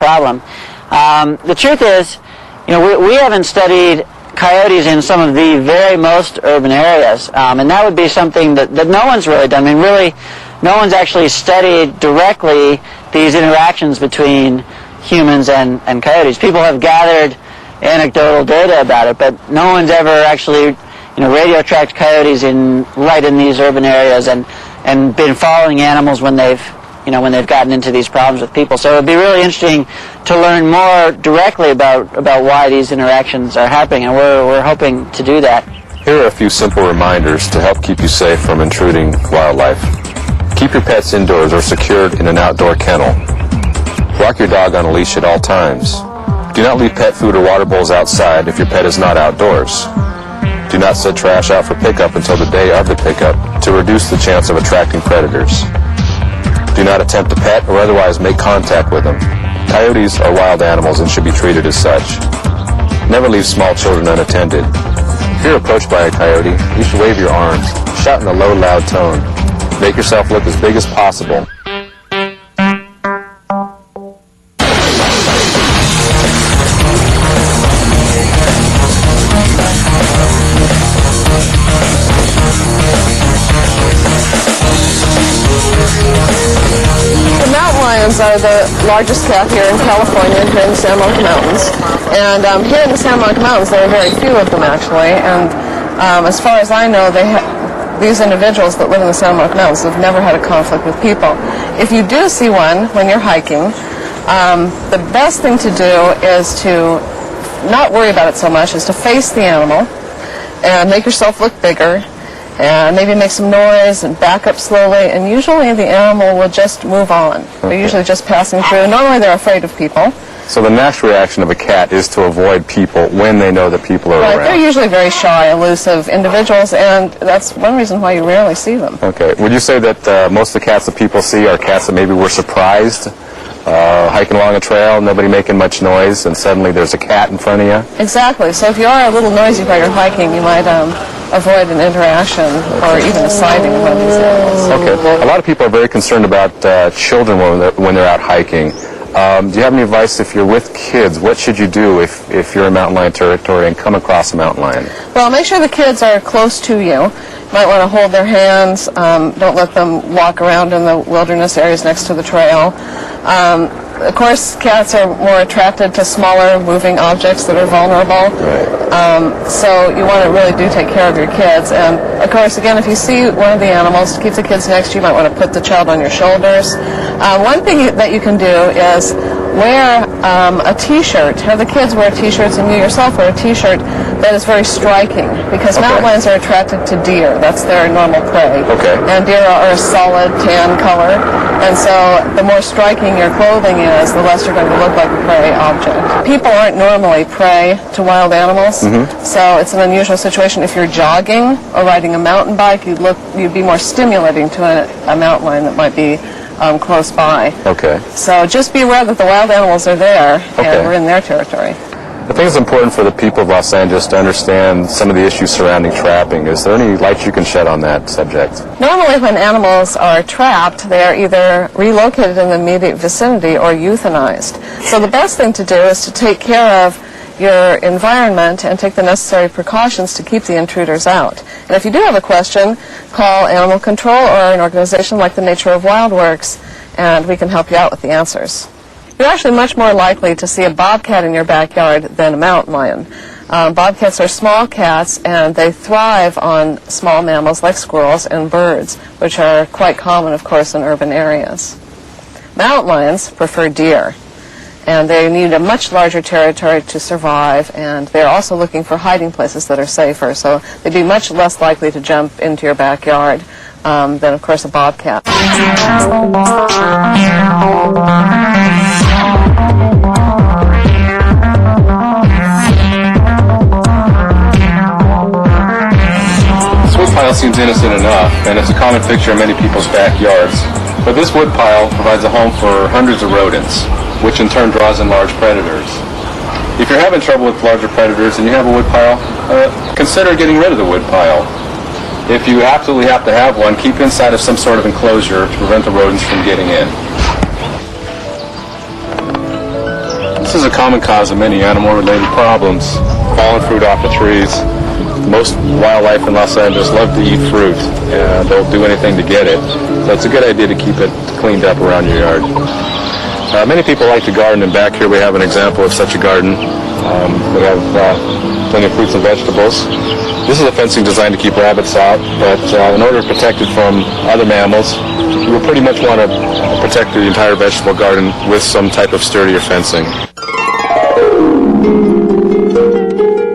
problem. The truth is, we haven't studied coyotes in some of the very most urban areas, and that would be something that no one's really done. I mean, really, no one's actually studied directly these interactions between humans and coyotes. People have gathered anecdotal data about it, but no one's ever actually, radio tracked coyotes right in these urban areas and been following animals when they've gotten into these problems with people. So it'd be really interesting to learn more directly about why these interactions are happening, and we're hoping to do that. Here are a few simple reminders to help keep you safe from intruding wildlife. Keep your pets indoors or secured in an outdoor kennel. Walk your dog on a leash at all times. Do not leave pet food or water bowls outside if your pet is not outdoors. Do not set trash out for pickup until the day of the pickup to reduce the chance of attracting predators. Do not attempt to pet or otherwise make contact with them. Coyotes are wild animals and should be treated as such. Never leave small children unattended. If you're approached by a coyote, you should wave your arms, shout in a low, loud tone. Make yourself look as big as possible. Are the largest cat here in California, here in the Santa Monica Mountains. And here in the Santa Monica Mountains, there are very few of them, actually. And as far as I know, these individuals that live in the Santa Monica Mountains have never had a conflict with people. If you do see one when you're hiking, the best thing to do is to not worry about it so much, is to face the animal and make yourself look bigger, and maybe make some noise and back up slowly, and usually the animal will just move on. Okay. They're usually just passing through. Normally they're afraid of people. So the natural reaction of a cat is to avoid people when they know that people are around. They're usually very shy, elusive individuals, and that's one reason why you rarely see them. Okay. Would you say that most of the cats that people see are cats that maybe were surprised hiking along a trail, nobody making much noise, and suddenly there's a cat in front of you? Exactly. So if you are a little noisy while you're hiking, you might avoid an interaction or even a sighting of one of these animals. Okay. A lot of people are very concerned about children when they're out hiking. Do you have any advice if you're with kids? What should you do if you're in mountain lion territory and come across a mountain lion? Well, make sure the kids are close to you. You might want to hold their hands. Don't let them walk around in the wilderness areas next to the trail. Of course, cats are more attracted to smaller moving objects that are vulnerable. Right. So you want to really do take care of your kids. And of course, again, if you see one of the animals, keep the kids next to you. You might want to put the child on your shoulders. One thing that you can do is wear a T-shirt. Have the kids wear T-shirts and you yourself wear a T-shirt that is very striking, because mountain lions are attracted to deer. That's their normal prey. Okay. And deer are a solid tan color. And so the more striking your clothing is, the less you're going to look like a prey object. People aren't normally prey to wild animals, so it's an unusual situation. If you're jogging or riding a mountain bike, you'd be more stimulating to a mountain lion that might be close by. Okay. So just be aware that the wild animals are there, and we're in their territory. I think it's important for the people of Los Angeles to understand some of the issues surrounding trapping. Is there any light you can shed on that subject? Normally when animals are trapped, they are either relocated in the immediate vicinity or euthanized. So the best thing to do is to take care of your environment and take the necessary precautions to keep the intruders out. And if you do have a question, call Animal Control or an organization like the Nature of Wild Works, and we can help you out with the answers. You're actually much more likely to see a bobcat in your backyard than a mountain lion. Bobcats are small cats, and they thrive on small mammals like squirrels and birds, which are quite common, of course, in urban areas. Mountain lions prefer deer, and they need a much larger territory to survive, and they're also looking for hiding places that are safer, so they'd be much less likely to jump into your backyard than, of course, a bobcat. This woodpile seems innocent enough, and it's a common picture in many people's backyards, but this woodpile provides a home for hundreds of rodents, which in turn draws in large predators. If you're having trouble with larger predators and you have a woodpile, consider getting rid of the woodpile. If you absolutely have to have one, keep inside of some sort of enclosure to prevent the rodents from getting in. This is a common cause of many animal-related problems. Fallen fruit off the trees. Most wildlife in Los Angeles love to eat fruit, and they'll do anything to get it. So it's a good idea to keep it cleaned up around your yard. Many people like to garden, and back here we have an example of such a garden. We have plenty of fruits and vegetables. This is a fencing designed to keep rabbits out, but in order to protect it from other mammals, you will pretty much want to protect the entire vegetable garden with some type of sturdier fencing.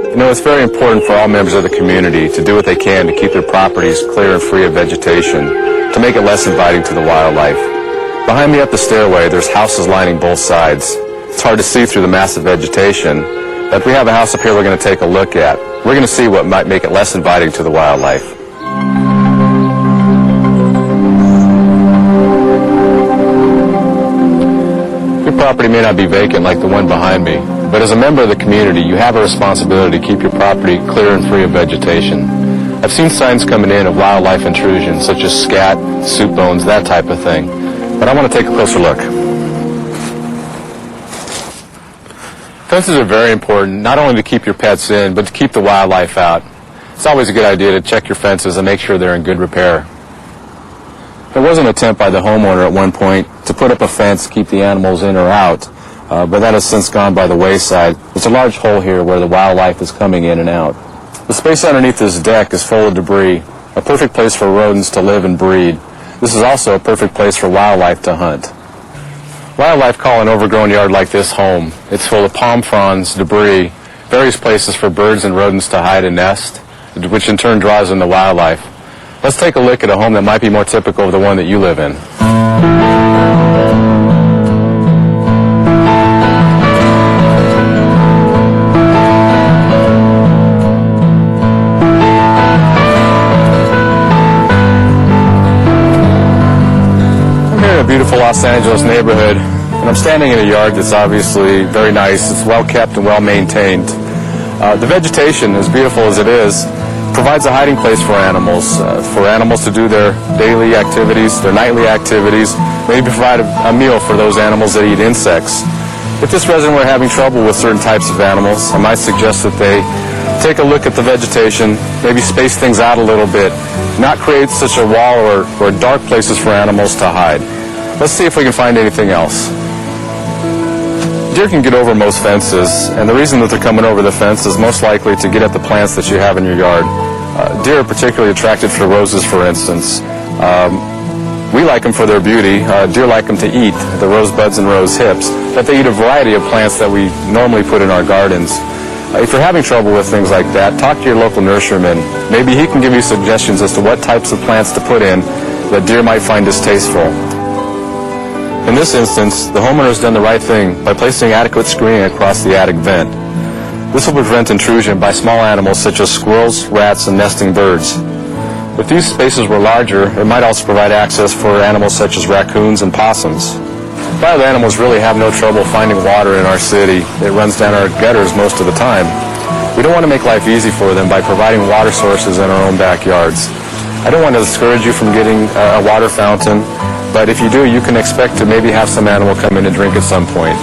You know, it's very important for all members of the community to do what they can to keep their properties clear and free of vegetation, to make it less inviting to the wildlife. Behind me up the stairway, there's houses lining both sides. It's hard to see through the massive vegetation, but we have a house up here we're going to take a look at. We're going to see what might make it less inviting to the wildlife. Your property may not be vacant like the one behind me, but as a member of the community, you have a responsibility to keep your property clear and free of vegetation. I've seen signs coming in of wildlife intrusion, such as scat, soup bones, that type of thing. But I want to take a closer look. Fences are very important, not only to keep your pets in, but to keep the wildlife out. It's always a good idea to check your fences and make sure they're in good repair. There was an attempt by the homeowner at one point to put up a fence to keep the animals in or out, but that has since gone by the wayside. There's a large hole here where the wildlife is coming in and out. The space underneath this deck is full of debris, a perfect place for rodents to live and breed. This is also a perfect place for wildlife to hunt. Wildlife call an overgrown yard like this home. It's full of palm fronds, debris, various places for birds and rodents to hide and nest, which in turn draws in the wildlife. Let's take a look at a home that might be more typical of the one that you live in. Beautiful Los Angeles neighborhood, and I'm standing in a yard that's obviously very nice. It's well kept and well maintained. The vegetation, as beautiful as it is, provides a hiding place for animals to do their daily activities, their nightly activities, maybe provide a meal for those animals that eat insects. If this resident were having trouble with certain types of animals, I might suggest that they take a look at the vegetation, maybe space things out a little bit, not create such a wall or dark places for animals to hide. Let's see if we can find anything else. Deer can get over most fences, and the reason that they're coming over the fence is most likely to get at the plants that you have in your yard. Deer are particularly attracted to roses, for instance. We like them for their beauty. Deer like them to eat, the rosebuds and rose hips, but they eat a variety of plants that we normally put in our gardens. If you're having trouble with things like that, talk to your local nurseryman. Maybe he can give you suggestions as to what types of plants to put in that deer might find distasteful. In this instance, the homeowner has done the right thing by placing adequate screening across the attic vent. This will prevent intrusion by small animals such as squirrels, rats, and nesting birds. If these spaces were larger, it might also provide access for animals such as raccoons and possums. Wild animals really have no trouble finding water in our city. It runs down our gutters most of the time. We don't want to make life easy for them by providing water sources in our own backyards. I don't want to discourage you from getting a water fountain, but if you do, you can expect to maybe have some animal come in and drink at some point.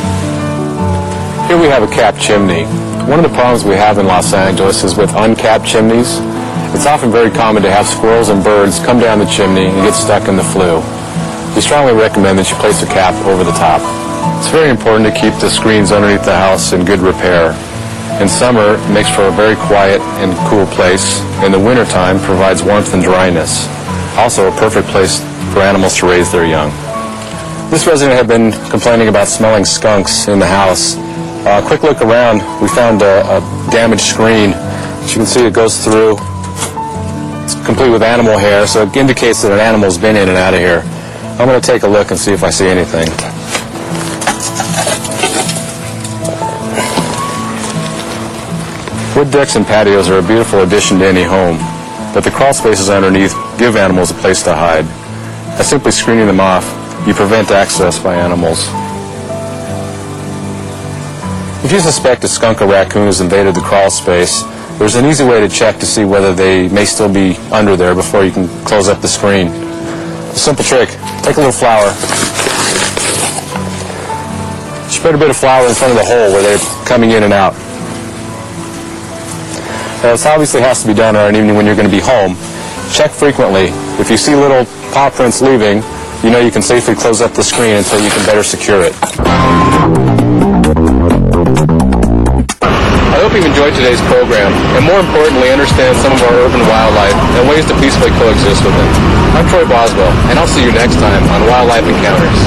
Here we have a capped chimney. One of the problems we have in Los Angeles is with uncapped chimneys. It's often very common to have squirrels and birds come down the chimney and get stuck in the flue. We strongly recommend that you place a cap over the top. It's very important to keep the screens underneath the house in good repair. In summer, it makes for a very quiet and cool place. In the wintertime, provides warmth and dryness. Also a perfect place for animals to raise their young. This resident had been complaining about smelling skunks in the house. A quick look around, we found a damaged screen. As you can see, it goes through. It's complete with animal hair, so it indicates that an animal's been in and out of here. I'm going to take a look and see if I see anything. Wood decks and patios are a beautiful addition to any home, but the crawl spaces underneath give animals a place to hide. By simply screening them off, you prevent access by animals. If you suspect a skunk or raccoon has invaded the crawl space, there's an easy way to check to see whether they may still be under there before you can close up the screen. A simple trick, take a little flour, Spread a bit of flour in front of the hole where they're coming in and out. Now, this obviously has to be done on an evening when you're going to be home. Check frequently. If you see little paw prints leaving, you know you can safely close up the screen until you can better secure it. I hope you've enjoyed today's program, and more importantly, understand some of our urban wildlife and ways to peacefully coexist with it. I'm Troy Boswell, and I'll see you next time on Wildlife Encounters.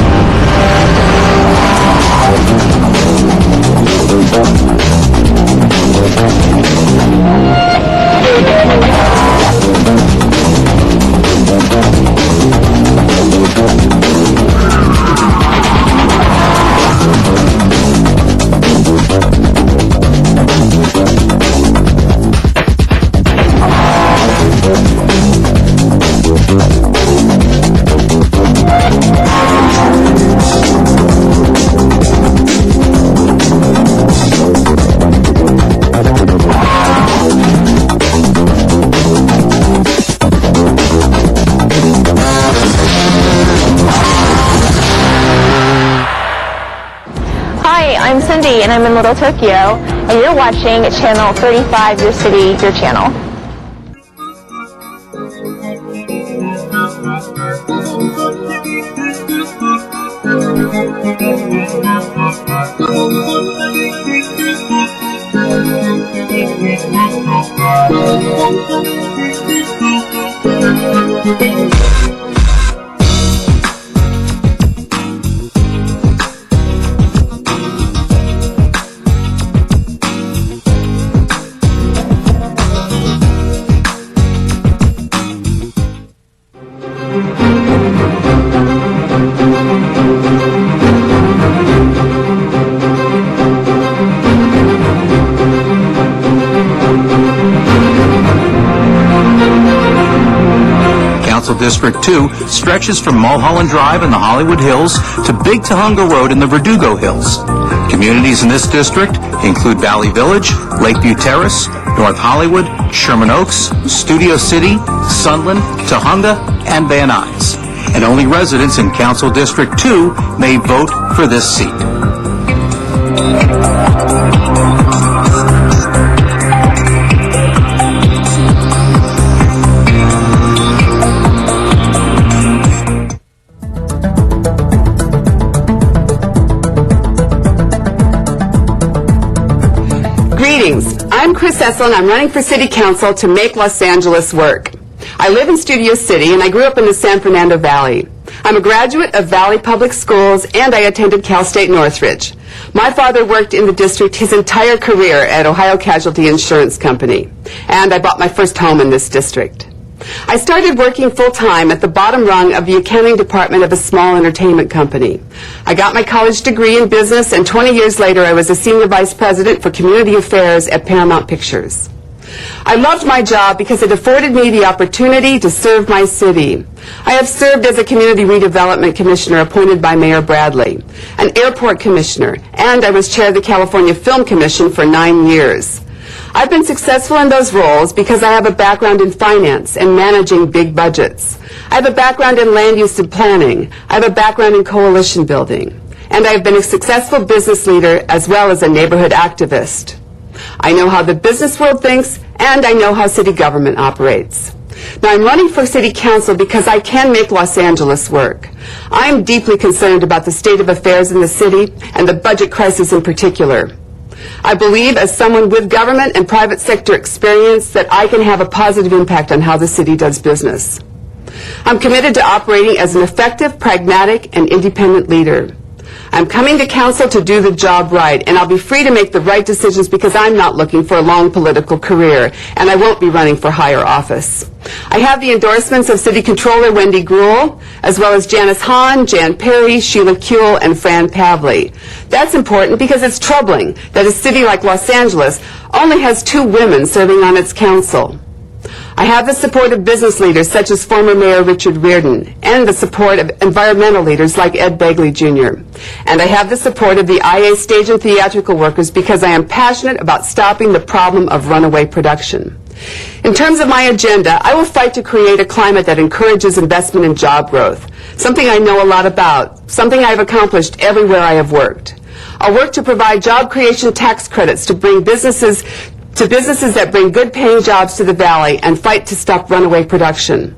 I'm Cindy, and I'm in Little Tokyo, and you're watching Channel 35, Your City, Your Channel. District 2 stretches from Mulholland Drive in the Hollywood Hills to Big Tahunga Road in the Verdugo Hills. Communities in this district include Valley Village, Lakeview Terrace, North Hollywood, Sherman Oaks, Studio City, Sunland, Tahunga, and Van Nuys. And only residents in Council District 2 may vote for this seat. Greetings, I'm Chris Essel and I'm running for City Council to make Los Angeles work. I live in Studio City and I grew up in the San Fernando Valley. I'm a graduate of Valley Public Schools and I attended Cal State Northridge. My father worked in the district his entire career at Ohio Casualty Insurance Company, and I bought my first home in this district. I started working full-time at the bottom rung of the accounting department of a small entertainment company. I got my college degree in business, and 20 years later I was a senior vice president for community affairs at Paramount Pictures. I loved my job because it afforded me the opportunity to serve my city. I have served as a community redevelopment commissioner appointed by Mayor Bradley, an airport commissioner, and I was chair of the California Film Commission for 9 years. I've been successful in those roles because I have a background in finance and managing big budgets. I have a background in land use and planning. I have a background in coalition building. And I have been a successful business leader as well as a neighborhood activist. I know how the business world thinks, and I know how city government operates. Now, I'm running for city council because I can make Los Angeles work. I am deeply concerned about the state of affairs in the city and the budget crisis in particular. I believe, as someone with government and private sector experience, that I can have a positive impact on how the city does business. I'm committed to operating as an effective, pragmatic, and independent leader. I'm coming to council to do the job right, and I'll be free to make the right decisions because I'm not looking for a long political career, and I won't be running for higher office. I have the endorsements of City Controller Wendy Gruhl, as well as Janice Hahn, Jan Perry, Sheila Kuehl, and Fran Pavley. That's important because it's troubling that a city like Los Angeles only has 2 women serving on its council. I have the support of business leaders such as former Mayor Richard Reardon and the support of environmental leaders like Ed Begley Jr. And I have the support of the IA stage and theatrical workers because I am passionate about stopping the problem of runaway production. In terms of my agenda, I will fight to create a climate that encourages investment and job growth, something I know a lot about, something I have accomplished everywhere I have worked. I'll work to provide job creation tax credits to businesses that bring good-paying jobs to the Valley and fight to stop runaway production.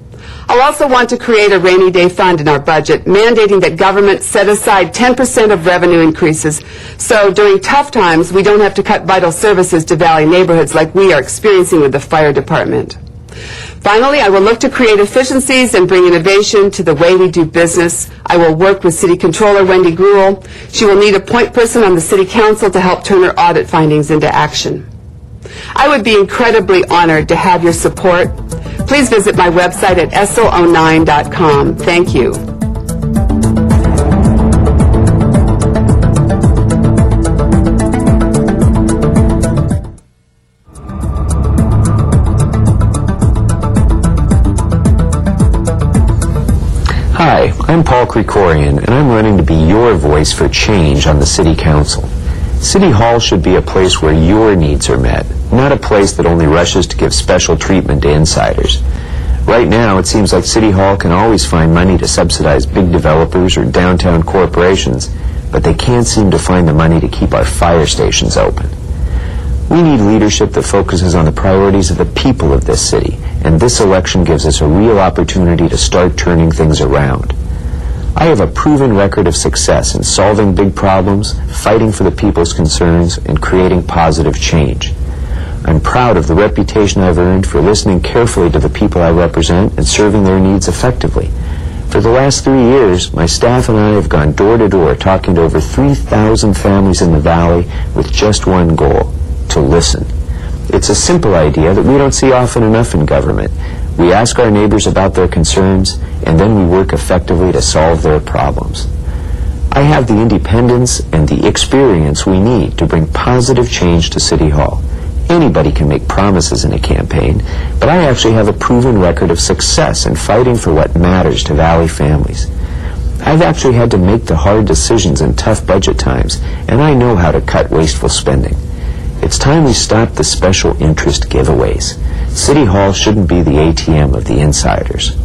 I'll also want to create a rainy day fund in our budget, mandating that government set aside 10% of revenue increases, so during tough times we don't have to cut vital services to Valley neighborhoods like we are experiencing with the fire department. Finally, I will look to create efficiencies and bring innovation to the way we do business. I will work with City Controller Wendy Gruhl. She will need a point person on the City Council to help turn her audit findings into action. I would be incredibly honored to have your support. Please visit my website at essel09.com. Thank you. Hi, I'm Paul Krikorian, and I'm running to be your voice for change on the City Council. City Hall should be a place where your needs are met, not a place that only rushes to give special treatment to insiders. Right now, it seems like City Hall can always find money to subsidize big developers or downtown corporations, but they can't seem to find the money to keep our fire stations open. We need leadership that focuses on the priorities of the people of this city, and this election gives us a real opportunity to start turning things around. I have a proven record of success in solving big problems, fighting for the people's concerns, and creating positive change. I'm proud of the reputation I've earned for listening carefully to the people I represent and serving their needs effectively. For the last 3 years, my staff and I have gone door to door talking to over 3,000 families in the Valley with just one goal: to listen. It's a simple idea that we don't see often enough in government. We ask our neighbors about their concerns, and then we work effectively to solve their problems. I have the independence and the experience we need to bring positive change to City Hall. Anybody can make promises in a campaign, but I actually have a proven record of success in fighting for what matters to Valley families. I've actually had to make the hard decisions in tough budget times, and I know how to cut wasteful spending. It's time we stop the special interest giveaways. City Hall shouldn't be the ATM of the insiders.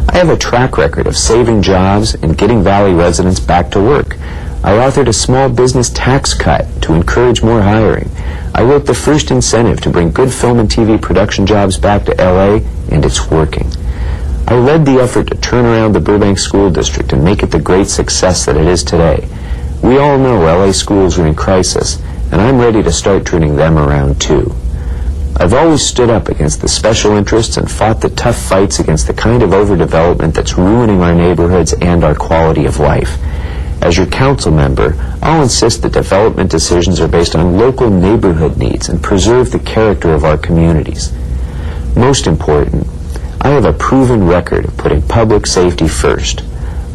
I have a track record of saving jobs and getting Valley residents back to work. I authored a small business tax cut to encourage more hiring. I wrote the first incentive to bring good film and TV production jobs back to LA, and it's working. I led the effort to turn around the Burbank School District and make it the great success that it is today. We all know LA schools are in crisis, and I'm ready to start turning them around too. I've always stood up against the special interests and fought the tough fights against the kind of overdevelopment that's ruining our neighborhoods and our quality of life. As your council member, I'll insist that development decisions are based on local neighborhood needs and preserve the character of our communities. Most important, I have a proven record of putting public safety first.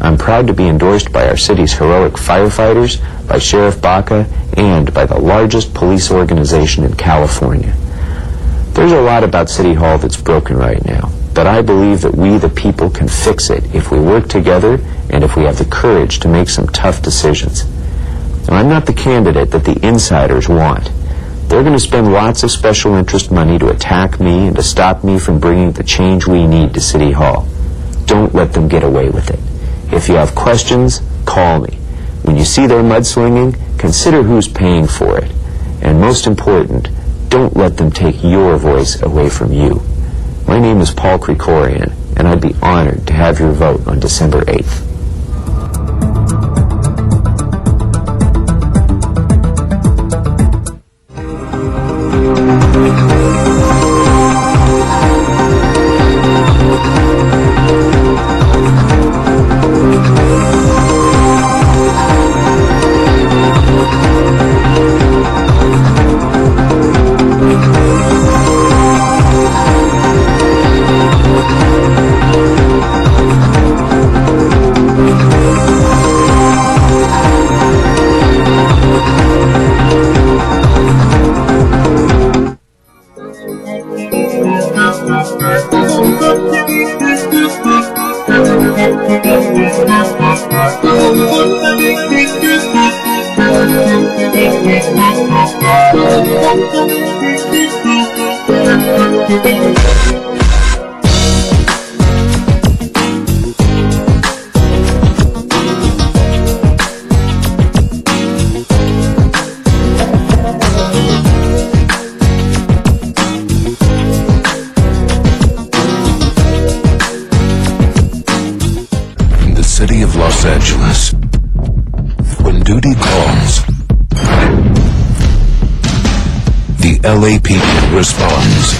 I'm proud to be endorsed by our city's heroic firefighters, by Sheriff Baca, and by the largest police organization in California. There's a lot about City Hall that's broken right now, but I believe that we, the people, can fix it if we work together and if we have the courage to make some tough decisions. Now, I'm not the candidate that the insiders want. They're going to spend lots of special interest money to attack me and to stop me from bringing the change we need to City Hall. Don't let them get away with it. If you have questions, call me. When you see their mudslinging, consider who's paying for it. And most important, don't let them take your voice away from you. My name is Paul Krikorian, and I'd be honored to have your vote on December 8th. the LAPD responds.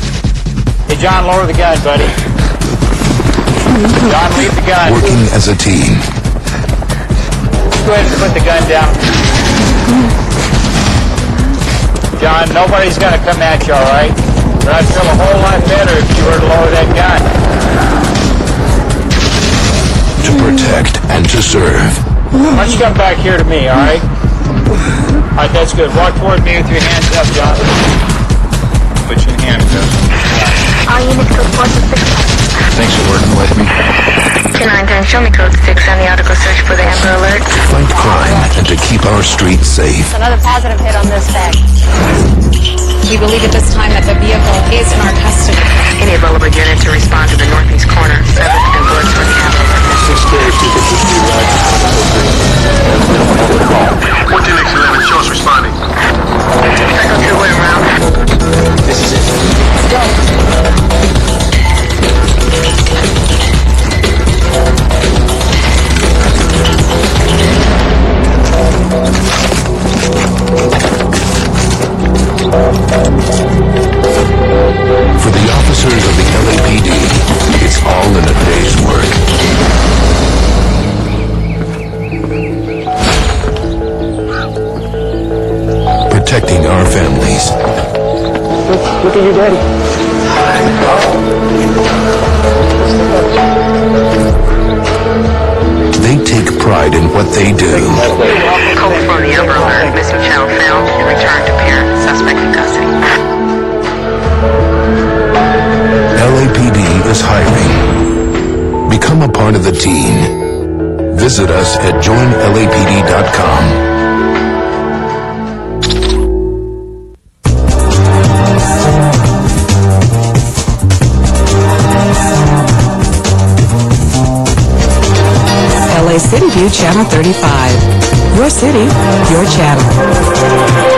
Hey, John, lower the gun, buddy. John, leave the gun. Working as a team. Go ahead and put the gun down. John, nobody's going to come at you, all right? But I'd feel a whole lot better if you were to lower that gun. To protect and to serve. Why don't you come back here to me, all right? All right, that's good. Walk toward me with your hands up, John. Put your hands up. All units code 426. Thanks for working with me. 299, show me code 6 on the article search for the Amber Alert. To fight crime and to keep our streets safe. Another positive hit on this bag. We believe at this time that the vehicle is in our custody. Any available unit to respond to the northeast corner, 7th and Gordon for the Amber Alert. 14X11, show us responding. Echo 2 went around. This is it. Go. For the officers of the LAPD, it's all in a day's work. Protecting our families. Look at your daddy. They take pride in what they do. Code for the Amber Alert. Missing child found and returned to parent. Suspect in custody. LAPD is hiring. Become a part of the team. Visit us at joinlapd.com. LA City View Channel 35. Your city, your channel.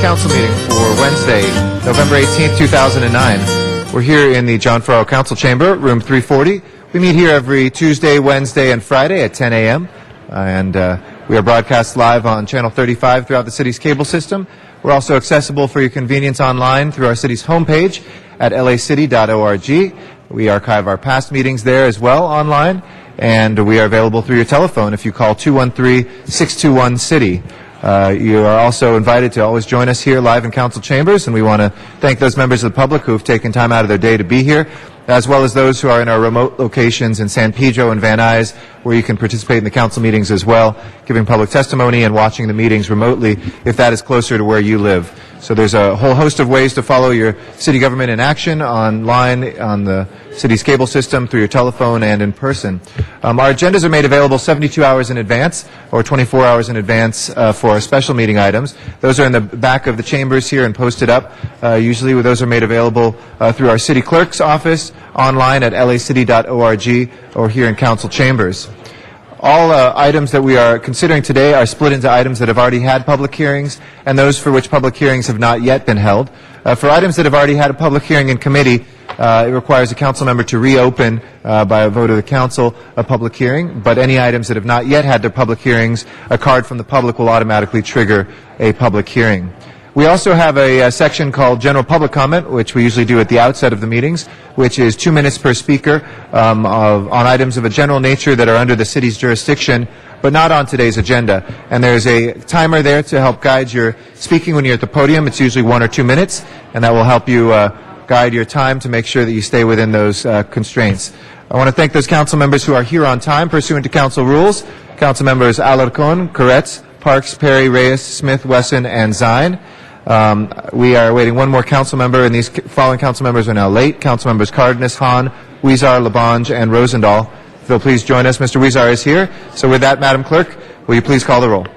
council meeting for Wednesday, November 18th, 2009. We're here in the John Farrell Council Chamber, room 340. We meet here every Tuesday, Wednesday, and Friday at 10 a.m. And we are broadcast live on Channel 35 throughout the city's cable system. We're also accessible for your convenience online through our city's homepage at lacity.org. We archive our past meetings there as well online, and we are available through your telephone if you call 213-621-CITY. You are also invited to always join us here live in council chambers, and we want to thank those members of the public who have taken time out of their day to be here, as well as those who are in our remote locations in San Pedro and Van Nuys, where you can participate in the council meetings as well, giving public testimony and watching the meetings remotely if that is closer to where you live. So there's a whole host of ways to follow your city government in action online, on the city's cable system, through your telephone, and in person. Our agendas are made available 72 hours in advance or 24 hours in advance for our special meeting items. Those are in the back of the chambers here and posted up. Usually those are made available through our city clerk's office, online at lacity.org, or here in council chambers. All items that we are considering today are split into items that have already had public hearings and those for which public hearings have not yet been held. For items that have already had a public hearing in committee, it requires a council member to reopen by a vote of the council a public hearing, but any items that have not yet had their public hearings, a card from the public will automatically trigger a public hearing. We also have a section called General Public Comment, which we usually do at the outset of the meetings, which is 2 minutes per speaker on items of a general nature that are under the city's jurisdiction, but not on today's agenda. And there's a timer there to help guide your speaking when you're at the podium. It's usually 1 or 2 minutes, and that will help you guide your time to make sure that you stay within those constraints. I want to thank those council members who are here on time pursuant to council rules. Council members Alarcon, Koretz, Parks, Perry, Reyes, Smith, Wesson, and Zine. We are awaiting one more council member, and these following council members are now late. Council members Cardenas, Hahn, Huizar, Labange, and Rosendahl. If they'll please join us. Mr. Huizar is here. So with that, Madam Clerk, will you please call the roll?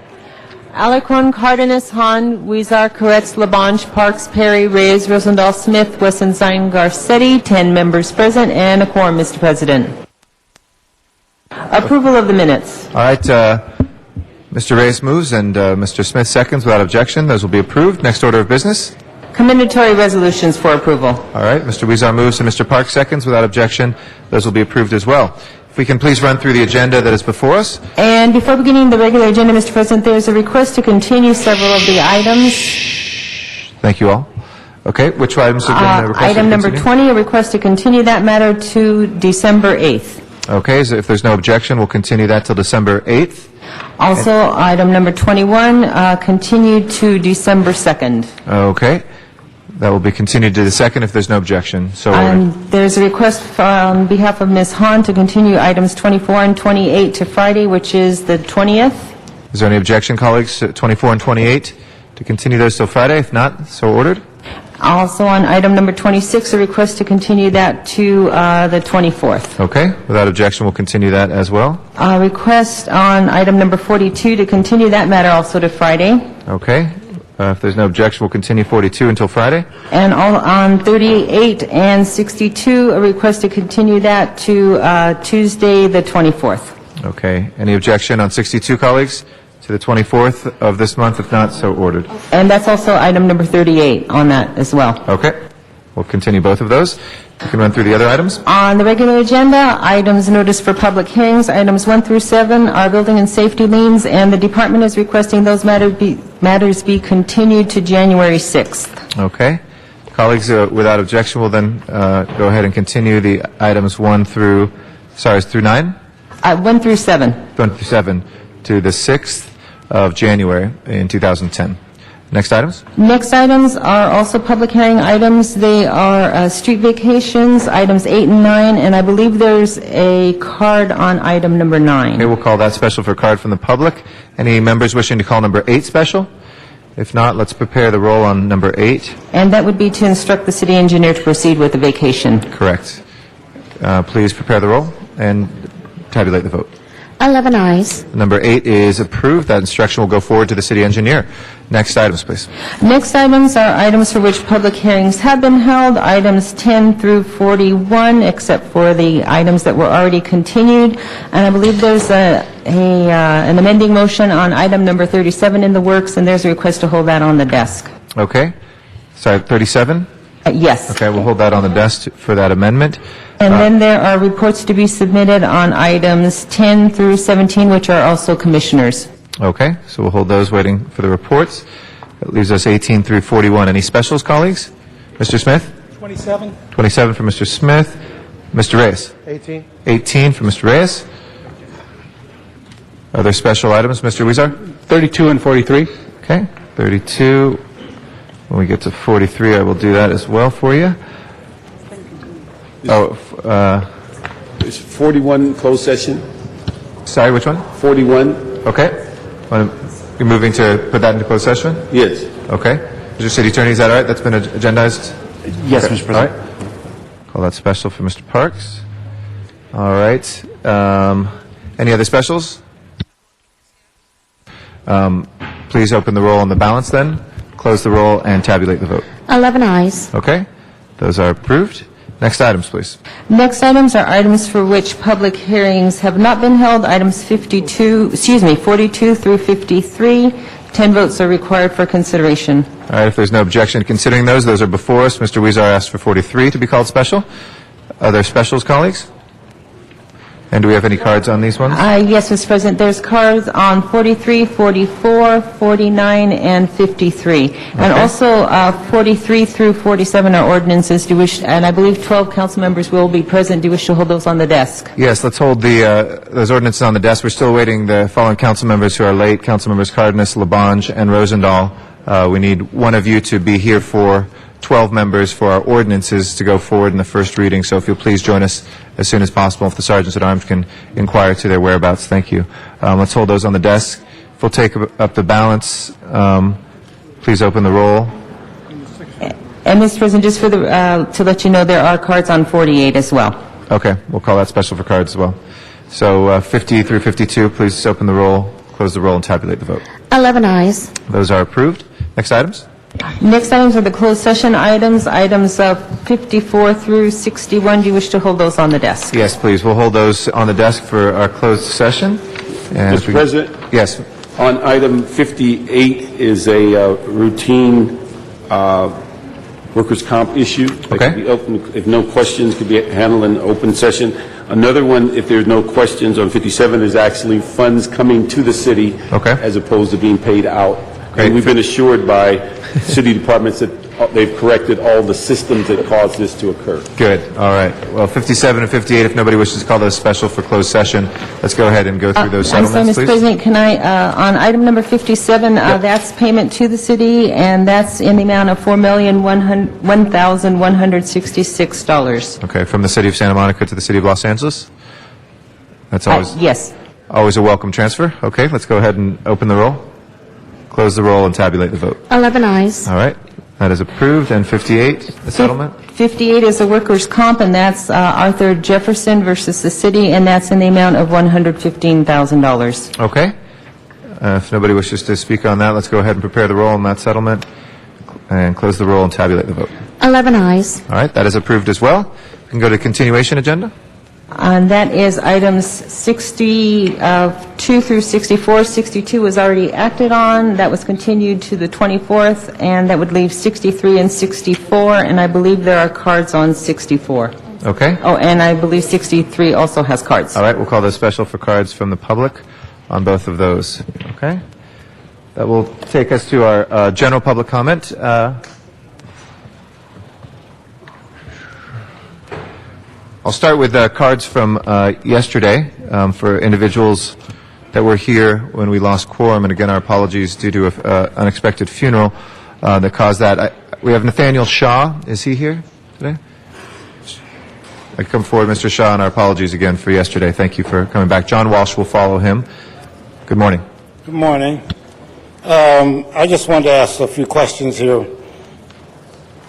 Alarcon, Cardenas, Hahn, Huizar, Koretz, Labange, Parks, Perry, Reyes, Rosendahl, Smith, Wesson, Zine, Garcetti. 10 members present and a quorum, Mr. President. Approval of the minutes. All right. Mr. Reyes moves and Mr. Smith seconds without objection. Those will be approved. Next order of business. Commendatory resolutions for approval. All right. Mr. Huizar moves and Mr. Parks seconds without objection. Those will be approved as well. If we can please run through the agenda that is before us. And before beginning the regular agenda, Mr. President, there is a request to continue several of the items. Thank you all. Okay. Which items have been requested? Item number 20, a request to continue that matter to December 8th. Okay. So if there's no objection, we'll continue that till December 8th. Also, item number 21, continued to December 2nd. Okay. That will be continued to the 2nd if there's no objection. So there's a request on behalf of Ms. Hahn to continue items 24 and 28 to Friday, which is the 20th. Is there any objection, colleagues, to 24 and 28 to continue those till Friday? If not, so ordered. Also on item number 26, a request to continue that to the 24th. Okay. Without objection, we'll continue that as well. A request on item number 42 to continue that matter also to Friday. Okay. If there's no objection, we'll continue 42 until Friday. And on 38 and 62, a request to continue that to Tuesday the 24th. Okay. Any objection on 62, colleagues? To the 24th of this month, if not, so ordered. And that's also item number 38 on that as well. Okay. We'll continue both of those. You can run through the other items. On the regular agenda, items noticed for public hearings, items 1 through 7 are building and safety liens, and the department is requesting those matters be continued to January 6th. Okay. Colleagues, without objection, we'll then go ahead and continue the items 1 through 9? 1 through 7. 1 through 7 to the 6th of January in 2010. Next items? Next items are also public hearing items. They are street vacations, items 8 and 9, and I believe there's a card on item number 9. Okay, we'll call that special for card from the public. Any members wishing to call number 8 special? If not, let's prepare the roll on number 8. And that would be to instruct the city engineer to proceed with the vacation. Correct. Please prepare the roll and tabulate the vote. 11 ayes. Number 8 is approved. That instruction will go forward to the city engineer. Next items, please. Next items are items for which public hearings have been held, items 10 through 41, except for the items that were already continued. And I believe there's an amending motion on item number 37 in the works, and there's a request to hold that on the desk. Okay. Sorry, 37? Yes. Okay, we'll hold that on the desk for that amendment. And then there are reports to be submitted on items 10 through 17, which are also commissioners. Okay, so we'll hold those waiting for the reports. That leaves us 18 through 41. Any specials, colleagues? Mr. Smith? 27. 27 for Mr. Smith. Mr. Reyes? 18. 18 for Mr. Reyes. Are there special items, Mr. Weezer? 32 and 43. Okay, 32. When we get to 43, I will do that as well for you. It's 41 closed session. Sorry, which one? 41. Okay. You're moving to put that into closed session? Yes. Okay. Mr. City Attorney, is that all right? That's been agendized? Yes, Okay. Mr. President. All right. Call that special for Mr. Parks. All right. Any other specials? Please open the roll on the balance then. Close the roll and tabulate the vote. 11 ayes. Okay. Those are approved. Next items, please. Next items are items for which public hearings have not been held. Items 42 through 53. 10 votes are required for consideration. All right. If there's no objection to considering those are before us. Mr. Weezer asked for 43 to be called special. Are there specials, colleagues? And do we have any cards on these ones? Yes, Mr. President, there's cards on 43, 44, 49, and 53. And also 43 through 47 are ordinances. Do you wish, and I believe 12 council members will be present. Do you wish to hold those on the desk? Yes, let's hold those ordinances on the desk. We're still awaiting the following council members who are late, Council members Cardenas, Labange, and Rosendahl. We need one of you to be here for 12 members for our ordinances to go forward in the first reading. So if you'll please join us as soon as possible, if the sergeants at arms can inquire to their whereabouts. Thank you. Let's hold those on the desk. If we'll take up the balance, please open the roll. And Mr. President, just for to let you know, there are cards on 48 as well. Okay, we'll call that special for cards as well. So 50 through 52, please open the roll, close the roll, and tabulate the vote. 11 ayes. Those are approved. Next items? Next items are the closed session items, items 54 through 61. Do you wish to hold those on the desk? Yes, please. We'll hold those on the desk for our closed session. And Mr. President? Yes. On item 58 is a routine workers' comp issue. That Okay. could be open, if no questions, could be handled in open session. Another one, if there's no questions, on 57 is actually funds coming to the city as opposed to being paid out. Great. And we've been assured by city departments that they've corrected all the systems that caused this to occur. Good. All right. Well, 57 and 58, if nobody wishes to call those special for closed session, let's go ahead and go through those I'm sorry, settlements, Mr. please. President, can I, on item number 57, that's payment to the city, and that's in the amount of $4,001,166. Okay. From the city of Santa Monica to the city of Los Angeles? That's always Yes. always a welcome transfer. Okay. Let's go ahead and open the roll, close the roll, and tabulate the vote. 11 ayes. All right. That is approved. And 58, the settlement? 58 is a workers' comp, and that's Arthur Jefferson versus the city, and that's in the amount of $115,000. Okay. If nobody wishes to speak on that, let's go ahead and prepare the roll on that settlement and close the roll and tabulate the vote. 11 ayes. All right. That is approved as well. We can go to continuation agenda. And that is items 62 through 64. 62 was already acted on. That was continued to the 24th, and that would leave 63 and 64, and I believe there are cards on 64. Okay. Oh, and I believe 63 also has cards. All right. We'll call those special for cards from the public on both of those. Okay. That will take us to our general public comment. I'll start with cards from yesterday for individuals that were here when we lost quorum. And again, our apologies due to an unexpected funeral that caused that. We have Nathaniel Shaw. Is he here today? I come forward, Mr. Shaw, and our apologies again for yesterday. Thank you for coming back. John Walsh will follow him. Good morning. Good morning. I just wanted to ask a few questions here.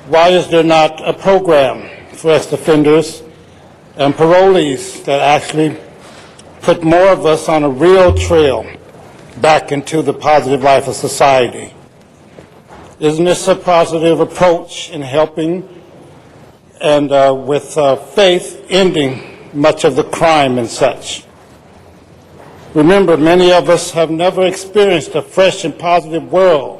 Why is there not a program for ex-offenders and parolees that actually put more of us on a real trail back into the positive life of society? Isn't this a positive approach in helping and with faith ending much of the crime and such? Remember, many of us have never experienced a fresh and positive world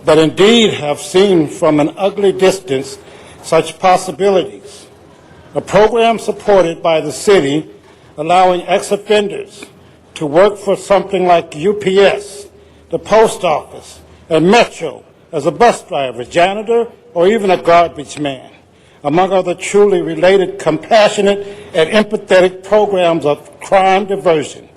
but indeed have seen from an ugly distance such possibilities. A program supported by the city allowing ex-offenders to work for something like UPS, the post office, and Metro as a bus driver, janitor, or even a garbage man, among other truly related, compassionate, and empathetic programs of crime diversion.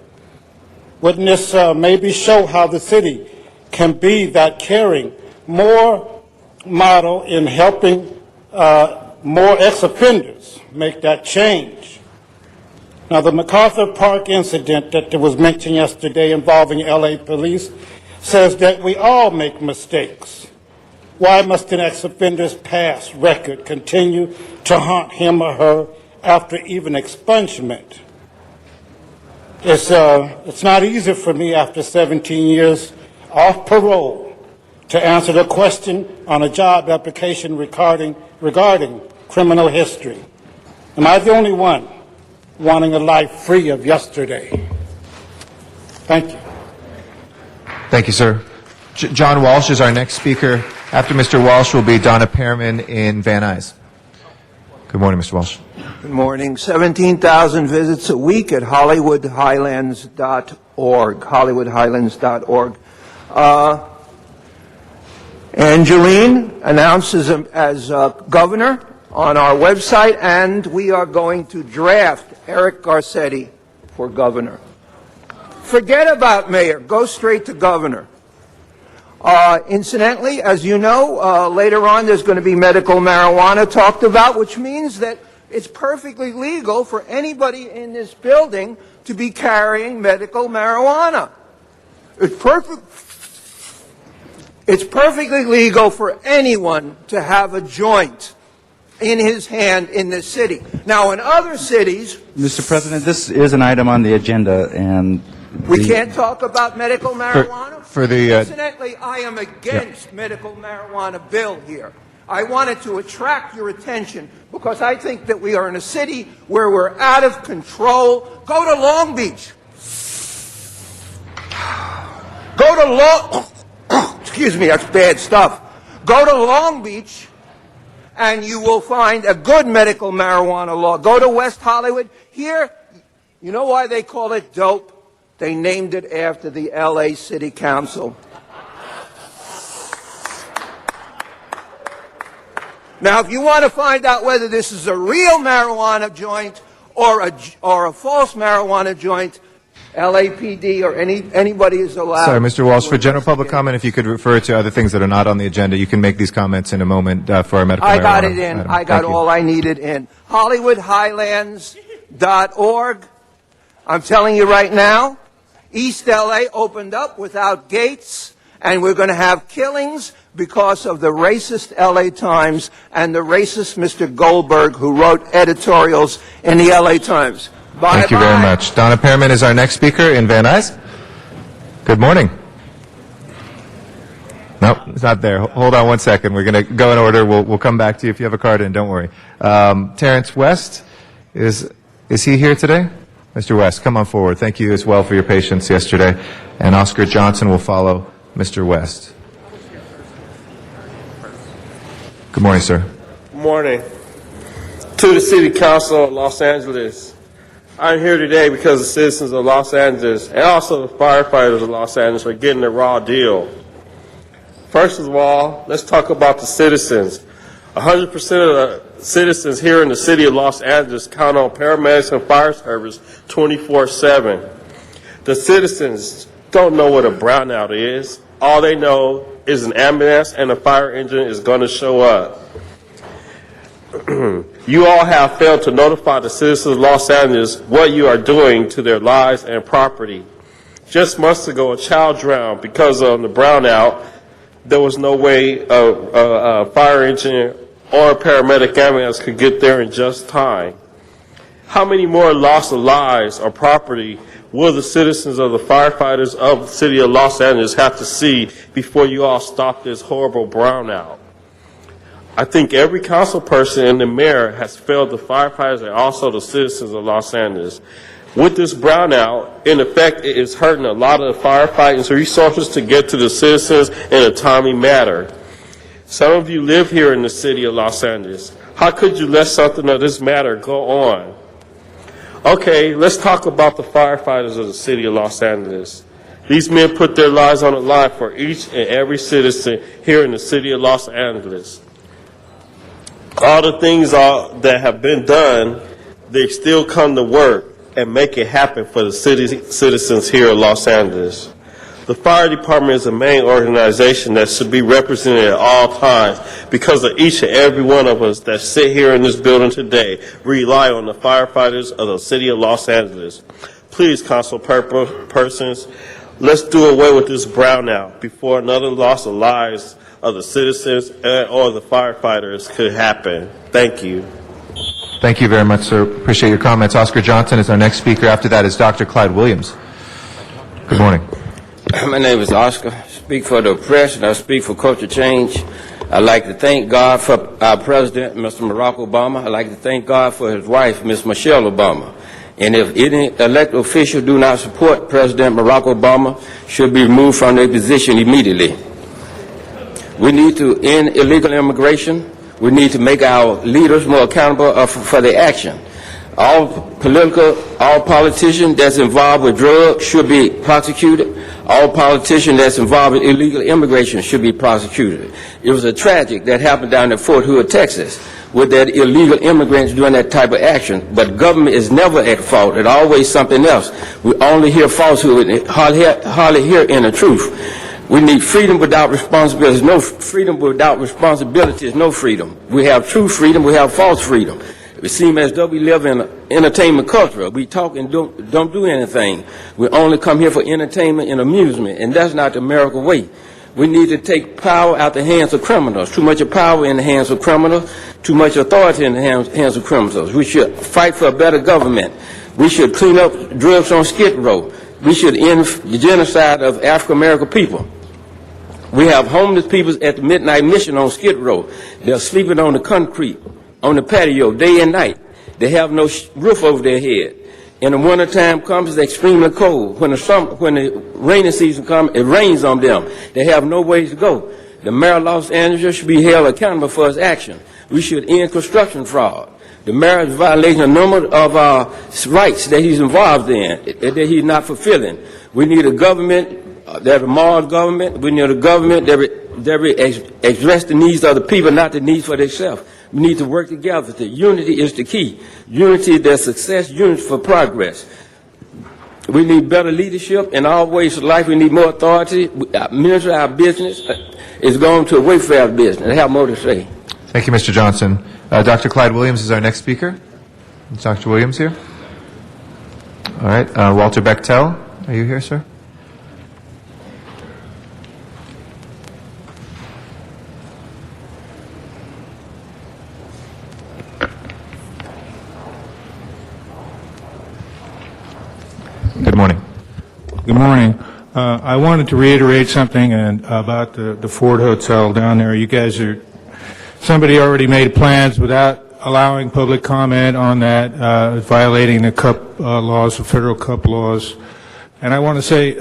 Wouldn't this maybe show how the city can be that caring, more model in helping more ex-offenders make that change? Now, the MacArthur Park incident that was mentioned yesterday involving LA police says that we all make mistakes. Why must an ex-offender's past record continue to haunt him or her after even expungement? It's not easy for me after 17 years off parole to answer the question on a job application regarding criminal history. Am I the only one wanting a life free of yesterday? Thank you. Thank you, sir. John Walsh is our next speaker. After Mr. Walsh will be Donna Pearman in Van Nuys. Good morning, Mr. Walsh. Good morning. 17,000 visits a week at HollywoodHighlands.org. HollywoodHighlands.org. Angeline announces as governor on our website, and we are going to draft Eric Garcetti for governor. Forget about mayor. Go straight to governor. Incidentally, as you know, later on there's going to be medical marijuana talked about, which means that it's perfectly legal for anybody in this building to be carrying medical marijuana. It's perfectly legal for anyone to have a joint in his hand in this city. Now, in other cities... Mr. President, this is an item on the agenda, and... We can't talk about medical marijuana? Incidentally, I am against medical marijuana bill here. I wanted to attract your attention because I think that we are in a city where we're out of control. Go to Long Beach. Excuse me, that's bad stuff. Go to Long Beach and you will find a good medical marijuana law. Go to West Hollywood. Here, you know why they call it dope? They named it after the LA City Council. Now, if you want to find out whether this is a real marijuana joint or a false marijuana joint, LAPD or anybody is allowed. Sorry, Mr. Walsh, for general public comment, if you could refer to other things that are not on the agenda, you can make these comments in a moment for our medical marijuana. I got it in. Item. I got all I needed in. HollywoodHighlands.org. I'm telling you right now, East LA opened up without gates, and we're going to have killings because of the racist LA Times and the racist Mr. Goldberg who wrote editorials in the LA Times. Bye. Thank you very much. Donna Pearman is our next speaker in Van Nuys. Good morning. Nope, it's not there. Hold on one second. We're going to go in order. We'll come back to you if you have a card in. Don't worry. Terrence West, is he here today? Mr. West, come on forward. Thank you as well for your patience yesterday. And Oscar Johnson will follow Mr. West. Good morning, sir. Good morning. To the City Council of Los Angeles. I'm here today because the citizens of Los Angeles and also the firefighters of Los Angeles are getting a raw deal. First of all, let's talk about the citizens. 100% of the citizens here in the city of Los Angeles count on paramedics and fire service 24/7. The citizens don't know what a brownout is. All they know is an ambulance and a fire engine is going to show up. You all have failed to notify the citizens of Los Angeles what you are doing to their lives and property. Just months ago, a child drowned because of the brownout. There was no way a fire engine or a paramedic ambulance could get there in just time. How many more loss of lives or property will the citizens of the firefighters of the city of Los Angeles have to see before you all stop this horrible brownout? I think every council person and the mayor has failed the firefighters and also the citizens of Los Angeles. With this brownout, in effect, it is hurting a lot of the firefighters' resources to get to the citizens in a timely manner. Some of you live here in the city of Los Angeles. How could you let something of this matter go on? Okay, let's talk about the firefighters of the city of Los Angeles. These men put their lives on the line for each and every citizen here in the city of Los Angeles. All the things that have been done, they still come to work and make it happen for the citizens here in Los Angeles. The fire department is the main organization that should be represented at all times because of each and every one of us that sit here in this building today rely on the firefighters of the city of Los Angeles. Please, council persons, let's do away with this brownout before another loss of lives of the citizens or the firefighters could happen. Thank you. Thank you very much, sir. Appreciate your comments. Oscar Johnson is our next speaker. After that is Dr. Clyde Williams. Good morning. My name is Oscar. I speak for the oppressed, and I speak for culture change. I'd like to thank God for our president, Mr. Barack Obama. I'd like to thank God for his wife, Ms. Michelle Obama. And if any elected official do not support President Barack Obama, should be removed from their position immediately. We need to end illegal immigration. We need to make our leaders more accountable for their action. All politicians that's involved with drugs should be prosecuted. All politicians that's involved with illegal immigration should be prosecuted. It was a tragic that happened down in Fort Hood, Texas, with that illegal immigrants doing that type of action. But government is never at fault. It's always something else. We only hear falsehood and hardly hear any truth. We need freedom without responsibility. No freedom without responsibility is no freedom. We have true freedom. We have false freedom. It seems as though we live in an entertainment culture. We talk and don't do anything. We only come here for entertainment and amusement, and that's not the American way. We need to take power out the hands of criminals. Too much power in the hands of criminals, too much authority in the hands of criminals. We should fight for a better government. We should clean up drugs on Skid Row. We should end the genocide of African American people. We have homeless people at the Midnight Mission on Skid Row. They're sleeping on the concrete, on the patio, day and night. They have no roof over their head. In the wintertime comes, it's extremely cold. When the rainy season comes, it rains on them. They have no way to go. The mayor of Los Angeles should be held accountable for his action. We should end construction fraud. The mayor is violating a number of rights that he's involved in, that he's not fulfilling. We need a government that a moral government. We need a government that address the needs of the people, not the needs for themselves. We need to work together. The unity is the key. Unity is their success, unity for progress. We need better leadership in all ways of life. We need more authority. Our business is going to a welfare business. I have more to say. Thank you, Mr. Johnson. Dr. Clyde Williams is our next speaker. Is Dr. Williams here? All right. Walter Bechtel, are you here, sir? Good morning. Good morning. I wanted to reiterate something about the Ford Hotel down there. You guys somebody already made plans without allowing public comment on that, violating the CUP laws, the federal CUP laws. And I want to say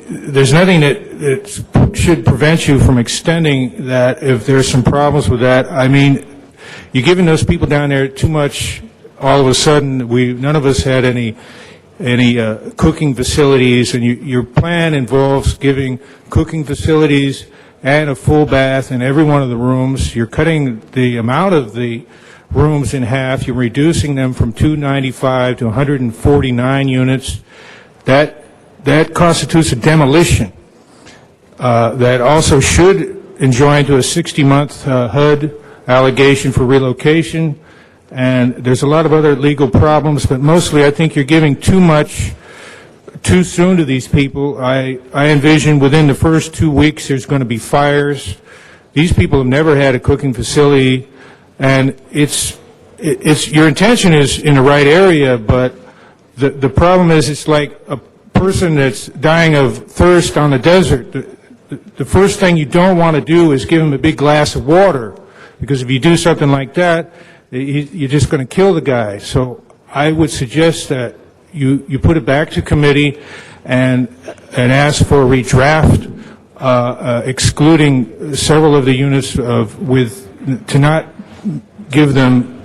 there's nothing that should prevent you from extending that if there's some problems with that. I mean, you're giving those people down there too much. All of a sudden, none of us had any cooking facilities, and your plan involves giving cooking facilities and a full bath in every one of the rooms. You're cutting the amount of the rooms in half. You're reducing them from 295 to 149 units. That constitutes a demolition that also should enjoin to a 60-month HUD allegation for relocation. And there's a lot of other legal problems, but mostly I think you're giving too much too soon to these people. I envision within the first 2 weeks there's going to be fires. These people have never had a cooking facility, and it's your intention is in the right area, but the problem is it's like a person that's dying of thirst on the desert. The first thing you don't want to do is give them a big glass of water, because if you do something like that, you're just going to kill the guy. So I would suggest that you put it back to committee and ask for a redraft, excluding several of the units to not give them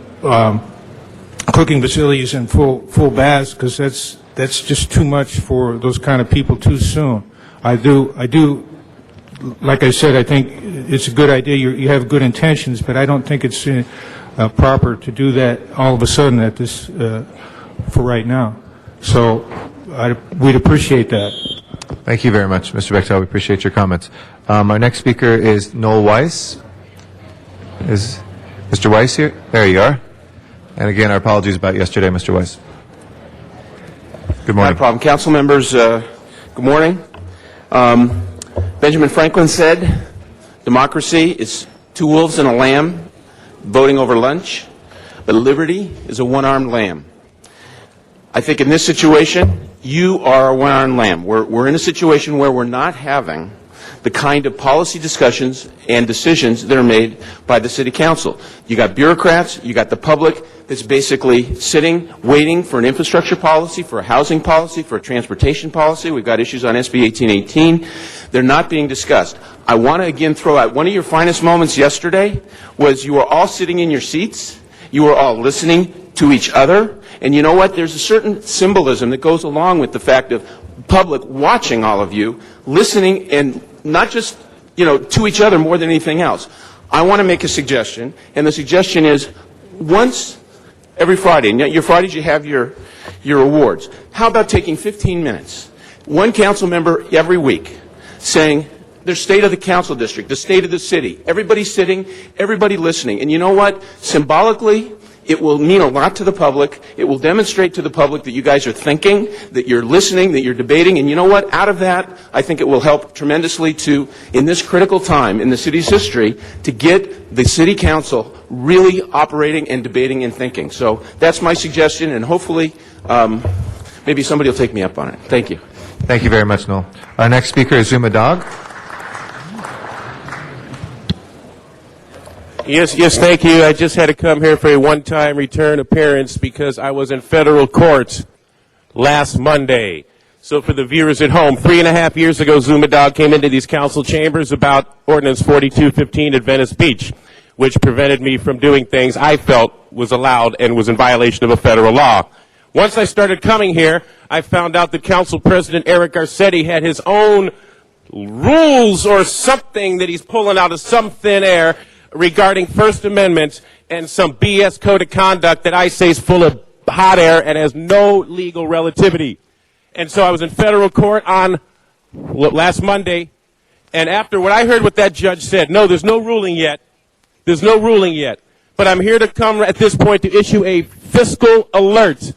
cooking facilities and full baths, because that's just too much for those kind of people too soon. I do. Like I said, I think it's a good idea. You have good intentions, but I don't think it's proper to do that all of a sudden at this for right now. So we'd appreciate that. Thank you very much, Mr. Bechtel. We appreciate your comments. Our next speaker is Noel Weiss. Is Mr. Weiss here? There you are. And again, our apologies about yesterday, Mr. Weiss. Good morning. No problem. Council members, good morning. Benjamin Franklin said, democracy is two wolves and a lamb voting over lunch, but liberty is a one-armed lamb. I think in this situation, you are a one-armed lamb. We're in a situation where we're not having the kind of policy discussions and decisions that are made by the City Council. You got bureaucrats, you got the public that's basically sitting, waiting for an infrastructure policy, for a housing policy, for a transportation policy. We've got issues on SB 1818. They're not being discussed. I want to again throw out one of your finest moments yesterday was you were all sitting in your seats, you were all listening to each other, and you know what? There's a certain symbolism that goes along with the fact of public watching all of you, listening, and not just, to each other more than anything else. I want to make a suggestion, and the suggestion is once every Friday, and your Fridays you have your awards. How about taking 15 minutes, one council member every week, saying the state of the council district, the state of the city, everybody sitting, everybody listening. And you know what? Symbolically, it will mean a lot to the public. It will demonstrate to the public that you guys are thinking, that you're listening, that you're debating. And you know what? Out of that, I think it will help tremendously to, in this critical time in the city's history, to get the city council really operating and debating and thinking. So that's my suggestion, and hopefully maybe somebody will take me up on it. Thank you. Thank you very much, Noel. Our next speaker is Zuma Dog. Yes, thank you. I just had to come here for a one-time return appearance because I was in federal court last Monday. So for the viewers at home, 3.5 years ago, Zuma Dog came into these council chambers about Ordinance 4215 at Venice Beach, which prevented me from doing things I felt was allowed and was in violation of a federal law. Once I started coming here, I found out that Council President Eric Garcetti had his own rules or something that he's pulling out of some thin air regarding First Amendment and some BS code of conduct that I say is full of hot air and has no legal relativity. And so I was in federal court on last Monday, and after what I heard what that judge said, no, there's no ruling yet. There's no ruling yet. But I'm here to come at this point to issue a fiscal alert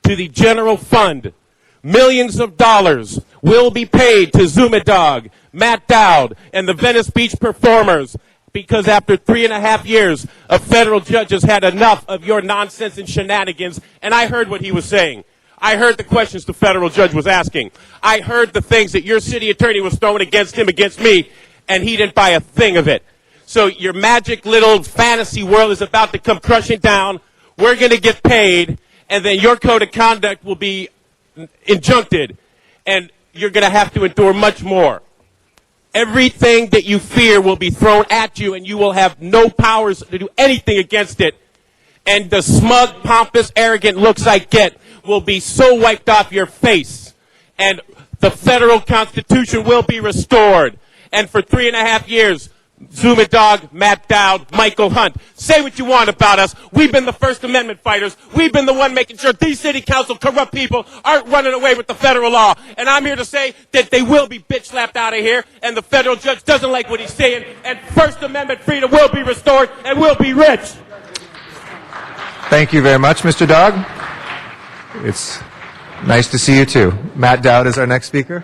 to the general fund. Millions of dollars will be paid to Zuma Dog, Matt Dowd, and the Venice Beach performers, because after 3.5 years, a federal judge has had enough of your nonsense and shenanigans, and I heard what he was saying. I heard the questions the federal judge was asking. I heard the things that your city attorney was throwing against him, against me, and he didn't buy a thing of it. So your magic little fantasy world is about to come crushing down. We're going to get paid, and then your code of conduct will be injuncted, and you're going to have to endure much more. Everything that you fear will be thrown at you, and you will have no powers to do anything against it. And the smug, pompous, arrogant looks I get will be so wiped off your face. And the federal Constitution will be restored. And for 3.5 years, Zuma Dog, Matt Dowd, Michael Hunt, say what you want about us. We've been the First Amendment fighters. We've been the one making sure these city council corrupt people aren't running away with the federal law. And I'm here to say that they will be bitch slapped out of here, and the federal judge doesn't like what he's saying, and First Amendment freedom will be restored, and we'll be rich. Thank you very much, Mr. Dog. It's nice to see you too. Matt Dowd is our next speaker.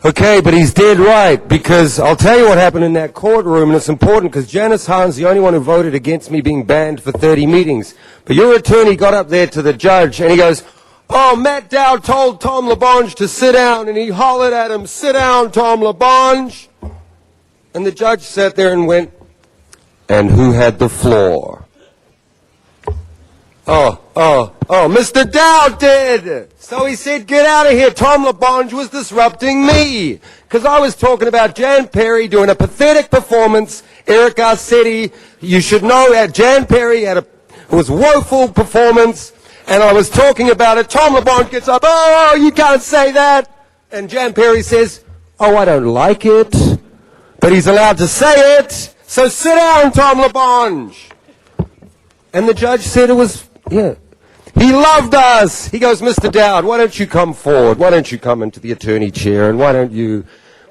Okay, but he's dead right, because I'll tell you what happened in that courtroom, and it's important because Janice Hahn's the only one who voted against me being banned for 30 meetings. But your attorney got up there to the judge, and he goes, oh, Matt Dowd told Tom LaBonge to sit down, and he hollered at him, sit down, Tom LaBonge. And the judge sat there and went, And who had the floor? Mr. Dowd did! So he said, get out of here. Tom LaBonge was disrupting me. Because I was talking about Jan Perry doing a pathetic performance. Eric Garcetti, you should know that Jan Perry had was woeful performance. And I was talking about it. Tom LaBonge gets up, oh, you can't say that. And Jan Perry says, oh, I don't like it. But he's allowed to say it. So sit down, Tom LaBonge. And the judge said it was, yeah. He loved us. He goes, Mr. Dowd, why don't you come forward? Why don't you come into the attorney chair? And why don't you,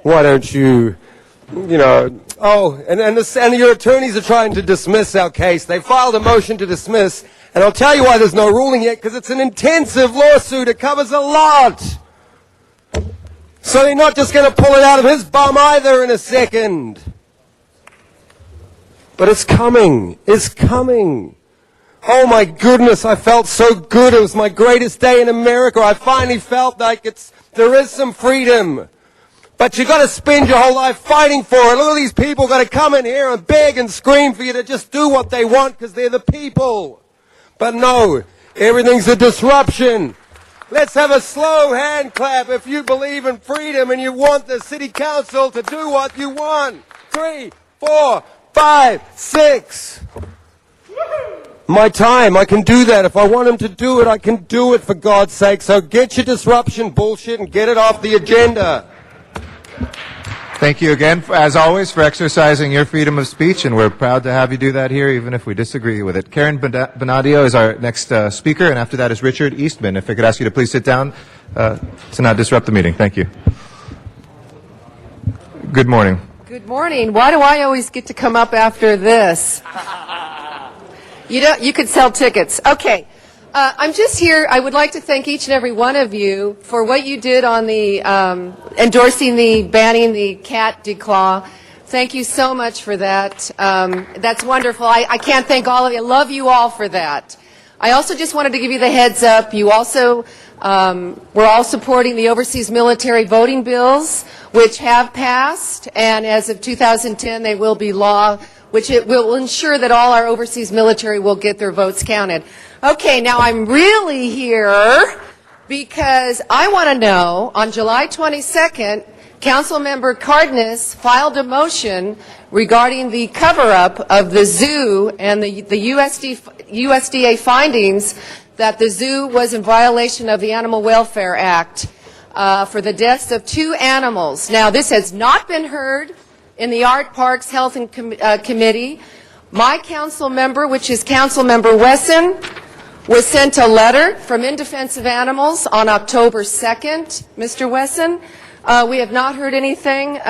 and your attorneys are trying to dismiss our case. They filed a motion to dismiss. And I'll tell you why there's no ruling yet, because it's an intensive lawsuit. It covers a lot. So they're not just going to pull it out of his bum either in a second. But it's coming. It's coming. Oh my goodness, I felt so good. It was my greatest day in America. I finally felt like there is some freedom. But you got to spend your whole life fighting for it. All these people got to come in here and beg and scream for you to just do what they want because they're the people. But no, everything's a disruption. Let's have a slow hand clap if you believe in freedom and you want the city council to do what you want. 3, 4, 5, 6. My time, I can do that. If I want them to do it, I can do it, for God's sake. So get your disruption bullshit and get it off the agenda. Thank you again, as always, for exercising your freedom of speech, and we're proud to have you do that here, even if we disagree with it. Karen Bonadio is our next speaker, and after that is Richard Eastman. If I could ask you to please sit down to not disrupt the meeting. Thank you. Good morning. Good morning. Why do I always get to come up after this? You could sell tickets. Okay. I'm just here. I would like to thank each and every one of you for what you did on the endorsing the banning the cat declaw. Thank you so much for that. That's wonderful. I can't thank all of you. I love you all for that. I also just wanted to give you the heads up. You also, we're all supporting the overseas military voting bills, which have passed, and as of 2010, they will be law, which it will ensure that all our overseas military will get their votes counted. Okay, now I'm really here because I want to know, on July 22nd, Councilmember Cardenas filed a motion regarding the cover-up of the zoo and the USDA findings that the zoo was in violation of the Animal Welfare Act for the deaths of 2 animals. Now, this has not been heard in the Art Parks Health and Committee. My council member, which is Councilmember Wesson, was sent a letter from In Defense of Animals on October 2nd. Mr. Wesson, we have not heard anything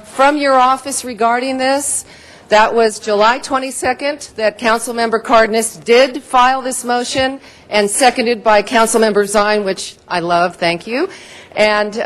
from your office regarding this. That was July 22nd that Councilmember Cardenas did file this motion, and seconded by Councilmember Zine, which I love, thank you. And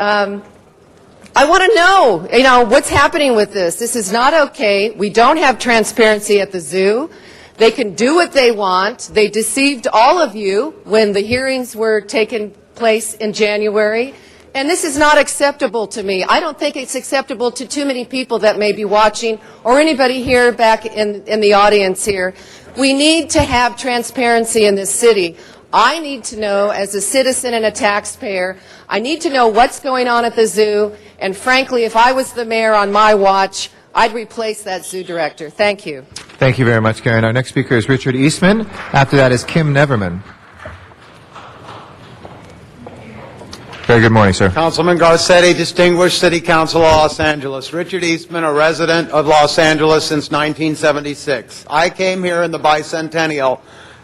I want to know, what's happening with this. This is not okay. We don't have transparency at the zoo. They can do what they want. They deceived all of you when the hearings were taking place in January. And this is not acceptable to me. I don't think it's acceptable to too many people that may be watching, or anybody here back in the audience here. We need to have transparency in this city. I need to know, as a citizen and a taxpayer, I need to know what's going on at the zoo. And frankly, if I was the mayor on my watch, I'd replace that zoo director. Thank you. Thank you very much, Karen. Our next speaker is Richard Eastman. After that is Kim Neverman. Very good morning, sir. Councilman Garcetti, distinguished City Council of Los Angeles. Richard Eastman, a resident of Los Angeles since 1976. I came here in the bicentennial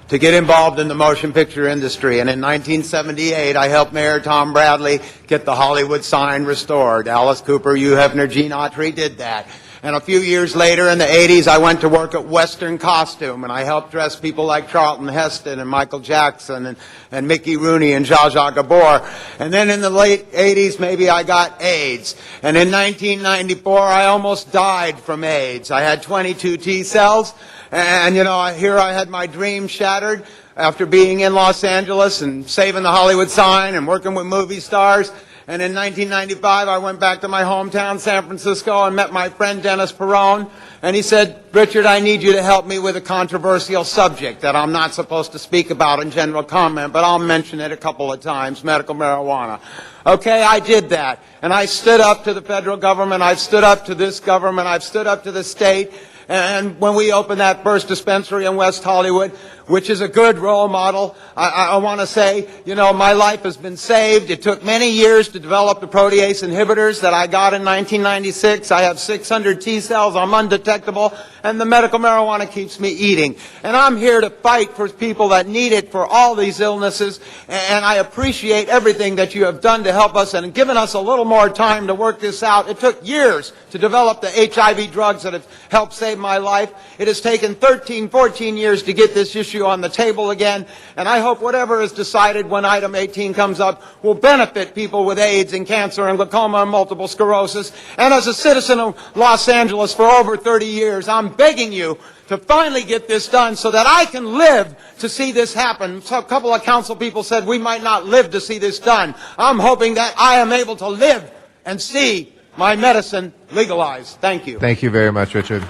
to get involved in the motion picture industry, and in 1978 I helped Mayor Tom Bradley get the Hollywood sign restored. Alice Cooper, Hugh Hefner, Gene Autry did that. And a few years later, in the 80s, I went to work at Western Costume, and I helped dress people like Charlton Heston and Michael Jackson and Mickey Rooney and Zsa Zsa Gabor. And then in the late 80s, maybe I got AIDS. And in 1994, I almost died from AIDS. I had 22 T cells, and here I had my dream shattered after being in Los Angeles and saving the Hollywood sign and working with movie stars. And in 1995, I went back to my hometown, San Francisco, and met my friend Dennis Perrone. And he said, Richard, I need you to help me with a controversial subject that I'm not supposed to speak about in general comment, but I'll mention it a couple of times, medical marijuana. Okay, I did that. And I stood up to the federal government, I've stood up to this government, I've stood up to the state. And when we opened that first dispensary in West Hollywood, which is a good role model, I want to say, you know, my life has been saved. It took many years to develop the protease inhibitors that I got in 1996. I have 600 T cells. I'm undetectable. And the medical marijuana keeps me eating. And I'm here to fight for people that need it for all these illnesses. And I appreciate everything that you have done to help us and given us a little more time to work this out. It took years to develop the HIV drugs that have helped save my life. It has taken 13, 14 years to get this issue on the table again. And I hope whatever is decided when item 18 comes up will benefit people with AIDS and cancer and glaucoma and multiple sclerosis. And as a citizen of Los Angeles for over 30 years, I'm begging you to finally get this done so that I can live to see this happen. So a couple of council people said we might not live to see this done. I'm hoping that I am able to live and see my medicine legalized. Thank you. Thank you very much, Richard.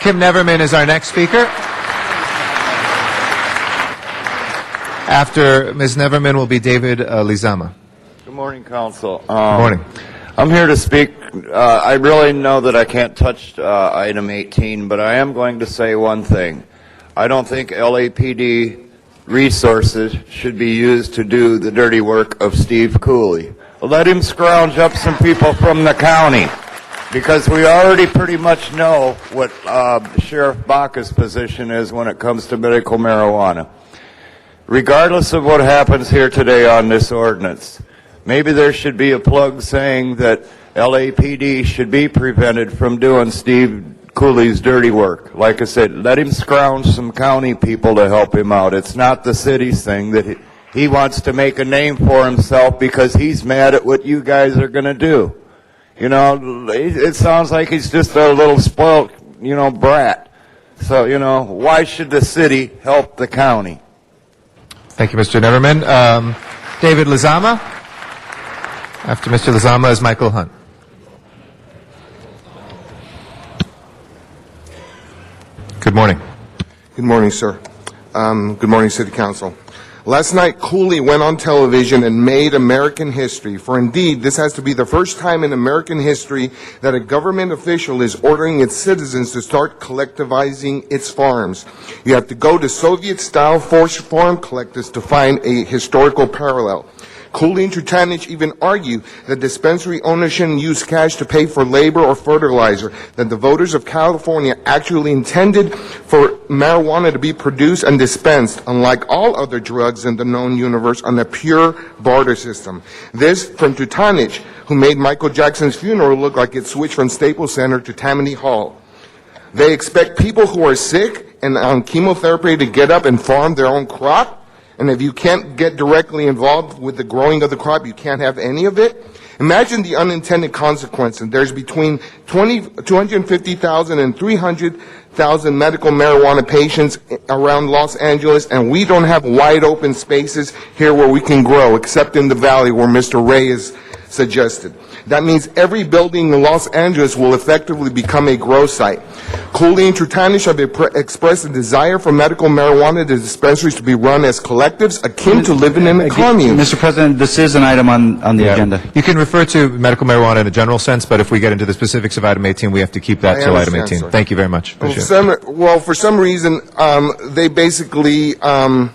Kim Neverman is our next speaker. After Ms. Neverman will be David Lizama. Good morning, Council. Good morning. I'm here to speak. I really know that I can't touch item 18, but I am going to say one thing. I don't think LAPD resources should be used to do the dirty work of Steve Cooley. Let him scrounge up some people from the county, because we already pretty much know what Sheriff Baca's position is when it comes to medical marijuana. Regardless of what happens here today on this ordinance, maybe there should be a plug saying that LAPD should be prevented from doing Steve Cooley's dirty work. Like I said, let him scrounge some county people to help him out. It's not the city's thing that he wants to make a name for himself because he's mad at what you guys are going to do. You know, it sounds like he's just a little spoiled, you know, brat. So, you know, why should the city help the county? Thank you, Mr. Neverman. David Lizama. After Mr. Lizama is Michael Hunt. Good morning. Good morning, sir. Good morning, City Council. Last night, Cooley went on television and made American history, for indeed, this has to be the first time in American history that a government official is ordering its citizens to start collectivizing its farms. You have to go to Soviet-style forced farm collectors to find a historical parallel. Cooley and Trutanich even argue that dispensary owners shouldn't use cash to pay for labor or fertilizer, that the voters of California actually intended for marijuana to be produced and dispensed, unlike all other drugs in the known universe, on a pure barter system. This from Trutanich, who made Michael Jackson's funeral look like it switched from Staples Center to Tammany Hall. They expect people who are sick and on chemotherapy to get up and farm their own crop. And if you can't get directly involved with the growing of the crop, you can't have any of it. Imagine the unintended consequences. There's between 250,000 and 300,000 medical marijuana patients around Los Angeles, and we don't have wide open spaces here where we can grow, except in the valley where Mr. Ray has suggested. That means every building in Los Angeles will effectively become a grow site. Cooley and Trutanich have expressed a desire for medical marijuana dispensaries to be run as collectives akin to living in a commune. Mr. President, this is an item on the agenda. You can refer to medical marijuana in a general sense, but if we get into the specifics of item 18, we have to keep that till item 18. Sir. Thank you very much. Well, for some reason, they basically, I'm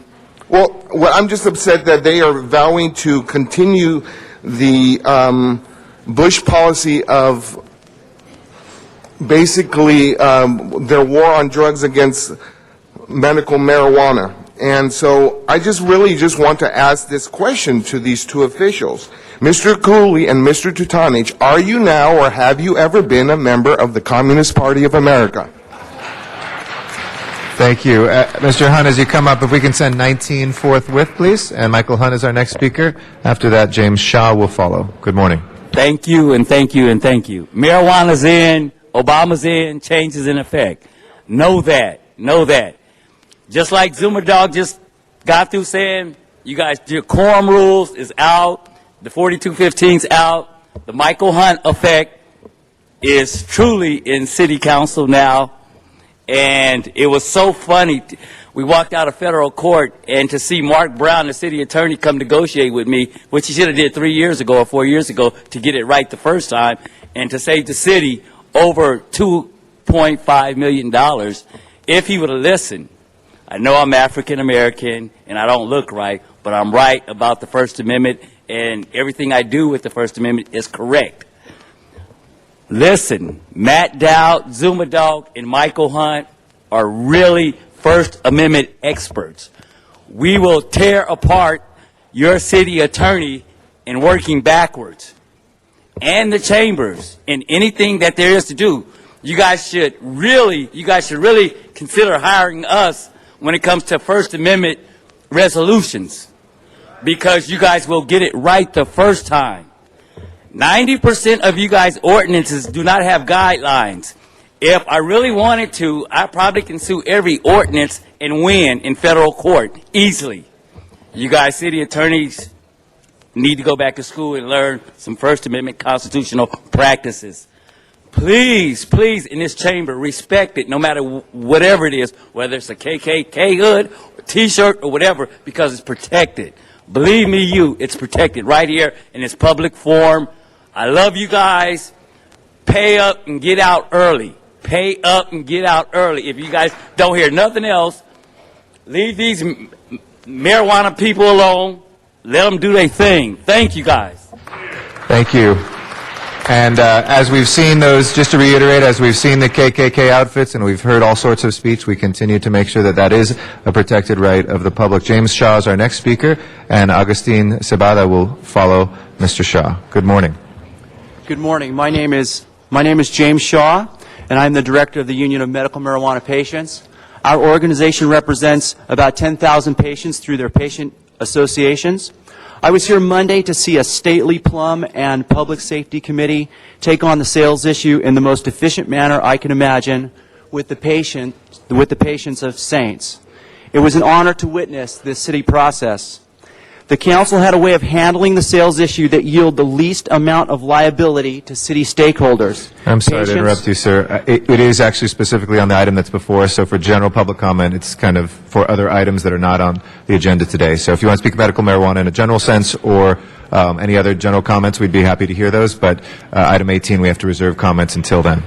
just upset that they are vowing to continue the Bush policy of basically their war on drugs against medical marijuana. And so I just want to ask this question to these two officials. Mr. Cooley and Mr. Trutanich, are you now or have you ever been a member of the Communist Party of America? Thank you. Mr. Hunt, as you come up, if we can send 19 forthwith, please. And Michael Hunt is our next speaker. After that, James Shaw will follow. Good morning. Thank you, and thank you, and thank you. Marijuana's in, Obama's in, change is in effect. Know that. Know that. Just like Zuma Dog just got through saying, you guys, your quorum rules is out, the 4215's out, the Michael Hunt effect is truly in city council now, and it was so funny. We walked out of federal court, and to see Mark Brown, the city attorney, come negotiate with me, which he should have did 3 years ago or 4 years ago to get it right the first time, and to save the city over $2.5 million, if he would have listened. I know I'm African American, and I don't look right, but I'm right about the First Amendment, and everything I do with the First Amendment is correct. Listen, Matt Dowd, Zuma Dog, and Michael Hunt are really First Amendment experts. We will tear apart your city attorney in working backwards, and the chambers, in anything that there is to do. You guys should really consider hiring us when it comes to First Amendment resolutions, because you guys will get it right the first time. 90% of you guys' ordinances do not have guidelines. If I really wanted to, I probably can sue every ordinance and win in federal court easily. You guys, city attorneys, need to go back to school and learn some First Amendment constitutional practices. Please, please, in this chamber, respect it, no matter whatever it is, whether it's a KKK hood, or T-shirt, or whatever, because it's protected. Believe me, it's protected right here in this public forum. I love you guys. Pay up and get out early. Pay up and get out early. If you guys don't hear nothing else, leave these marijuana people alone. Let them do their thing. Thank you, guys. Thank you. And as we've seen those, just to reiterate, as we've seen the KKK outfits and we've heard all sorts of speech, we continue to make sure that that is a protected right of the public. James Shaw is our next speaker, and Agustin Cebada will follow Mr. Shaw. Good morning. Good morning. My name is James Shaw, and I'm the director of the Union of Medical Marijuana Patients. Our organization represents about 10,000 patients through their patient associations. I was here Monday to see a stately Plum and Public Safety Committee take on the sales issue in the most efficient manner I can imagine with the patients of Saints. It was an honor to witness this city process. The council had a way of handling the sales issue that yielded the least amount of liability to city stakeholders. I'm sorry to interrupt you, sir. It is actually specifically on the item that's before us, so for general public comment, it's kind of for other items that are not on the agenda today. So if you want to speak medical marijuana in a general sense or any other general comments, we'd be happy to hear those, but item 18, we have to reserve comments until then.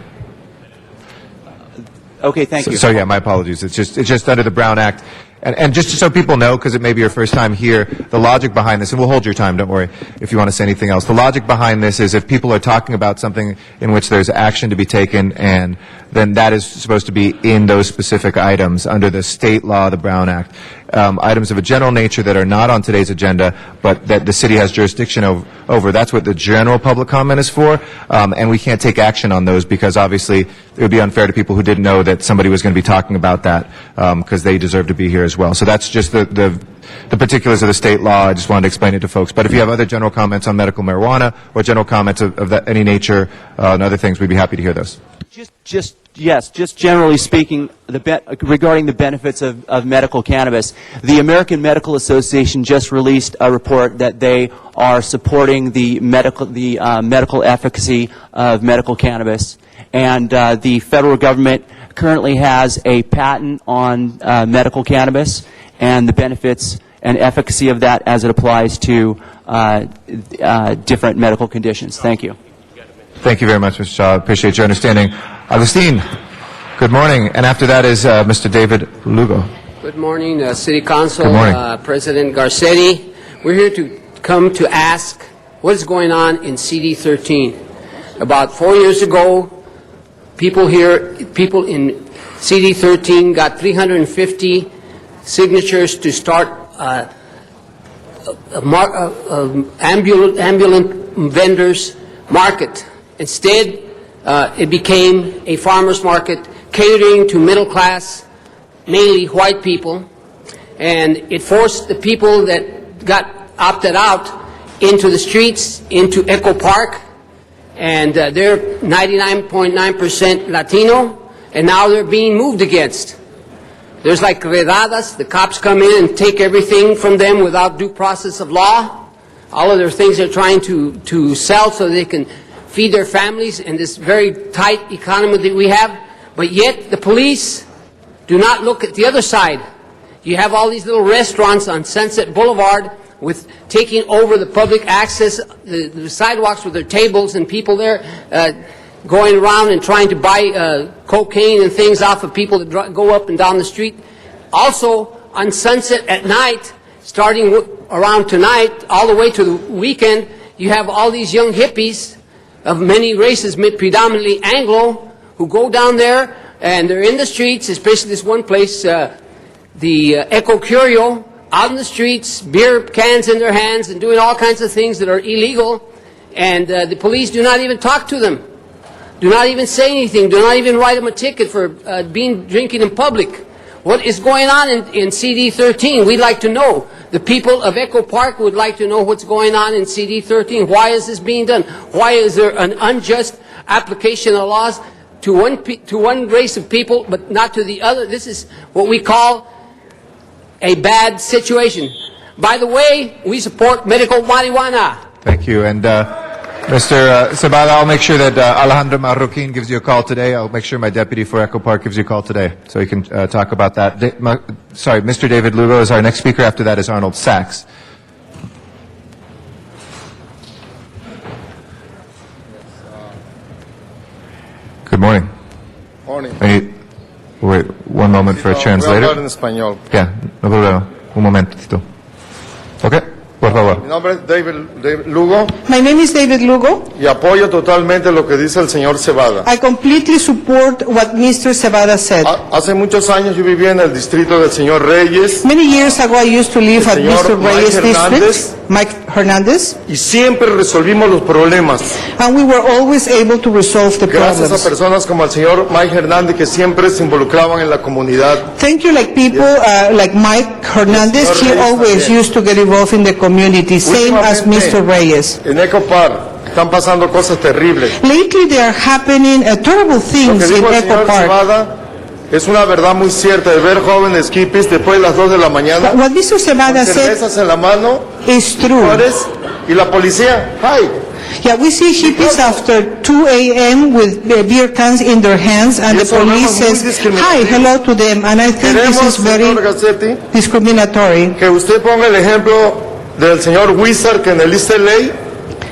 Okay, thank you. So yeah, my apologies. It's just under the Brown Act. And just so people know, because it may be your first time here, the logic behind this, and we'll hold your time, don't worry, if you want to say anything else. The logic behind this is if people are talking about something in which there's action to be taken, and then that is supposed to be in those specific items under the state law, the Brown Act. Items of a general nature that are not on today's agenda, but that the city has jurisdiction over. That's what the general public comment is for, and we can't take action on those because obviously it would be unfair to people who didn't know that somebody was going to be talking about that because they deserve to be here as well. So that's just the particulars of the state law. I just wanted to explain it to folks. But if you have other general comments on medical marijuana or general comments of any nature and other things, we'd be happy to hear those. Just generally speaking, regarding the benefits of medical cannabis, the American Medical Association just released a report that they are supporting the medical efficacy of medical cannabis, and the federal government currently has a patent on medical cannabis and the benefits and efficacy of that as it applies to different medical conditions. Thank you. Thank you very much, Mr. Shaw. I appreciate your understanding. Agustin, good morning. And after that is Mr. David Lugo. Good morning, City Council, Good morning. President Garcetti. We're here to come to ask what is going on in CD 13. About 4 years ago, people in CD 13 got 350 signatures to start ambulant vendors market. Instead, it became a farmer's market catering to middle class, mainly white people, and it forced the people that got opted out into the streets, into Echo Park, and they're 99.9% Latino, and now they're being moved against. There's like redadas, the cops come in and take everything from them without due process of law. All of their things they're trying to sell so they can feed their families in this very tight economy that we have, but yet the police do not look at the other side. You have all these little restaurants on Sunset Boulevard with taking over the public access, the sidewalks with their tables and people there going around and trying to buy cocaine and things off of people that go up and down the street. Also, on Sunset at night, starting around tonight, all the way to the weekend, you have all these young hippies of many races, predominantly Anglo, who go down there and they're in the streets, especially this one place, the Eco Curio, out in the streets, beer cans in their hands and doing all kinds of things that are illegal, and the police do not even talk to them, do not even say anything, do not even write them a ticket for drinking in public. What is going on in CD 13? We'd like to know. The people of Echo Park would like to know what's going on in CD 13. Why is this being done? Why is there an unjust application of laws to one race of people but not to the other? This is what we call a bad situation. By the way, we support medical marijuana. Thank you. And Mr. Cebada, I'll make sure that Alejandro Marroquin gives you a call today. I'll make sure my deputy for Echo Park gives you a call today so you can talk about that. Mr. David Lugo is our next speaker. After that is Arnold Sachs. Good morning. Morning. Wait one moment for a Voy a translator. hablar en español. Yeah, no problema. Un momentito. Okay, por favor. Mi nombre es David Lugo My name is David Lugo. y apoyo totalmente lo que dice el señor Cebada. I completely support what Mr. Cebada said. Hace muchos años yo vivía en el distrito del señor Reyes. Many years ago I used to live at El señor Mr. Reyes Mike Hernández. district, Mike Hernandez, Y siempre resolvimos los problemas. and we were always able to resolve the Gracias a problems. personas como el señor Mike Hernández que siempre se involucraban en la comunidad. Thank you, like people like Mike Hernandez, Yes, he Reyes always también. used to get involved in the community, same as Mr. Reyes. En Eco Park están pasando cosas terribles. Lately there are happening terrible Lo que things in dijo el Echo señor Park. Cebada es una verdad muy cierta de ver jóvenes hippies después de las 2 de la mañana. What Mr. Cebada con said cervezas en la mano. is true. Y la policía, ¡ay! Yeah, we see hippies after 2 a.m. with beer cans in their hands, and Y the eso lo police vemos muy says, discriminatorio. hi, hello to them, and I think this Queremos, is very señor Garcetti, discriminatory. que usted ponga el ejemplo del señor Wizard que en el East LA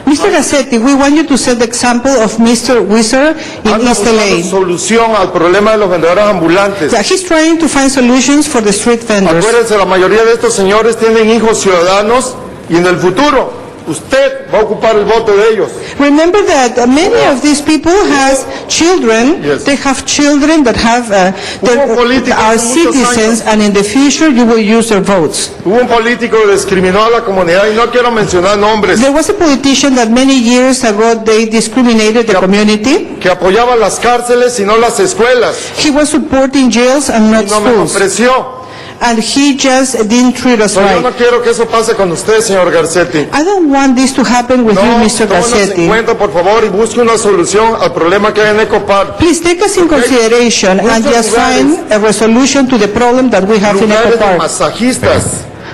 Mr. Gassetti, we want you to set the example of Mr. Wizard in anda East buscando LA. solución al problema de los vendedores ambulantes. Yeah, he's trying to find solutions for the street vendors. Acuérdense, la mayoría de estos señores tienen hijos ciudadanos y en el futuro usted va a ocupar el voto de ellos. Remember that many of these people has children, they have children that have, that are citizens, and in the future you will use their votes. Hubo un político que discriminó a la comunidad y no quiero mencionar nombres. There was a politician that many years ago they discriminated the community. Que apoyaba las cárceles y no las escuelas. He was supporting jails and not Y no schools. menospreció. And he just didn't treat us Pero yo right. no quiero que eso pase con usted, señor Garcetti. I don't want this to happen with you, Mr. tómenos en Garcetti. cuenta, por favor, y busque una solución al problema que hay en Eco Park. Please take us in consideration and Muchos just find a resolution to the problem that we have in Eco Lugares de Park. masajistas.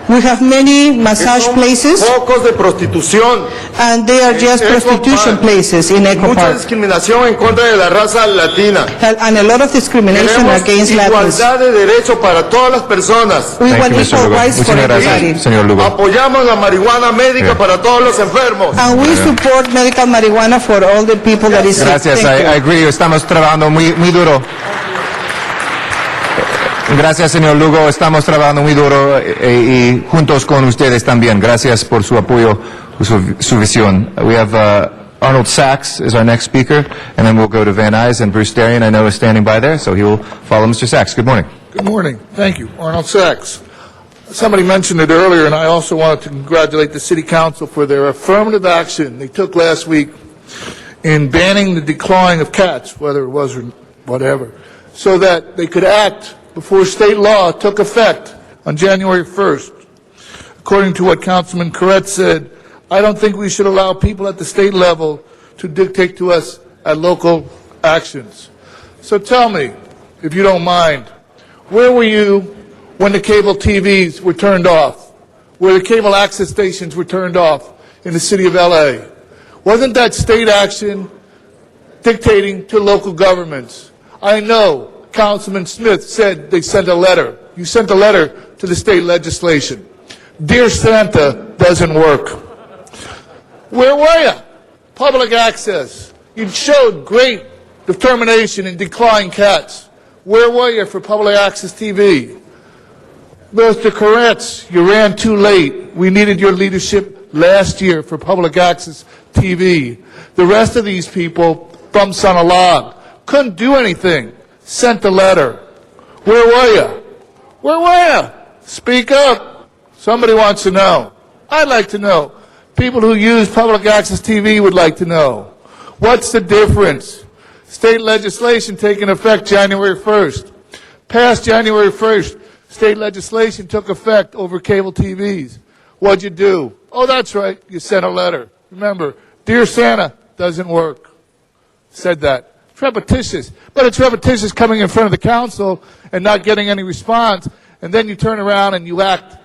We have many massage places, Focos de prostitución. and they are just Eco prostitution Park. places in Eco Mucha Park. discriminación en contra de la raza latina. And a lot of discrimination Queremos against Latins. igualdad de derecho para todas las personas. We want equal rights for everybody. señor Lugo. Apoyamos la marihuana médica para todos los enfermos. And we support medical marijuana for all the people that is sick. Gracias, Thank you. I agree. Estamos trabajando muy duro. Gracias, señor Lugo. Estamos trabajando muy duro y juntos con ustedes también. Gracias por su apoyo, su visión. We have Arnold Sachs is our next speaker, and then we'll go to Van Nuys, and Bruce Darian, I know, is standing by there, so he will follow Mr. Sachs. Good morning. Good morning. Thank you. Arnold Sachs. Somebody mentioned it earlier, and I also wanted to congratulate the City Council for their affirmative action they took last week in banning the declawing of cats, whether it was or whatever, so that they could act before state law took effect on January 1st. According to what Councilman Corrett said, I don't think we should allow people at the state level to dictate to us at local actions. So tell me, if you don't mind, where were you when the cable TVs were turned off, where the cable access stations were turned off in the city of L.A.? Wasn't that state action dictating to local governments. I know Councilman Smith said they sent a letter. You sent a letter to the state legislation. Dear Santa doesn't work. Where were you? Public access. You showed great determination in declawing cats. Where were you for public access TV? Mr. Koretz, you ran too late. We needed your leadership last year for public access TV. The rest of these people, thumbs on a log, couldn't do anything. Sent a letter. Where were you? Where were you? Speak up. Somebody wants to know. I'd like to know. People who use public access TV would like to know. What's the difference? State legislation taking effect January 1st. Past January 1st, state legislation took effect over cable TVs. What'd you do? Oh, that's right. You sent a letter. Remember, Dear Santa doesn't work. Said that. It's repetitious. But it's repetitious coming in front of the council and not getting any response. And then you turn around and you act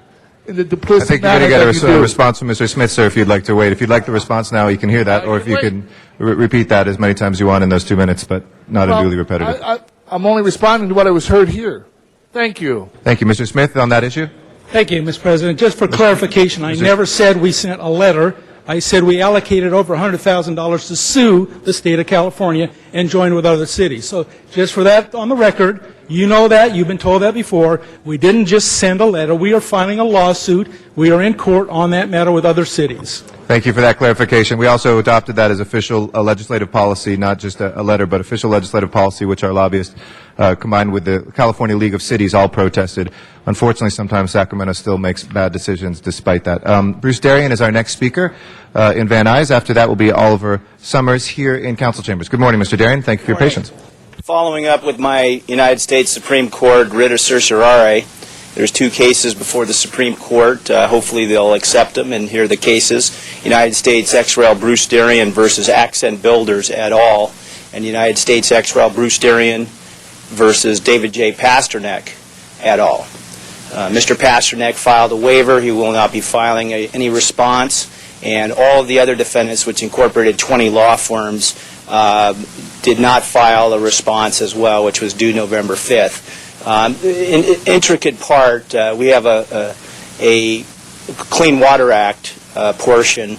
in the duplicitous I think you're manner going that to you get a do. response from Mr. Smith, sir, if you'd like to wait. If you'd like the response now, you can hear that, or if you can repeat that as many times as you want in those 2 minutes, but not Well, unduly repetitive. I'm only responding to what I was heard here. Thank you. Thank you. Mr. Smith, on that issue? Thank you, Mr. President. Just for clarification, I never said we sent a letter. I said we allocated over $100,000 to sue the state of California and join with other cities. So just for that on the record, you know that. You've been told that before. We didn't just send a letter. We are filing a lawsuit. We are in court on that matter with other cities. Thank you for that clarification. We also adopted that as official legislative policy, not just a letter, but official legislative policy, which our lobbyists, combined with the California League of Cities, all protested. Unfortunately, sometimes Sacramento still makes bad decisions despite that. Bruce Darien is our next speaker in Van Nuys. After that will be Oliver Summers here in council chambers. Good morning, Mr. Darien. Thank you for your patience. Following up with my United States Supreme Court writ of certiorari, there's 2 cases before the Supreme Court. Hopefully they'll accept them and hear the cases. United States ex rel. Bruce Darien versus Accent Builders et al. And United States ex rel. Bruce Darien versus David J. Pasternak et al. Mr. Pasternak filed a waiver. He will not be filing any response. And all of the other defendants, which incorporated 20 law firms, did not file a response as well, which was due November 5th. In intricate part, we have a Clean Water Act portion,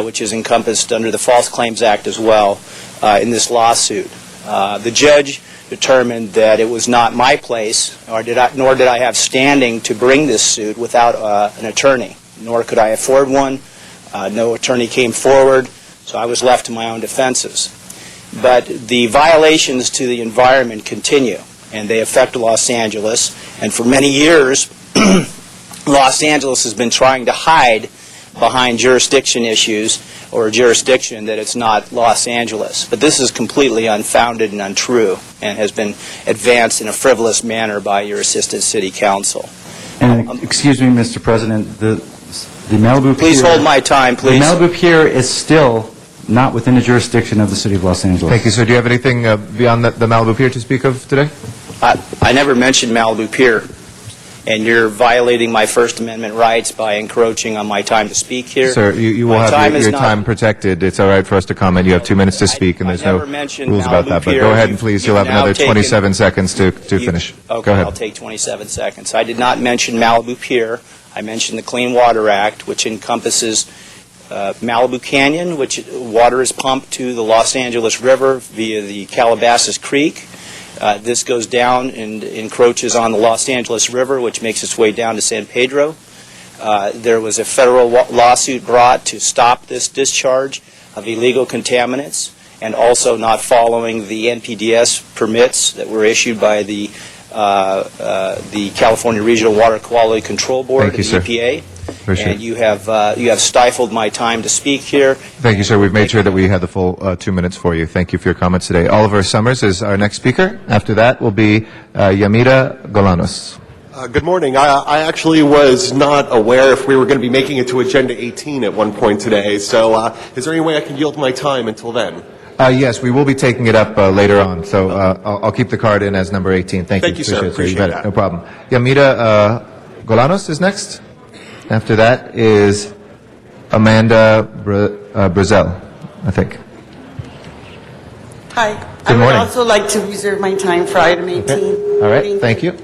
which is encompassed under the False Claims Act as well in this lawsuit. The judge determined that it was not my place, nor did I have standing to bring this suit without an attorney, nor could I afford one. No attorney came forward, so I was left to my own defenses. But the violations to the environment continue, and they affect Los Angeles. And for many years, Los Angeles has been trying to hide behind jurisdiction issues or jurisdiction that it's not Los Angeles. But this is completely unfounded and untrue and has been advanced in a frivolous manner by your assistant city council. And excuse me, Mr. President, the Malibu Please Pier, hold my time, please. The Malibu Pier is still not within the jurisdiction of the City of Los Angeles. Thank you, sir. Do you have anything beyond the Malibu Pier to speak of today? I never mentioned Malibu Pier, and you're violating my First Amendment rights by encroaching on my time to speak here. Sir, you will have your time protected. It's all right for us to comment. You have 2 minutes to speak, and there's no rules about that. But go ahead and please, you'll have another 27 seconds to finish. Okay, Go ahead. I'll take 27 seconds. I did not mention Malibu Pier. I mentioned the Clean Water Act, which encompasses Malibu Canyon, which water is pumped to the Los Angeles River via the Calabasas Creek. This goes down and encroaches on the Los Angeles River, which makes its way down to San Pedro. There was a federal lawsuit brought to stop this discharge of illegal contaminants and also not following the NPDES permits that were issued by the California Regional Water Quality Control Board, the EPA. And you have stifled my time to speak here. Thank you, sir. We've made sure that we had the full 2 minutes for you. Thank you for your comments today. Oliver Summers is our next speaker. After that will be Yamira Golanos. Good morning. I actually was not aware if we were going to be making it to Agenda 18 at one point today. So is there any way I can yield my time until then? Yes, we will be taking it up later on. So I'll keep the card in as number 18. Thank you. Thank you, sir. Appreciate Appreciate it. that. No problem. Yamira Golanos is next. After that is Amanda Brazel, I think. Hi. Good morning. I would also like to reserve my time for item 18. All right, thank you.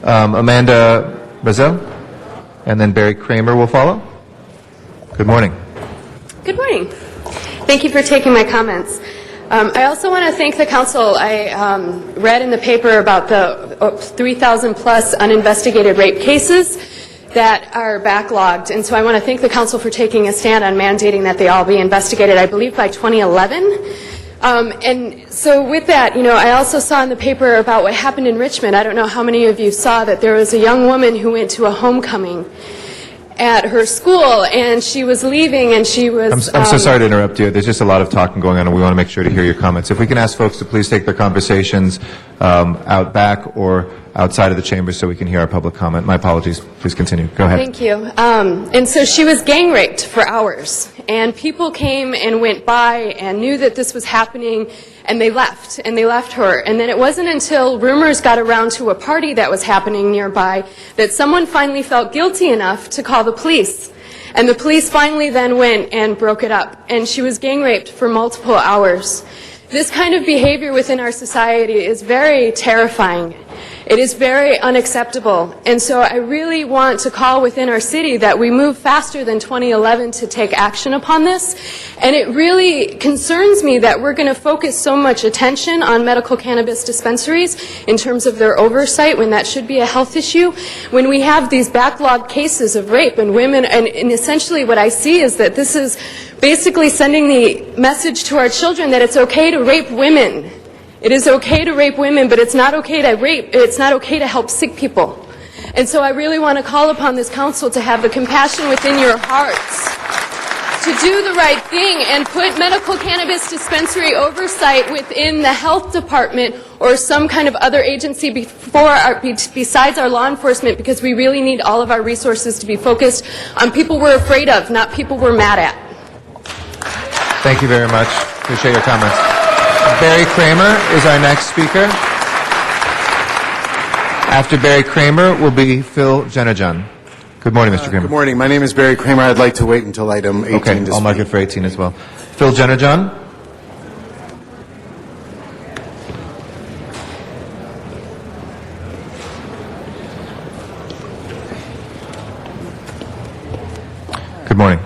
Amanda Brazel, and then Barry Kramer will follow. Good morning. Good morning. Thank you for taking my comments. I also want to thank the council. I read in the paper about the 3,000 plus uninvestigated rape cases that are backlogged, and so I want to thank the council for taking a stand on mandating that they all be investigated, I believe by 2011. And so with that, I also saw in the paper about what happened in Richmond. I don't know how many of you saw that there was a young woman who went to a homecoming at her school, and she was leaving, and she was... I'm so sorry to interrupt you. There's just a lot of talking going on, and we want to make sure to hear your comments. If we can ask folks to please take their conversations out back or outside of the chamber so we can hear our public comment. My apologies. Please continue. Go ahead. Thank you. And so she was gang raped for hours, and people came and went by and knew that this was happening, and they left her. And then it wasn't until rumors got around to a party that was happening nearby that someone finally felt guilty enough to call the police. And the police finally then went and broke it up, and she was gang raped for multiple hours. This kind of behavior within our society is very terrifying. It is very unacceptable. And so I really want to call within our city that we move faster than 2011 to take action upon this. And it really concerns me that we're going to focus so much attention on medical cannabis dispensaries in terms of their oversight when that should be a health issue. When we have these backlogged cases of rape and women, and essentially what I see is that this is basically sending the message to our children that it's okay to rape women. It is okay to rape women, but it's not okay to rape, it's not okay to help sick people. And so I really want to call upon this council to have the compassion within your hearts to do the right thing and put medical cannabis dispensary oversight within the health department or some kind of other agency besides our law enforcement, because we really need all of our resources to be focused on people we're afraid of, not people we're mad at. Thank you very much. Appreciate your comments. Barry Kramer is our next speaker. After Barry Kramer will be Phil Jenajan. Good morning, Mr. Kramer. Good morning. My name is Barry Kramer. I'd like to wait until item 18 Okay, to I'll mark speak. it for 18 as well. Phil Jenajan. Good morning.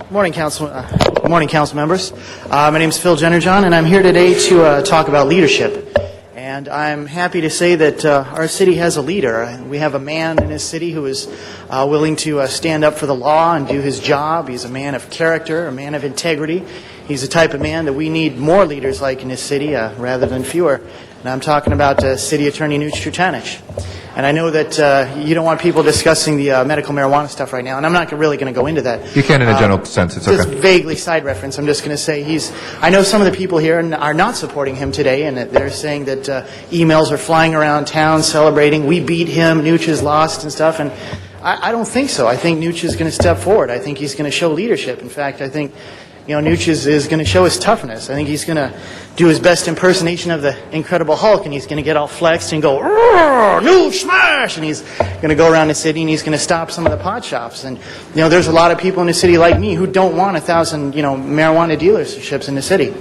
Good morning, council members. My name is Phil Jenerjohn, and I'm here today to talk about leadership. And I'm happy to say that our city has a leader. We have a man in this city who is willing to stand up for the law and do his job. He's a man of character, a man of integrity. He's the type of man that we need more leaders like in this city rather than fewer. And I'm talking about City Attorney Nuch Trutanich. And I know that you don't want people discussing the medical marijuana stuff right now, and I'm not really going to go into that. You can in a general sense. It's Just okay. vaguely side reference. I'm just going to say I know some of the people here are not supporting him today, and that they're saying that emails are flying around town celebrating, we beat him, Nuch is lost and stuff, and I don't think so. I think Nuch is going to step forward. I think he's going to show leadership. In fact, I think Nuch is going to show his toughness. I think he's going to do his best impersonation of the Incredible Hulk, and he's going to get all flexed and go, Nuch, smash! And he's going to go around the city, and he's going to stop some of the pot shops. And, there's a lot of people in the city like me who don't want 1,000, marijuana dealerships in the city.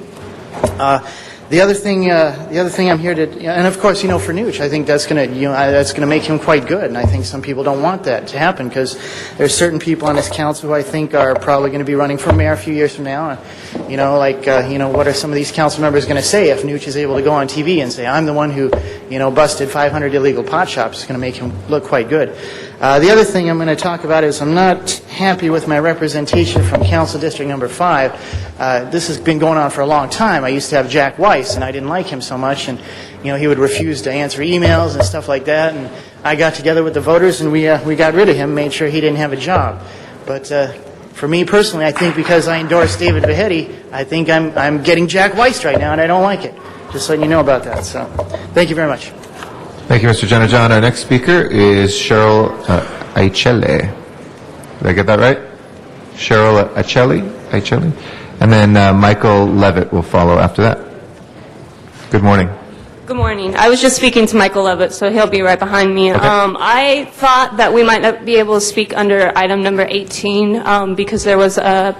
The other thing I'm here to, and of course, for Nuch, I think that's going to make him quite good, and I think some people don't want that to happen because there's certain people on this council who I think are probably going to be running for mayor a few years from now. What are some of these council members going to say if Nuch is able to go on TV and say, I'm the one who, busted 500 illegal pot shops? It's going to make him look quite good. The other thing I'm going to talk about is I'm not happy with my representation from Council District Number 5. This has been going on for a long time. I used to have Jack Weiss, and I didn't like him so much, and he would refuse to answer emails and stuff like that. And I got together with the voters, and we got rid of him, made sure he didn't have a job. But for me personally, I think because I endorsed David Behetti, I think I'm getting Jack Weiss right now, and I don't like it. Just letting you know about that. So, thank you very much. Thank you, Mr. Jenajan. Our next speaker is Cheryl Aichele. Did I get that right? Cheryl Aichele. And then Michael Levitt will follow after that. Good morning. Good morning. I was just speaking to Michael Levitt, so he'll be right behind me. Okay. I thought that we might not be able to speak under item number 18 because there was a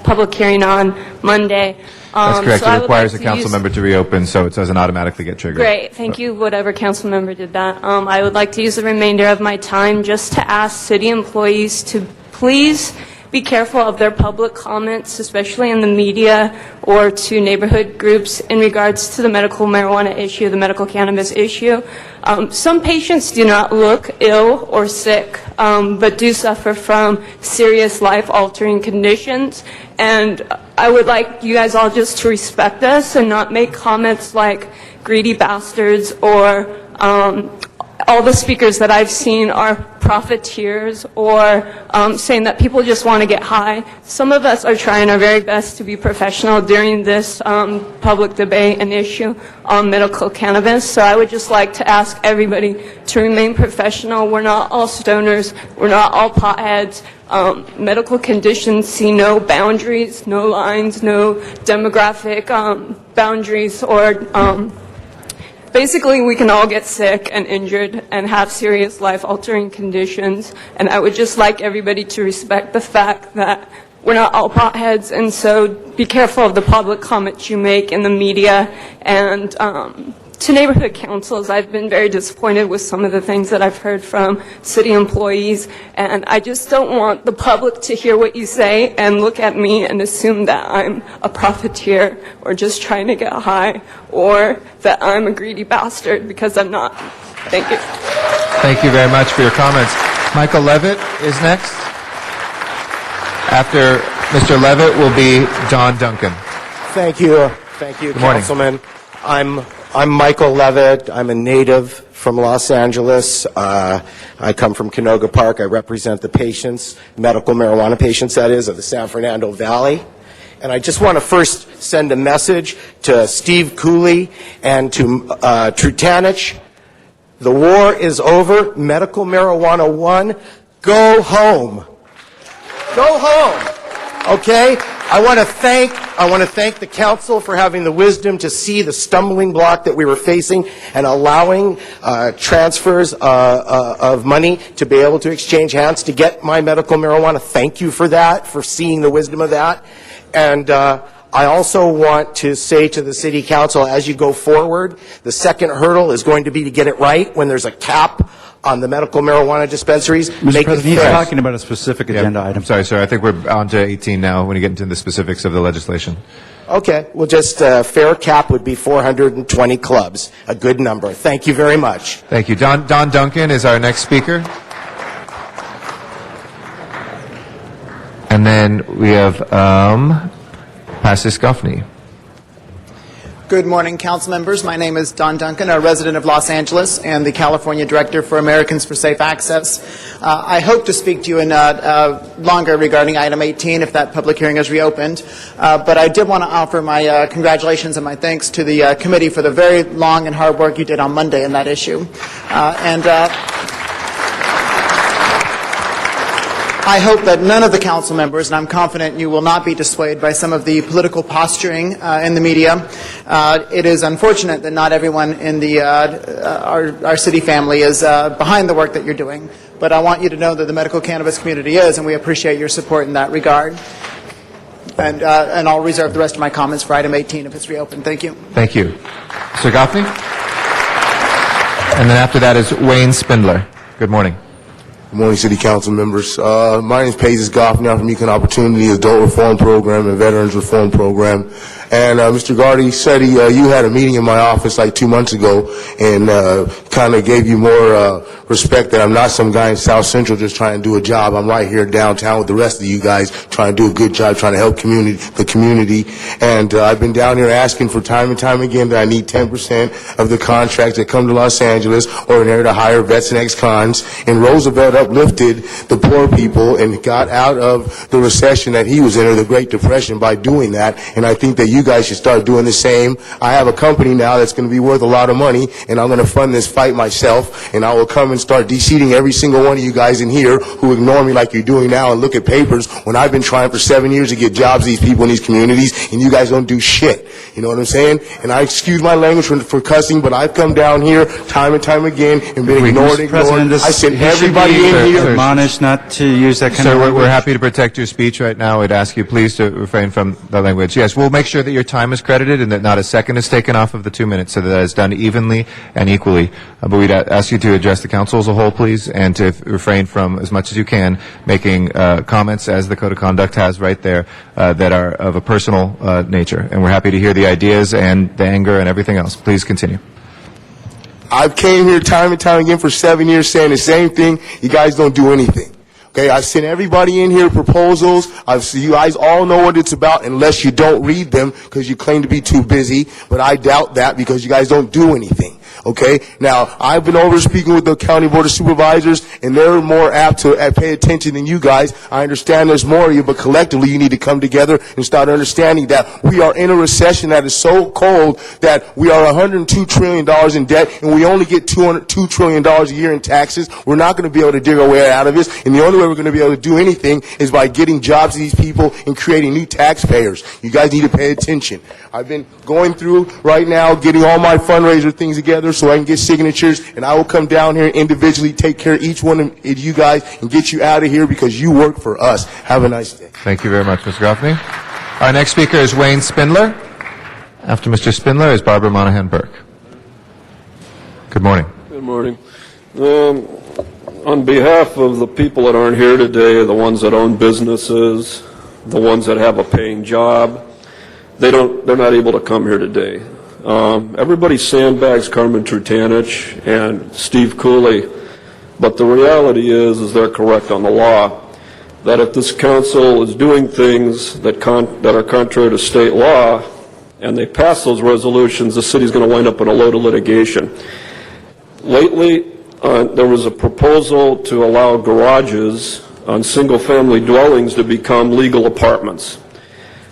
public hearing on Monday. That's correct. So I It would requires like a to council use- member to reopen, so it doesn't automatically get triggered. Great, thank you, whatever council member did that. I would like to use the remainder of my time just to ask city employees to please be careful of their public comments, especially in the media or to neighborhood groups in regards to the medical marijuana issue, the medical cannabis issue. Some patients do not look ill or sick, but do suffer from serious life-altering conditions. And I would like you guys all just to respect us and not make comments like greedy bastards or all the speakers that I've seen are profiteers or saying that people just want to get high. Some of us are trying our very best to be professional during this public debate and issue on medical cannabis. So I would just like to ask everybody to remain professional. We're not all stoners. We're not all potheads. Medical conditions see no boundaries, no lines, no demographic boundaries or basically, we can all get sick and injured and have serious life-altering conditions, and I would just like everybody to respect the fact that we're not all potheads, and so be careful of the public comments you make in the media. And to neighborhood councils, I've been very disappointed with some of the things that I've heard from city employees, and I just don't want the public to hear what you say and look at me and assume that I'm a profiteer or just trying to get high or that I'm a greedy bastard, because I'm not. Thank you. Thank you very much for your comments. Michael Levitt is next. After Mr. Levitt will be Don Duncan. Thank you, Good morning. Councilman. I'm Michael Levitt. I'm a native from Los Angeles. I come from Canoga Park. I represent the patients, medical marijuana patients, that is, of the San Fernando Valley. And I just want to first send a message to Steve Cooley and to Trutanich. The war is over. Medical marijuana won. Go home. Go home. Okay? I want to thank the council for having the wisdom to see the stumbling block that we were facing and allowing transfers of money to be able to exchange hands to get my medical marijuana. Thank you for that, for seeing the wisdom of that. And I also want to say to the city council, as you go forward, the second hurdle is going to be to get it right when there's a cap on the medical marijuana dispensaries. Mr. President, he's talking about a specific agenda item. Sorry, sir. I think we're on to 18 now when you get into the specifics of the legislation. Okay, well, just fair cap would be 420 clubs, a good number. Thank you very much. Thank you. Don Duncan is our next speaker. And then we have Passis Goffney. Good morning, council members. My name is Don Duncan, a resident of Los Angeles and the California Director for Americans for Safe Access. I hope to speak to you in longer regarding item 18 if that public hearing is reopened. But I did want to offer my congratulations and my thanks to the committee for the very long and hard work you did on Monday in that issue. I hope that none of the council members, and I'm confident you will not be dissuaded by some of the political posturing in the media. It is unfortunate that not everyone in our city family is behind the work that you're doing. But I want you to know that the medical cannabis community is, and we appreciate your support in that regard. And I'll reserve the rest of my comments for item 18 if it's reopened. Thank you. Thank you. Mr. Goffney? And then after that is Wayne Spindler. Good morning. Good morning, City Council members. My name is Pages Goffney. I'm from Equal Opportunity Adult Reform Program and Veterans Reform Program. And Mr. Gardy said you had a meeting in my office like 2 months ago and kind of gave you more respect that I'm not some guy in South Central just trying to do a job. I'm right here downtown with the rest of you guys trying to do a good job, trying to help the community. And I've been down here asking for time and time again that I need 10% of the contracts that come to Los Angeles or in order to hire vets and ex-cons. And Roosevelt uplifted the poor people and got out of the recession that he was in, or the Great Depression, by doing that. And I think that you guys should start doing the same. I have a company now that's going to be worth a lot of money, and I'm going to fund this fight fight myself, and I will come and start de-seating every single one of you guys in here who ignore me like you're doing now and look at papers when I've been trying for 7 years to get jobs to these people in these communities, and you guys don't do shit. You know what I'm saying? And I excuse my language for cussing, but I've come down here time and time again and been ignored. I sent everybody in here. Admonished not to use that kind of Sir, language. we're happy to protect your speech right now. We'd ask you please to refrain from the language. Yes, we'll make sure that your time is credited and that not a second is taken off of the 2 minutes, so that is done evenly and equally. But we'd ask you to address the council as a whole, please, and to refrain from, as much as you can, making comments, as the Code of Conduct has right there, that are of a personal nature. And we're happy to hear the ideas and the anger and everything else. Please continue. I've came here time and time again for 7 years saying the same thing. You guys don't do anything. Okay, I sent everybody in here proposals. You guys all know what it's about unless you don't read them because you claim to be too busy. But I doubt that because you guys don't do anything. Okay, now I've been over speaking with the County Board of Supervisors, and they're more apt to pay attention than you guys. I understand there's more of you, but collectively you need to come together and start understanding that we are in a recession that is so cold that we are $102 trillion in debt, and we only get $2 trillion a year in taxes. We're not going to be able to dig our way out of this, and the only way we're going to be able to do anything is by getting jobs to these people and creating new taxpayers. You guys need to pay attention. I've been going through right now, getting all my fundraiser things together so I can get signatures, and I will come down here and individually take care of each one of you guys and get you out of here because you work for us. Have a nice day. Thank you very much, Mr. Goffney. Our next speaker is Wayne Spindler. After Mr. Spindler is Barbara Monahan Burke. Good morning. Good morning. On behalf of the people that aren't here today, the ones that own businesses, the ones that have a paying job, they're not able to come here today. Everybody sandbags Carmen Trutanich and Steve Cooley, but the reality is they're correct on the law. That if this council is doing things that are contrary to state law, and they pass those resolutions, the city's going to wind up in a load of litigation. Lately, there was a proposal to allow garages on single-family dwellings to become legal apartments.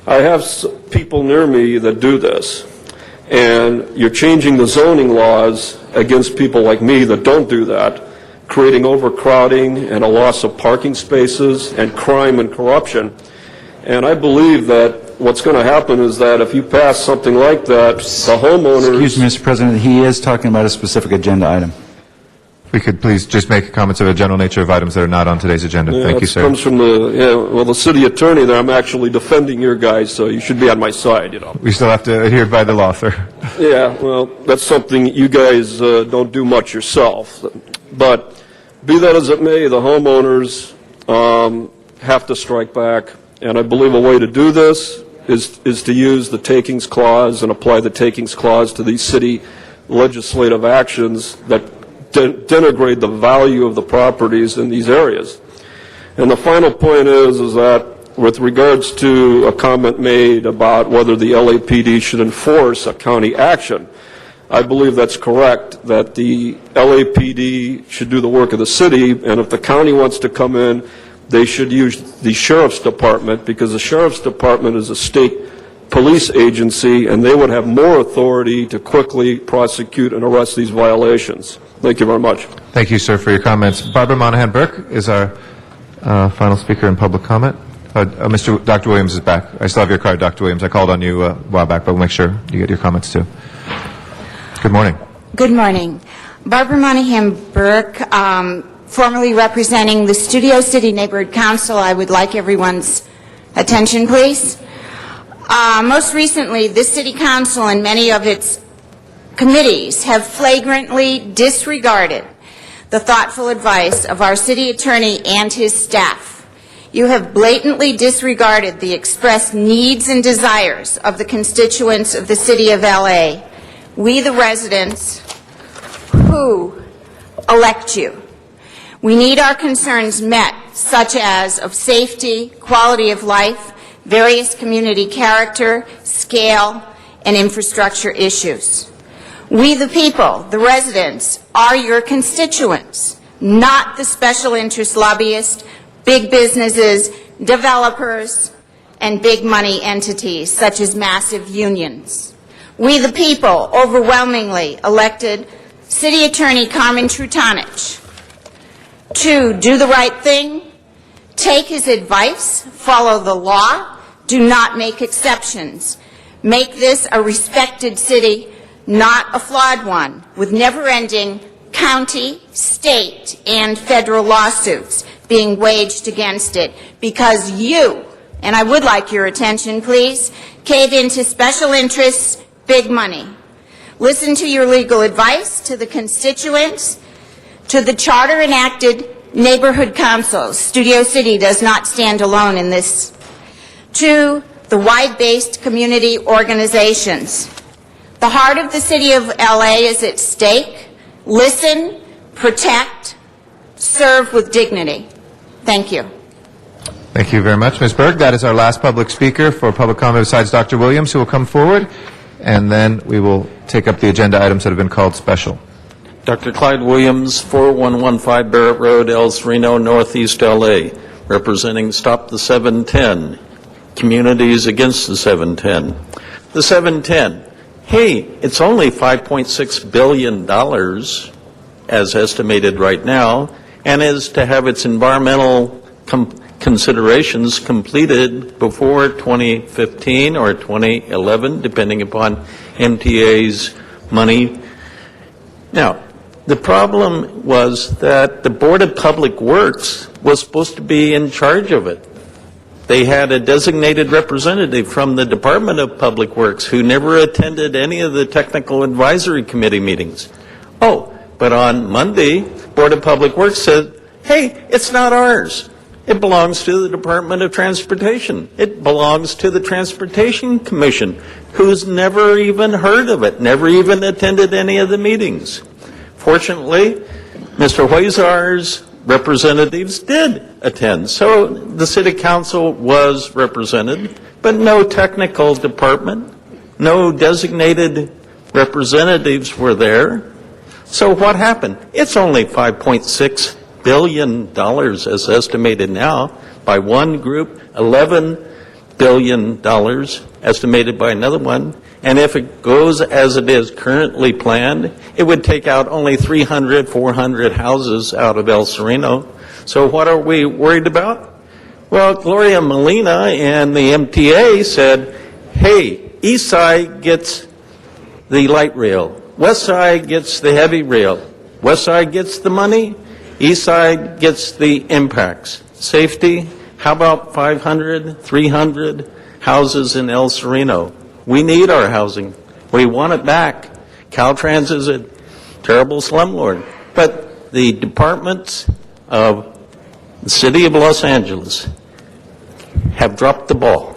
I have people near me that do this, and you're changing the zoning laws against people like me that don't do that, creating overcrowding and a loss of parking spaces and crime and corruption. And I believe that what's going to happen is that if you pass something like that, the homeowners... Excuse me, Mr. President, he is talking about a specific agenda item. If we could please just make comments of a general nature of items that are not on today's agenda. Yeah, Thank you, sir. Comes from the city attorney there. I'm actually defending your guys, so you should be on my side, you know. We still have to adhere by the law, sir. Yeah, well, that's something you guys don't do much yourself. But be that as it may, the homeowners have to strike back. And I believe a way to do this is to use the takings clause and apply the takings clause to these city legislative actions that denigrate the value of the properties in these areas. And the final point is that with regards to a comment made about whether the LAPD should enforce a county action, I believe that's correct, that the LAPD should do the work of the city, and if the county wants to come in, they should use the sheriff's department, because the sheriff's department is a state police agency, and they would have more authority to quickly prosecute and arrest these violations. Thank you very much. Thank you, sir, for your comments. Barbara Monahan Burke is our final speaker in public comment. Dr. Williams is back. I still have your card, Dr. Williams. I called on you a while back, but we'll make sure you get your comments too. Good morning. Good morning. Barbara Monahan Burke, formerly representing the Studio City Neighborhood Council. I would like everyone's attention, please. Most recently, this City Council and many of its committees have flagrantly disregarded the thoughtful advice of our city attorney and his staff. You have blatantly disregarded the expressed needs and desires of the constituents of the City of LA. We, the residents who elect you. We need our concerns met, such as of safety, quality of life, various community character, scale, and infrastructure issues. We, the people, the residents, are your constituents, not the special interest lobbyists, big businesses, developers, and big money entities, such as massive unions. We, the people, overwhelmingly elected City Attorney Carmen Trutanich. 2, do the right thing, take his advice, follow the law, do not make exceptions. Make this a respected city, not a flawed one, with never-ending county, state, and federal lawsuits being waged against it because you, and I would like your attention, please, cave into special interests, big money. Listen to your legal advice, to the constituents, to the charter-enacted neighborhood councils. Studio City does not stand alone in this. To the wide-based community organizations. The heart of the city of LA is at stake. Listen, protect, serve with dignity. Thank you. Thank you very much, Ms. Berg. That is our last public speaker for public comment besides Dr. Williams, who will come forward, and then we will take up the agenda items that have been called special. Dr. Clyde Williams, 4115 Barrett Road, El Sereno, Northeast LA, representing Stop the 710, Communities Against the 710. The 710, hey, it's only $5.6 billion as estimated right now, and is to have its environmental considerations completed before 2015 or 2011, depending upon MTA's money. Now, the problem was that the Board of Public Works was supposed to be in charge of it. They had a designated representative from the Department of Public Works who never attended any of the technical advisory committee meetings. Oh, but on Monday, Board of Public Works said, hey, it's not ours. It belongs to the Department of Transportation. It belongs to the Transportation Commission, who's never even heard of it, never even attended any of the meetings. Fortunately, Mr. Huizar's representatives did attend. So the City Council was represented, but no technical department, no designated representatives were there. So what happened? It's only $5.6 billion as estimated now by one group, $11 billion estimated by another one. And if it goes as it is currently planned, it would take out only 300, 400 houses out of El Sereno. So what are we worried about? Well, Gloria Molina and the MTA said, hey, East Side gets the light rail. West Side gets the heavy rail. West Side gets the money. East Side gets the impacts. Safety, how about 500, 300 houses in El Sereno? We need our housing. We want it back. Caltrans is a terrible slumlord. But the departments of the City of Los Angeles have dropped the ball.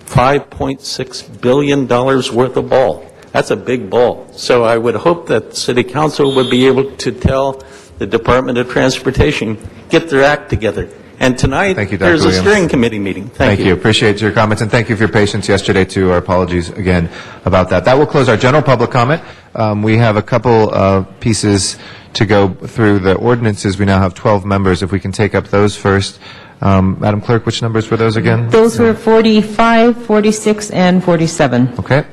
$5.6 billion worth of ball. That's a big ball. So I would hope that the City Council would be able to tell the Department of Transportation, get their act together. And tonight, there's a steering committee meeting. Thank you. Appreciate your comments, and thank you for your patience yesterday, too. Our apologies again about that. That will close our general public comment. We have a couple of pieces to go through the ordinances. We now have 12 members. If we can take up those first. Madam Clerk, which numbers were those again? Those were 45, 46, and 47. Okay.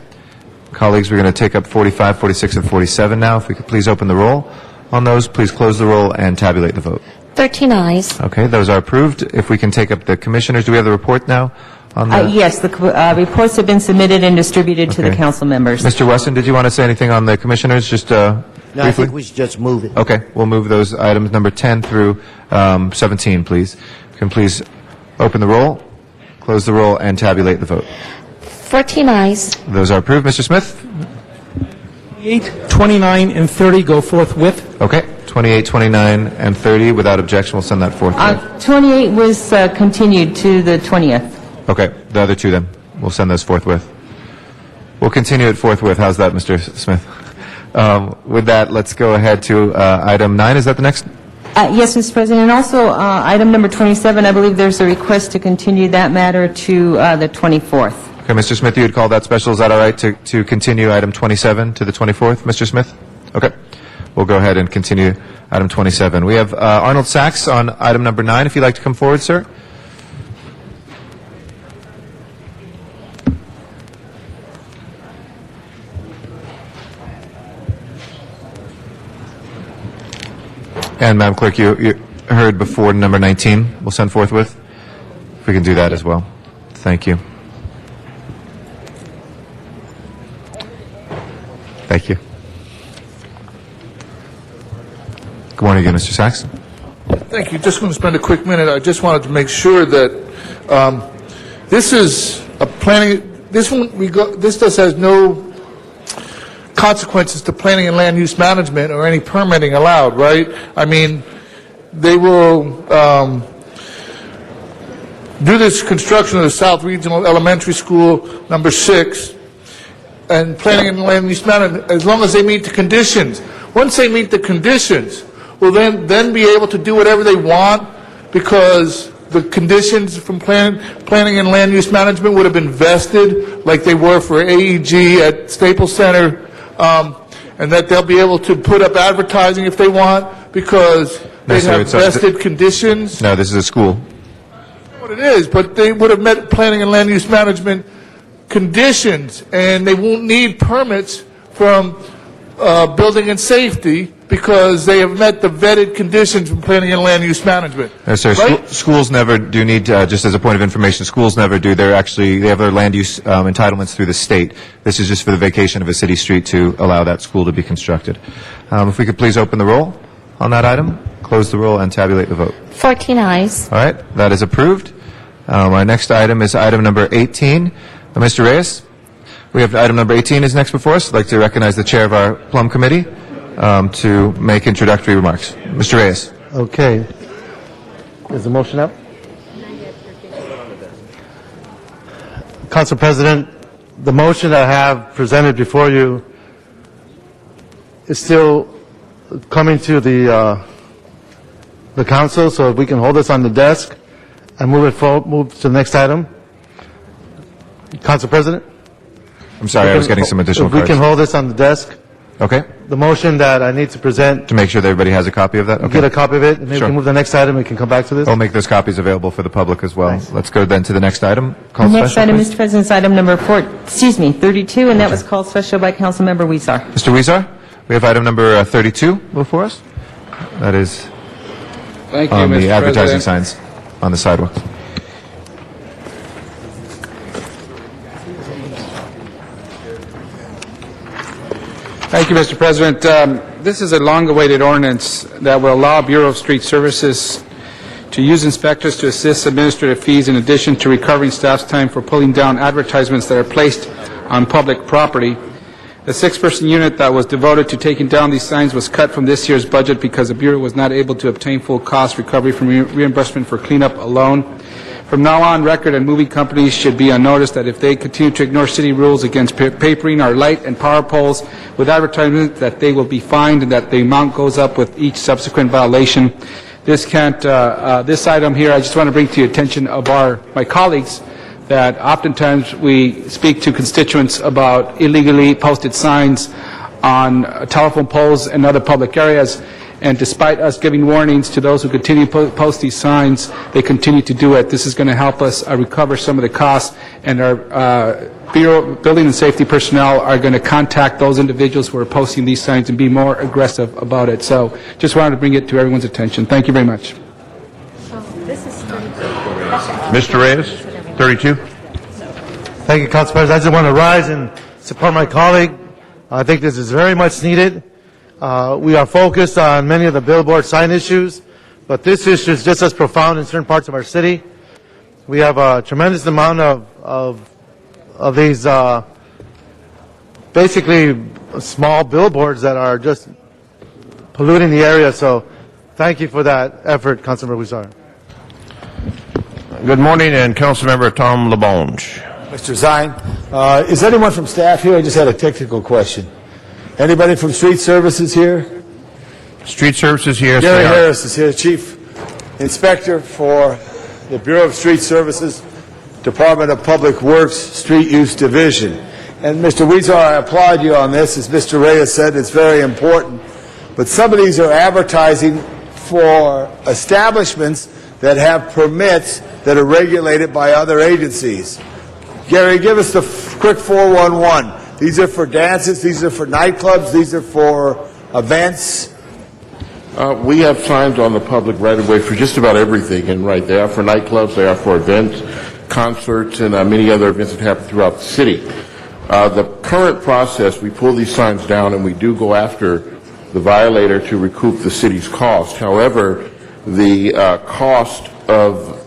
Colleagues, we're going to take up 45, 46, and 47 now. If we could please open the roll on those, please close the roll and tabulate the vote. 13 ayes. Okay, those are approved. If we can take up the commissioners, do we have the report now? On the Yes, the reports have been submitted and distributed to the council members. Mr. Wesson, did you want to say anything on the commissioners, just No, briefly? I think we should just move it. Okay, we'll move those items, number 10 through 17, please. You can please open the roll, close the roll, and tabulate the vote. 14 ayes. Those are approved. Mr. Smith? 28, 29, and 30 go forthwith. Okay, 28, 29, and 30, without objection, we'll send that forthwith. 28 was continued to the 20th. Okay, the other two then, we'll send those forthwith. We'll continue it forthwith. How's that, Mr. Smith? With that, let's go ahead to item 9. Is that the next? Yes, Mr. President. And also, item number 27, I believe there's a request to continue that matter to the 24th. Okay, Mr. Smith, you had called that special. Is that all right to continue item 27 to the 24th, Mr. Smith? Okay. We'll go ahead and continue item 27. We have Arnold Sachs on item number 9. If you'd like to come forward, sir. And Madam Clerk, you heard before number 19, we'll send forthwith. If we can do that as well. Thank you. Thank you. Good morning again, Mr. Sachs. Thank you. Just going to spend a quick minute. I just wanted to make sure that this is a planning. This just has no consequences to planning and land use management or any permitting allowed, right? I mean, they will do this construction of the South Regional Elementary School, number 6, and planning and land use management, as long as they meet the conditions. Once they meet the conditions, will then be able to do whatever they want, because the conditions from planning and land use management would have been vested like they were for AEG at Staples Center, and that they'll be able to put up advertising if they want, because they have vested conditions. No, this is a school. What it is, but they would have met planning and land use management conditions, and they won't need permits from building and safety, because they have met the vetted conditions from planning and land use management. No, sir. Right? Schools never do need, just as a point of information, schools never do. They have their land use entitlements through the state. This is just for the vacation of a city street to allow that school to be constructed. If we could please open the roll on that item, close the roll, and tabulate the vote. 14 ayes. All right, that is approved. Our next item is item number 18. Mr. Reyes, we have item number 18 is next before us. I'd like to recognize the chair of our Plum Committee to make introductory remarks. Mr. Reyes. Okay. Is the motion up? Council President, the motion that I have presented before you is still coming to the council, so if we can hold this on the desk and move to the next item. Council President? I'm sorry, I was getting some additional cards. If we can hold this on the desk. Okay. The motion that I need to present. To make sure that everybody has a copy of that? Okay. Get a copy of it, and maybe Sure. we can move to the next item, we can come back to this. We'll make those copies available for the public as well. Nice. Let's go then to the next item. The Call next special, item, please. Mr. President, is item number 32, and that was called special by Councilmember Weezer. Mr. Weezer, we have item number 32 before us. That is Thank you, on Mr. the advertising President. signs on the sidewalks. Thank you, Mr. President. This is a long-awaited ordinance that will allow Bureau of Street Services to use inspectors to assist administrative fees in addition to recovering staff's time for pulling down advertisements that are placed on public property. The 6-person unit that was devoted to taking down these signs was cut from this year's budget because the Bureau was not able to obtain full cost recovery from reimbursement for cleanup alone. From now on, record and movie companies should be on notice that if they continue to ignore city rules against papering our light and power poles with advertisements, that they will be fined and that the amount goes up with each subsequent violation. This item here, I just want to bring to your attention of my colleagues that oftentimes we speak to constituents about illegally posted signs on telephone poles and other public areas. And despite us giving warnings to those who continue to post these signs, they continue to do it. This is going to help us recover some of the costs, and our Bureau Building and Safety personnel are going to contact those individuals who are posting these signs and be more aggressive about it. So just wanted to bring it to everyone's attention. Thank you very much. Mr. Reyes, 32. Thank you, Council President. I just want to rise and support my colleague. I think this is very much needed. We are focused on many of the billboard sign issues, but this issue is just as profound in certain parts of our city. We have a tremendous amount of these basically small billboards that are just polluting the area. So thank you for that effort, Councilmember Huizar. Good morning, and Councilmember Tom LaBonge. Mr. Zine, is anyone from staff here? I just had a technical question. Anybody from Street Services here? Street Services here. Gary Harris is here, Chief Inspector for the Bureau of Street Services, Department of Public Works, Street Use Division. And Mr. Weezer, I applaud you on this. As Mr. Reyes said, it's very important. But some of these are advertising for establishments that have permits that are regulated by other agencies. Gary, give us the quick 411. These are for dances, these are for nightclubs, these are for events. We have signs on the public right-of-way for just about everything, and right, they are for nightclubs, they are for events, concerts, and many other events that happen throughout the city. The current process, we pull these signs down and we do go after the violator to recoup the city's cost. However, the cost of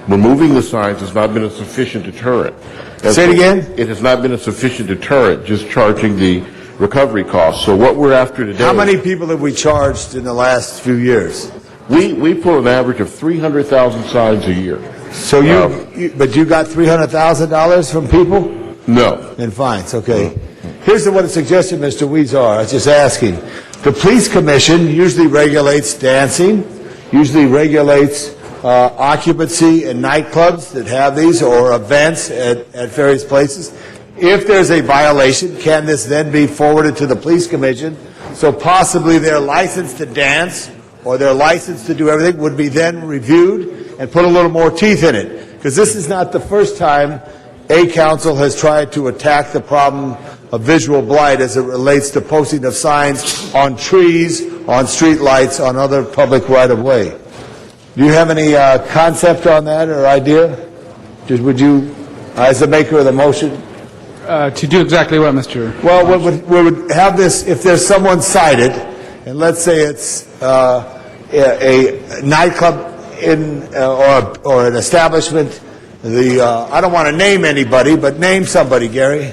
removing the signs has not been a sufficient deterrent. Say it again? It has not been a sufficient deterrent, just charging the recovery costs. So what we're after today... How many people have we charged in the last few years? We pull an average of 300,000 signs a year. So but you got $300,000 from people? No. In fines, okay. Here's what a suggestion, Mr. Weezer. I was just asking. The police commission usually regulates dancing, usually regulates occupancy in nightclubs that have these or events at various places. If there's a violation, can this then be forwarded to the police commission? So possibly their license to dance or their license to do everything would be then reviewed and put a little more teeth in it. Because this is not the first time a council has tried to attack the problem of visual blight as it relates to posting of signs on trees, on street lights, on other public right-of-way. Do you have any concept on that or idea? Would you, as the maker of the motion? To do exactly what, Mr.? Well, we would have this, if there's someone cited, and let's say it's a nightclub or an establishment, I don't want to name anybody, but name somebody, Gary.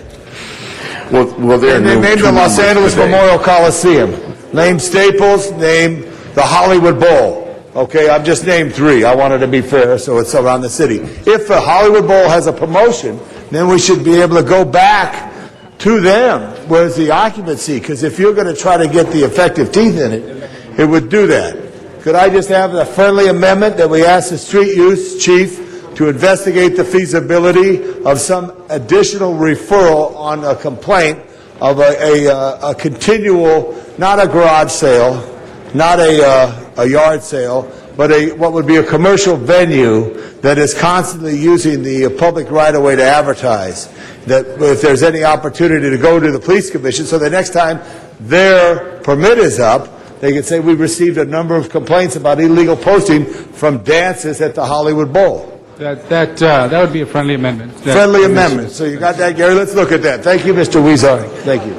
Well, they're name the Los Angeles Memorial Coliseum. Name Staples, name the Hollywood Bowl. Okay, I've just named three. I wanted to be fair, so it's around the city. If the Hollywood Bowl has a promotion, then we should be able to go back to them. Where's the occupancy? Because if you're going to try to get the effective teeth in it, it would do that. Could I just have a friendly amendment that we ask the street use chief to investigate the feasibility of some additional referral on a complaint of a continual, not a garage sale, not a yard sale, but what would be a commercial venue that is constantly using the public right-of-way to advertise. That if there's any opportunity to go to the police commission, so the next time their permit is up, they can say, we received a number of complaints about illegal posting from dances at the Hollywood Bowl. That would be a friendly amendment. Friendly amendment. So you got that, Gary? Let's look at that. Thank you, Mr. Weezer. Thank you.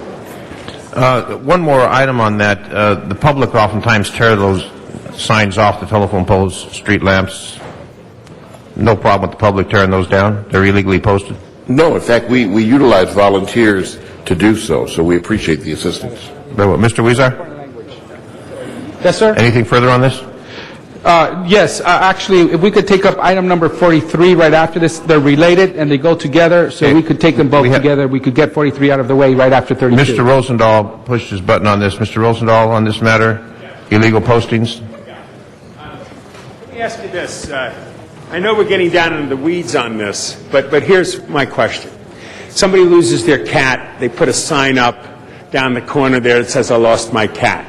One more item on that. The public oftentimes tear those signs off the telephone poles, street lamps. No problem with the public tearing those down? They're illegally posted? No, in fact, we utilize volunteers to do so, so we appreciate the assistance. Mr. Weezer? Yes, sir? Anything further on this? Yes, actually, if we could take up item number 43 right after this, they're related and they go together, so we could take them both together. We could get 43 out of the way right after 32. Mr. Rosendahl pushed his button on this. Mr. Rosendahl, on this matter, illegal postings? Let me ask you this. I know we're getting down into the weeds on this, but here's my question. Somebody loses their cat, they put a sign up down the corner there that says, I lost my cat.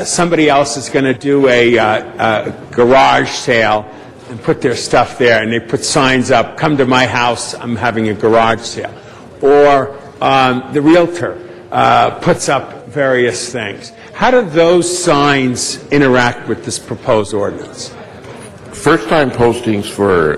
Somebody else is going to do a garage sale and put their stuff there, and they put signs up, come to my house, I'm having a garage sale. Or the realtor puts up various things. How do those signs interact with this proposed ordinance? First-time postings for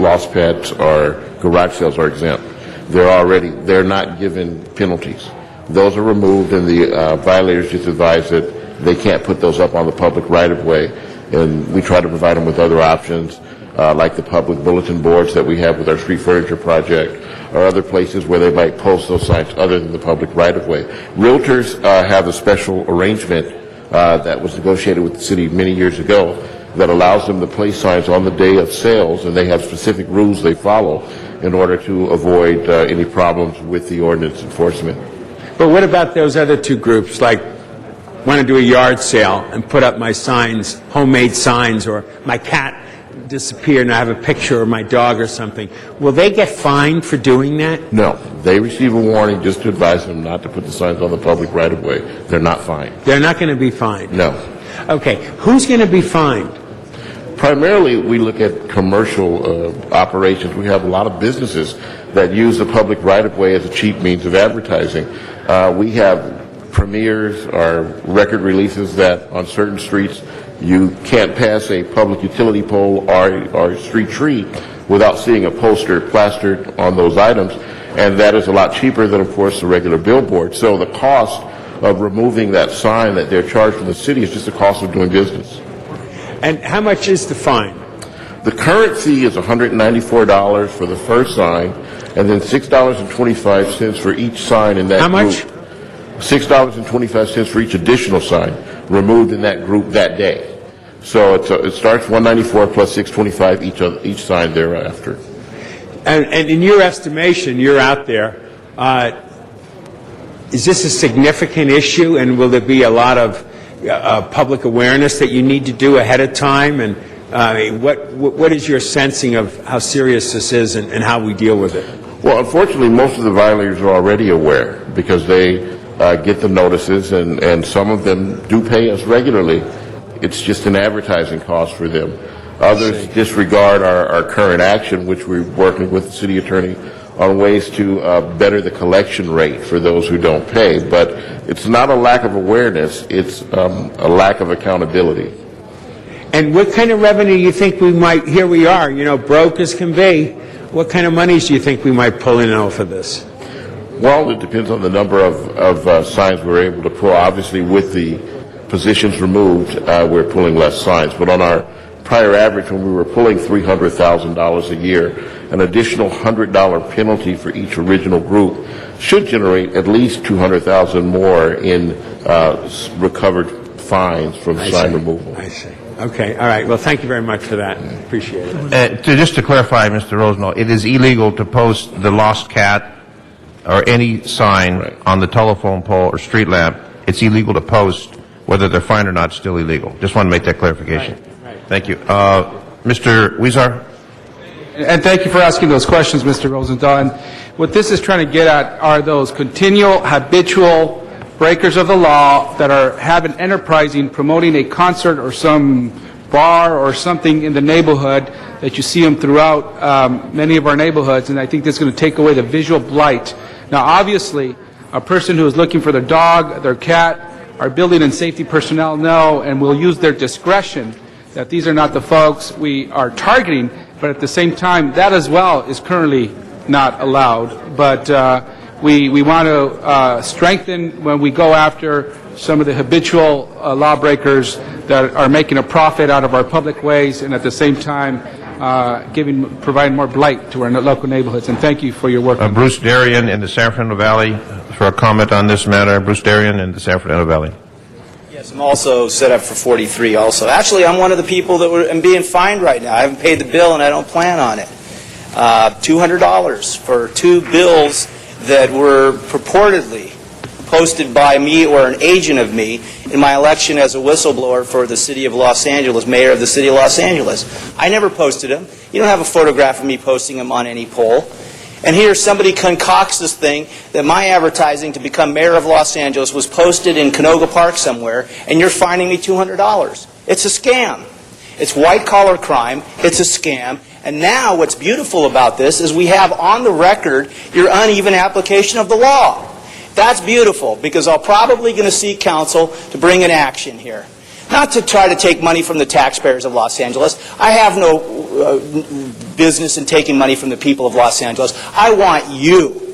lost pets or garage sales are exempt. They're not given penalties. Those are removed, and the violators just advise that they can't put those up on the public right-of-way, and we try to provide them with other options, like the public bulletin boards that we have with our street furniture project, or other places where they might post those signs other than the public right-of-way. Realtors have a special arrangement that was negotiated with the city many years ago that allows them to place signs on the day of sales, and they have specific rules they follow in order to avoid any problems with the ordinance enforcement. But what about those other two groups, like want to do a yard sale and put up my signs, homemade signs, or my cat disappeared and I have a picture of my dog or something? Will they get fined for doing that? No. They receive a warning just to advise them not to put the signs on the public right-of-way. They're not fined. They're not going to be fined? No. Okay. Who's going to be fined? Primarily, we look at commercial operations. We have a lot of businesses that use the public right-of-way as a cheap means of advertising. We have premieres, our record releases that on certain streets you can't pass a public utility pole or a street tree without seeing a poster plastered on those items, and that is a lot cheaper than, of course, the regular billboard. So the cost of removing that sign that they're charged from the city is just the cost of doing business. And how much is the fine? The current fee is $194 for the first sign, and then $6.25 for each sign in that How much? group. $6.25 for each additional sign removed in that group that day. So it starts $194 plus $6.25 each sign thereafter. And in your estimation, you're out there, is this a significant issue, and will there be a lot of public awareness that you need to do ahead of time? And what is your sensing of how serious this is and how we deal with it? Well, unfortunately, most of the violators are already aware because they get the notices, and some of them do pay us regularly. It's just an advertising cost for them. Others disregard our current action, which we're working with the city attorney on ways to better the collection rate for those who don't pay. But it's not a lack of awareness, it's a lack of accountability. And what kind of revenue do you think we might, here we are, broke as can be, what kind of monies do you think we might pull in off of this? Well, it depends on the number of signs we're able to pull. Obviously, with the positions removed, we're pulling less signs. But on our prior average, when we were pulling $300,000 a year, an additional $100 penalty for each original group should generate at least $200,000 more in recovered fines from sign removal. I see. Okay. All right. Well, thank you very much for that. Appreciate it. Just to clarify, Mr. Rosendahl, it is illegal to post the lost cat or any sign on the telephone pole or street lamp. It's illegal to post. Whether they're fined or not, still illegal. Just want to make that clarification. Right. Thank you. Mr. Weezar? And thank you for asking those questions, Mr. Rosenthal. And what this is trying to get at are those continual, habitual breakers of the law that are enterprising, promoting a concert or some bar or something in the neighborhood that you see them throughout many of our neighborhoods. And I think this is going to take away the visual blight. Now, obviously, a person who is looking for their dog, their cat, our building and safety personnel know and will use their discretion that these are not the folks we are targeting, but at the same time, that as well is currently not allowed. But we want to strengthen when we go after some of the habitual lawbreakers that are making a profit out of our public ways and at the same time providing more blight to our local neighborhoods. And thank you for your work. Bruce Darien in the San Fernando Valley for a comment on this matter. Bruce Darien in the San Fernando Valley. Yes, I'm also set up for 43 also. Actually, I'm one of the people that am being fined right now. I haven't paid the bill and I don't plan on it. $200 for 2 bills that were purportedly posted by me or an agent of me in my election as a whistleblower for the city of Los Angeles, mayor of the city of Los Angeles. I never posted them. You don't have a photograph of me posting them on any poll. And here somebody concocts this thing that my advertising to become mayor of Los Angeles was posted in Canoga Park somewhere, and you're fining me $200. It's a scam. It's white-collar crime. It's a scam. And now what's beautiful about this is we have on the record your uneven application of the law. That's beautiful, because I'm probably going to seek counsel to bring an action here. Not to try to take money from the taxpayers of Los Angeles. I have no business in taking money from the people of Los Angeles. I want you.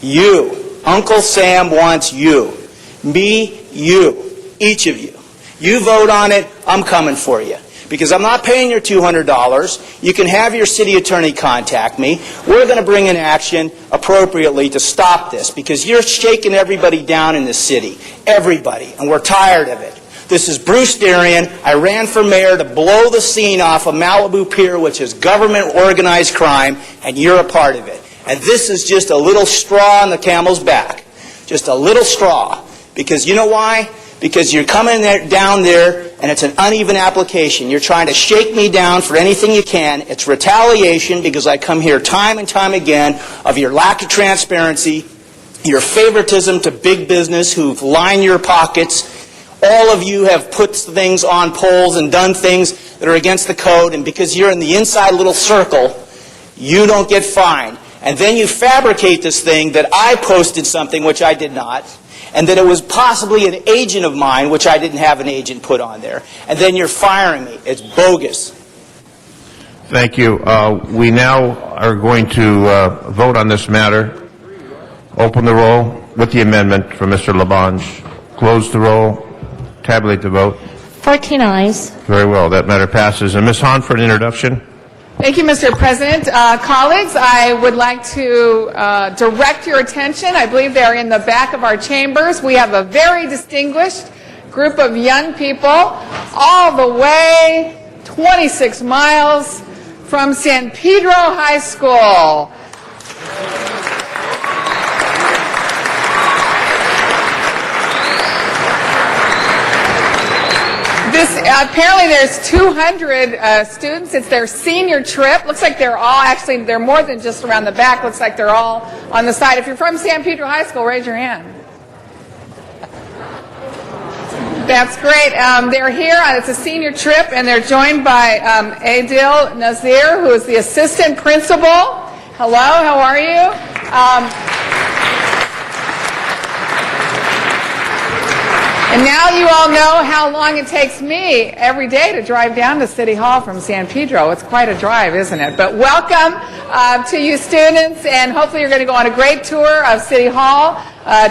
You. Uncle Sam wants you. Me, you. Each of you. You vote on it, I'm coming for you. Because I'm not paying your $200. You can have your city attorney contact me. We're going to bring an action appropriately to stop this, because you're shaking everybody down in this city. Everybody. And we're tired of it. This is Bruce Darien. I ran for mayor to blow the scene off of Malibu Pier, which is government organized crime, and you're a part of it. And this is just a little straw on the camel's back. Just a little straw. Because you know why? Because you're coming down there, and it's an uneven application. You're trying to shake me down for anything you can. It's retaliation, because I come here time and time again of your lack of transparency, your favoritism to big business who've lined your pockets. All of you have put things on polls and done things that are against the code, and because you're in the inside little circle, you don't get fined. And then you fabricate this thing that I posted something which I did not. and that it was possibly an agent of mine, which I didn't have an agent put on there, and then you're firing me. It's bogus. Thank you. We now are going to vote on this matter. Open the roll with the amendment from Mr. Labange. Close the roll. Tabulate the vote. 14 ayes. Very well. That matter passes. And Ms. Hahn for an introduction. Thank you, Mr. President. Colleagues, I would like to direct your attention. I believe they're in the back of our chambers. We have a very distinguished group of young people all the way 26 miles from San Pedro High School. Apparently there's 200 students. It's their senior trip. Looks like they're all, actually, they're more than just around the back. Looks like they're all on the side. If you're from San Pedro High School, raise your hand. That's great. They're here. It's a senior trip, and they're joined by Adil Nazir, who is the assistant principal. Hello, how are you? And now you all know how long it takes me every day to drive down to City Hall from San Pedro. It's quite a drive, isn't it? But welcome to you students, and hopefully you're going to go on a great tour of City Hall.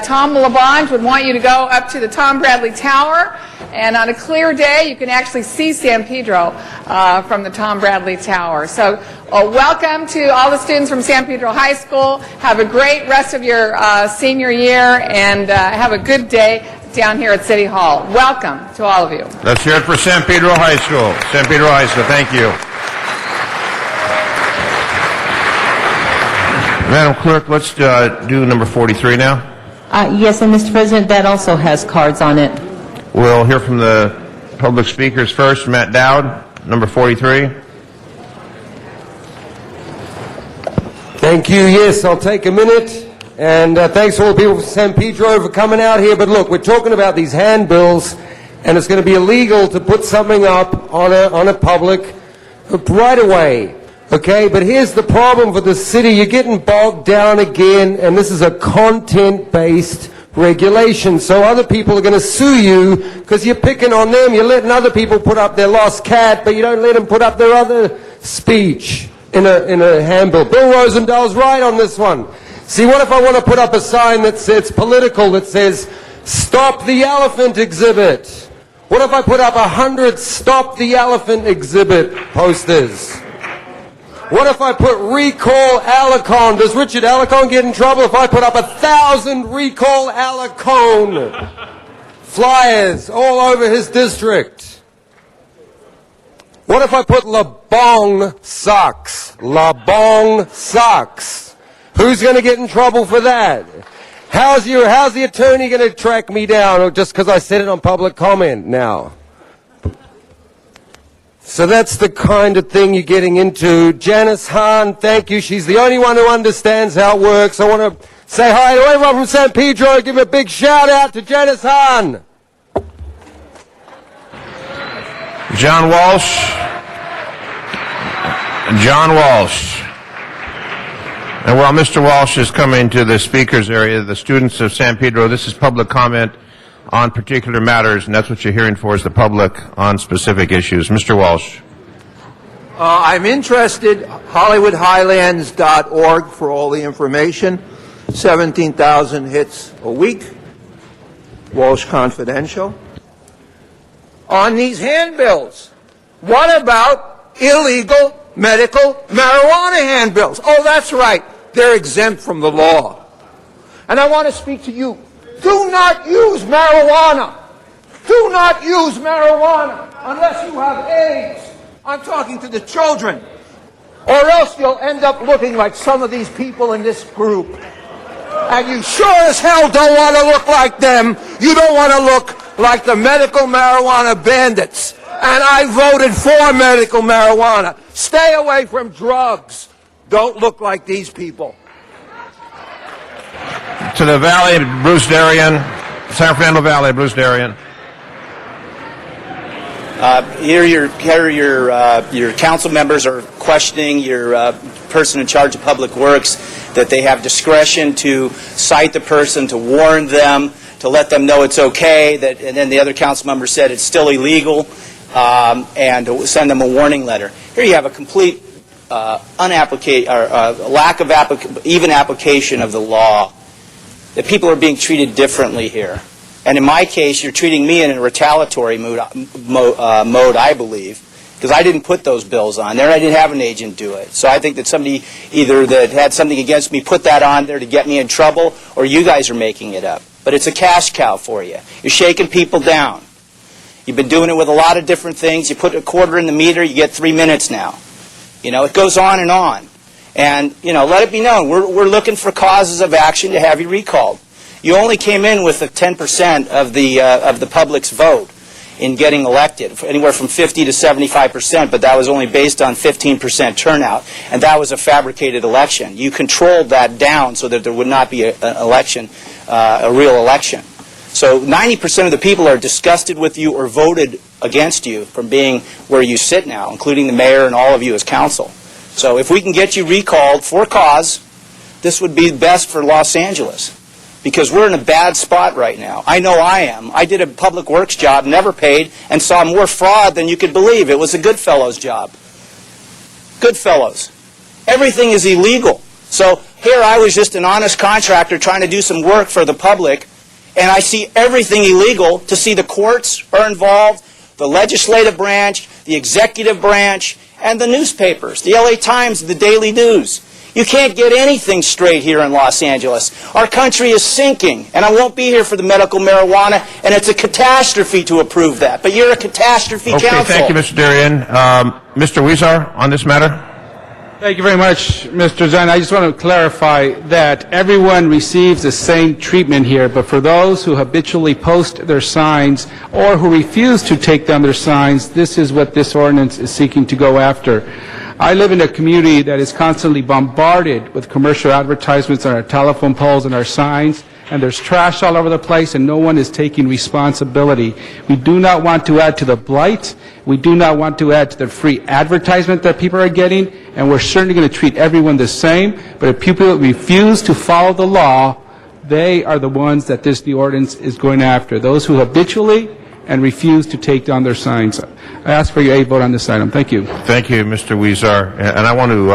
Tom Labange would want you to go up to the Tom Bradley Tower, and on a clear day you can actually see San Pedro from the Tom Bradley Tower. So welcome to all the students from San Pedro High School. Have a great rest of your senior year, and have a good day down here at City Hall. Welcome to all of you. Let's hear it for San Pedro High School. San Pedro High School, thank you. Madam Clerk, let's do number 43 now. Yes, and Mr. President, that also has cards on it. We'll hear from the public speakers first. Matt Dowd, number 43. Thank you. Yes, I'll take a minute. And thanks to all the people from San Pedro for coming out here. But look, we're talking about these handbills, and it's going to be illegal to put something up on a public right away. Okay, but here's the problem for the city. You're getting bogged down again, and this is a content-based regulation. So other people are going to sue you because you're picking on them. You're letting other people put up their lost cat, but you don't let them put up their other speech in a handbill. Bill Rosendale's right on this one. See, what if I want to put up a sign that says political, that says, "Stop the Elephant exhibit"? What if I put up 100 "Stop the Elephant exhibit" posters? What if I put "Recall Alarcon"? Does Richard Alarcon get in trouble if I put up 1,000 "Recall Alarcon" flyers all over his district? What if I put "Labong sucks"? Labong sucks. Who's going to get in trouble for that? How's the attorney going to track me down, or just because I said it on public comment now? So that's the kind of thing you're getting into. Janice Hahn, thank you. She's the only one who understands how it works. I want to say hi to everyone from San Pedro. Give a big shout out to Janice Hahn. John Walsh. John Walsh. And while Mr. Walsh is coming to the speakers area, the students of San Pedro, this is public comment on particular matters, and that's what you're hearing for, is the public on specific issues. Mr. Walsh. I'm interested, HollywoodHighlands.org for all the information. 17,000 hits a week. Walsh Confidential. On these handbills, what about illegal medical marijuana handbills? Oh, that's right. They're exempt from the law. And I want to speak to you. Do not use marijuana. Do not use marijuana unless you have AIDS. I'm talking to the children. Or else you'll end up looking like some of these people in this group. And you sure as hell don't want to look like them. You don't want to look like the medical marijuana bandits. And I voted for medical marijuana. Stay away from drugs. Don't look like these people. To the Valley, Bruce Darien. San Fernando Valley, Bruce Darien. Here your council members are questioning your person in charge of public works, that they have discretion to cite the person, to warn them, to let them know it's okay, and then the other council member said it's still illegal, and to send them a warning letter. Here you have a complete lack of even application of the law, that people are being treated differently here. And in my case, you're treating me in a retaliatory mode, I believe, because I didn't put those bills on there. I didn't have an agent do it. So I think that somebody either that had something against me put that on there to get me in trouble, or you guys are making it up. But it's a cash cow for you. You're shaking people down. You've been doing it with a lot of different things. You put a quarter in the meter, you get 3 minutes now. You know, it goes on and on. And, you know, let it be known, we're looking for causes of action to have you recalled. You only came in with 10% of the public's vote in getting elected, anywhere from 50 to 75%, but that was only based on 15% turnout, and that was a fabricated election. You controlled that down so that there would not be an election, a real election. So 90% of the people are disgusted with you or voted against you from being where you sit now, including the mayor and all of you as council. So if we can get you recalled for cause, this would be best for Los Angeles, because we're in a bad spot right now. I know I am. I did a public works job, never paid, and saw more fraud than you could believe. It was a Goodfellows job. Goodfellows. Everything is illegal. So here I was just an honest contractor trying to do some work for the public, and I see everything illegal. To see the courts are involved, the legislative branch, the executive branch, and the newspapers, the LA Times, the Daily News. You can't get anything straight here in Los Angeles. Our country is sinking, and I won't be here for the medical marijuana, and it's a catastrophe to approve that. But you're a catastrophe council. Okay, thank you, Mr. Darien. Mr. Weezer, on this matter? Thank you very much, Mr. Zine. I just want to clarify that everyone receives the same treatment here, but for those who habitually post their signs or who refuse to take down their signs, this is what this ordinance is seeking to go after. I live in a community that is constantly bombarded with commercial advertisements on our telephone poles and our signs, and there's trash all over the place, and no one is taking responsibility. We do not want to add to the blight. We do not want to add to the free advertisement that people are getting, and we're certainly going to treat everyone the same. But if people refuse to follow the law, they are the ones that the ordinance is going after, those who habitually and refuse to take down their signs. I ask for your vote on this item. Thank you. Thank you, Mr. Weezer. And I want to,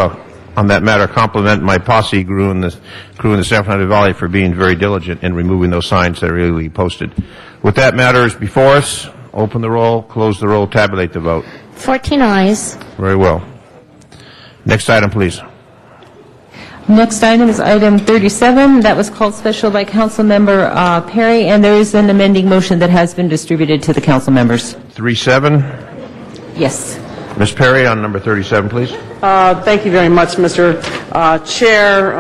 on that matter, compliment my posse crew in the San Fernando Valley for being very diligent in removing those signs that are illegally posted. With that matter is before us, open the roll, close the roll, tabulate the vote. 14 ayes. Very well. Next item, please. Next item is item 37. That was called special by Councilmember Perry, and there is an amending motion that has been distributed to the council members. 37. Yes. Ms. Perry, on number 37, please. Thank you very much, Mr. Chair.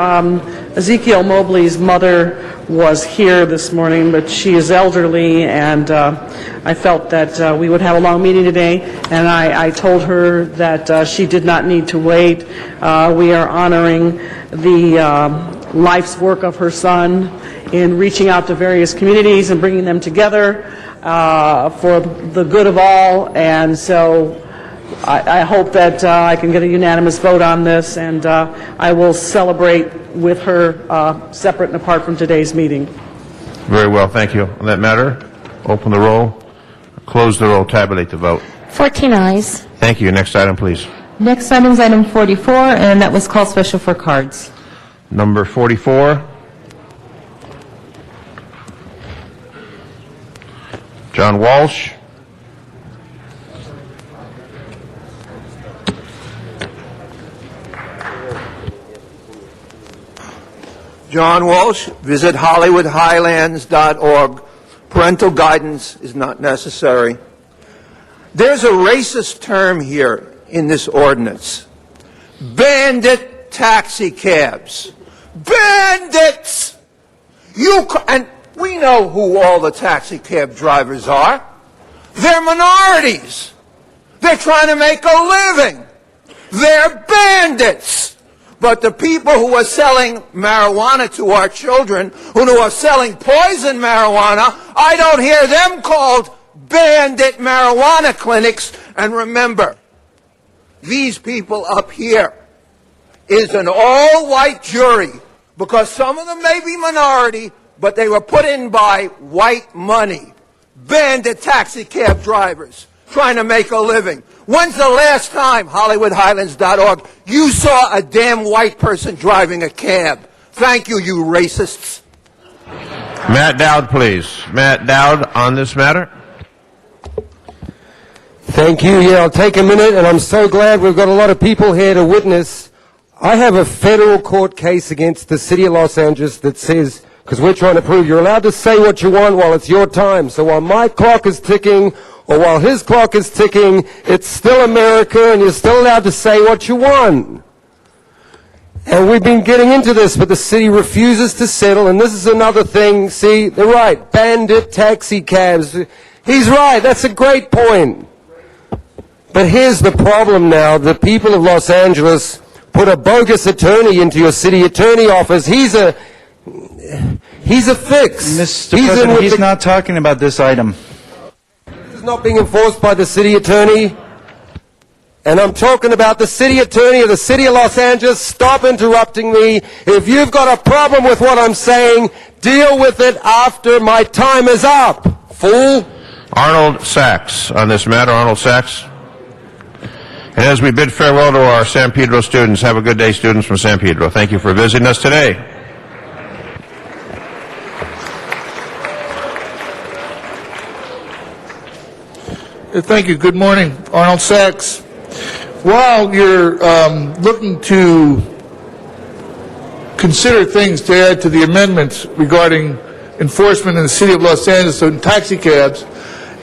Ezekiel Mobley's mother was here this morning, but she is elderly, and I felt that we would have a long meeting today, and I told her that she did not need to wait. We are honoring the life's work of her son in reaching out to various communities and bringing them together for the good of all, and so I hope that I can get a unanimous vote on this, and I will celebrate with her separate and apart from today's meeting. Very well, thank you. On that matter, open the roll, close the roll, tabulate the vote. 14 ayes. Thank you. Next item, please. Next item is item 44, and that was called special for cards. Number 44. John Walsh. John Walsh, visit HollywoodHighlands.org. Parental guidance is not necessary. There's a racist term here in this ordinance. Bandit taxi cabs. Bandits! And we know who all the taxi cab drivers are. They're minorities. They're trying to make a living. They're bandits. But the people who are selling marijuana to our children, who are selling poison marijuana, I don't hear them called bandit marijuana clinics. And remember, these people up here is an all-white jury, because some of them may be minority, but they were put in by white money, bandit taxi cab drivers trying to make a living. When's the last time, HollywoodHighlands.org, you saw a damn white person driving a cab? Thank you, you racists. Matt Dowd, please. Matt Dowd on this matter. Thank you. Yeah, I'll take a minute, and I'm so glad we've got a lot of people here to witness. I have a federal court case against the city of Los Angeles that says, because we're trying to prove you're allowed to say what you want while it's your time. So while my clock is ticking, or while his clock is ticking, it's still America, and you're still allowed to say what you want. And we've been getting into this, but the city refuses to settle, and this is another thing. See, they're right, bandit taxi cabs. He's right, that's a great point. But here's the problem now. The people of Los Angeles put a bogus attorney into your city attorney office. He's a fix. Mr. President, he's not talking about this item. It's not being enforced by the city attorney. And I'm talking about the city attorney of the city of Los Angeles. Stop interrupting me. If you've got a problem with what I'm saying, deal with it after my time is up, fool. Arnold Sachs on this matter. Arnold Sachs. And as we bid farewell to our San Pedro students, have a good day, students from San Pedro. Thank you for visiting us today. Thank you. Good morning. Arnold Sachs. While you're looking to consider things to add to the amendments regarding enforcement in the city of Los Angeles on taxi cabs,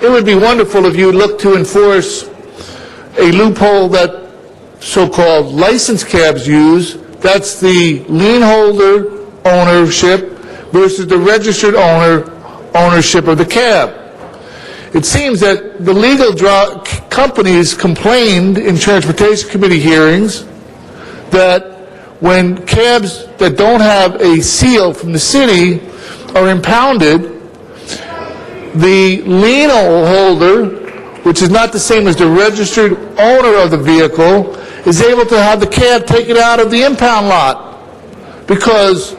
it would be wonderful if you look to enforce a loophole that so-called licensed cabs use. That's the lien holder ownership versus the registered ownership of the cab. It seems that the legal companies complained in Transportation Committee hearings that when cabs that don't have a seal from the city are impounded, the lien holder, which is not the same as the registered owner of the vehicle, is able to have the cab taken out of the impound lot because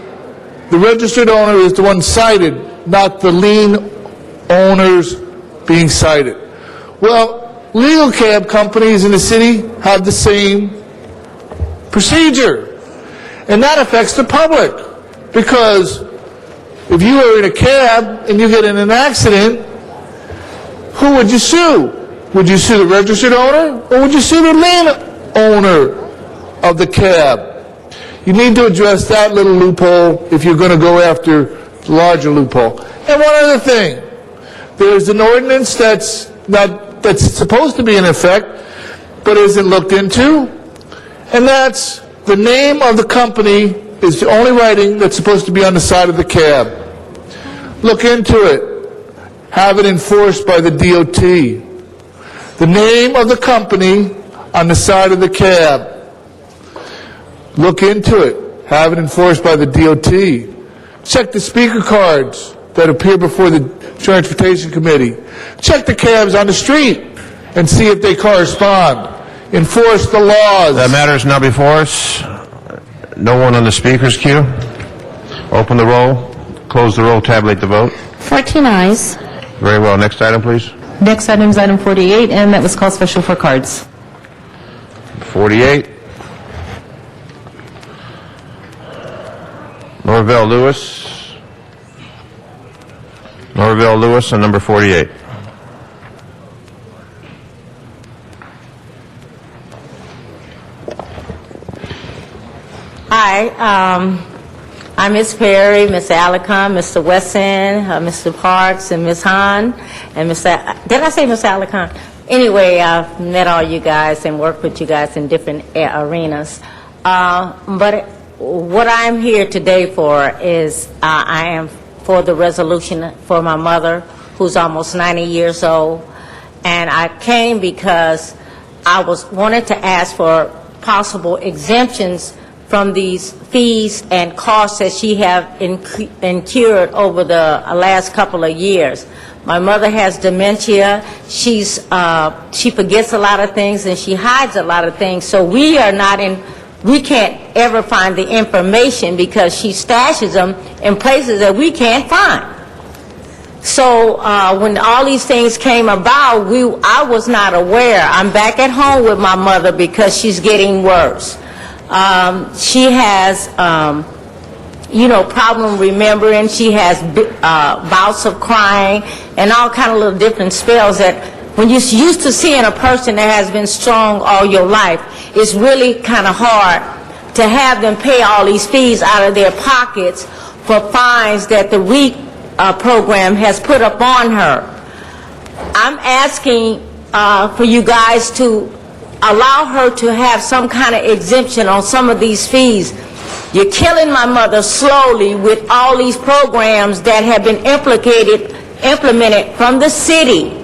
the registered owner is the one cited, not the lien owners being cited. Well, legal cab companies in the city have the same procedure, and that affects the public because if you are in a cab and you get in an accident, who would you sue? Would you sue the registered owner, or would you sue the lien owner of the cab? You need to address that little loophole if you're going to go after the larger loophole. And one other thing, there's an ordinance that's supposed to be in effect, but isn't looked into, and that's the name of the company is the only writing that's supposed to be on the side of the cab. Look into it. Have it enforced by the DOT. The name of the company on the side of the cab. Look into it. Have it enforced by the DOT. Check the speaker cards that appear before the Transportation Committee. Check the cabs on the street and see if they correspond. Enforce the laws. That matter is now before us. No one on the speaker's queue. Open the roll. Close the roll. Tabulate the vote. 14 ayes. Very well. Next item, please. Next item is item 48, and that was called special for cards. 48. Norvell Lewis. Norvell Lewis on number 48. Hi, I'm Ms. Perry, Mr. Alicon, Mr. Wesson, Mr. Parks, and Ms. Hahn, and did I say Mr. Alicon? Anyway, I've met all you guys and worked with you guys in different arenas. But what I'm here today for is I am for the resolution for my mother, who's almost 90 years old. And I came because I wanted to ask for possible exemptions from these fees and costs that she have incurred over the last couple of years. My mother has dementia. She forgets a lot of things and she hides a lot of things. So we are not in we can't ever find the information because she stashes them in places that we can't find. So when all these things came about, I was not aware. I'm back at home with my mother because she's getting worse. She has, problem remembering. She has bouts of crying and all kind of little different spells that when you're used to seeing a person that has been strong all your life, it's really kind of hard to have them pay all these fees out of their pockets for fines that the REAP program has put up on her. I'm asking for you guys to allow her to have some kind of exemption on some of these fees. You're killing my mother slowly with all these programs that have been implemented from the city.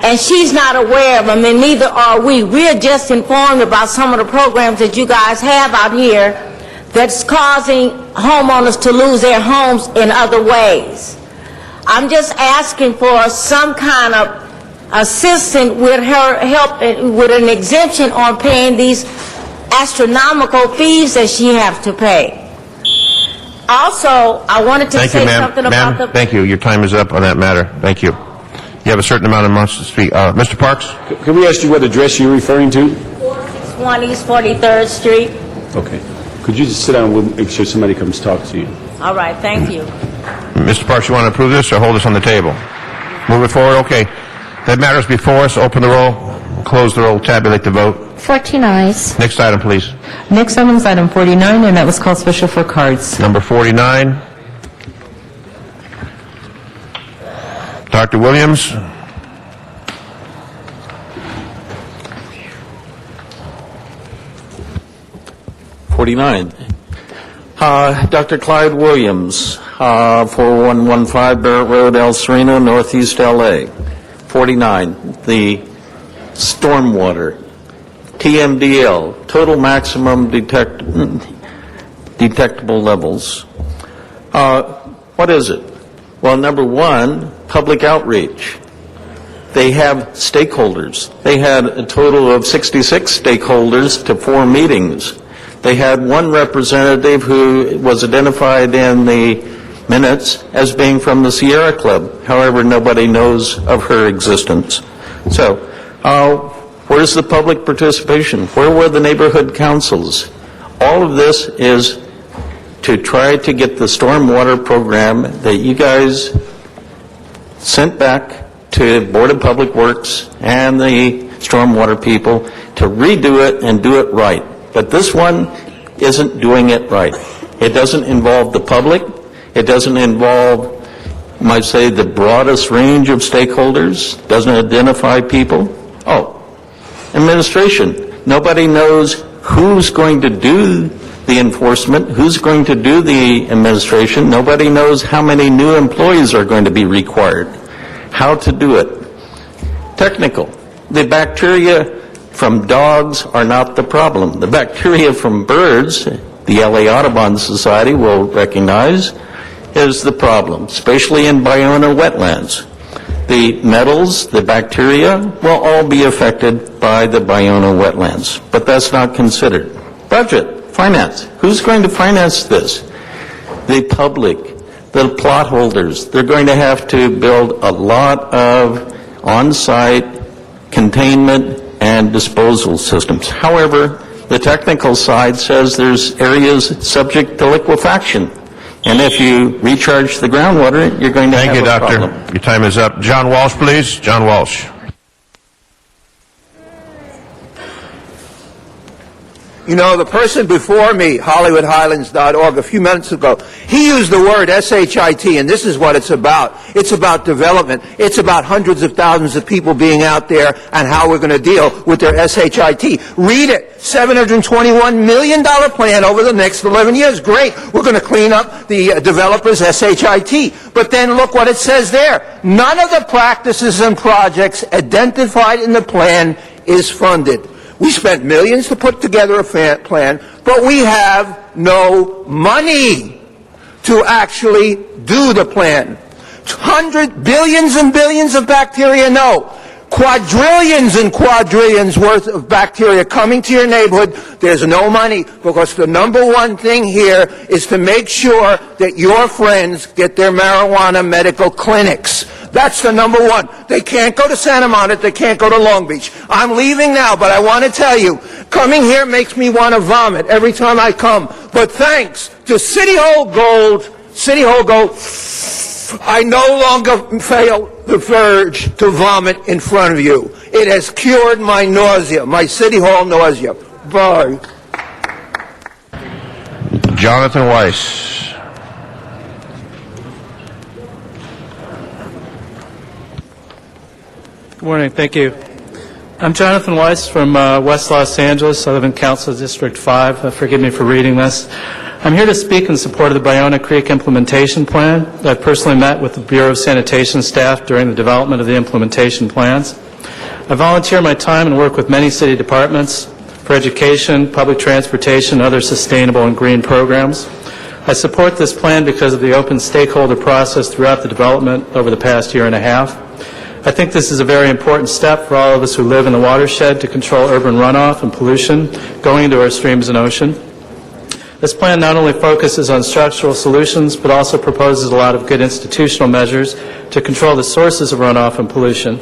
And she's not aware of them, and neither are we. We're just informed about some of the programs that you guys have out here that's causing homeowners to lose their homes in other ways. I'm just asking for some kind of assistance with her help with an exemption on paying these astronomical fees that she has to pay. Also, I wanted to say something about the... Thank you. Your time is up on that matter. Thank you. You have a certain amount of months to speak. Mr. Parks? Can we ask you what address you're referring to? 461 East 43rd Street. Okay. Could you just sit down and we'll make sure somebody comes talk to you? All right, thank you. Mr. Parks, you want to approve this or hold this on the table? Move it forward? Okay. That matter's before us. Open the roll, close the roll, tabulate the vote. 14 ayes. Next item, please. Next item is item 49, and that was called special for cards. Number 49. Dr. Williams. Dr. Clyde Williams, 4115 Barrett Road, El Sereno, Northeast LA. 49, the stormwater, TMDL, total maximum detectable levels. What is it? Well, number one, public outreach. They have stakeholders. They had a total of 66 stakeholders to 4 meetings. They had one representative who was identified in the minutes as being from the Sierra Club. However, nobody knows of her existence. So, where's the public participation? Where were the neighborhood councils? All of this is to try to get the stormwater program that you guys sent back to Board of Public Works and the stormwater people to redo it and do it right. But this one isn't doing it right. It doesn't involve the public. It doesn't involve, I might say, the broadest range of stakeholders. Doesn't identify people. Oh, administration. Nobody knows who's going to do the enforcement, who's going to do the administration. Nobody knows how many new employees are going to be required, how to do it. Technical. The bacteria from dogs are not the problem. The bacteria from birds, the LA Audubon Society will recognize, is the problem, especially in Ballona wetlands. The metals, the bacteria, will all be affected by the Ballona wetlands, but that's not considered. Budget, finance. Who's going to finance this? The public, the plot holders. They're going to have to build a lot of on-site containment and disposal systems. However, the technical side says there's areas subject to liquefaction. And if you recharge the groundwater, you're going to have a problem. Thank you, Doctor. Your time is up. John Walsh, please. John Walsh. You know, the person before me, HollywoodHighlands.org, a few minutes ago, he used the word SHIT, and this is what it's about. It's about development. It's about hundreds of thousands of people being out there and how we're going to deal with their SHIT. Read it. $721 million plan over the next 11 years. Great. We're going to clean up the developers' SHIT. But then look what it says there. None of the practices and projects identified in the plan is funded. We spent millions to put together a plan, but we have no money to actually do the plan. Billions and billions of bacteria, no. quadrillions and quadrillions worth of bacteria coming to your neighborhood. There's no money, because the number one thing here is to make sure that your friends get their marijuana medical clinics. That's the number one. They can't go to Santa Monica. They can't go to Long Beach. I'm leaving now, but I want to tell you, coming here makes me want to vomit every time I come. But thanks to City Hall Gold, I no longer feel the urge to vomit in front of you. It has cured my nausea, my City Hall nausea. Bye. Jonathan Weiss. Good morning. Thank you. I'm Jonathan Weiss from West Los Angeles. I live in Council District 5. Forgive me for reading this. I'm here to speak in support of the Ballona Creek Implementation Plan. I've personally met with the Bureau of Sanitation staff during the development of the implementation plans. I volunteer my time and work with many city departments for education, public transportation, and other sustainable and green programs. I support this plan because of the open stakeholder process throughout the development over the past year and a half. I think this is a very important step for all of us who live in the watershed to control urban runoff and pollution going into our streams and ocean. This plan not only focuses on structural solutions, but also proposes a lot of good institutional measures to control the sources of runoff and pollution.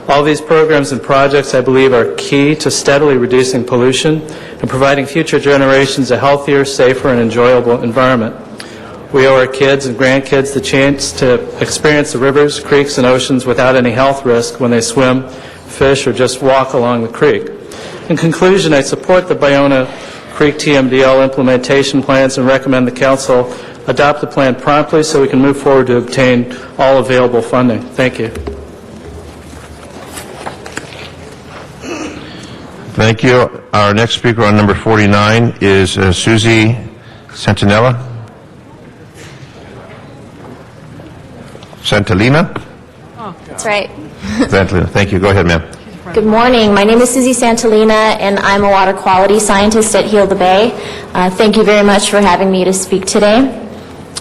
All these programs and projects, I believe, are key to steadily reducing pollution and providing future generations a healthier, safer, and enjoyable environment. We owe our kids and grandkids the chance to experience the rivers, creeks, and oceans without any health risk when they swim, fish, or just walk along the creek. In conclusion, I support the Ballona Creek TMDL implementation plans and recommend the Council adopt the plan promptly so we can move forward to obtain all available funding. Thank you. Thank you. Our next speaker on number 49 is Susie Santinella. Santalina? That's right. Santalina. Thank you. Go ahead, ma'am. Good morning. My name is Susie Santalina, and I'm a water quality scientist at Heal the Bay. Thank you very much for having me to speak today.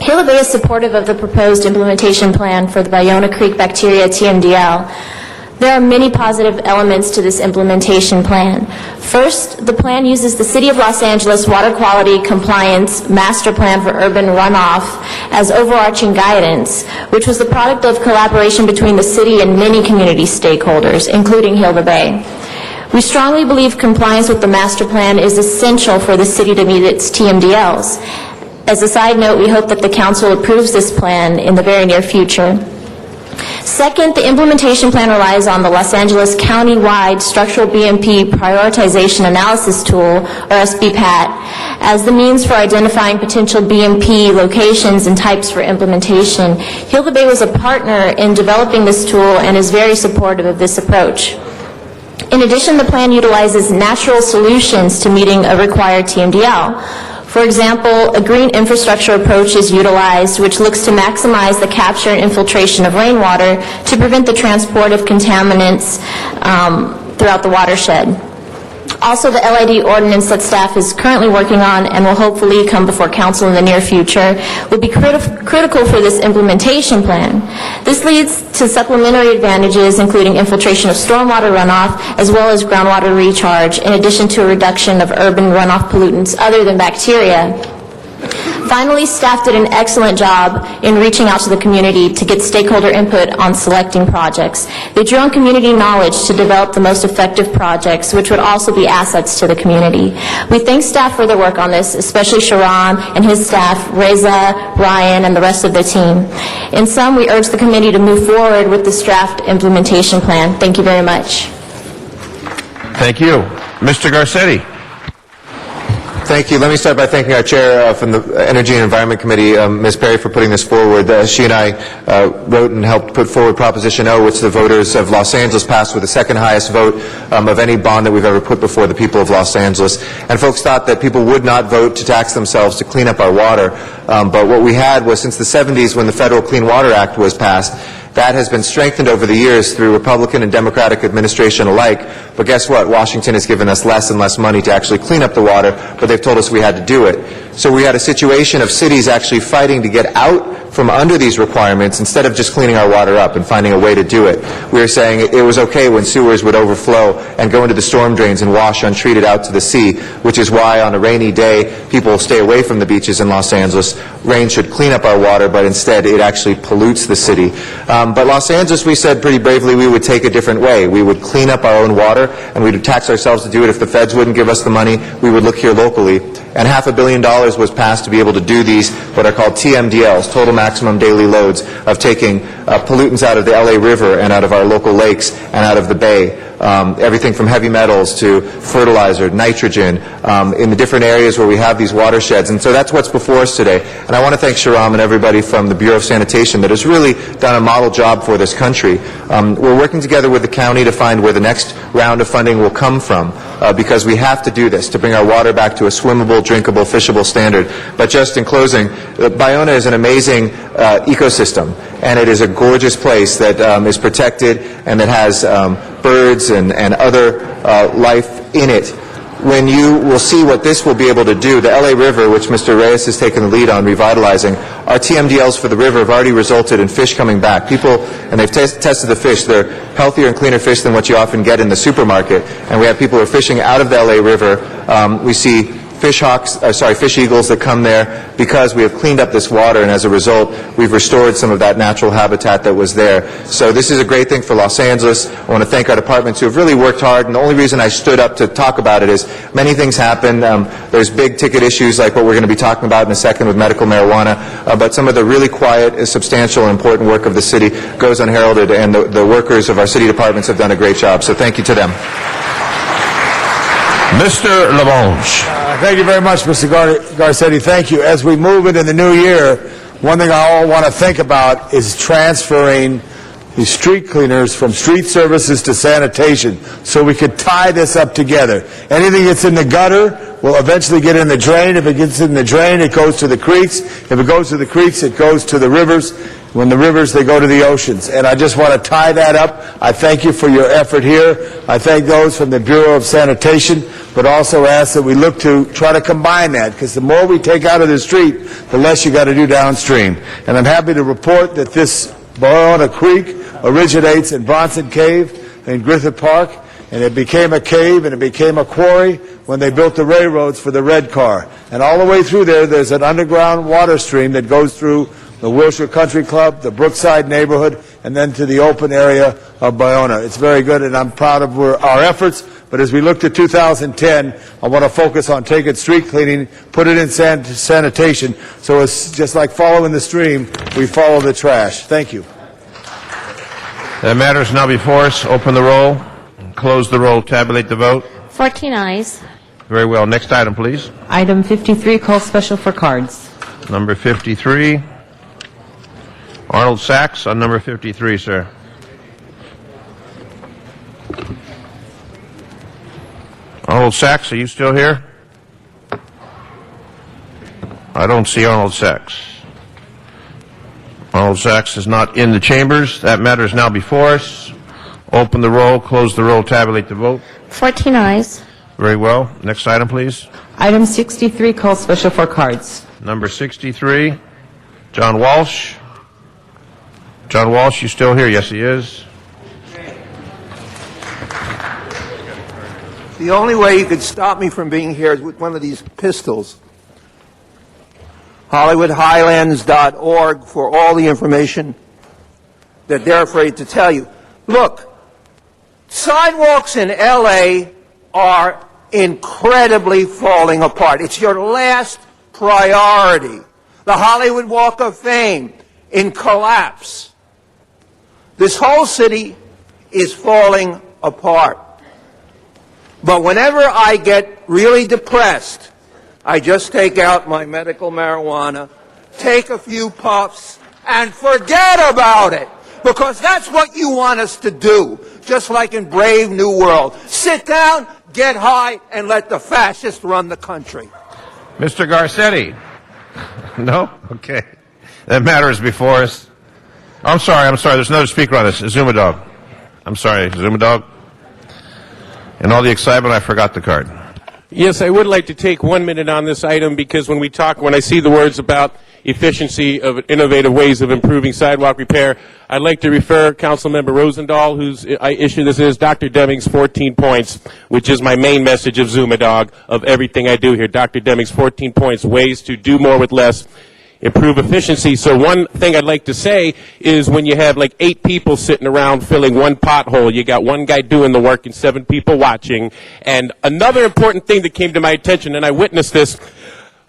Heal the Bay is supportive of the proposed implementation plan for the Ballona Creek Bacteria TMDL. There are many positive elements to this implementation plan. First, the plan uses the City of Los Angeles Water Quality Compliance Master Plan for Urban Runoff as overarching guidance, which was the product of collaboration between the city and many community stakeholders, including Heal the Bay. We strongly believe compliance with the master plan is essential for the city to meet its TMDLs. As a side note, we hope that the Council approves this plan in the very near future. Second, the implementation plan relies on the Los Angeles County-wide Structural BMP Prioritization Analysis Tool, or SBPAT, as the means for identifying potential BMP locations and types for implementation. Heal the Bay was a partner in developing this tool and is very supportive of this approach. In addition, the plan utilizes natural solutions to meeting a required TMDL. For example, a green infrastructure approach is utilized, which looks to maximize the capture and infiltration of rainwater to prevent the transport of contaminants throughout the watershed. Also, the LID ordinance that staff is currently working on and will hopefully come before Council in the near future will be critical for this implementation plan. This leads to supplementary advantages, including infiltration of stormwater runoff as well as groundwater recharge, in addition to a reduction of urban runoff pollutants other than bacteria. Finally, staff did an excellent job in reaching out to the community to get stakeholder input on selecting projects. They drew on community knowledge to develop the most effective projects, which would also be assets to the community. We thank staff for their work on this, especially Sharon and his staff, Reza, Ryan, and the rest of the team. In sum, we urge the committee to move forward with this draft implementation plan. Thank you very much. Thank you. Mr. Garcetti. Thank you. Let me start by thanking our chair from the Energy and Environment Committee, Ms. Perry, for putting this forward. She and I wrote and helped put forward Proposition O, which the voters of Los Angeles passed with the second highest vote of any bond that we've ever put before the people of Los Angeles. And folks thought that people would not vote to tax themselves to clean up our water. But what we had was, since the 70s when the Federal Clean Water Act was passed, that has been strengthened over the years through Republican and Democratic administration alike. But guess what? Washington has given us less and less money to actually clean up the water, but they've told us we had to do it. So we had a situation of cities actually fighting to get out from under these requirements instead of just cleaning our water up and finding a way to do it. We were saying it was okay when sewers would overflow and go into the storm drains and wash untreated out to the sea, which is why on a rainy day people stay away from the beaches in Los Angeles. Rain should clean up our water, but instead it actually pollutes the city. But Los Angeles, we said pretty bravely we would take a different way. We would clean up our own water, and we would tax ourselves to do it. If the feds wouldn't give us the money, we would look here locally. And $500 million was passed to be able to do these, what are called TMDLs, total maximum daily loads, of taking pollutants out of the LA River and out of our local lakes and out of the bay. Everything from heavy metals to fertilizer, nitrogen, in the different areas where we have these watersheds. And so that's what's before us today. And I want to thank Shahram and everybody from the Bureau of Sanitation that has really done a model job for this country. We're working together with the county to find where the next round of funding will come from, because we have to do this to bring our water back to a swimmable, drinkable, fishable standard. But just in closing, Bayona is an amazing ecosystem, and it is a gorgeous place that is protected and that has birds and other life in it. When you will see what this will be able to do, the LA River, which Mr. Reyes has taken the lead on revitalizing, our TMDLs for the river have already resulted in fish coming back. People, and they've tested the fish, they're healthier and cleaner fish than what you often get in the supermarket. And we have people who are fishing out of the LA River. We see fish eagles that come there because we have cleaned up this water, and as a result, we've restored some of that natural habitat that was there. So this is a great thing for Los Angeles. I want to thank our departments who have really worked hard, and the only reason I stood up to talk about it is many things happen. There's big ticket issues like what we're going to be talking about in a second with medical marijuana, but some of the really quiet, substantial, and important work of the city goes unheralded, and the workers of our city departments have done a great job. So thank you to them. Mr. Lamonge. Thank you very much, Mr. Garcetti. Thank you. As we move into the new year, one thing I all want to think about is transferring the street cleaners from street services to sanitation so we could tie this up together. Anything that's in the gutter will eventually get in the drain. If it gets in the drain, it goes to the creeks. If it goes to the creeks, it goes to the rivers. When the rivers, they go to the oceans. And I just want to tie that up. I thank you for your effort here. I thank those from the Bureau of Sanitation, but also ask that we look to try to combine that, because the more we take out of the street, the less you got to do downstream. And I'm happy to report that this Bayona Creek originates in Bronson Cave in Griffith Park, and it became a cave and it became a quarry when they built the railroads for the red car. And all the way through there, there's an underground water stream that goes through the Wilshire Country Club, the Brookside neighborhood, and then to the open area of Bayona. It's very good, and I'm proud of our efforts. But as we look to 2010, I want to focus on taking street cleaning, put it in sanitation, so it's just like following the stream, we follow the trash. Thank you. That matter is now before us. Open the roll, close the roll, tabulate the vote. 14 ayes. Very well. Next item, please. Item 53, call special for cards. Number 53. Arnold Sachs on number 53, sir. Arnold Sachs, are you still here? I don't see Arnold Sachs. Arnold Sachs is not in the chambers. That matter is now before us. Open the roll, close the roll, tabulate the vote. 14 ayes. Very well. Next item, please. Item 63, call special for cards. Number 63, John Walsh. John Walsh, you still here? Yes, he is. The only way you could stop me from being here is with one of these pistols. HollywoodHighlands.org for all the information that they're afraid to tell you. Look, sidewalks in L.A. are incredibly falling apart. It's your last priority. The Hollywood Walk of Fame in collapse. This whole city is falling apart. But whenever I get really depressed, I just take out my medical marijuana, take a few puffs, and forget about it. Because that's what you want us to do, just like in Brave New World. Sit down, get high, and let the fascists run the country. Mr. Garcetti. No? Okay. That matter is before us. I'm sorry. There's another speaker on this. Zuma Dog. I'm sorry, Zuma Dog. In all the excitement, I forgot the card. Yes, I would like to take 1 minute on this item because when I see the words about efficiency of innovative ways of improving sidewalk repair. I'd like to refer Councilmember Rosendahl, whose issue this is, Dr. Deming's 14 points, which is my main message of Zumadog, of everything I do here. Dr. Deming's 14 points, ways to do more with less, improve efficiency. So one thing I'd like to say is when you have like 8 people sitting around filling one pothole, you got one guy doing the work and 7 people watching. And another important thing that came to my attention, and I witnessed this,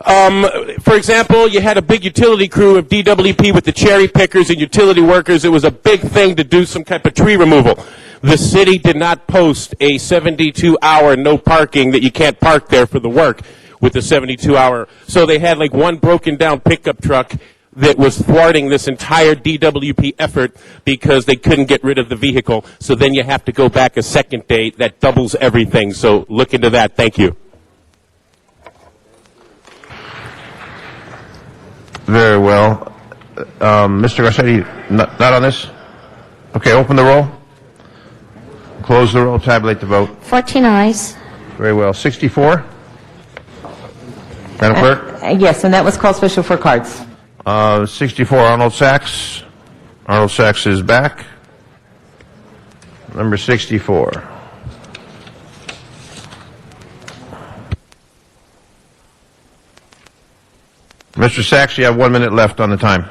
for example, you had a big utility crew of DWP with the cherry pickers and utility workers. It was a big thing to do some type of tree removal. The city did not post a 72-hour no parking, that you can't park there for the work with the 72-hour. So they had like one broken down pickup truck that was thwarting this entire DWP effort because they couldn't get rid of the vehicle. So then you have to go back a second day. That doubles everything. So look into that. Thank you. Very well. Mr. Garcetti, not on this? Okay, open the roll. Close the roll. Tabulate the vote. 14 ayes. Very well. 64? Madam Clerk? Yes, and that was called special for cards. 64, Arnold Sachs. Arnold Sachs is back. Number 64. Mr. Sachs, you have 1 minute left on the time.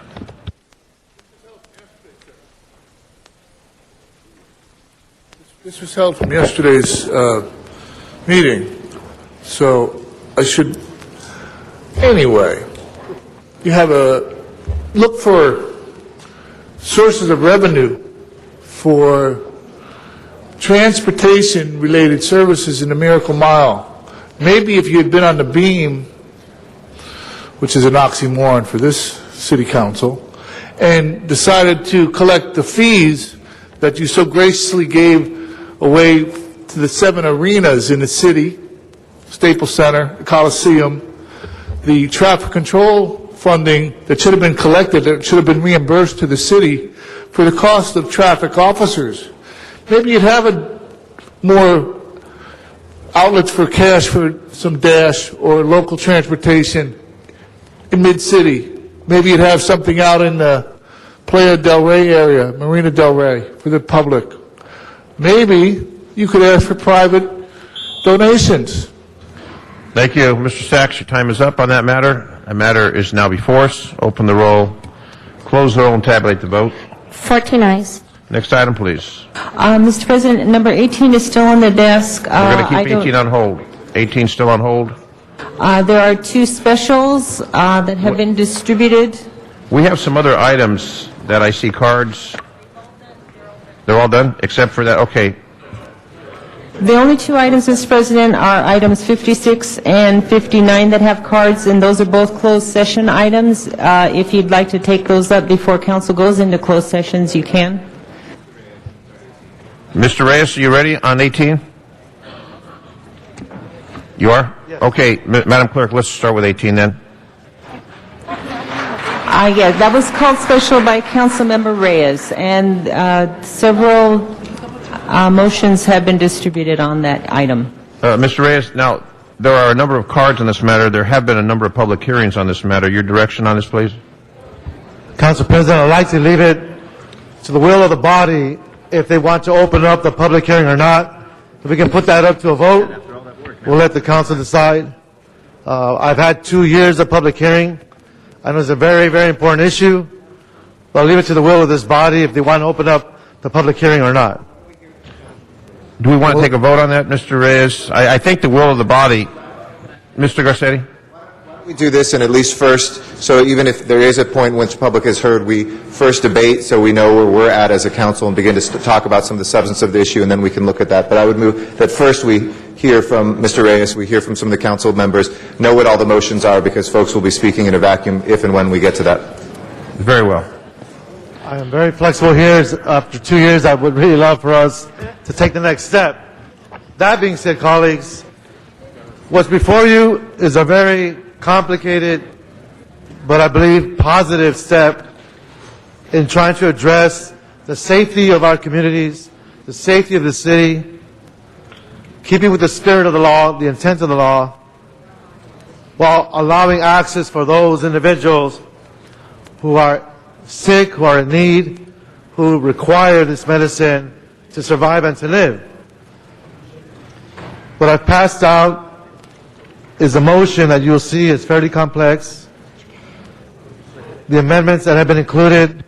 This was held from yesterday's meeting, so I should... Anyway, you have a look for sources of revenue for transportation-related services in the Miracle Mile. Maybe if you had been on the beam, which is an oxymoron for this city council, and decided to collect the fees that you so graciously gave away to the 7 arenas in the city, Staples Center, the Coliseum, the traffic control funding that should have been collected, that should have been reimbursed to the city for the cost of traffic officers. Maybe you'd have more outlets for cash for some Dash or local transportation in mid-city. Maybe you'd have something out in the Playa del Rey area, Marina del Rey, for the public. Maybe you could ask for private donations. Thank you. Mr. Sachs, your time is up on that matter. That matter is now before us. Open the roll, close the roll, and tabulate the vote. 14 ayes. Next item, please. Mr. President, number 18 is still on the desk. We're going to keep 18 on hold. 18 still on hold. There are 2 specials that have been distributed. We have some other items that I see cards. They're all done, except for that. Okay. The only 2 items, Mr. President, are items 56 and 59 that have cards, and those are both closed session items. If you'd like to take those up before council goes into closed sessions, you can. Mr. Reyes, are you ready on 18? You are? Yes. Okay, Madam Clerk, let's start with 18 then. Yes, that was called special by Councilmember Reyes, and several motions have been distributed on that item. Mr. Reyes, now, there are a number of cards on this matter. There have been a number of public hearings on this matter. Your direction on this, please? Council President, I'd like to leave it to the will of the body if they want to open up the public hearing or not. If we can put that up to a vote, we'll let the council decide. I've had 2 years of public hearing. I know it's a very, very important issue, but I'll leave it to the will of this body if they want to open up the public hearing or not. Do we want to take a vote on that, Mr. Reyes? I think the will of the body. Mr. Garcetti? We do this and at least first, so even if there is a point once the public has heard, we first debate so we know where we're at as a council and begin to talk about some of the substance of the issue, and then we can look at that. But I would move that first we hear from Mr. Reyes, we hear from some of the council members, know what all the motions are, because folks will be speaking in a vacuum if and when we get to that. Very well. I am very flexible here. After 2 years, I would really love for us to take the next step. That being said, colleagues, what's before you is a very complicated, but I believe positive step in trying to address the safety of our communities, the safety of the city, keeping with the spirit of the law, the intent of the law, while allowing access for those individuals who are sick, who are in need, who require this medicine to survive and to live. What I've passed out is a motion that you'll see is fairly complex. The amendments that have been included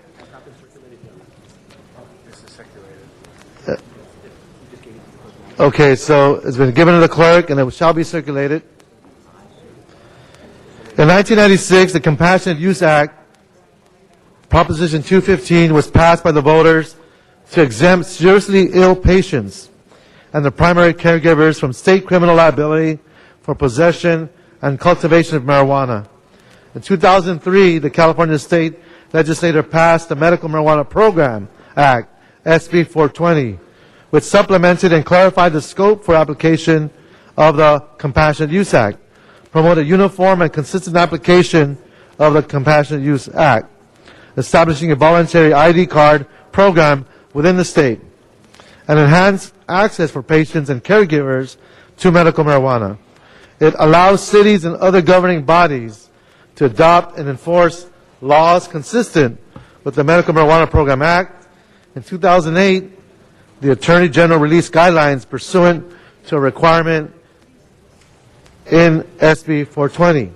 okay, so it's been given to the clerk and it shall be circulated. In 1996, the Compassionate Use Act, Proposition 215, was passed by the voters to exempt seriously ill patients and their primary caregivers from state criminal liability for possession and cultivation of marijuana. In 2003, the California State Legislature passed the Medical Marijuana Program Act, SB 420, which supplemented and clarified the scope for application of the Compassionate Use Act, promoted uniform and consistent application of the Compassionate Use Act, establishing a voluntary ID card program within the state, and enhanced access for patients and caregivers to medical marijuana. It allows cities and other governing bodies to adopt and enforce laws consistent with the Medical Marijuana Program Act. In 2008, the Attorney General released guidelines pursuant to a requirement in SB 420.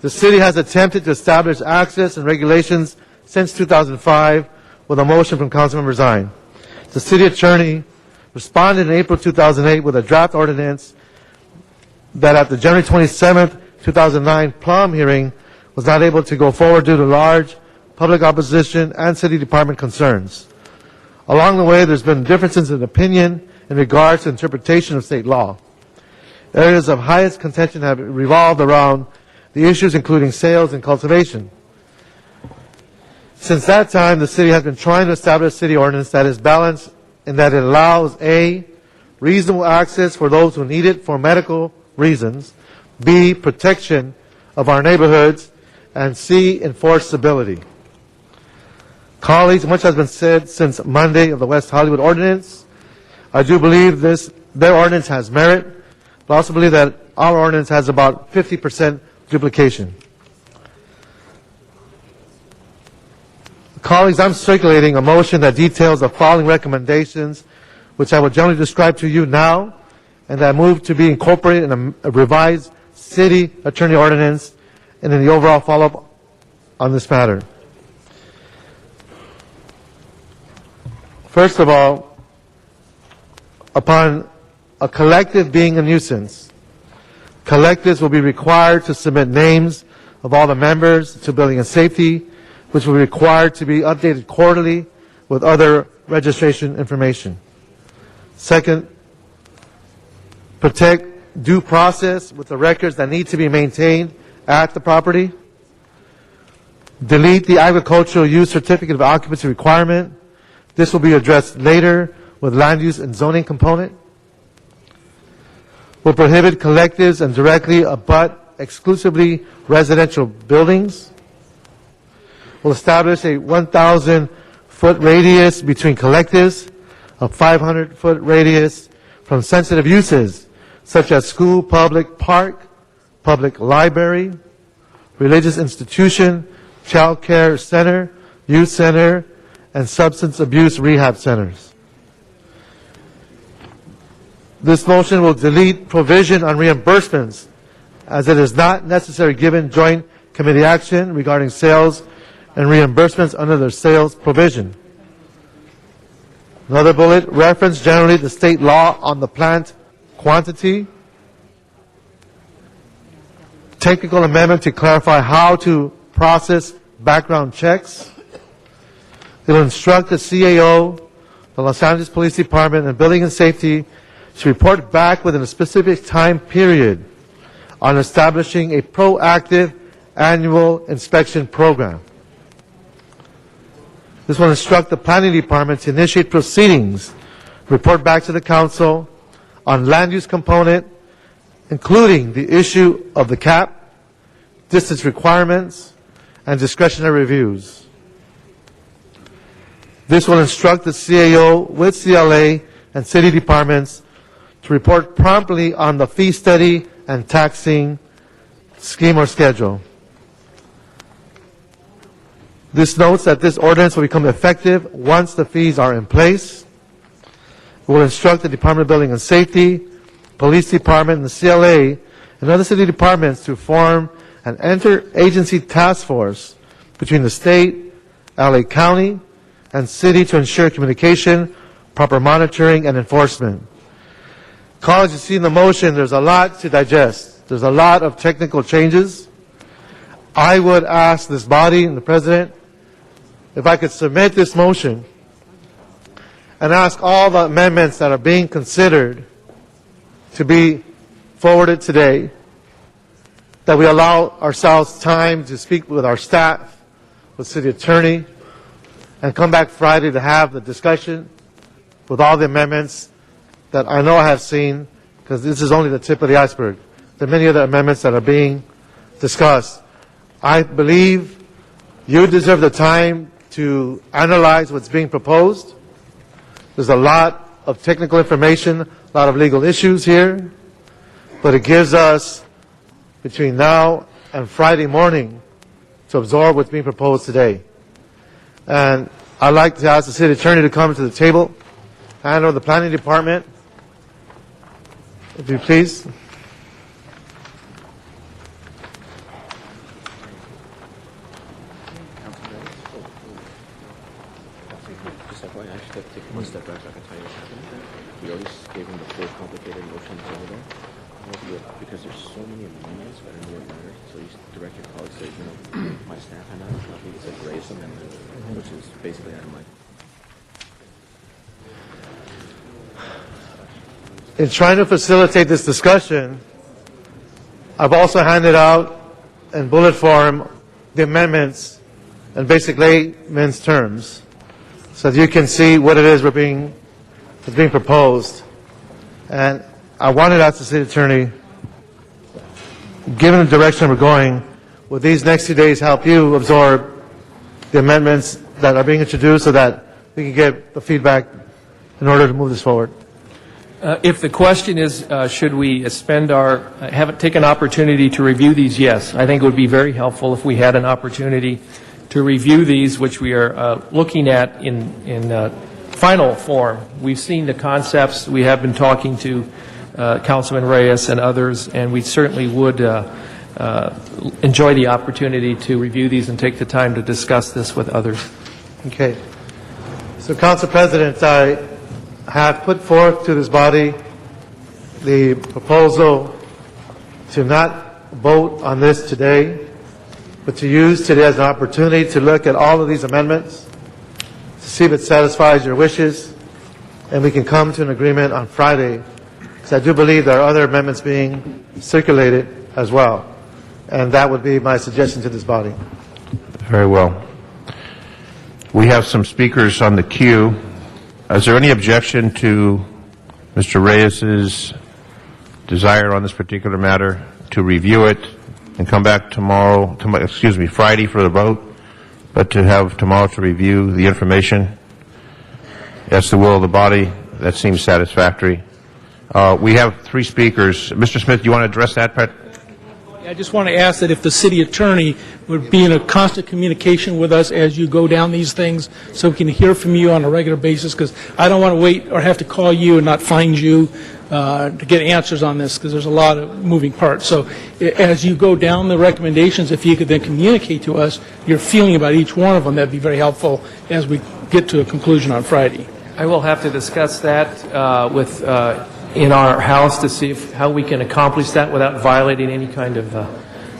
The city has attempted to establish access and regulations since 2005 with a motion from Councilmember Zine. The city attorney responded in April 2008 with a draft ordinance that at the January 27, 2009 Plum hearing was not able to go forward due to large public opposition and city department concerns. Along the way, there's been differences in opinion in regards to interpretation of state law. Areas of highest contention have revolved around the issues including sales and cultivation. Since that time, the city has been trying to establish a city ordinance that is balanced in that it allows A, reasonable access for those who need it for medical reasons, B, protection of our neighborhoods, and C, enforceability. Colleagues, much has been said since Monday of the West Hollywood Ordinance. I do believe their ordinance has merit, but I also believe that our ordinance has about 50% duplication. Colleagues, I'm circulating a motion that details the following recommendations, which I will generally describe to you now, and that I move to be incorporated in a revised city attorney ordinance and in the overall follow-up on this matter. First of all, upon a collective being a nuisance, collectives will be required to submit names of all the members to Building and Safety, which will be required to be updated quarterly with other registration information. Second, protect due process with the records that need to be maintained at the property. Delete the agricultural use certificate of occupancy requirement. This will be addressed later with land use and zoning component. Will prohibit collectives and directly abut exclusively residential buildings. Will establish a 1,000-foot radius between collectives, a 500-foot radius from sensitive uses such as school, public park, public library, religious institution, child care center, youth center, and substance abuse rehab centers. This motion will delete provision on reimbursements as it is not necessary given joint committee action regarding sales and reimbursements under the sales provision. Another bullet, reference generally the state law on the plant quantity. Technical amendment to clarify how to process background checks. It will instruct the CAO, the Los Angeles Police Department, and Building and Safety to report back within a specific time period on establishing a proactive annual inspection program. This will instruct the Planning Department to initiate proceedings, report back to the Council on land use component, including the issue of the cap, distance requirements, and discretionary reviews. This will instruct the CAO with CLA and city departments to report promptly on the fee study and taxing scheme or schedule. This notes that this ordinance will become effective once the fees are in place. It will instruct the Department of Building and Safety, Police Department, and the CLA, and other city departments to form an interagency task force between the state, LA County, and city to ensure communication, proper monitoring, and enforcement. Colleagues, you see in the motion, there's a lot to digest. There's a lot of technical changes. I would ask this body and the President if I could submit this motion and ask all the amendments that are being considered to be forwarded today, that we allow ourselves time to speak with our staff, with city attorney, and come back Friday to have the discussion with all the amendments that I know I have seen, because this is only the tip of the iceberg. There are many other amendments that are being discussed. I believe you deserve the time to analyze what's being proposed. There's a lot of technical information, a lot of legal issues here, but it gives us between now and Friday morning to absorb what's being proposed today. And I'd like to ask the city attorney to come to the table, and or the planning department, if you please. One step back, I can tell you what happened. We always gave him the full complicated motion because there's so many amendments that are more matters. So you direct your colleagues to, my staff and I, it's a Reyes amendment, which is basically out of my. In trying to facilitate this discussion, I've also handed out in bullet form the amendments and basic layman's terms, so that you can see what it is is being proposed. And I wanted to ask the city attorney, given the direction we're going, will these next 2 days help you absorb the amendments that are being introduced so that we can get the feedback in order to move this forward? If the question is, should we take an opportunity to review these, yes. I think it would be very helpful if we had an opportunity to review these, which we are looking at in final form. We've seen the concepts. We have been talking to Councilman Reyes and others, and we certainly would enjoy the opportunity to review these and take the time to discuss this with others. Okay. So, Council President, I have put forth to this body the proposal to not vote on this today, but to use today as an opportunity to look at all of these amendments, to see if it satisfies your wishes, and we can come to an agreement on Friday, because I do believe there are other amendments being circulated as well, and that would be my suggestion to this body. Very well. We have some speakers on the queue. Is there any objection to Mr. Reyes's desire on this particular matter to review it and come back Friday for the vote, but to have tomorrow to review the information? That's the will of the body. That seems satisfactory. We have 3 speakers. Mr. Smith, do you want to address that part? I just want to ask that if the city attorney would be in a constant communication with us as you go down these things, so we can hear from you on a regular basis, because I don't want to wait or have to call you and not find you to get answers on this, because there's a lot of moving parts. So as you go down the recommendations, if you could then communicate to us your feeling about each one of them, that'd be very helpful as we get to a conclusion on Friday. I will have to discuss that in our House to see how we can accomplish that without violating any kind of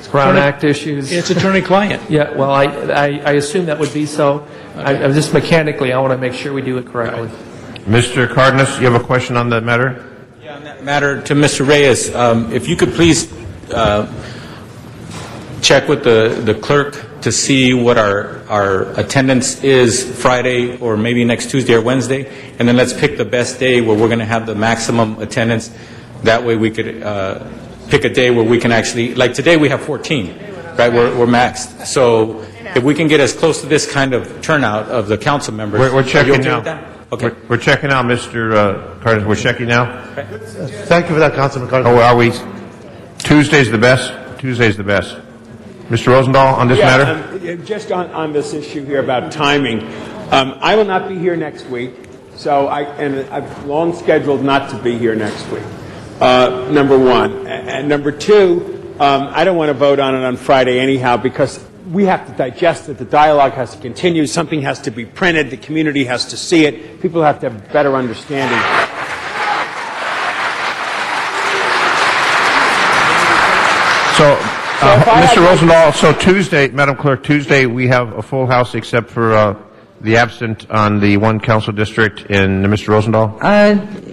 Crown Act issues. It's attorney-client. Yeah, well, I assume that would be so. I just mechanically, I want to make sure we do it correctly. Mr. Cardenas, you have a question on that matter? Yeah, on that matter to Mr. Reyes, if you could please check with the clerk to see what our attendance is Friday or maybe next Tuesday or Wednesday, and then let's pick the best day where we're going to have the maximum attendance. That way we could pick a day where we can actually, like today we have 14, right? We're maxed. So if we can get as close to this kind of turnout of the council members. We're checking now. Okay. We're checking now, Mr. Cardenas. We're checking now. Thank you for that, Councilman Cardenas. Oh, are we? Tuesday's the best? Tuesday's the best. Mr. Rosendahl, on this matter? Just on this issue here about timing, I will not be here next week, so I've long scheduled not to be here next week, number one. And number two, I don't want to vote on it on Friday anyhow because we have to digest it. The dialogue has to continue. Something has to be printed. The community has to see it. People have to have a better understanding. So, Mr. Rosendahl, so Tuesday, Madam Clerk, Tuesday we have a full house except for the absent on the one council district in Mr. Rosendahl?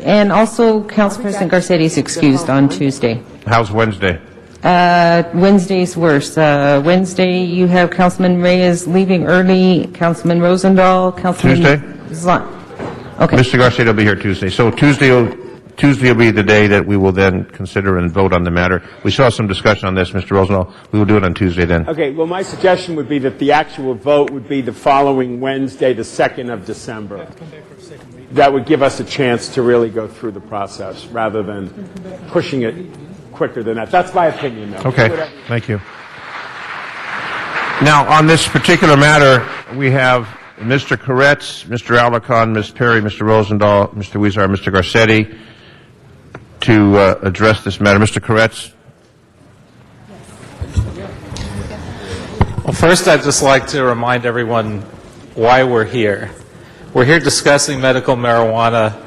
And also, Council President Garcetti is excused on Tuesday. How's Wednesday? Wednesday's worse. Wednesday, you have Councilman Reyes leaving early, Councilman Rosendahl, Councilman... Tuesday? Okay. Mr. Garcia will be here Tuesday. So Tuesday will be the day that we will then consider and vote on the matter. We saw some discussion on this, Mr. Rosendahl. We will do it on Tuesday then. Okay, well, my suggestion would be that the actual vote would be the following Wednesday, the 2nd of December. That would give us a chance to really go through the process rather than pushing it quicker than that. That's my opinion, though. Okay, thank you. Now, on this particular matter, we have Mr. Koretz, Mr. Alarcon, Ms. Perry, Mr. Rosendahl, Mr. Huizar, Mr. Garcetti to address this matter. Mr. Koretz. Well, first, I'd just like to remind everyone why we're here. We're here discussing medical marijuana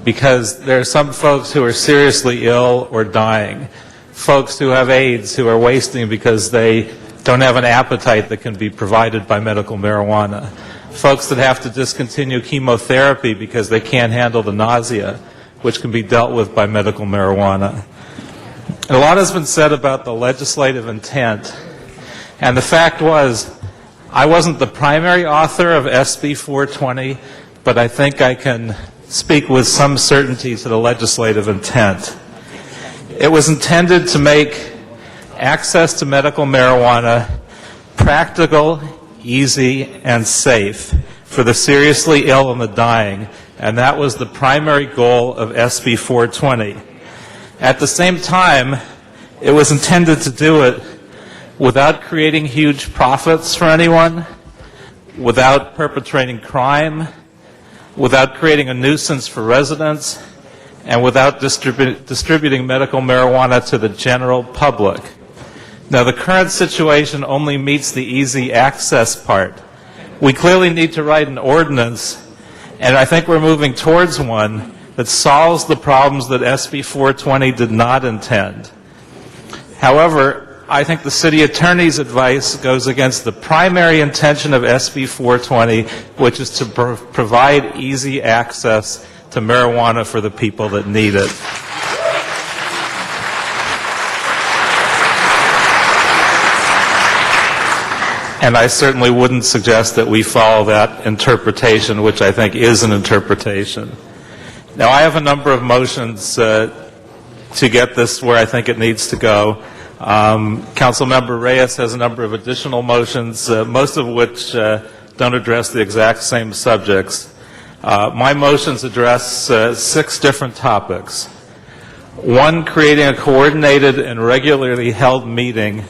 because there are some folks who are seriously ill or dying, folks who have AIDS who are wasting because they don't have an appetite that can be provided by medical marijuana, folks that have to discontinue chemotherapy because they can't handle the nausea, which can be dealt with by medical marijuana. And a lot has been said about the legislative intent, and the fact was, I wasn't the primary author of SB 420, but I think I can speak with some certainty to the legislative intent. It was intended to make access to medical marijuana practical, easy, and safe for the seriously ill and the dying, and that was the primary goal of SB 420. At the same time, it was intended to do it without creating huge profits for anyone, without perpetrating crime, without creating a nuisance for residents, and without distributing medical marijuana to the general public. Now, the current situation only meets the easy access part. We clearly need to write an ordinance, and I think we're moving towards one that solves the problems that SB 420 did not intend. However, I think the city attorney's advice goes against the primary intention of SB 420, which is to provide easy access to marijuana for the people that need it. And I certainly wouldn't suggest that we follow that interpretation, which I think is an interpretation. Now, I have a number of motions to get this where I think it needs to go. Councilmember Reyes has a number of additional motions, most of which don't address the exact same subjects. My motions address 6 different topics. 1, creating a coordinated and regularly held meeting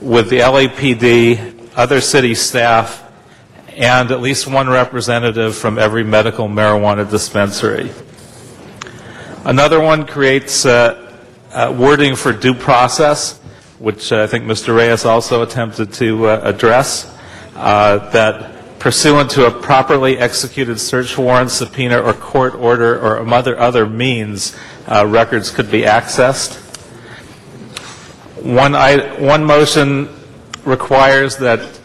with the LAPD, other city staff, and at least one representative from every medical marijuana dispensary. Another one creates wording for due process, which I think Mr. Reyes also attempted to address, that pursuant to a properly executed search warrant, subpoena, or court order, or other means, records could be accessed. One motion requires that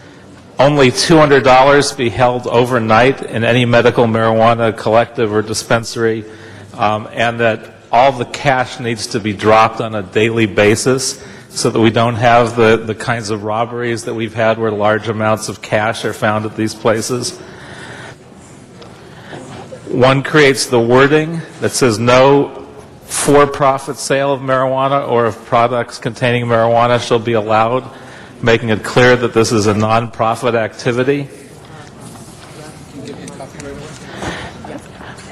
only $200 be held overnight in any medical marijuana collective or dispensary, and that all the cash needs to be dropped on a daily basis so that we don't have the kinds of robberies that we've had where large amounts of cash are found at these places. One creates the wording that says no for-profit sale of marijuana or of products containing marijuana shall be allowed, making it clear that this is a non-profit activity.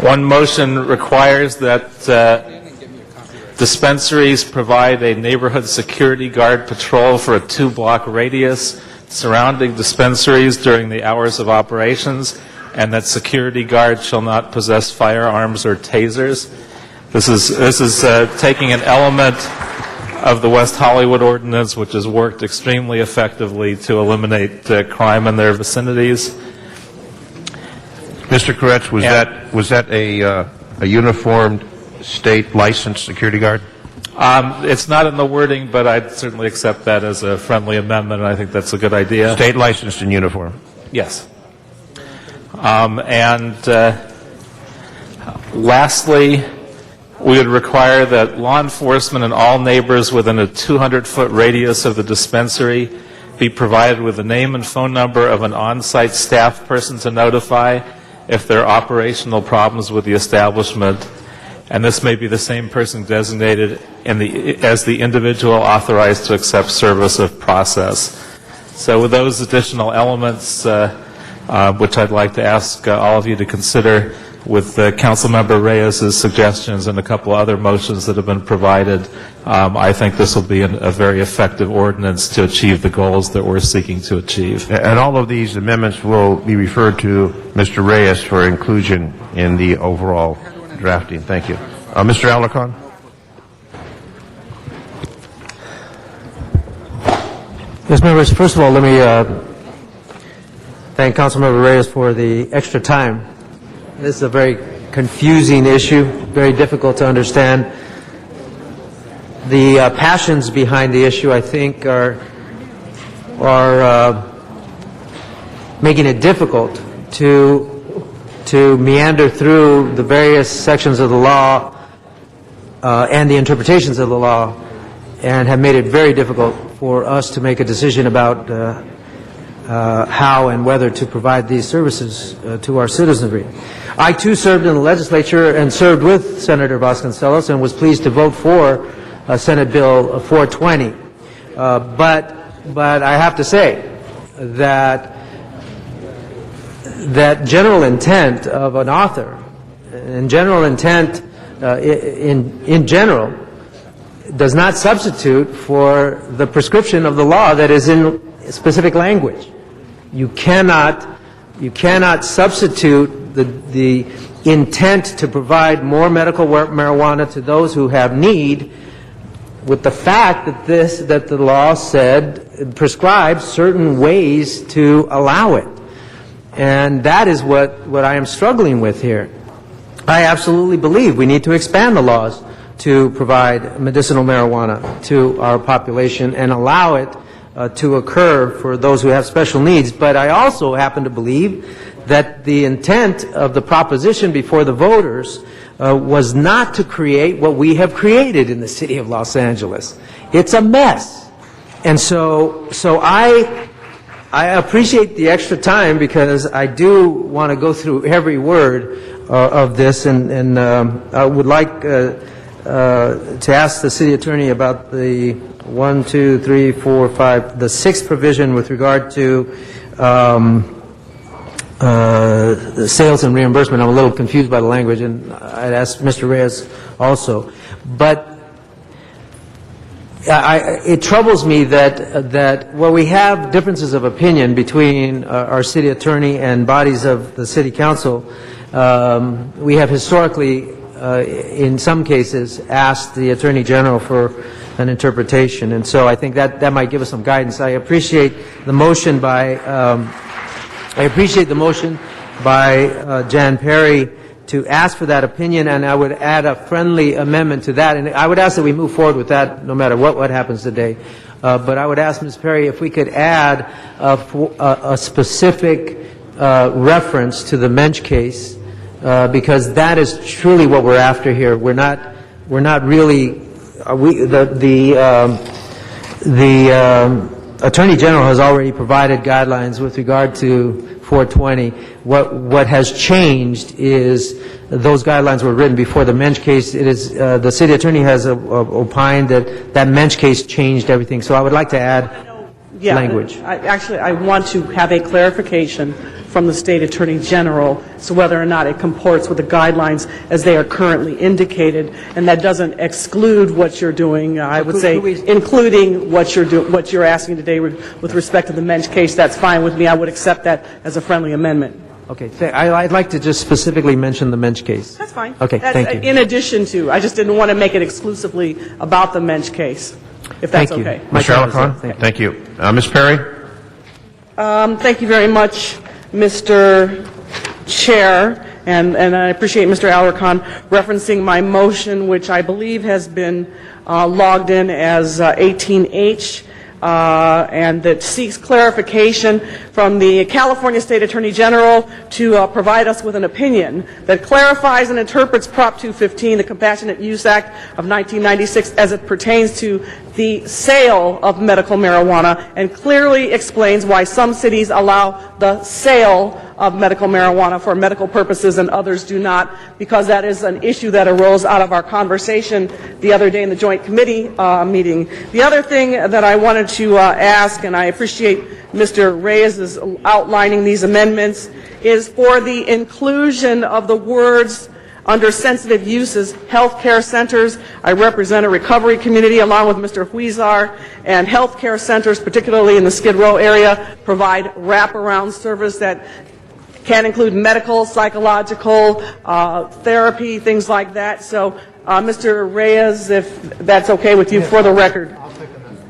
One motion requires that Dispensaries provide a neighborhood security guard patrol for a 2-block radius surrounding dispensaries during the hours of operations, and that security guard shall not possess firearms or tasers. This is taking an element of the West Hollywood ordinance, which has worked extremely effectively to eliminate crime in their vicinities. Mr. Koretz, was that a uniformed state licensed security guard? It's not in the wording, but I'd certainly accept that as a friendly amendment, and I think that's a good idea. State licensed in uniform? Yes. Lastly, we would require that law enforcement and all neighbors within a 200-foot radius of the dispensary be provided with the name and phone number of an on-site staff person to notify if there are operational problems with the establishment. And this may be the same person designated as the individual authorized to accept service of process. So with those additional elements, which I'd like to ask all of you to consider, with Councilmember Reyes' suggestions and a couple other motions that have been provided, I think this will be a very effective ordinance to achieve the goals that we're seeking to achieve. And all of these amendments will be referred to Mr. Reyes for inclusion in the overall drafting. Thank you. Mr. Alarcon? Yes, members, first of all, let me thank Councilmember Reyes for the extra time. This is a very confusing issue, very difficult to understand. The passions behind the issue, I think, are making it difficult to meander through the various sections of the law and the interpretations of the law, and have made it very difficult for us to make a decision about how and whether to provide these services to our citizenry. I, too, served in the legislature and served with Senator Vasconcellos and was pleased to vote for Senate Bill 420. But I have to say that general intent of an author and general intent in general does not substitute for the prescription of the law that is in specific language. You cannot substitute the intent to provide more medical marijuana to those who have need with the fact that the law prescribes certain ways to allow it. And that is what I am struggling with here. I absolutely believe we need to expand the laws to provide medicinal marijuana to our population and allow it to occur for those who have special needs. But I also happen to believe that the intent of the proposition before the voters was not to create what we have created in the city of Los Angeles. It's a mess. And so I appreciate the extra time, because I do want to go through every word of this, and I would like to ask the city attorney about the the sixth provision with regard to the sales and reimbursement. I'm a little confused by the language, and I'd ask Mr. Reyes also. But it troubles me that where we have differences of opinion between our city attorney and bodies of the city council, we have historically, in some cases, asked the attorney general for an interpretation, and so I think that might give us some guidance. I appreciate the motion by Jan Perry to ask for that opinion, and I would add a friendly amendment to that, and I would ask that we move forward with that no matter what happens today. But I would ask Ms. Perry if we could add a specific reference to the Mensch case, because that is truly what we're after here. We're not really. The Attorney General has already provided guidelines with regard to 420. What has changed is those guidelines were written before the Mensch case. It is the city attorney has opined that Mensch case changed everything. So I would like to add language. I want to have a clarification from the State Attorney General as to whether or not it comports with the guidelines as they are currently indicated, and that doesn't exclude what you're doing. I would say including what you're asking today with respect to the Mensch case. That's fine with me. I would accept that as a friendly amendment. Okay, I'd like to just specifically mention the Mensch case. That's fine. Okay, thank you. In addition to, I just didn't want to make it exclusively about the Mensch case, if that's Thank you. okay. Mr. Alarcon? Thank you. Ms. Perry? Thank you very much, Mr. Chair, and I appreciate Mr. Alarcon referencing my motion, which I believe has been logged in as 18H, and that seeks clarification from the California State Attorney General to provide us with an opinion that clarifies and interprets Prop 215, the Compassionate Use Act of 1996, as it pertains to the sale of medical marijuana, and clearly explains why some cities allow the sale of medical marijuana for medical purposes and others do not, because that is an issue that arose out of our conversation the other day in the Joint Committee meeting. The other thing that I wanted to ask, and I appreciate Mr. Reyes' outlining these amendments, is for the inclusion of the words under sensitive uses, health care centers. I represent a recovery community along with Mr. Huizar, and health care centers, particularly in the Skid Row area, provide wraparound service that can include medical, psychological, therapy, things like that. So, Mr. Reyes, if that's okay with you, for the record.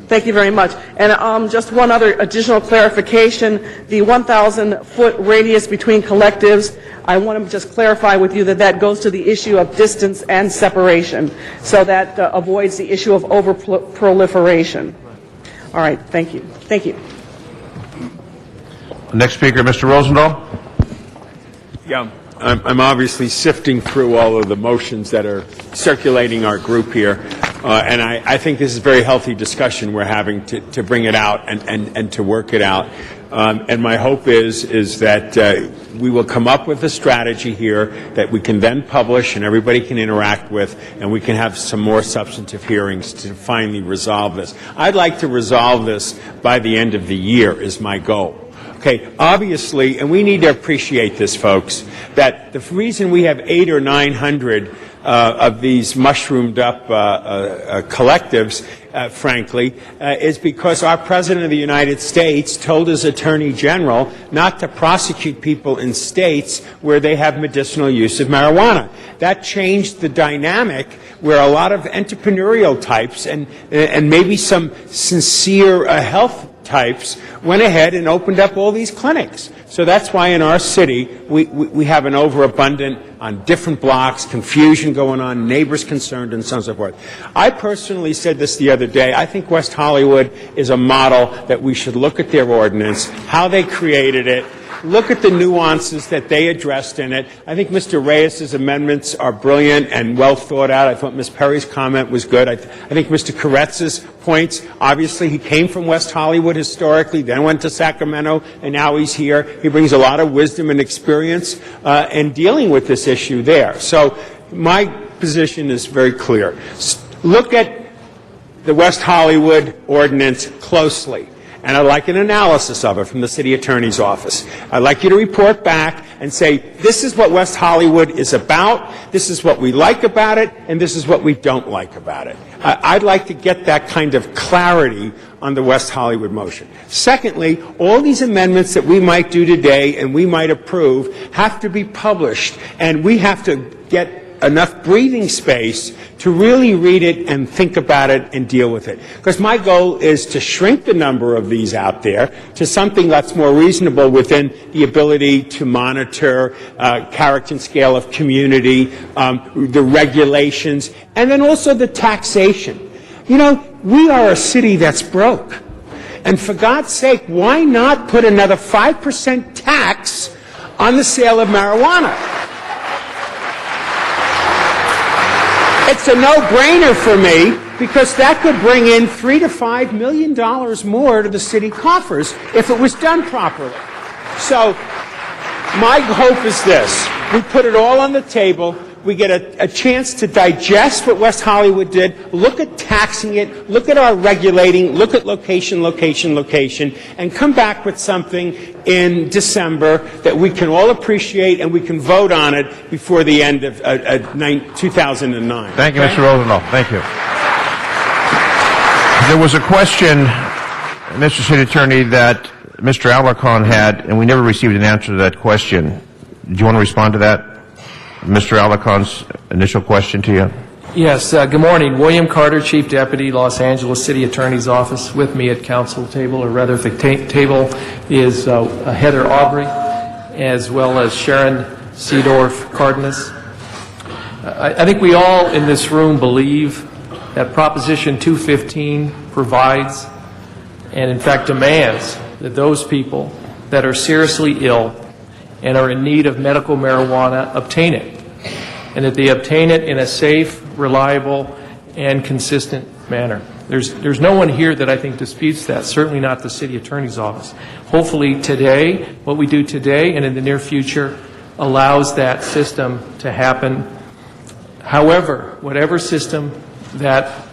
Thank you very much. And just one other additional clarification, the 1,000-foot radius between collectives, I want to just clarify with you that that goes to the issue of distance and separation, so that avoids the issue of over-proliferation. All right, thank you. Thank you. Next speaker, Mr. Rosendahl. Yeah, I'm obviously sifting through all of the motions that are circulating our group here, and I think this is a very healthy discussion we're having to bring it out and to work it out. And my hope is that we will come up with a strategy here that we can then publish and everybody can interact with, and we can have some more substantive hearings to finally resolve this. I'd like to resolve this by the end of the year is my goal. Okay, obviously, and we need to appreciate this, folks, that the reason we have 800 or 900 of these mushroomed up collectives, frankly, is because our President of the United States told his Attorney General not to prosecute people in states where they have medicinal use of marijuana. That changed the dynamic where a lot of entrepreneurial types and maybe some sincere health types went ahead and opened up all these clinics. So that's why in our city we have an overabundant on different blocks, confusion going on, neighbors concerned, and so on and so forth. I personally said this the other day. I think West Hollywood is a model that we should look at their ordinance, how they created it, look at the nuances that they addressed in it. I think Mr. Reyes' amendments are brilliant and well thought out. I thought Ms. Perry's comment was good. I think Mr. Koretz's points, obviously he came from West Hollywood historically, then went to Sacramento, and now he's here. He brings a lot of wisdom and experience in dealing with this issue there. So my position is very clear. Look at the West Hollywood ordinance closely. And I'd like an analysis of it from the city attorney's office. I'd like you to report back and say, this is what West Hollywood is about, this is what we like about it, and this is what we don't like about it. I'd like to get that kind of clarity on the West Hollywood motion. Secondly, all these amendments that we might do today and we might approve have to be published, and we have to get enough breathing space to really read it and think about it and deal with it. Because my goal is to shrink the number of these out there to something that's more reasonable within the ability to monitor character and scale of community, the regulations, and then also the taxation. You know, we are a city that's broke. And for God's sake, why not put another 5% tax on the sale of marijuana? It's a no-brainer for me because that could bring in $3 to $5 million more to the city coffers if it was done properly. So my hope is this. We put it all on the table. we get a chance to digest what West Hollywood did, look at taxing it, look at our regulating, look at location, and come back with something in December that we can all appreciate and we can vote on it before the end of 2009. Thank you, Mr. Rosendahl. Thank you. There was a question, Mr. City Attorney, that Mr. Alarcon had, and we never received an answer to that question. Do you want to respond to that? Mr. Alarcon's initial question to you? Yes, good morning. William Carter, Chief Deputy, Los Angeles City Attorney's Office. With me at council table, or rather the table, is Heather Aubrey, as well as Sharon Seedorf Cardenas. I think we all in this room believe that Proposition 215 provides, and in fact demands, that those people that are seriously ill and are in need of medical marijuana obtain it, and that they obtain it in a safe, reliable, and consistent manner. There's no one here that I think disputes that, certainly not the City Attorney's Office. Hopefully today, what we do today and in the near future allows that system to happen. However, whatever system that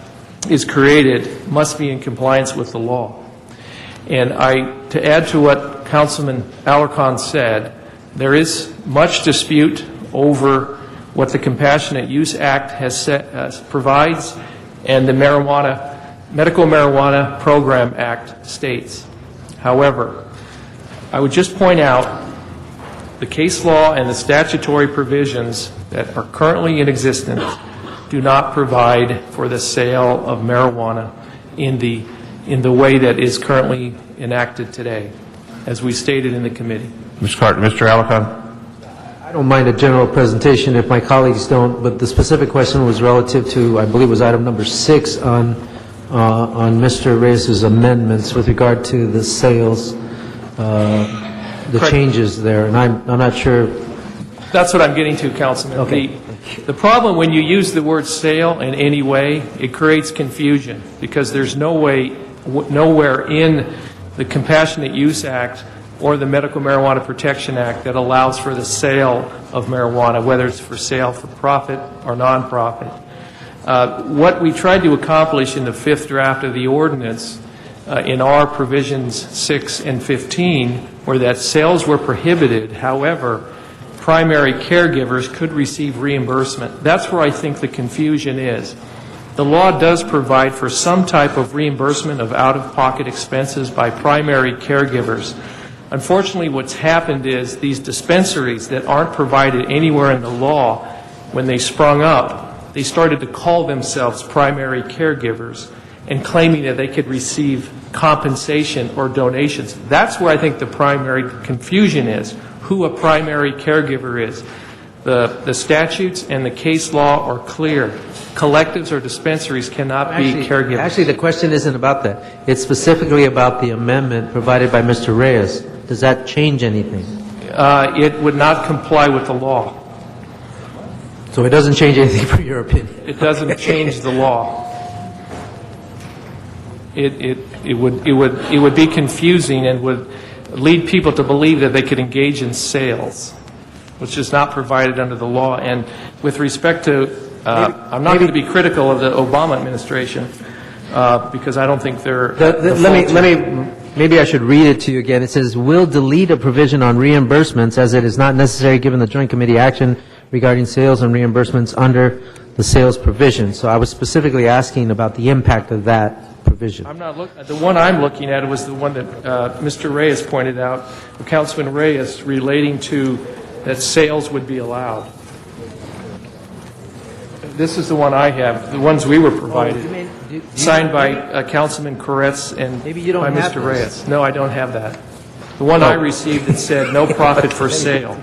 is created must be in compliance with the law. And to add to what Councilman Alarcon said, there is much dispute over what the Compassionate Use Act provides and the Medical Marijuana Program Act states. However, I would just point out the case law and the statutory provisions that are currently in existence do not provide for the sale of marijuana in the way that is currently enacted today, as we stated in the committee. Mr. Alarcon? I don't mind a general presentation if my colleagues don't, but the specific question was relative to, I believe it was item number 6 on Mr. Reyes's amendments with regard to the sales, the changes there, and I'm not sure. That's what I'm getting to, Councilman. Okay. The problem when you use the word sale in any way, it creates confusion because there's nowhere in the Compassionate Use Act or the Medical Marijuana Protection Act that allows for the sale of marijuana, whether it's for sale for profit or nonprofit. What we tried to accomplish in the 5th draft of the ordinance in our provisions 6 and 15 were that sales were prohibited. However, primary caregivers could receive reimbursement. That's where I think the confusion is. The law does provide for some type of reimbursement of out-of-pocket expenses by primary caregivers. Unfortunately, what's happened is these dispensaries that aren't provided anywhere in the law, when they sprung up, they started to call themselves primary caregivers and claiming that they could receive compensation or donations. That's where I think the primary confusion is, who a primary caregiver is. The statutes and the case law are clear. Collectives or dispensaries cannot be caregivers. Actually, the question isn't about that. It's specifically about the amendment provided by Mr. Reyes. Does that change anything? It would not comply with the law. So it doesn't change anything for your opinion? It doesn't change the law. It would be confusing and would lead people to believe that they could engage in sales, which is not provided under the law. And with respect to, I'm not going to be critical of the Obama administration because I don't think they're. Maybe I should read it to you again. It says, "Will delete a provision on reimbursements as it is not necessary given the Joint Committee action regarding sales and reimbursements under the sales provision." So I was specifically asking about the impact of that provision. The one I'm looking at was the one that Mr. Reyes pointed out, Councilman Reyes, relating to that sales would be allowed. This is the one I have, the ones we were provided, signed by Councilman Koretz and by Mr. Reyes. No, I don't have that. The one I received, it said no profit for sale,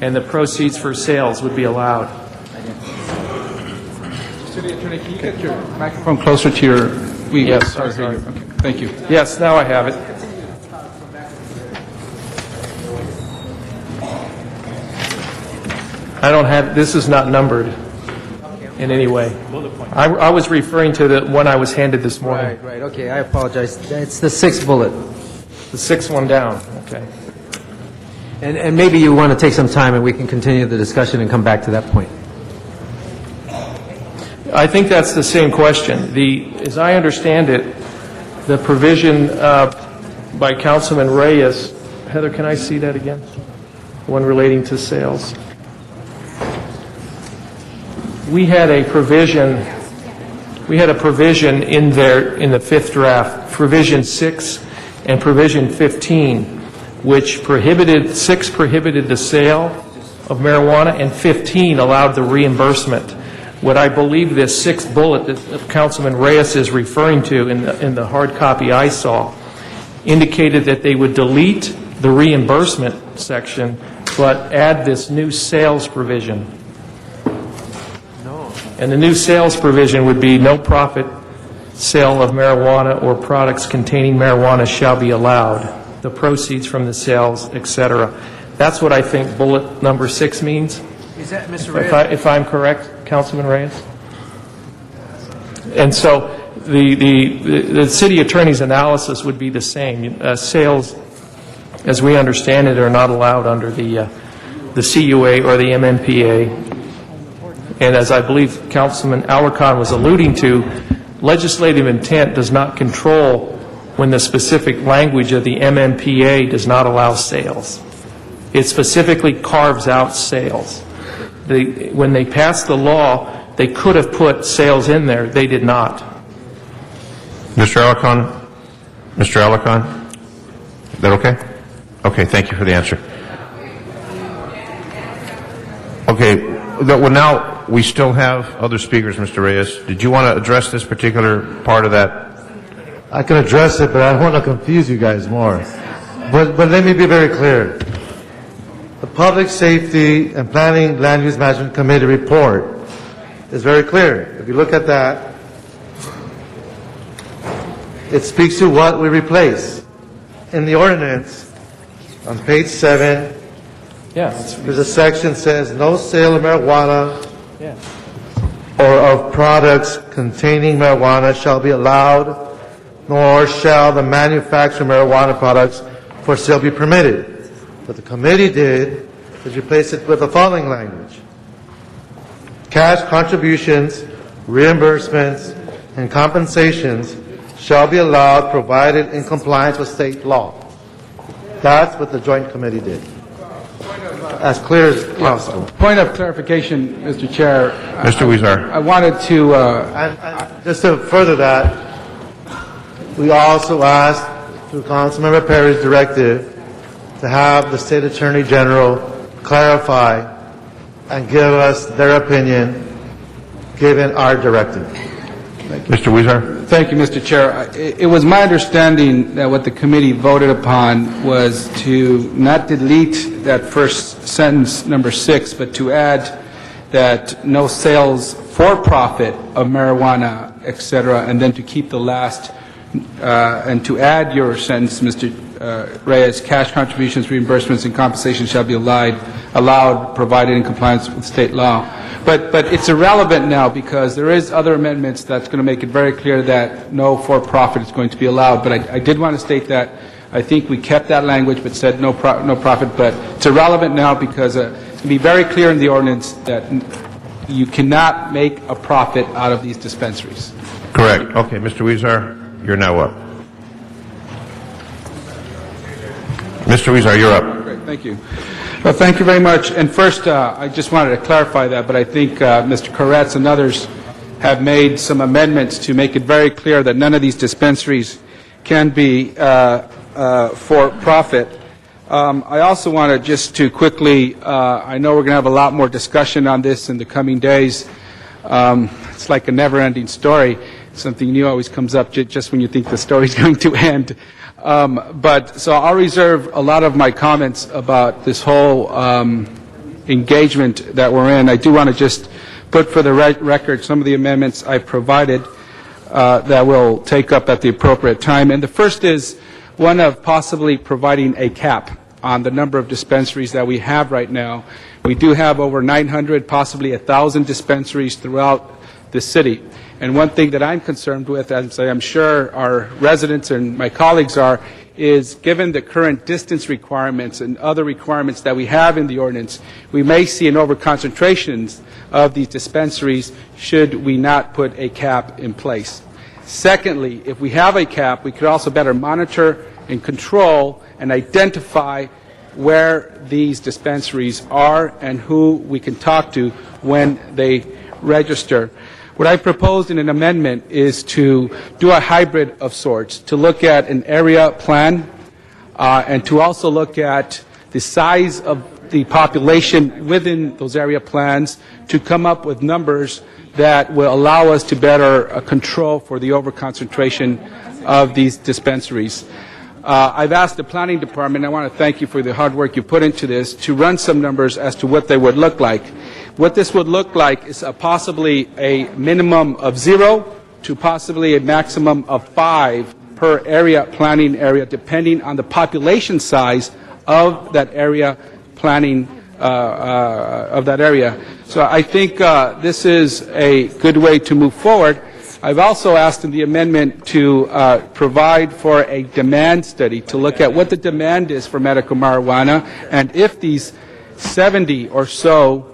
and the proceeds for sales would be allowed. City Attorney, can you get your microphone closer to your... Yes, sorry. Okay, thank you. Yes, now I have it. I don't have, this is not numbered in any way. I was referring to the one I was handed this morning. Right, okay, I apologize. It's the 6th bullet. The 6th one down, okay. And maybe you want to take some time and we can continue the discussion and come back to that point. I think that's the same question. As I understand it, the provision by Councilman Reyes, Heather, can I see that again? One relating to sales. We had a provision in there in the fifth draft, provision 6 and provision 15, which prohibited the sale of marijuana and 15 allowed the reimbursement. What I believe this sixth bullet that Councilman Reyes is referring to in the hard copy I saw indicated that they would delete the reimbursement section but add this new sales provision. And the new sales provision would be no profit sale of marijuana or products containing marijuana shall be allowed, the proceeds from the sales, etc. That's what I think bullet number 6 means. Is that, Mr. Reyes? If I'm correct, Councilman Reyes? And so the city attorney's analysis would be the same. Sales, as we understand it, are not allowed under the CUA or the MMPA. And as I believe Councilman Alarcon was alluding to, legislative intent does not control when the specific language of the MMPA does not allow sales. It specifically carves out sales. When they passed the law, they could have put sales in there. They did not. Mr. Alarcon? Mr. Alarcon? Is that okay? Okay, thank you for the answer. Okay, well now we still have other speakers, Mr. Reyes. Did you want to address this particular part of that? I can address it, but I don't want to confuse you guys more. But let me be very clear. The Public Safety and Planning Land Use Management Committee report is very clear. If you look at that, it speaks to what we replace. In the ordinance, on page 7, there's a section that says, no sale of marijuana or of products containing marijuana shall be allowed, nor shall the manufacture of marijuana products for sale be permitted. What the committee did is replace it with the following language. Cash contributions, reimbursements, and compensations shall be allowed provided in compliance with state law. That's what the joint committee did. As clear as possible. Point of clarification, Mr. Chair. Mr. Huizar. I wanted to... And just to further that, we also asked, through Councilmember Perry's directive, to have the State Attorney General clarify and give us their opinion, given our directive. Mr. Huizar. Thank you, Mr. Chair. It was my understanding that what the committee voted upon was to not delete that first sentence, number 6, but to add that no sales for profit of marijuana, etc., and then to keep the last, and to add your sentence, Mr. Reyes, cash contributions, reimbursements, and compensation shall be allowed, provided in compliance with state law. But it's irrelevant now because there is other amendments that's going to make it very clear that no for-profit is going to be allowed. But I did want to state that I think we kept that language but said no profit. But it's irrelevant now because it's going to be very clear in the ordinance that you cannot make a profit out of these dispensaries. Correct. Okay, Mr. Huizar, you're now up. Mr. Huizar, you're up. Great, thank you. Well, thank you very much. And first, I just wanted to clarify that, but I think Mr. Koretz and others have made some amendments to make it very clear that none of these dispensaries can be for profit. I also wanted just to quickly, I know we're going to have a lot more discussion on this in the coming days. It's like a never-ending story. Something new always comes up just when you think the story's going to end. So I'll reserve a lot of my comments about this whole engagement that we're in. I do want to just put for the record some of the amendments I provided that we'll take up at the appropriate time. And the first is one of possibly providing a cap on the number of dispensaries that we have right now. We do have over 900, possibly 1,000 dispensaries throughout the city. And one thing that I'm concerned with, as I'm sure our residents and my colleagues are, is, given the current distance requirements and other requirements that we have in the ordinance, we may see an overconcentration of these dispensaries should we not put a cap in place. Secondly, if we have a cap, we could also better monitor and control and identify where these dispensaries are and who we can talk to when they register. What I proposed in an amendment is to do a hybrid of sorts, to look at an area plan and to also look at the size of the population within those area plans to come up with numbers that will allow us to better control for the overconcentration of these dispensaries. I've asked the planning department, I want to thank you for the hard work you put into this, to run some numbers as to what they would look like. What this would look like is possibly a minimum of 0 to possibly a maximum of 5 per area planning area, depending on the population size of that area planning of that area. So I think this is a good way to move forward. I've also asked in the amendment to provide for a demand study to look at what the demand is for medical marijuana and if these 70 or so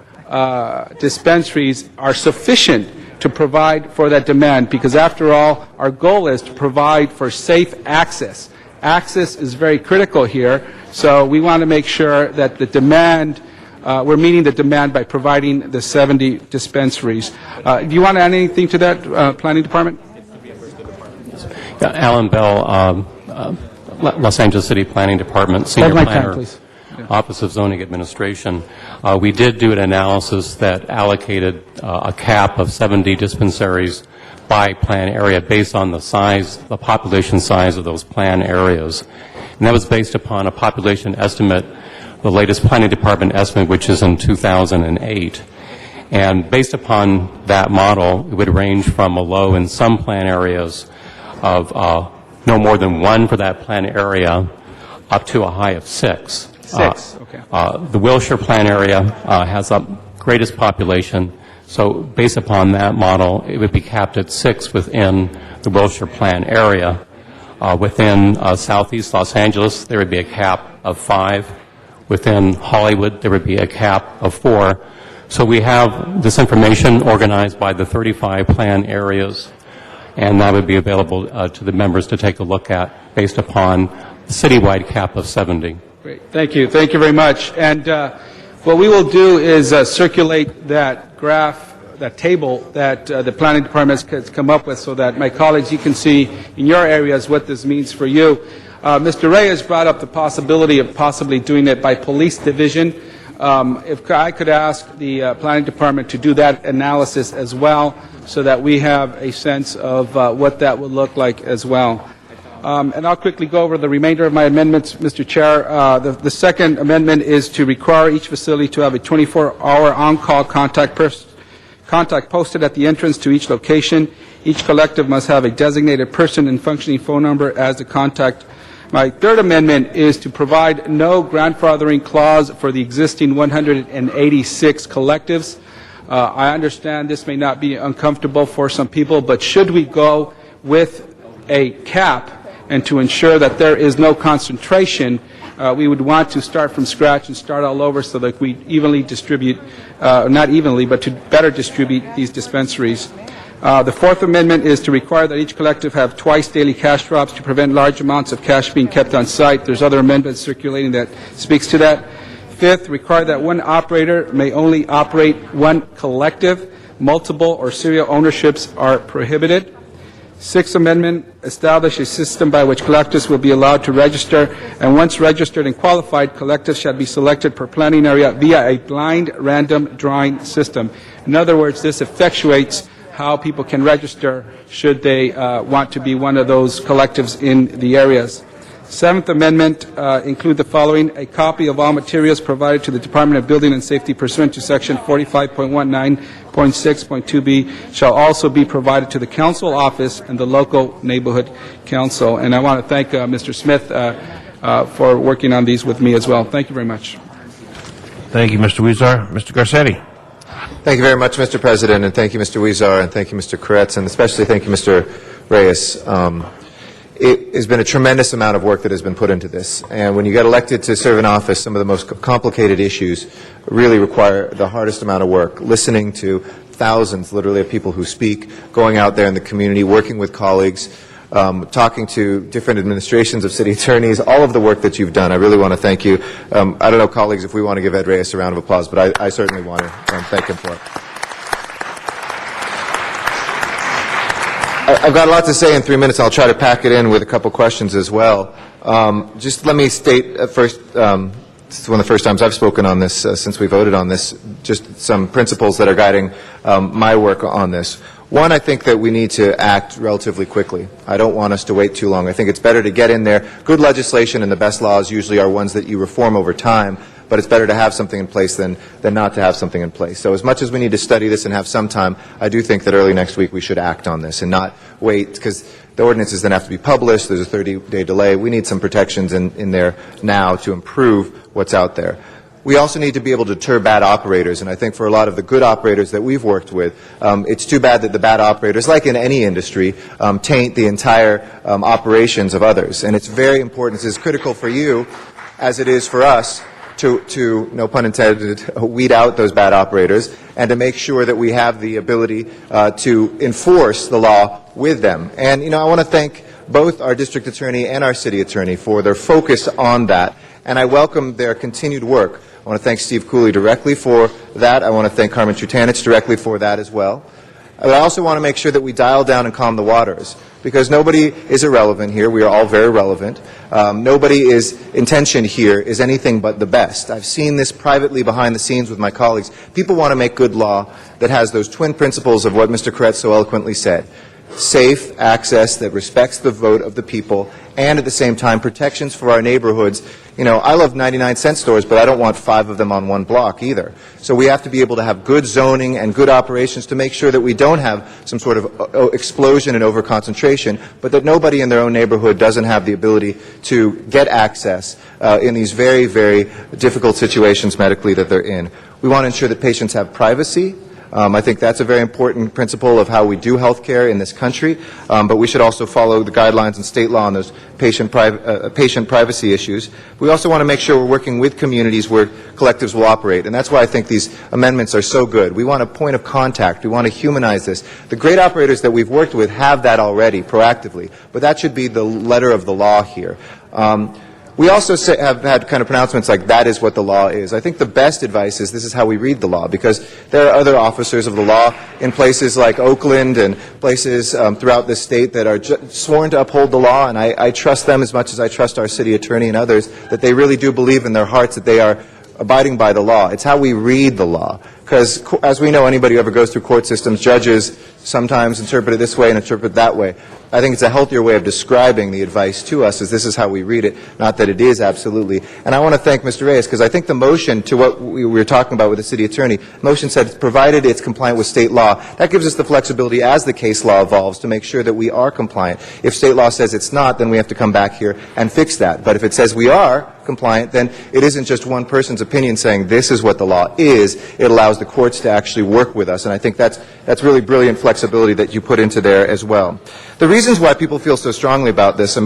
dispensaries are sufficient to provide for that demand, because after all, our goal is to provide for safe access. Access is very critical here, so we want to make sure that the demand, we're meeting the demand by providing the 70 dispensaries. Do you want to add anything to that, Planning Department? Yeah, Alan Bell, Los Angeles City Planning Department, Senior Planner, Office of Zoning Administration. We did do an analysis that allocated a cap of 70 dispensaries by plan area based on the size, the population size of those plan areas. And that was based upon a population estimate, the latest Planning Department estimate, which is in 2008. And based upon that model, it would range from a low in some plan areas of no more than 1 for that plan area up to a high of 6. Okay. The Wilshire plan area has the greatest population, so based upon that model, it would be capped at 6 within the Wilshire plan area. Within southeast Los Angeles, there would be a cap of 5. Within Hollywood, there would be a cap of 4. So we have this information organized by the 35 plan areas, and that would be available to the members to take a look at based upon the citywide cap of 70. Great. Thank you. Thank you very much. And what we will do is circulate that graph, that table that the Planning Department has come up with so that my colleagues, you can see in your areas what this means for you. Mr. Reyes brought up the possibility of possibly doing it by police division. If I could ask the Planning Department to do that analysis as well so that we have a sense of what that would look like as well. And I'll quickly go over the remainder of my amendments, Mr. Chair. The second amendment is to require each facility to have a 24-hour on-call contact posted at the entrance to each location. Each collective must have a designated person and functioning phone number as the contact. My third amendment is to provide no grandfathering clause for the existing 186 collectives. I understand this may not be uncomfortable for some people, but should we go with a cap and to ensure that there is no concentration, we would want to start from scratch and start all over so that we evenly distribute, not evenly, but to better distribute these dispensaries. The fourth amendment is to require that each collective have twice daily cash drops to prevent large amounts of cash being kept on site. There's other amendments circulating that speaks to that. Fifth, require that one operator may only operate one collective. Multiple or serial ownerships are prohibited. Sixth Amendment, establish a system by which collectives will be allowed to register, and once registered and qualified, collectives shall be selected per planning area via a blind random drawing system. In other words, this effectuates how people can register should they want to be one of those collectives in the areas. Seventh Amendment include the following: a copy of all materials provided to the Department of Building and Safety pursuant to Section 45.19.6.2b shall also be provided to the council office and the local neighborhood council. And I want to thank Mr. Smith for working on these with me as well. Thank you very much. Thank you, Mr. Huizar. Mr. Garcetti. Thank you very much, Mr. President, and thank you, Mr. Huizar, and thank you, Mr. Koretz, and especially thank you, Mr. Reyes. it has been a tremendous amount of work that has been put into this. And when you get elected to serve in office, some of the most complicated issues really require the hardest amount of work. Listening to thousands, literally, of people who speak, going out there in the community, working with colleagues, talking to different administrations of city attorneys, all of the work that you've done. I really want to thank you. I don't know, colleagues, if we want to give Ed Reyes a round of applause, but I certainly want to thank him for it. I've got a lot to say in 3 minutes. I'll try to pack it in with a couple questions as well. Just let me state first, this is one of the first times I've spoken on this since we voted on this, just some principles that are guiding my work on this. One, I think that we need to act relatively quickly. I don't want us to wait too long. I think it's better to get in there. Good legislation and the best laws usually are ones that you reform over time, but it's better to have something in place than not to have something in place. So as much as we need to study this and have some time, I do think that early next week we should act on this and not wait, because the ordinances then have to be published. There's a 30-day delay. We need some protections in there now to improve what's out there. We also need to be able to deter bad operators, and I think for a lot of the good operators that we've worked with, it's too bad that the bad operators, like in any industry, taint the entire operations of others. And it's very important, it's as critical for you as it is for us to, no pun intended, weed out those bad operators and to make sure that we have the ability to enforce the law with them. And, I want to thank both our district attorney and our city attorney for their focus on that, and I welcome their continued work. I want to thank Steve Cooley directly for that. I want to thank Carmen Trutanich directly for that as well. I also want to make sure that we dial down and calm the waters, because nobody is irrelevant here. We are all very relevant. Nobody's intention here is anything but the best. I've seen this privately behind the scenes with my colleagues. People want to make good law that has those twin principles of what Mr. Koretz so eloquently said. Safe access that respects the vote of the people, and at the same time protections for our neighborhoods. I love 99-cent stores, but I don't want 5 of them on one block either. So we have to be able to have good zoning and good operations to make sure that we don't have some sort of explosion and overconcentration, but that nobody in their own neighborhood doesn't have the ability to get access in these very, very difficult situations medically that they're in. We want to ensure that patients have privacy. I think that's a very important principle of how we do health care in this country, but we should also follow the guidelines and state law on those patient privacy issues. We also want to make sure we're working with communities where collectives will operate, and that's why I think these amendments are so good. We want a point of contact. We want to humanize this. The great operators that we've worked with have that already proactively, but that should be the letter of the law here. We also have had kind of pronouncements like, that is what the law is. I think the best advice is, this is how we read the law, because there are other officers of the law in places like Oakland and places throughout this state that are sworn to uphold the law, and I trust them as much as I trust our city attorney and others, that they really do believe in their hearts that they are abiding by the law. It's how we read the law. Because, as we know, anybody who ever goes through court systems, judges sometimes interpret it this way and interpret it that way. I think it's a healthier way of describing the advice to us, as this is how we read it, not that it is absolutely. And I want to thank Mr. Reyes, because I think the motion to what we were talking about with the city attorney, the motion said, provided it's compliant with state law. That gives us the flexibility as the case law evolves to make sure that we are compliant. If state law says it's not, then we have to come back here and fix that. But if it says we are compliant, then it isn't just one person's opinion saying this is what the law is. It allows the courts to actually work with us, and I think that's really brilliant flexibility that you put into there as well. The reasons why people feel so strongly about this,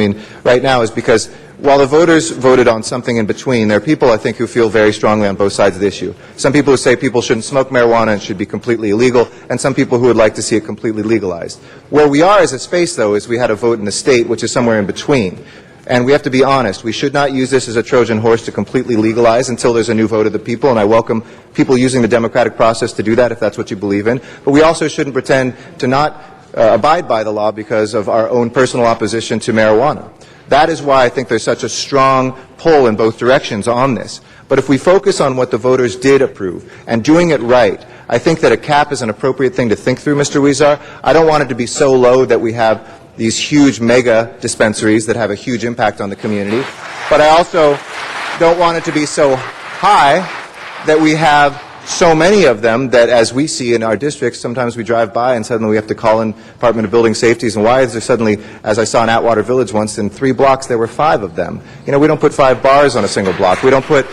right now, is because while the voters voted on something in between, there are people, I think, who feel very strongly on both sides of the issue. Some people who say people shouldn't smoke marijuana and should be completely illegal, and some people who would like to see it completely legalized. Where we are as a space, though, is we had a vote in the state, which is somewhere in between. And we have to be honest. We should not use this as a Trojan horse to completely legalize until there's a new vote of the people, and I welcome people using the democratic process to do that if that's what you believe in. But we also shouldn't pretend to not abide by the law because of our own personal opposition to marijuana. That is why I think there's such a strong pull in both directions on this. But if we focus on what the voters did approve and doing it right, I think that a cap is an appropriate thing to think through, Mr. Huizar. I don't want it to be so low that we have these huge mega dispensaries that have a huge impact on the community. But I also don't want it to be so high that we have so many of them that, as we see in our districts, sometimes we drive by and suddenly we have to call in Department of Building Safeties, and why is there suddenly, as I saw in Atwater Village once, in 3 blocks there were 5 of them. We don't put 5 bars on a single block. We don't put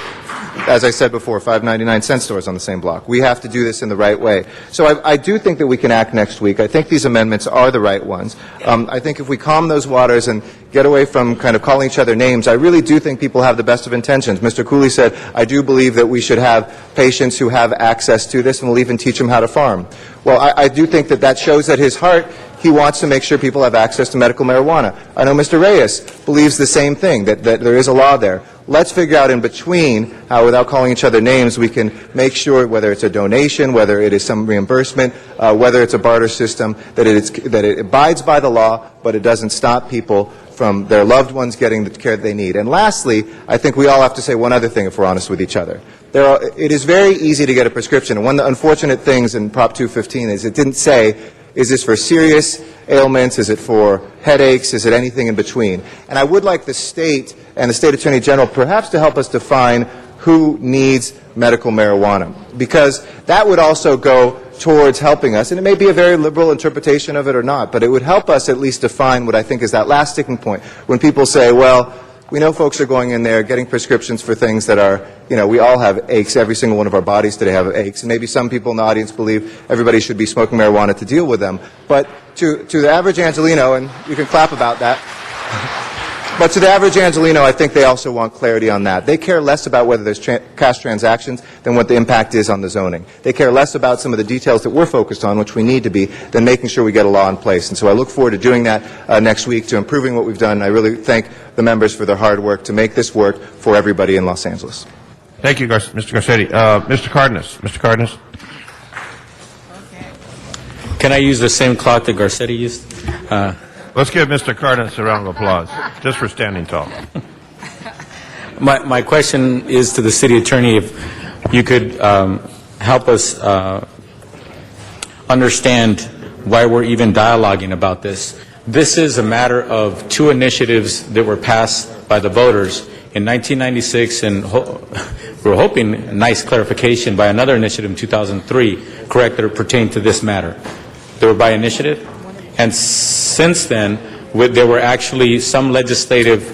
as I said before, 5.99-cent stores on the same block. We have to do this in the right way. So I do think that we can act next week. I think these amendments are the right ones. I think if we calm those waters and get away from kind of calling each other names, I really do think people have the best of intentions. Mr. Cooley said, I do believe that we should have patients who have access to this, and we'll even teach them how to farm. Well, I do think that that shows at his heart he wants to make sure people have access to medical marijuana. I know Mr. Reyes believes the same thing, that there is a law there. Let's figure out in between how, without calling each other names, we can make sure, whether it's a donation, whether it is some reimbursement, whether it's a barter system, that it abides by the law, but it doesn't stop people from their loved ones getting the care that they need. And lastly, I think we all have to say one other thing if we're honest with each other. It is very easy to get a prescription, and one of the unfortunate things in Prop 215 is it didn't say, is this for serious ailments? Is it for headaches? Is it anything in between? And I would like the state and the state attorney general perhaps to help us define who needs medical marijuana, because that would also go towards helping us, and it may be a very liberal interpretation of it or not, but it would help us at least define what I think is that last sticking point. When people say, well, we know folks are going in there getting prescriptions for things that are, we all have aches. Every single one of our bodies today have aches. And maybe some people in the audience believe everybody should be smoking marijuana to deal with them. But to the average Angelino, and you can clap about that, but to the average Angelino, I think they also want clarity on that. They care less about whether there's cash transactions than what the impact is on the zoning. They care less about some of the details that we're focused on, which we need to be, than making sure we get a law in place. And so I look forward to doing that next week, to improving what we've done. And I really thank the members for their hard work to make this work for everybody in Los Angeles. Thank you, Mr. Garcetti. Mr. Cardenas. Mr. Cardenas. Can I use the same clock that Garcetti used? Let's give Mr. Cardenas a round of applause, just for standing tall. My question is to the city attorney, if you could help us understand why we're even dialoguing about this. This is a matter of two initiatives that were passed by the voters in 1996, and we're hoping a nice clarification by another initiative in 2003, correct, that pertain to this matter. They were by initiative? And since then, there were actually some legislative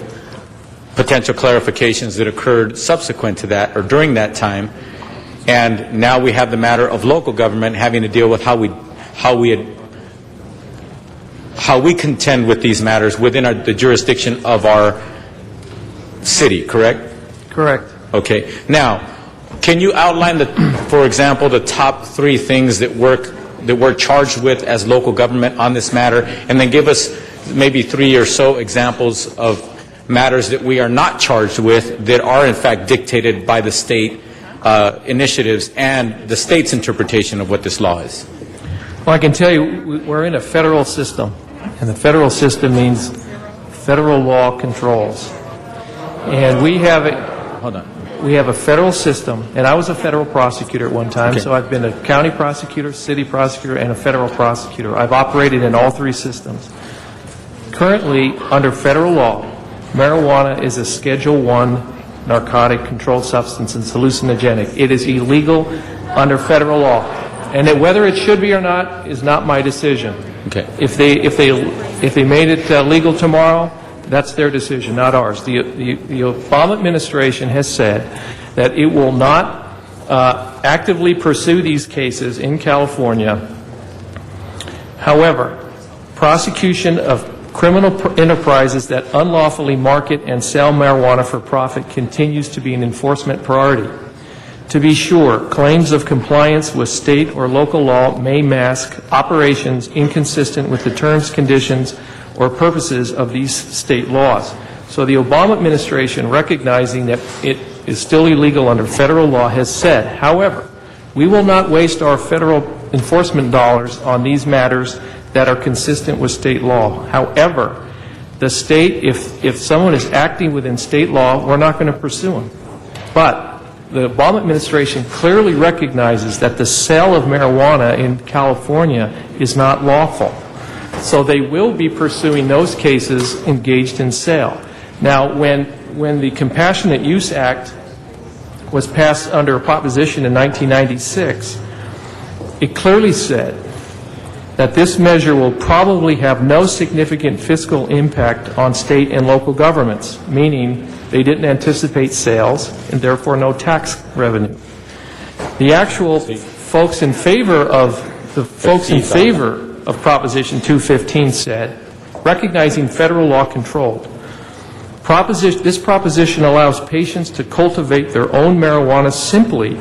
potential clarifications that occurred subsequent to that or during that time. And now we have the matter of local government having to deal with how we contend with these matters within the jurisdiction of our city, correct? Correct. Okay. Now, can you outline, for example, the top three things that we're charged with as local government on this matter, and then give us maybe 3 or so examples of matters that we are not charged with that are in fact dictated by the state initiatives and the state's interpretation of what this law is? Well, I can tell you we're in a federal system, and the federal system means federal law controls. And we have a federal system, and I was a federal prosecutor at one time, so I've been a county prosecutor, city prosecutor, and a federal prosecutor. I've operated in all three systems. Currently, under federal law, marijuana is a Schedule I narcotic controlled substance and hallucinogenic. It is illegal under federal law. And that whether it should be or not is not my decision. Okay. If they made it legal tomorrow, that's their decision, not ours. The Obama administration has said that it will not actively pursue these cases in California. However, prosecution of criminal enterprises that unlawfully market and sell marijuana for profit continues to be an enforcement priority. To be sure, claims of compliance with state or local law may mask operations inconsistent with the terms, conditions, or purposes of these state laws. So the Obama administration, recognizing that it is still illegal under federal law, has said, however, we will not waste our federal enforcement dollars on these matters that are consistent with state law. However, the state, if someone is acting within state law, we're not going to pursue them. But the Obama administration clearly recognizes that the sale of marijuana in California is not lawful. So they will be pursuing those cases engaged in sale. Now, when the Compassionate Use Act was passed under a proposition in 1996, it clearly said that this measure will probably have no significant fiscal impact on state and local governments, meaning they didn't anticipate sales and therefore no tax revenue. The actual folks in favor of Proposition 215 said, recognizing federal law controlled, this proposition allows patients to cultivate their own marijuana simply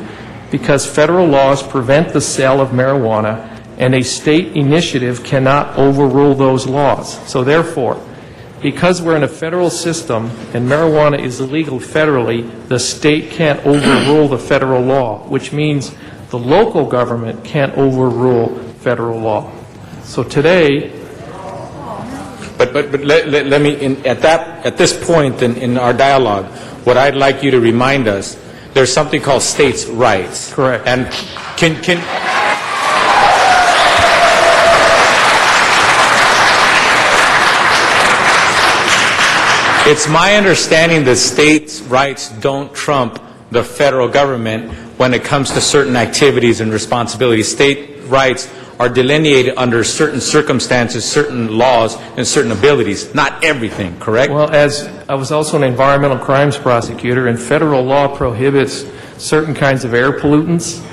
because federal laws prevent the sale of marijuana and a state initiative cannot overrule those laws. So therefore, because we're in a federal system and marijuana is illegal federally, the state can't overrule the federal law, which means the local government can't overrule federal law. So today... But let me, at this point in our dialogue, what I'd like you to remind us, there's something called states' rights. Correct. And it's my understanding that states' rights don't trump the federal government when it comes to certain activities and responsibilities. State rights are delineated under certain circumstances, certain laws, and certain abilities. Not everything, correct? Well, as I was also an environmental crimes prosecutor, and federal law prohibits certain kinds of air pollutants,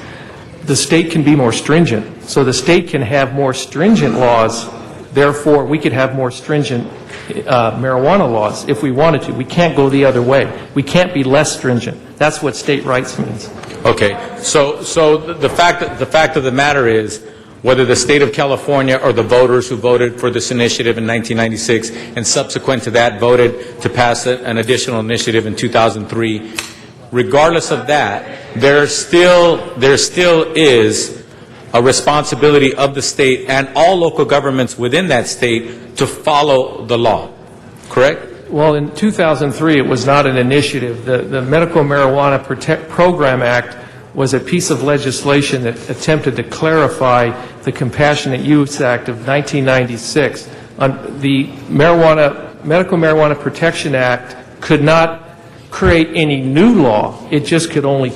the state can be more stringent. So the state can have more stringent laws. Therefore, we could have more stringent marijuana laws if we wanted to. We can't go the other way. We can't be less stringent. That's what state rights means. Okay. So the fact of the matter is, whether the state of California or the voters who voted for this initiative in 1996 and subsequent to that voted to pass an additional initiative in 2003, regardless of that, there still is a responsibility of the state and all local governments within that state to follow the law, correct? Well, in 2003, it was not an initiative. The Medical Marijuana Program Act was a piece of legislation that attempted to clarify the Compassionate Use Act of 1996. The Medical Marijuana Protection Act could not create any new law. It just could only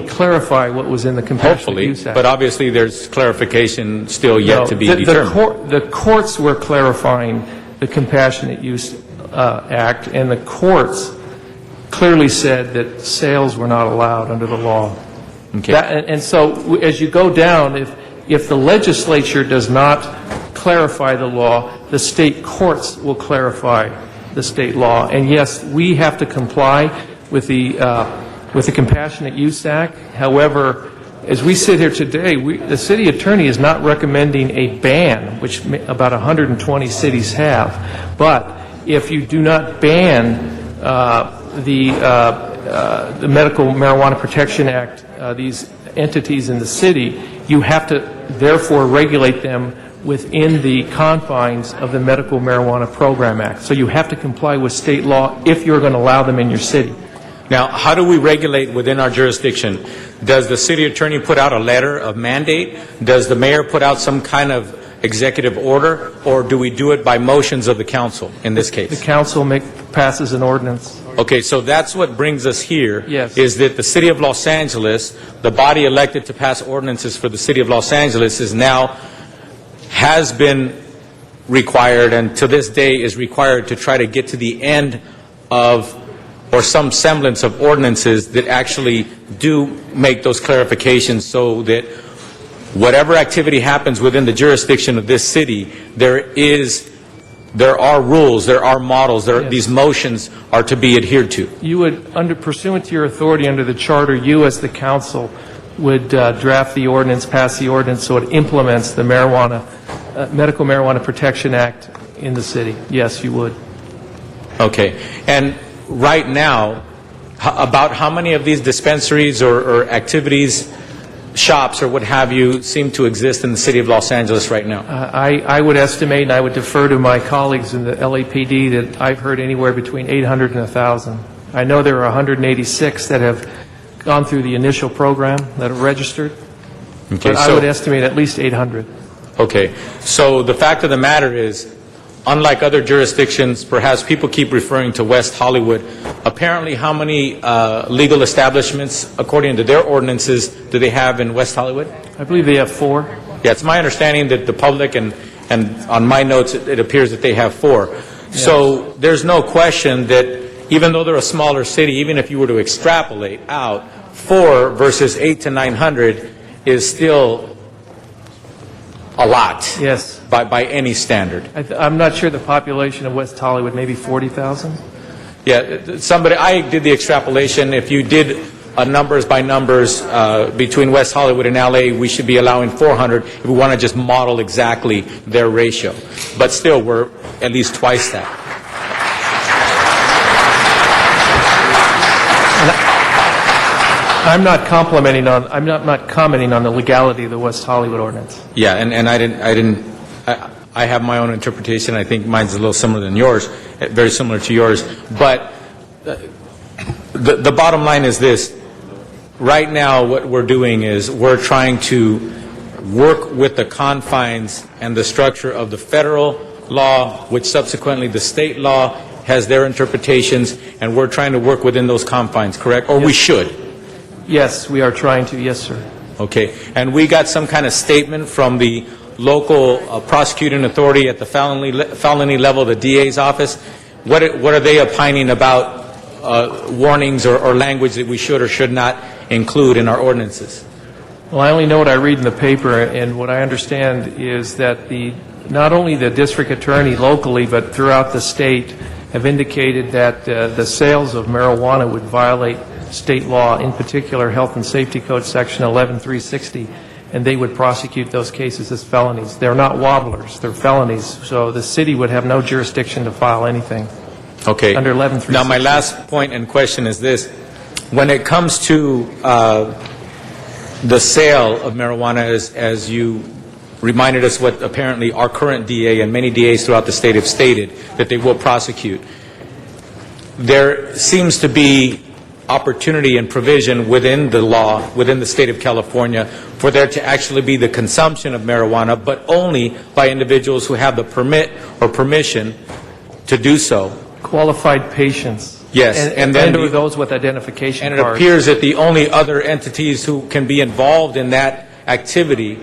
clarify what was in the Compassionate Use Act. But obviously there's clarification still yet to be determined. The courts were clarifying the Compassionate Use Act, and the courts clearly said that sales were not allowed under the law. Okay. And so as you go down, if the legislature does not clarify the law, the state courts will clarify the state law. And yes, we have to comply with the Compassionate Use Act. However, as we sit here today, the city attorney is not recommending a ban, which about 120 cities have. But if you do not ban the Medical Marijuana Protection Act, these entities in the city, you have to therefore regulate them within the confines of the Medical Marijuana Program Act. So you have to comply with state law if you're going to allow them in your city. Now, how do we regulate within our jurisdiction? Does the city attorney put out a letter of mandate? Does the mayor put out some kind of executive order? Or do we do it by motions of the council in this case? The council passes an ordinance. Okay, so that's what brings us here, Yes. is that the city of Los Angeles, the body elected to pass ordinances for the city of Los Angeles, has been required, and to this day is required, to try to get to the end of, or some semblance of ordinances that actually do make those clarifications, so that whatever activity happens within the jurisdiction of this city, there are rules, there are models, these motions are to be adhered to. You would, pursuant to your authority under the charter, you as the council would draft the ordinance, pass the ordinance so it implements the Medical Marijuana Protection Act in the city. Yes, you would. Okay. And right now, about how many of these dispensaries or activities, shops or what have you, seem to exist in the city of Los Angeles right now? I would estimate, and I would defer to my colleagues in the LAPD, that I've heard anywhere between 800 and 1,000. I know there are 186 that have gone through the initial program that have registered, Okay, but I would estimate at least 800. Okay. So the fact of the matter is, unlike other jurisdictions, perhaps people keep referring to West Hollywood. Apparently, how many legal establishments, according to their ordinances, do they have in West Hollywood? I believe they have 4. Yeah, it's my understanding that the public, and on my notes, it appears that they have 4. Yes. So there's no question that even though they're a smaller city, even if you were to extrapolate out, 4 versus 8 to 900 is still a lot. Yes. By any standard. I'm not sure the population of West Hollywood, maybe 40,000? Yeah, I did the extrapolation. If you did numbers by numbers between West Hollywood and LA, we should be allowing 400 if we want to just model exactly their ratio. But still, we're at least twice that. I'm not commenting on the legality of the West Hollywood ordinance. Yeah, and I have my own interpretation. I think mine's a little similar than yours, very similar to yours. But the bottom line is this. Right now, what we're doing is we're trying to work with the confines and the structure of the federal law, which subsequently the state law has their interpretations, and we're trying to work within those confines, correct? Or we should. Yes, we are trying to. Yes, sir. Okay. And we got some kind of statement from the local prosecuting authority at the felony level, the DA's office. What are they opining about warnings or language that we should or should not include in our ordinances? Well, I only know what I read in the paper, and what I understand is that not only the district attorney locally, but throughout the state, have indicated that the sales of marijuana would violate state law, in particular Health and Safety Code Section 11360, and they would prosecute those cases as felonies. They're not wobblers, they're felonies, so the city would have no jurisdiction to file anything. Okay. Under 11360. Now, my last point and question is this. When it comes to the sale of marijuana, as you reminded us what apparently our current DA and many DAs throughout the state have stated, that they will prosecute, there seems to be opportunity and provision within the law, within the state of California, for there to actually be the consumption of marijuana, but only by individuals who have the permit or permission to do so. Qualified patients. Yes, and then those with identification cards. And it appears that the only other entities who can be involved in that activity,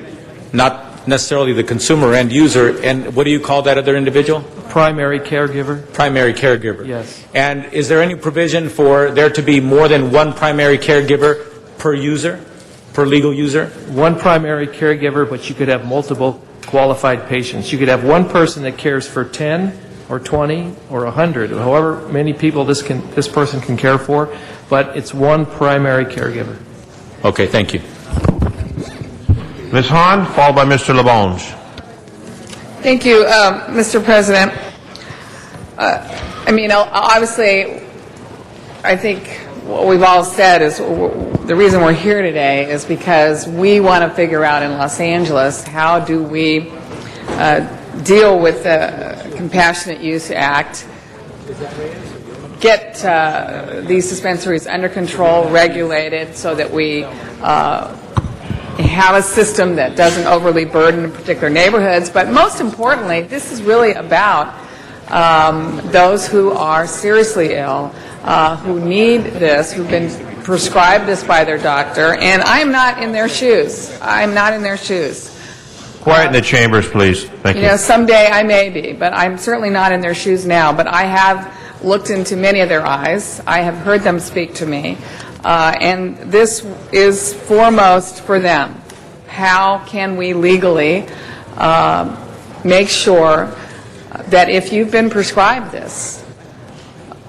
not necessarily the consumer end user, and what do you call that other individual? Primary caregiver. Primary caregiver. Yes. And is there any provision for there to be more than one primary caregiver per user, per legal user? One primary caregiver, but you could have multiple qualified patients. You could have one person that cares for 10 or 20 or 100, however many people this person can care for, but it's one primary caregiver. Okay, thank you. Ms. Hahn, followed by Mr. LeBonge. Thank you, Mr. President. Obviously, I think what we've all said is the reason we're here today is because we want to figure out in Los Angeles how do we deal with the Compassionate Use Act, get these dispensaries under control, regulated, so that we have a system that doesn't overly burden particular neighborhoods. But most importantly, this is really about those who are seriously ill, who need this, who've been prescribed this by their doctor, and I'm not in their shoes. I'm not in their shoes. Quiet in the chambers, please. Thank you. Someday I may be, but I'm certainly not in their shoes now. But I have looked into many of their eyes. I have heard them speak to me. And this is foremost for them. How can we legally make sure that if you've been prescribed this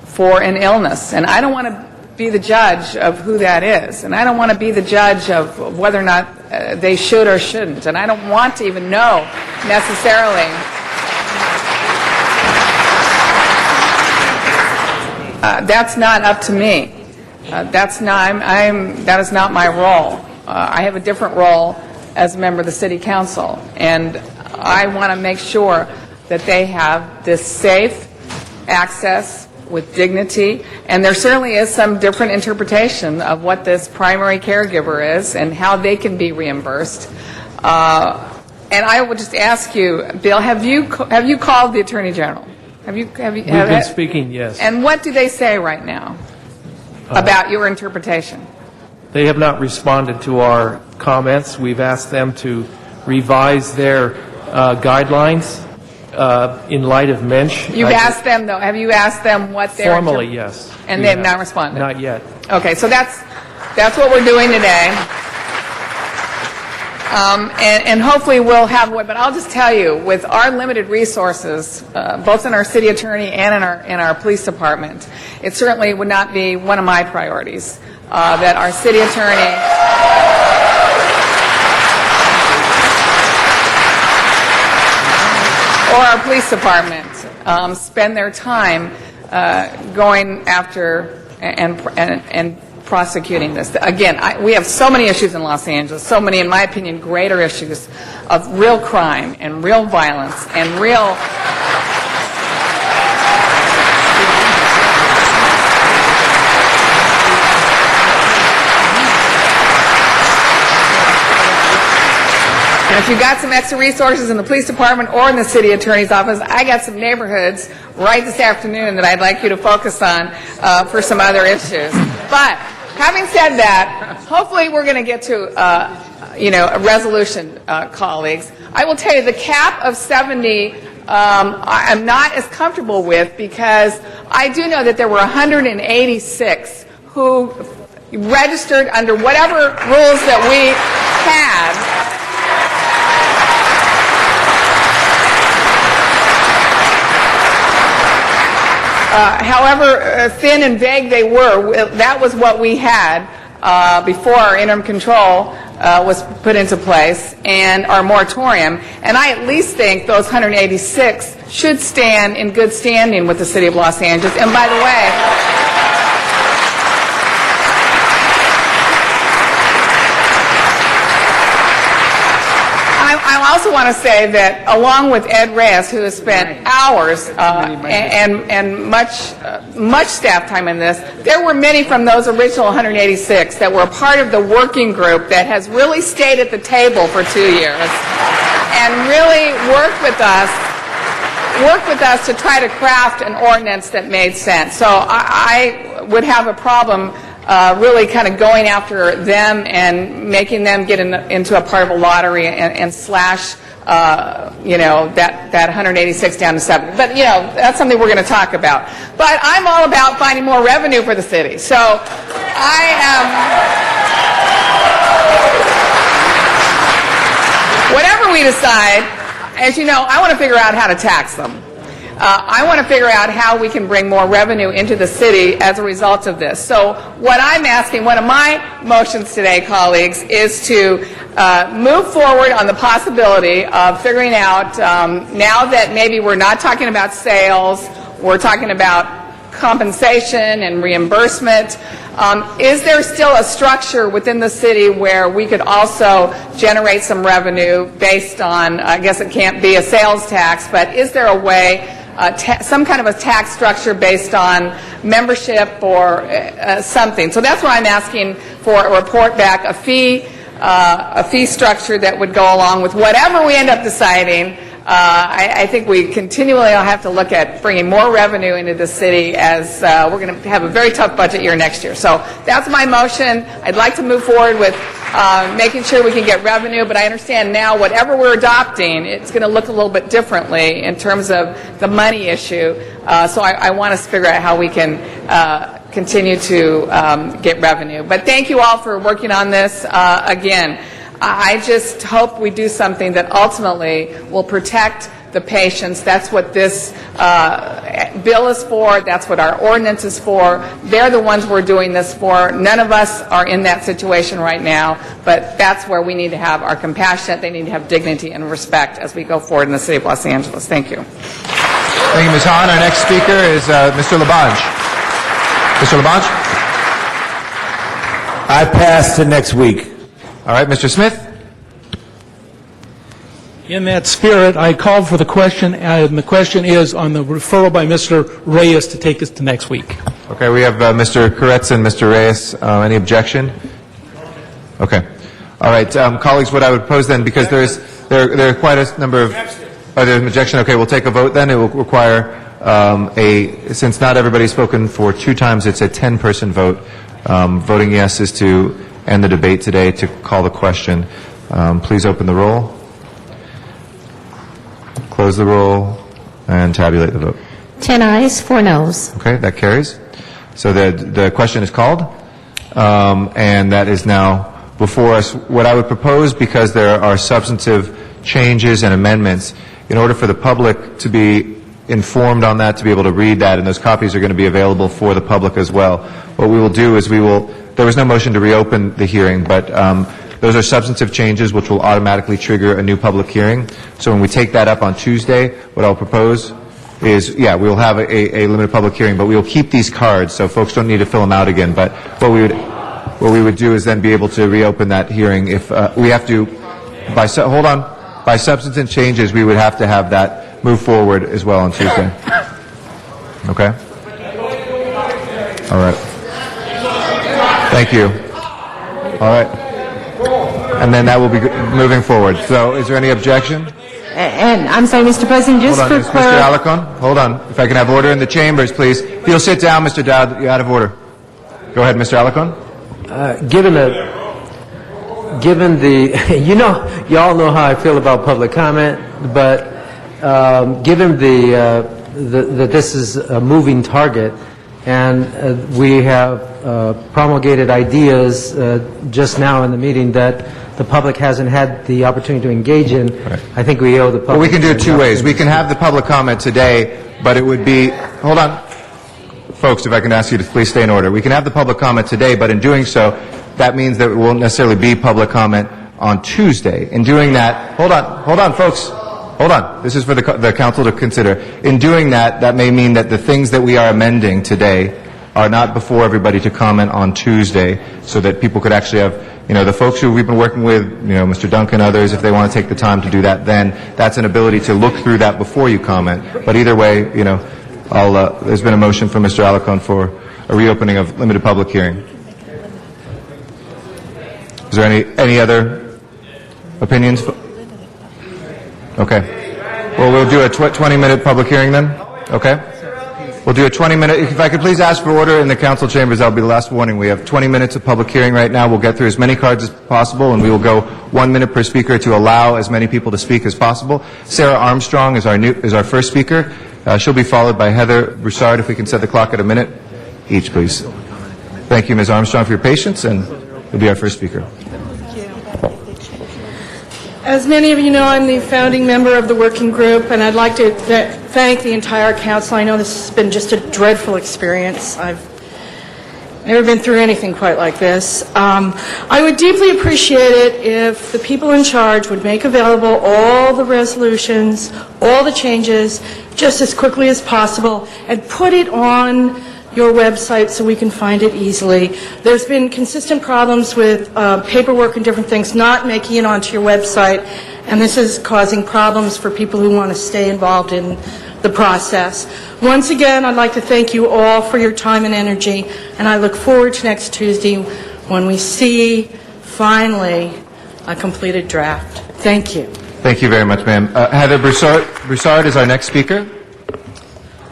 for an illness, and I don't want to be the judge of who that is, and I don't want to be the judge of whether or not they should or shouldn't, and I don't want to even know necessarily. That's not up to me. That is not my role. I have a different role as a member of the City Council, and I want to make sure that they have this safe access with dignity, and there certainly is some different interpretation of what this primary caregiver is and how they can be reimbursed. And I would just ask you, Bill, have you called the Attorney General? We've been speaking, yes. And what do they say right now about your interpretation? They have not responded to our comments. We've asked them to revise their guidelines in light of Mensch. You've asked them, though. Have you asked them what they're... Formally, yes. And We they've have. not responded? Not yet. Okay, so that's what we're doing today. And hopefully we'll have one, but I'll just tell you, with our limited resources, both in our city attorney and in our police department, it certainly would not be one of my priorities that our city attorney or our police department spend their time going after and prosecuting this. Again, we have so many issues in Los Angeles, so many, in my opinion, greater issues of real crime and real violence and real... And if you've got some extra resources in the police department or in the city attorney's office, I got some neighborhoods right this afternoon that I'd like you to focus on for some other issues. But having said that, hopefully we're going to get to a resolution, colleagues. I will tell you the cap of 70 I'm not as comfortable with, because I do know that there were 186 who registered under whatever rules that we had. However thin and vague they were, that was what we had before our interim control was put into place and our moratorium. And I at least think those 186 should stand in good standing with the City of Los Angeles. And by the way, I also want to say that along with Ed Reyes, who has spent hours and much staff time in this, there were many from those original 186 that were a part of the working group that has really stayed at the table for 2 years and really worked with us to try to craft an ordinance that made sense. So I would have a problem really kind of going after them and making them get into a part of a lottery and slash, that 186 down to 70. But, that's something we're going to talk about. But I'm all about finding more revenue for the city. So I am, whatever we decide, as you know, I want to figure out how to tax them. I want to figure out how we can bring more revenue into the city as a result of this. So what I'm asking, one of my motions today, colleagues, is to move forward on the possibility of figuring out, now that maybe we're not talking about sales, we're talking about compensation and reimbursement, is there still a structure within the city where we could also generate some revenue based on, I guess it can't be a sales tax, but is there a way, some kind of a tax structure based on membership or something? So that's why I'm asking for a report back, a fee structure that would go along with whatever we end up deciding. I think we continually will have to look at bringing more revenue into the city, as we're going to have a very tough budget year next year. So that's my motion. I'd like to move forward with making sure we can get revenue, but I understand now whatever we're adopting, it's going to look a little bit differently in terms of the money issue. So I want us to figure out how we can continue to get revenue. But thank you all for working on this. Again, I just hope we do something that ultimately will protect the patients. That's what this bill is for. That's what our ordinance is for. They're the ones we're doing this for. None of us are in that situation right now, but that's where we need to have our compassion. They need to have dignity and respect as we go forward in the City of Los Angeles. Thank you. Thank you, Ms. Hahn. Our next speaker is Mr. Labange. Mr. Labange? I pass to next week. All right, Mr. Smith? In that spirit, I called for the question, and the question is on the referral by Mr. Reyes to take us to next week. Okay, we have Mr. Koretz and Mr. Reyes. Any objection? Okay. All right, colleagues, what I would propose then, because there are quite a number of... Oh, there's an objection. Okay, we'll take a vote then. It will require since not everybody's spoken for 2 times, it's a 10-person vote. Voting yes is to end the debate today, to call the question. Please open the roll. Close the roll and tabulate the vote. 10 ayes, 4 noes. Okay, that carries. So the question is called, and that is now before us. What I would propose, because there are substantive changes and amendments, in order for the public to be informed on that, to be able to read that, and those copies are going to be available for the public as well. What we will do is there was no motion to reopen the hearing, but those are substantive changes which will automatically trigger a new public hearing. So when we take that up on Tuesday, what I'll propose is, we will have a limited public hearing, but we will keep these cards, so folks don't need to fill them out again. But what we would do is then be able to reopen that hearing if we have to, by substantive changes, we would have to have that move forward as well on Tuesday. Okay? All right. Thank you. All right. And then that will be moving forward. So is there any objection? And I'm sorry, Mr. President, just Hold on, for Mr. Alarcon, hold on. If I can have order in the chambers, please. If you'll sit down, Mr. Dowd, you're out of order. Go ahead, Mr. Alarcon. Given the, you all know how I feel about public comment, but given that this is a moving target, and we have promulgated ideas just now in the meeting that the public hasn't had the opportunity to engage in, right. I think we owe the public... Well, we can do it two ways. We can have the public comment today, but it would be... Hold on. Folks, if I can ask you to please stay in order. We can have the public comment today, but in doing so, that means that it won't necessarily be public comment on Tuesday. In doing that... Hold on, folks. Hold on. This is for the council to consider. In doing that, that may mean that the things that we are amending today are not before everybody to comment on Tuesday, so that people could actually have... the folks who we've been working with, Mr. Duncan, others, if they want to take the time to do that, then that's an ability to look through that before you comment. But either way, there's been a motion from Mr. Alarcon for a reopening of limited public hearing. Is there any other opinions? Okay. Well, we'll do a 20-minute public hearing then? Okay. We'll do a 20-minute, if I could please ask for order in the council chambers, that'll be the last warning. We have 20 minutes of public hearing right now. We'll get through as many cards as possible, and we will go 1 minute per speaker to allow as many people to speak as possible. Sarah Armstrong is our first speaker. She'll be followed by Heather Broussard. If we can set the clock at a minute each, please. Thank you, Ms. Armstrong, for your patience, and you'll be our first speaker. As many of you know, I'm the founding member of the working group, and I'd like to thank the entire council. I know this has been just a dreadful experience. I've never been through anything quite like this. I would deeply appreciate it if the people in charge would make available all the resolutions, all the changes, just as quickly as possible, and put it on your website so we can find it easily. There's been consistent problems with paperwork and different things not making it onto your website, and this is causing problems for people who want to stay involved in the process. Once again, I'd like to thank you all for your time and energy, and I look forward to next Tuesday when we see, finally, a completed draft. Thank you. Thank you very much, ma'am. Heather Broussard is our next speaker.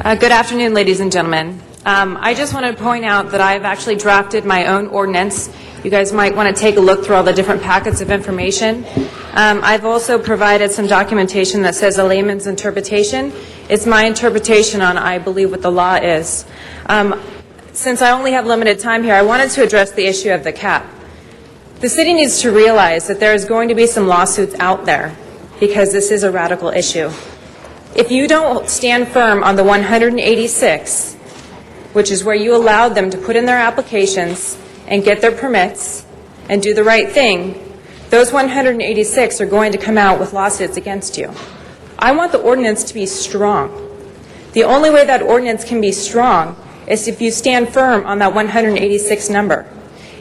Good afternoon, ladies and gentlemen. I just want to point out that I've actually drafted my own ordinance. You guys might want to take a look through all the different packets of information. I've also provided some documentation that says a layman's interpretation. It's my interpretation on, I believe, what the law is. Since I only have limited time here, I wanted to address the issue of the cap. The city needs to realize that there is going to be some lawsuits out there because this is a radical issue. If you don't stand firm on the 186, which is where you allowed them to put in their applications and get their permits and do the right thing, those 186 are going to come out with lawsuits against you. I want the ordinance to be strong. The only way that ordinance can be strong is if you stand firm on that 186 number.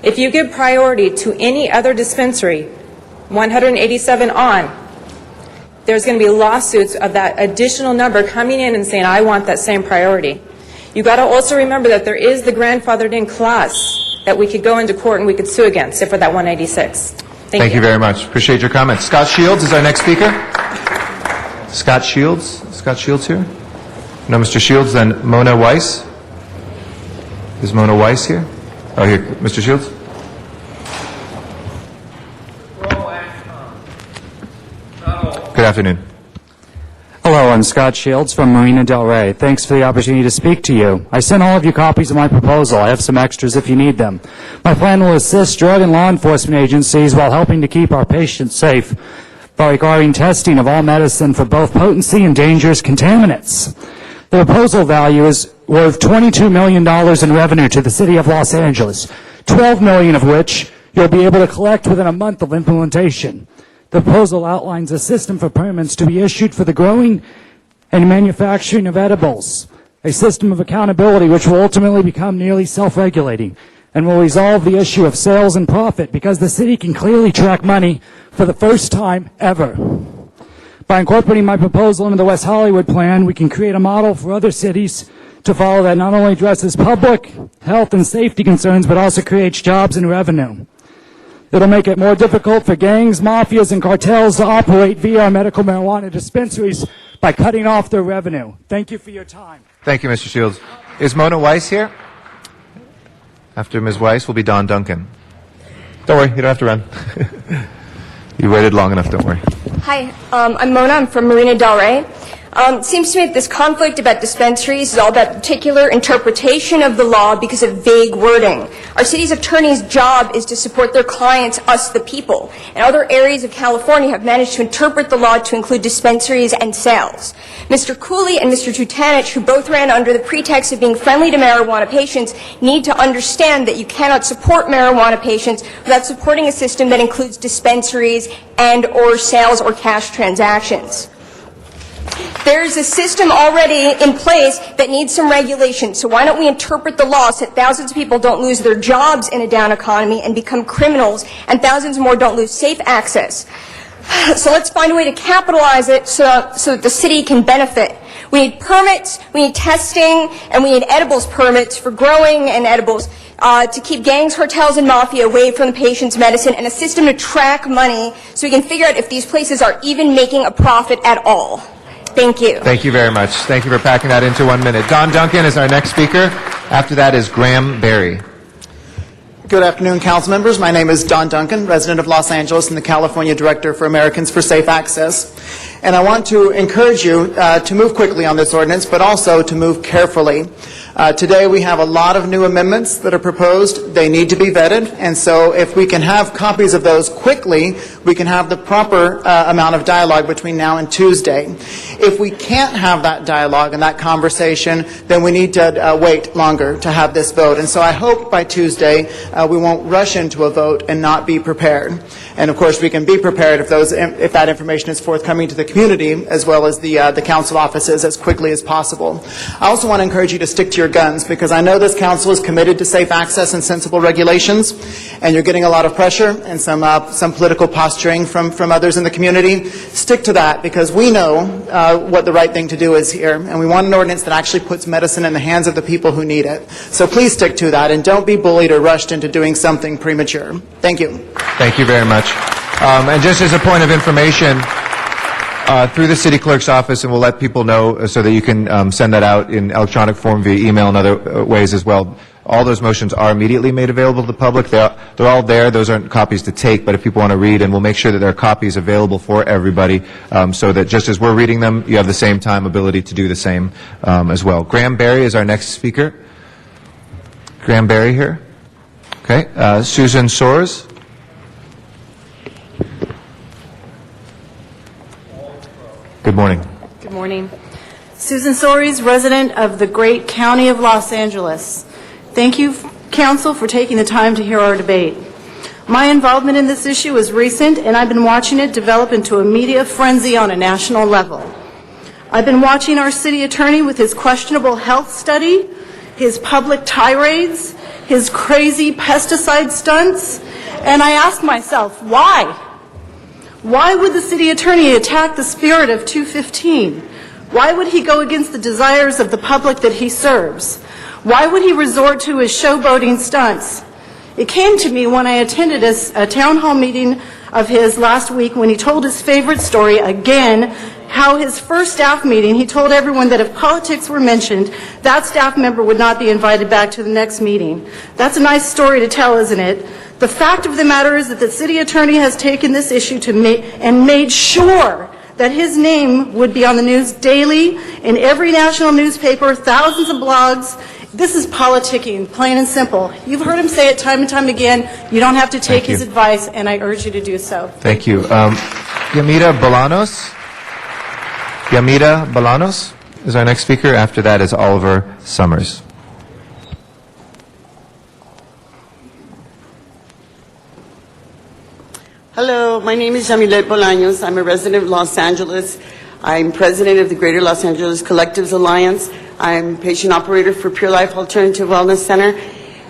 If you give priority to any other dispensary, 187 on, there's going to be lawsuits of that additional number coming in and saying, I want that same priority. You've got to also remember that there is the grandfathered in clause that we could go into court and we could sue against for that 186. Thank you very much. Appreciate your comments. Scott Shields is our next speaker. Scott Shields here? No, Mr. Shields, then Mona Weiss. Is Mona Weiss here? Oh, here, Mr. Shields. Good afternoon. Hello, I'm Scott Shields from Marina Del Rey. Thanks for the opportunity to speak to you. I sent all of you copies of my proposal. I have some extras if you need them. My plan will assist drug and law enforcement agencies while helping to keep our patients safe by requiring testing of all medicine for both potency and dangerous contaminants. The proposal value is worth $22 million in revenue to the City of Los Angeles, $12 million of which you'll be able to collect within a month of implementation. The proposal outlines a system for permits to be issued for the growing and manufacturing of edibles, a system of accountability which will ultimately become nearly self-regulating and will resolve the issue of sales and profit because the city can clearly track money for the first time ever. By incorporating my proposal into the West Hollywood plan, we can create a model for other cities to follow that not only addresses public health and safety concerns, but also creates jobs and revenue. It'll make it more difficult for gangs, mafias, and cartels to operate via our medical marijuana dispensaries by cutting off their revenue. Thank you for your time. Thank you, Mr. Shields. Is Mona Weiss here? After Ms. Weiss will be Don Duncan. Don't worry, you don't have to run. You waited long enough, don't worry. Hi, I'm Mona. I'm from Marina Del Rey. It seems to me that this conflict about dispensaries is all about particular interpretation of the law because of vague wording. Our city's attorney's job is to support their clients, us the people. And other areas of California have managed to interpret the law to include dispensaries and sales. Mr. Cooley and Mr. Tutanich, who both ran under the pretext of being friendly to marijuana patients, need to understand that you cannot support marijuana patients without supporting a system that includes dispensaries and or sales or cash transactions. There's a system already in place that needs some regulation, so why don't we interpret the law so that thousands of people don't lose their jobs in a down economy and become criminals, and thousands more don't lose safe access. So let's find a way to capitalize it so that the city can benefit. We need permits, we need testing, and we need edibles permits for growing and edibles to keep gangs, cartels, and mafia away from the patient's medicine, and a system to track money so we can figure out if these places are even making a profit at all. Thank you. Thank you very much. Thank you for packing that into 1 minute. Don Duncan is our next speaker. After that is Graham Berry. Good afternoon, council members. My name is Don Duncan, resident of Los Angeles and the California Director for Americans for Safe Access. And I want to encourage you to move quickly on this ordinance, but also to move carefully. Today we have a lot of new amendments that are proposed. They need to be vetted, and so if we can have copies of those quickly, we can have the proper amount of dialogue between now and Tuesday. If we can't have that dialogue and that conversation, then we need to wait longer to have this vote. And so I hope by Tuesday we won't rush into a vote and not be prepared. And of course we can be prepared if that information is forthcoming to the community as well as the council offices as quickly as possible. I also want to encourage you to stick to your guns, because I know this council is committed to safe access and sensible regulations, and you're getting a lot of pressure and some political posturing from others in the community. Stick to that, because we know what the right thing to do is here, and we want an ordinance that actually puts medicine in the hands of the people who need it. So please stick to that, and don't be bullied or rushed into doing something premature. Thank you. Thank you very much. And just as a point of information, through the city clerk's office, and we'll let people know so that you can send that out in electronic form via email and other ways as well. All those motions are immediately made available to the public. They're all there. Those aren't copies to take, but if people want to read, and we'll make sure that there are copies available for everybody so that just as we're reading them, you have the same time ability to do the same as well. Graham Berry is our next speaker. Graham Berry here. Okay. Susan Soares. Good morning. Good morning. Susan Soares, resident of the great county of Los Angeles. Thank you, Council, for taking the time to hear our debate. My involvement in this issue is recent, and I've been watching it develop into a media frenzy on a national level. I've been watching our city attorney with his questionable health study, his public tirades, his crazy pesticide stunts, and I ask myself, why? Why would the city attorney attack the spirit of 215? Why would he go against the desires of the public that he serves? Why would he resort to his showboating stunts? It came to me when I attended a town hall meeting of his last week when he told his favorite story again, how his first staff meeting, he told everyone that if politics were mentioned, that staff member would not be invited back to the next meeting. That's a nice story to tell, isn't it? The fact of the matter is that the city attorney has taken this issue and made sure that his name would be on the news daily, in every national newspaper, thousands of blogs. This is politicking, plain and simple. You've heard him say it time and time again. You don't have to take his advice, and I urge you to do so. Thank you. Yamita Bolanos? Yamita Bolanos is our next speaker. After that is Oliver Summers. Hello, my name is Yamilet Bolaños. I'm a resident of Los Angeles. I'm president of the Greater Los Angeles Collectives Alliance. I'm patient operator for Pure Life Alternative Wellness Center,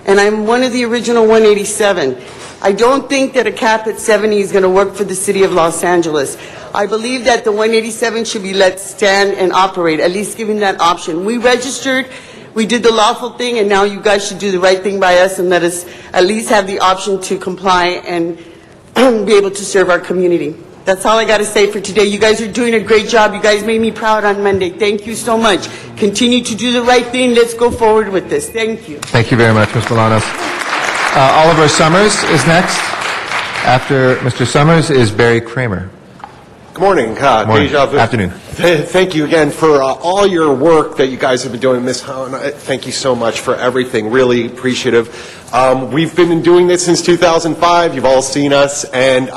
and I'm one of the original 187. I don't think that a cap at 70 is going to work for the city of Los Angeles. I believe that the 187 should be let stand and operate, at least giving that option. We registered, we did the lawful thing, and now you guys should do the right thing by us and let us at least have the option to comply and be able to serve our community. That's all I got to say for today. You guys are doing a great job. You guys made me proud on Monday. Thank you so much. Continue to do the right thing. Let's go forward with this. Thank you. Thank you very much, Ms. Bolanos. Oliver Summers is next. After Mr. Summers is Barry Kramer. Good morning. Morning. Deja vu. Afternoon. Thank you again for all your work that you guys have been doing. Ms. Hahn, thank you so much for everything. Really appreciative. We've been doing this since 2005. You've all seen us. And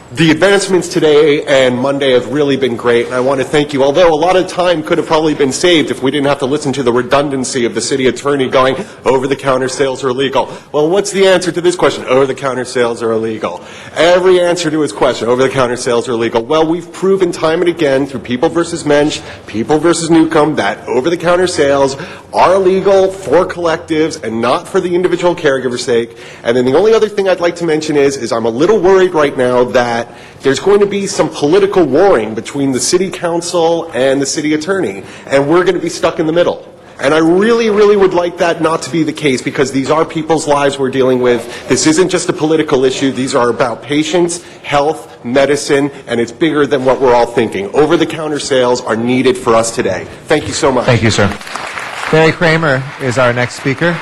the advancements today and Monday have really been great, and I want to thank you. Although a lot of time could have probably been saved if we didn't have to listen to the redundancy of the city attorney going, over-the-counter sales are illegal. Well, what's the answer to this question? Over-the-counter sales are illegal. Every answer to his question, over-the-counter sales are illegal. Well, we've proven time and again through People versus Mensch, People versus Newcomb, that over-the-counter sales are illegal for collectives and not for the individual caregiver's sake. And then the only other thing I'd like to mention is I'm a little worried right now that there's going to be some political warring between the city council and the city attorney, and we're going to be stuck in the middle. And I really, really would like that not to be the case, because these are people's lives we're dealing with. This isn't just a political issue. These are about patients, health, medicine, and it's bigger than what we're all thinking. Over-the-counter sales are needed for us today. Thank you so much. Thank you, sir. Barry Kramer is our next speaker.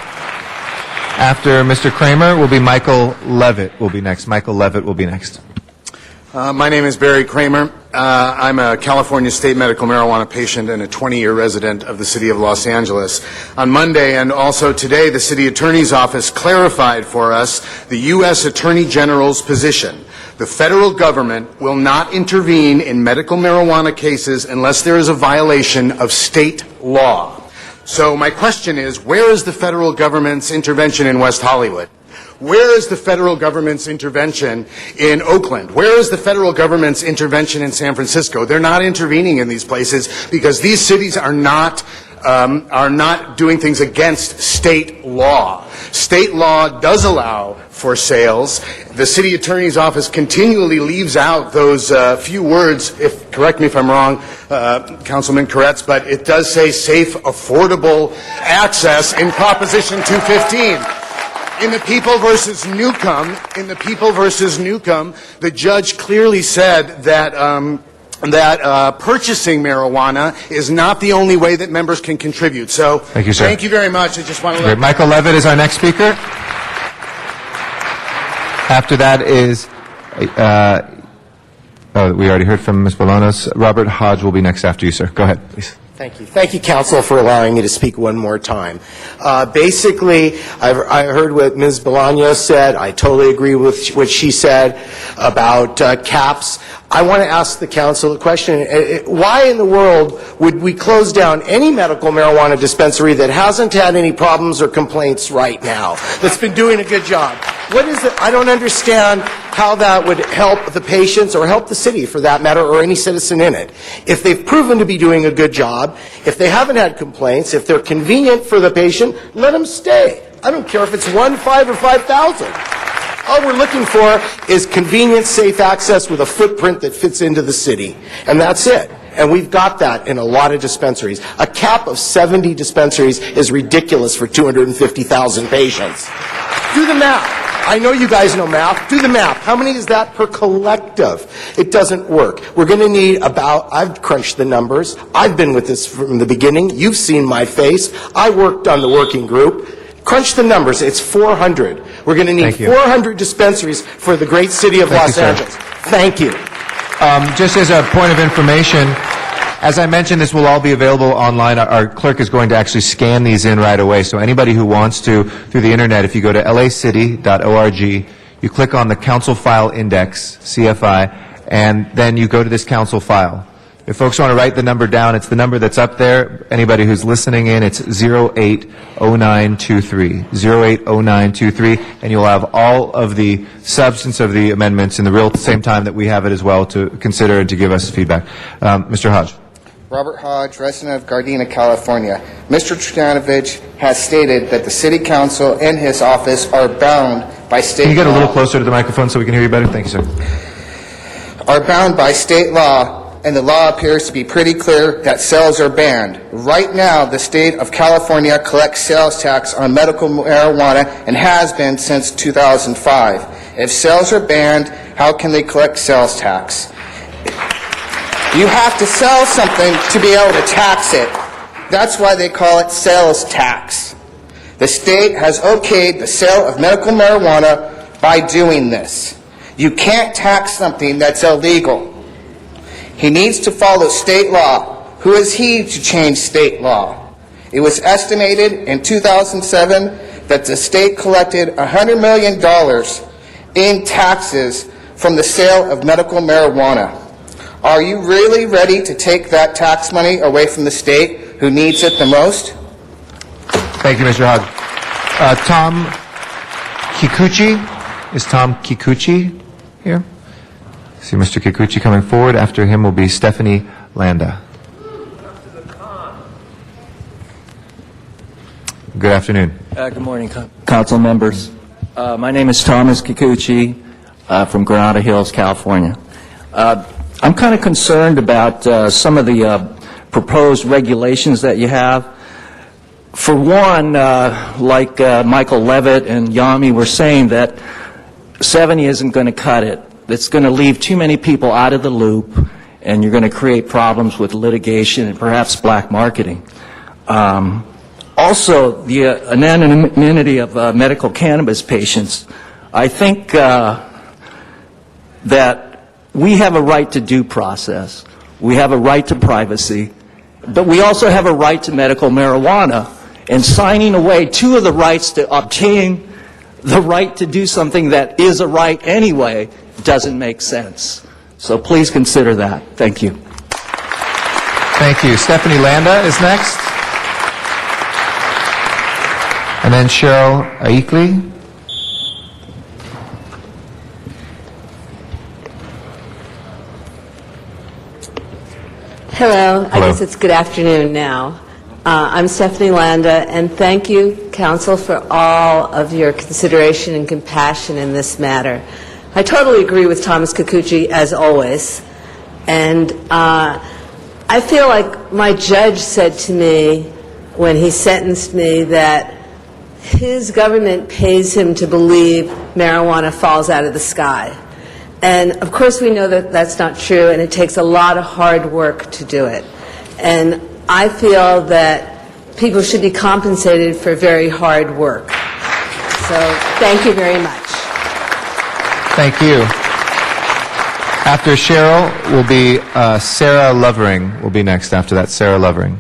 After Mr. Kramer will be Michael Levitt will be next. Michael Levitt will be next. My name is Barry Kramer. I'm a California state medical marijuana patient and a 20-year resident of the city of Los Angeles. On Monday and also today, the city attorney's office clarified for us the U.S. Attorney General's position. The federal government will not intervene in medical marijuana cases unless there is a violation of state law. So my question is, where is the federal government's intervention in West Hollywood? Where is the federal government's intervention in Oakland? Where is the federal government's intervention in San Francisco? They're not intervening in these places because these cities are not doing things against state law. State law does allow for sales. The city attorney's office continually leaves out those few words, correct me if I'm wrong, Councilman Koretz, but it does say safe, affordable access in Proposition 215. In the People versus Newcomb, the judge clearly said that purchasing marijuana is not the only way that members can contribute. So, thank you, sir. Thank you very much. I just want to Michael Levitt is our next speaker. After that is, we already heard from Ms. Bolanos. Robert Hodge will be next after you, sir. Go ahead, please. Thank you. Thank you, Council, for allowing me to speak one more time. Basically, I heard what Ms. Bolaños said. I totally agree with what she said about caps. I want to ask the Council a question. Why in the world would we close down any medical marijuana dispensary that hasn't had any problems or complaints right now, that's been doing a good job? What is it? I don't understand how that would help the patients or help the city, for that matter, or any citizen in it. If they've proven to be doing a good job, if they haven't had complaints, if they're convenient for the patient, let them stay. I don't care if it's 1, 5, or 5,000. All we're looking for is convenient, safe access with a footprint that fits into the city. And that's it. And we've got that in a lot of dispensaries. A cap of 70 dispensaries is ridiculous for 250,000 patients. Do the math. I know you guys know math. Do the math. How many is that per collective? It doesn't work. We're going to need I've crunched the numbers. I've been with this from the beginning. You've seen my face. I worked on the working group. Crunch the numbers. It's 400. We're going to need 400 dispensaries for the great city of Los Angeles. Thank you. Just as a point of information, as I mentioned, this will all be available online. Our clerk is going to actually scan these in right away. So anybody who wants to, through the internet, if you go to lacity.org, you click on the Council File Index, CFI, and then you go to this council file. If folks want to write the number down, it's the number that's up there. Anybody who's listening in, it's 080923, 080923, and you'll have all of the substance of the amendments in the real same time that we have it as well to consider and to give us feedback. Mr. Hodge. Robert Hodge, resident of Gardena, California. Mr. Trudanovich has stated that the City Council and his office are bound by state law. Can you get a little closer to the microphone so we can hear you better? Thank you, sir. Are bound by state law, and the law appears to be pretty clear that sales are banned. Right now, the state of California collects sales tax on medical marijuana and has been since 2005. If sales are banned, how can they collect sales tax? You have to sell something to be able to tax it. That's why they call it sales tax. The state has okayed the sale of medical marijuana by doing this. You can't tax something that's illegal. He needs to follow state law. Who is he to change state law? It was estimated in 2007 that the state collected $100 million in taxes from the sale of medical marijuana. Are you really ready to take that tax money away from the state who needs it the most? Thank you, Mr. Hodge. Tom Kikuchi. Is Tom Kikuchi here? See Mr. Kikuchi coming forward. After him will be Stephanie Landa. Good afternoon. Good morning, council members. My name is Thomas Kikuchi from Granada Hills, California. I'm kind of concerned about some of the proposed regulations that you have. For one, like Michael Levitt and Yami were saying, that 70 isn't going to cut it. It's going to leave too many people out of the loop, and you're going to create problems with litigation and perhaps black marketing. Also, the anonymity of medical cannabis patients. I think that we have a right to due process. We have a right to privacy, but we also have a right to medical marijuana. And signing away two of the rights to obtain the right to do something that is a right anyway doesn't make sense. So please consider that. Thank you. Thank you. Stephanie Landa is next. And then Cheryl Aikli. Hello. I guess it's good afternoon now. I'm Stephanie Landa, and thank you, Council, for all of your consideration and compassion in this matter. I totally agree with Thomas Kikuchi, as always, and I feel like my judge said to me when he sentenced me that his government pays him to believe marijuana falls out of the sky. And of course we know that that's not true, and it takes a lot of hard work to do it. And I feel that people should be compensated for very hard work. So thank you very much. Thank you. After Cheryl will be Sarah Lovering will be next after that. Sarah Lovering.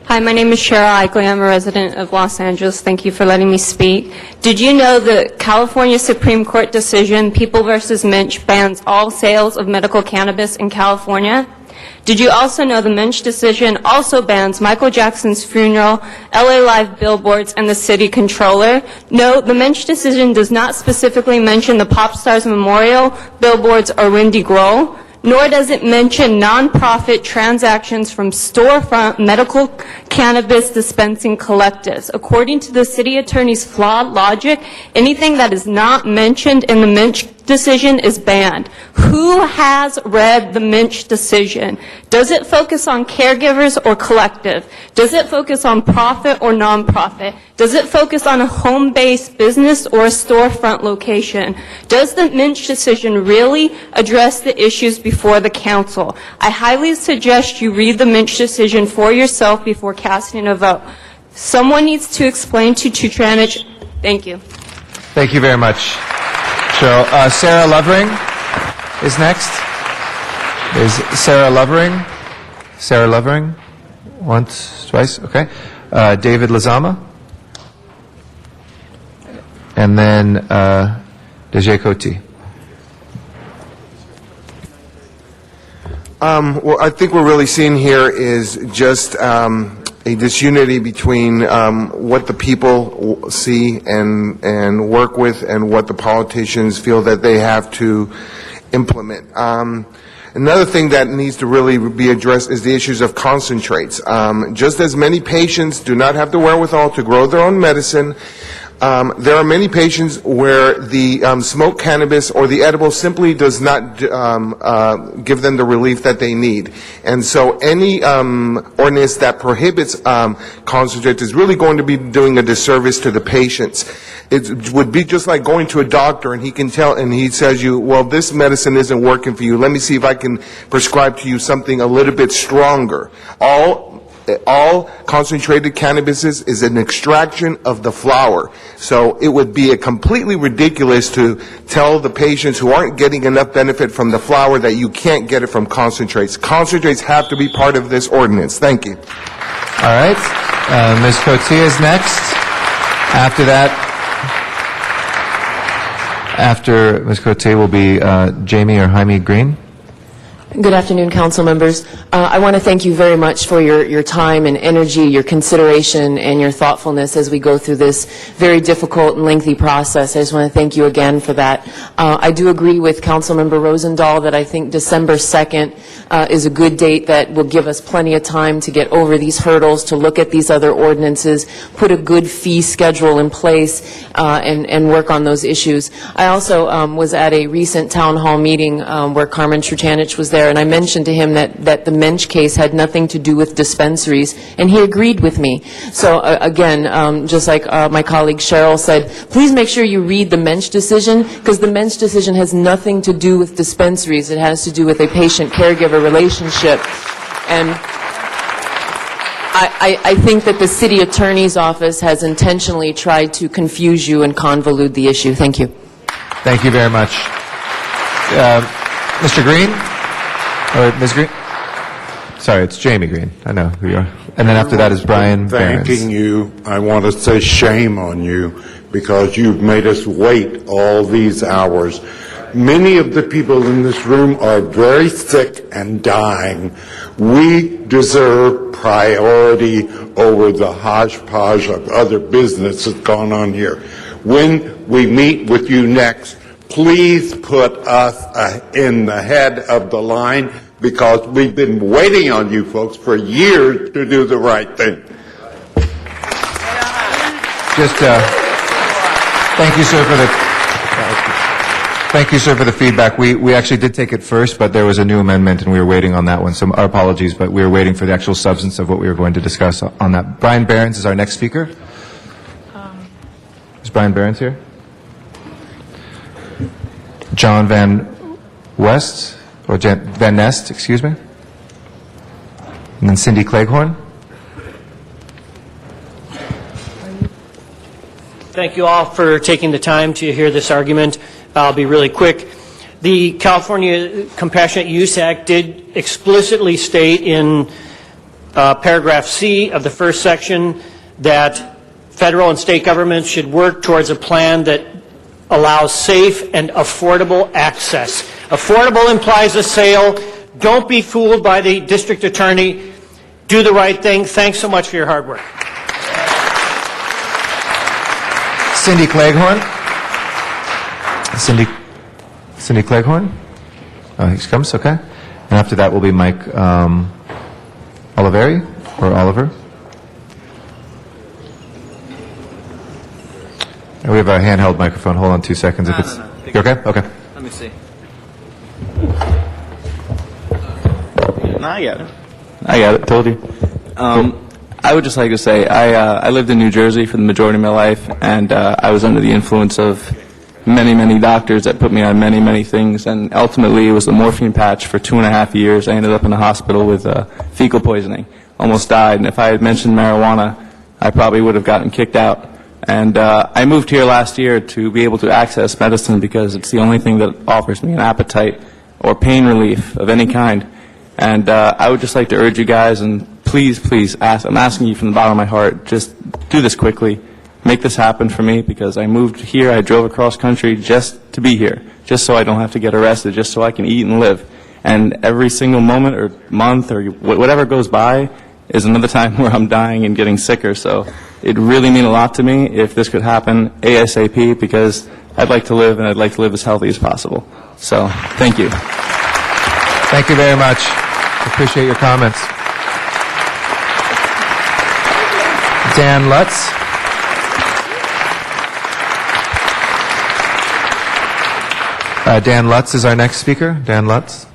Hi, my name is Cheryl Eichley. I'm a resident of Los Angeles. Thank you for letting me speak. Did you know the California Supreme Court decision, People v. Minch, bans all sales of medical cannabis in California? Did you also know the Minch decision also bans Michael Jackson's funeral, LA Live billboards, and the city controller? No, the Minch decision does not specifically mention the pop star's memorial, billboards, or Wendy Grohl, nor does it mention nonprofit transactions from storefront medical cannabis dispensing collectives. According to the city attorney's flawed logic, anything that is not mentioned in the Minch decision is banned. Who has read the Minch decision? Does it focus on caregivers or collective? Does it focus on profit or nonprofit? Does it focus on a home-based business or a storefront location? Does the Minch decision really address the issues before the council? I highly suggest you read the Minch decision for yourself before casting a vote. Someone needs to explain to Trudanovich. Thank you. Thank you very much, Cheryl. Sarah Lovering is next. Is Sarah Lovering? Sarah Lovering? Once, twice, okay. David Lazama? And then Dejay Coty. What I think we're really seeing here is just a disunity between what the people see and work with and what the politicians feel that they have to implement. Another thing that needs to really be addressed is the issues of concentrates. Just as many patients do not have the wherewithal to grow their own medicine, there are many patients where the smoked cannabis or the edible simply does not give them the relief that they need. And so any ordinance that prohibits concentrates is really going to be doing a disservice to the patients. It would be just like going to a doctor and he can tell, and he says you, well, this medicine isn't working for you. Let me see if I can prescribe to you something a little bit stronger. All concentrated cannabis is an extraction of the flower. So it would be completely ridiculous to tell the patients who aren't getting enough benefit from the flower that you can't get it from concentrates. Concentrates have to be part of this ordinance. Thank you. All right. Ms. Coty is next. After that, after Ms. Coty will be Jamie or Jaime Green. Good afternoon, council members. I want to thank you very much for your time and energy, your consideration, and your thoughtfulness as we go through this very difficult and lengthy process. I just want to thank you again for that. I do agree with Councilmember Rosendahl that I think December 2nd is a good date that will give us plenty of time to get over these hurdles, to look at these other ordinances, put a good fee schedule in place, and work on those issues. I also was at a recent town hall meeting where Carmen Trutanich was there, and I mentioned to him that the Mensch case had nothing to do with dispensaries, and he agreed with me. So again, just like my colleague Cheryl said, please make sure you read the Mensch decision, because the Mensch decision has nothing to do with dispensaries. It has to do with a patient-caregiver relationship. And I think that the city attorney's office has intentionally tried to confuse you and convolute the issue. Thank you. Thank you very much. Mr. Green? Or Ms. Green? Sorry, it's Jamie Green. I know who you are. And then after that is Brian Behrens. Thanking you. I want to say shame on you because you've made us wait all these hours. Many of the people in this room are very sick and dying. We deserve priority over the hodgepodge of other business that's gone on here. When we meet with you next, please put us in the head of the line because we've been waiting on you folks for years to do the right thing. Just thank you, sir, for the feedback. We actually did take it first, but there was a new amendment, and we were waiting on that one. So our apologies, but we were waiting for the actual substance of what we were going to discuss on that. Brian Behrens is our next speaker. Is Brian Behrens here? John Van West, or Van Nest, excuse me. And then Cindy Cleghorn. Thank you all for taking the time to hear this argument. I'll be really quick. The California Compassionate Use Act did explicitly state in paragraph C of the first section that federal and state governments should work towards a plan that allows safe and affordable access. Affordable implies a sale. Don't be fooled by the district attorney. Do the right thing. Thanks so much for your hard work. Cindy Cleghorn. Cindy Cleghorn. Oh, here she comes. Okay. And after that will be Mike Oliveri or Oliver. And we have a handheld microphone. Hold on 2 seconds. If it's you okay? Okay. Let me see. No, I got it. Told you. I would just like to say I lived in New Jersey for the majority of my life, and I was under the influence of many doctors that put me on many things, and ultimately it was the morphine patch for 2.5 years. I ended up in the hospital with fecal poisoning, almost died, and if I had mentioned marijuana, I probably would have gotten kicked out. And I moved here last year to be able to access medicine because it's the only thing that offers me an appetite or pain relief of any kind. And I would just like to urge you guys, and please, I'm asking you from the bottom of my heart, just do this quickly. Make this happen for me, because I moved here, I drove across country just to be here, just so I don't have to get arrested, just so I can eat and live. And every single moment or month or whatever goes by is another time where I'm dying and getting sicker. So it really mean a lot to me if this could happen ASAP, because I'd like to live, and I'd like to live as healthy as possible. So thank you. Thank you very much. Appreciate your comments. Dan Lutz. Dan Lutz is our next speaker. Dan Lutz.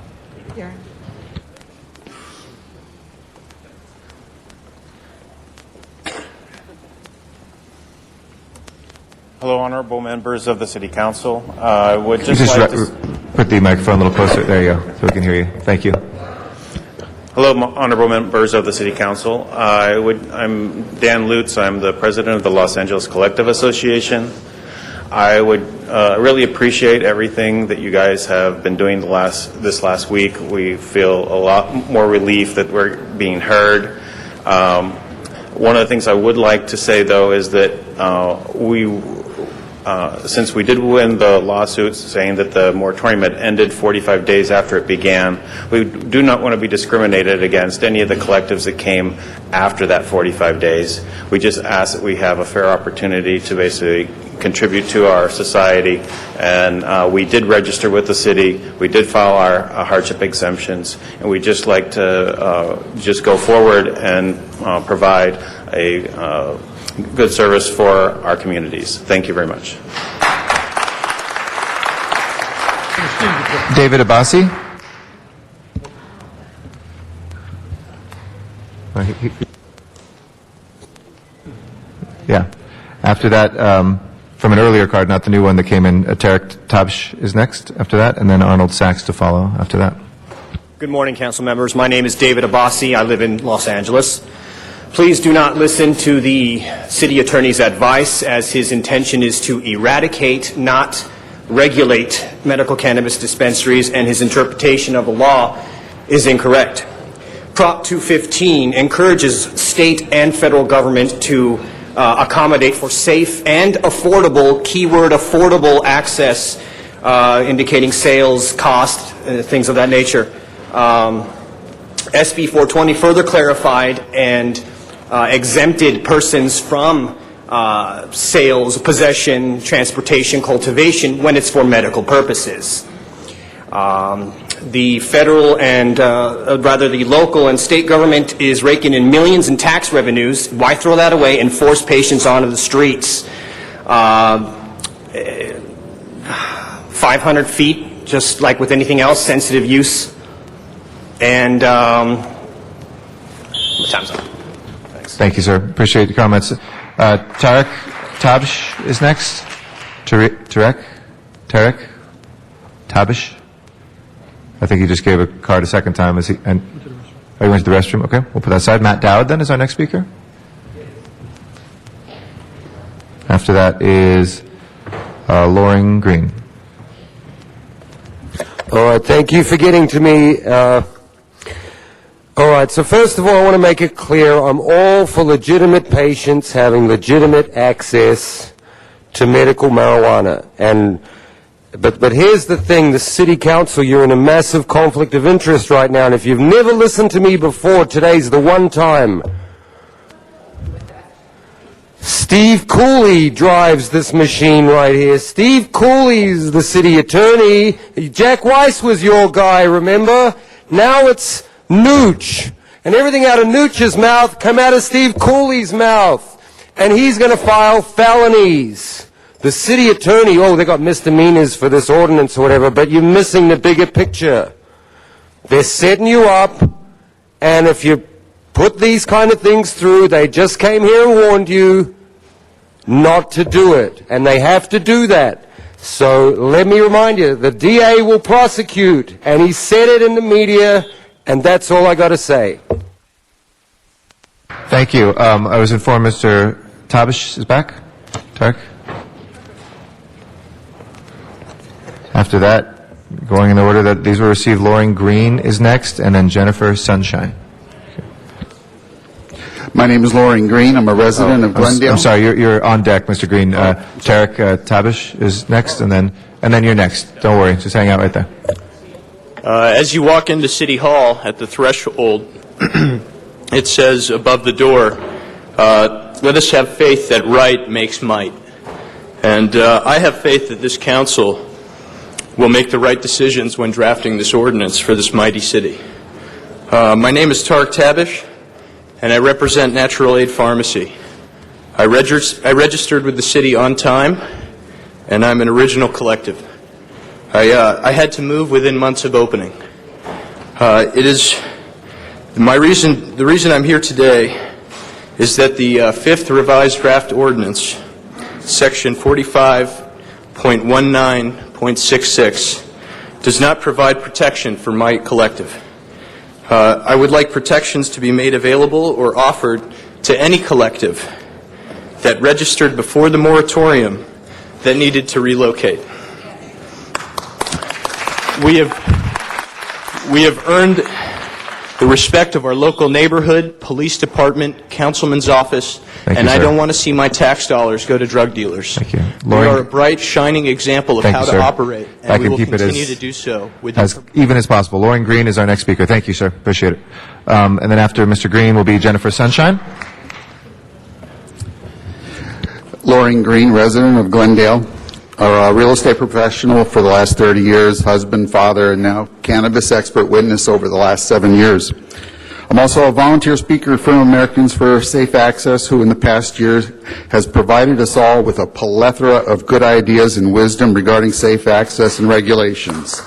Hello, honorable members of the City Council. I would just like to... Put the microphone a little closer. There you go, so we can hear you. Thank you. Hello, honorable members of the City Council. I'm Dan Lutz. I'm the president of the Los Angeles Collective Association. I would really appreciate everything that you guys have been doing this last week. We feel a lot more relief that we're being heard. One of the things I would like to say, though, is that since we did win the lawsuit saying that the moratorium had ended 45 days after it began, we do not want to be discriminated against any of the collectives that came after that 45 days. We just ask that we have a fair opportunity to basically contribute to our society, and we did register with the city. We did file our hardship exemptions, and we just like to just go forward and provide a good service for our communities. Thank you very much. David Abbasi. Yeah. After that, from an earlier card, not the new one that came in, Tarek Tabsh is next after that, and then Arnold Sachs to follow after that. Good morning, council members. My name is David Abbasi. I live in Los Angeles. Please do not listen to the city attorney's advice, as his intention is to eradicate, not regulate, medical cannabis dispensaries, and his interpretation of the law is incorrect. Prop 215 encourages state and federal government to accommodate for safe and affordable, keyword affordable access, indicating sales, cost, things of that nature. SB 420 further clarified and exempted persons from sales, possession, transportation, cultivation when it's for medical purposes. The federal and rather the local and state government is raking in millions in tax revenues. Why throw that away and force patients onto the streets? 500 feet, just like with anything else, sensitive use. And time's up. Thank you, sir. Appreciate the comments. Tarek Tabish is next. Tarek Tabish. I think he just gave a card a second time. He went to the restroom? Okay, we'll put that aside. Matt Dowd then is our next speaker. After that is Loring Green. All right, thank you for getting to me. All right, so first of all, I want to make it clear, I'm all for legitimate patients having legitimate access to medical marijuana. But here's the thing, the city council, you're in a massive conflict of interest right now, and if you've never listened to me before, today's the one time. Steve Cooley drives this machine right here. Steve Cooley's the city attorney. Jack Weiss was your guy, remember? Now it's Nooch. And everything out of Nooch's mouth come out of Steve Cooley's mouth. And he's going to file felonies. The city attorney, oh, they got misdemeanors for this ordinance or whatever, but you're missing the bigger picture. They're setting you up, and if you put these kind of things through, they just came here and warned you not to do it. And they have to do that. So let me remind you, the DA will prosecute, and he said it in the media, and that's all I got to say. Thank you. I was informed Mr. Tabish is back. Tarek? After that, Going in the order that these were received, Loring Green is next, and then Jennifer Sunshine. My name is Loring Green. I'm a resident of Glendale. I'm sorry, you're on deck, Mr. Green. Tarek Tabish is next, and then you're next. Don't worry, just hang out right there. As you walk into City Hall at the threshold, it says above the door, let us have faith that right makes might. And I have faith that this council will make the right decisions when drafting this ordinance for this mighty city. My name is Tarek Tabish, and I represent Natural Aid Pharmacy. I registered with the city on time, and I'm an original collective. I had to move within months of opening. The reason I'm here today is that the fifth revised draft ordinance, section 45.19.66, does not provide protection for my collective. I would like protections to be made available or offered to any collective that registered before the moratorium that needed to relocate. We have earned the respect of our local neighborhood, police department, councilman's office, and I don't want to see my tax dollars go to drug dealers. Thank you. We are a bright, shining example of Thank how you, to sir. operate, I and we can will keep it continue as- to do so with As even as possible. Loring Green is our next speaker. Thank you, sir. Appreciate it. And then after Mr. Green will be Jennifer Sunshine. Loring Green, resident of Glendale, a real estate professional for the last 30 years, husband, father, and now cannabis expert witness over the last 7 years. I'm also a volunteer speaker for Americans for Safe Access, who in the past year has provided us all with a plethora of good ideas and wisdom regarding safe access and regulations.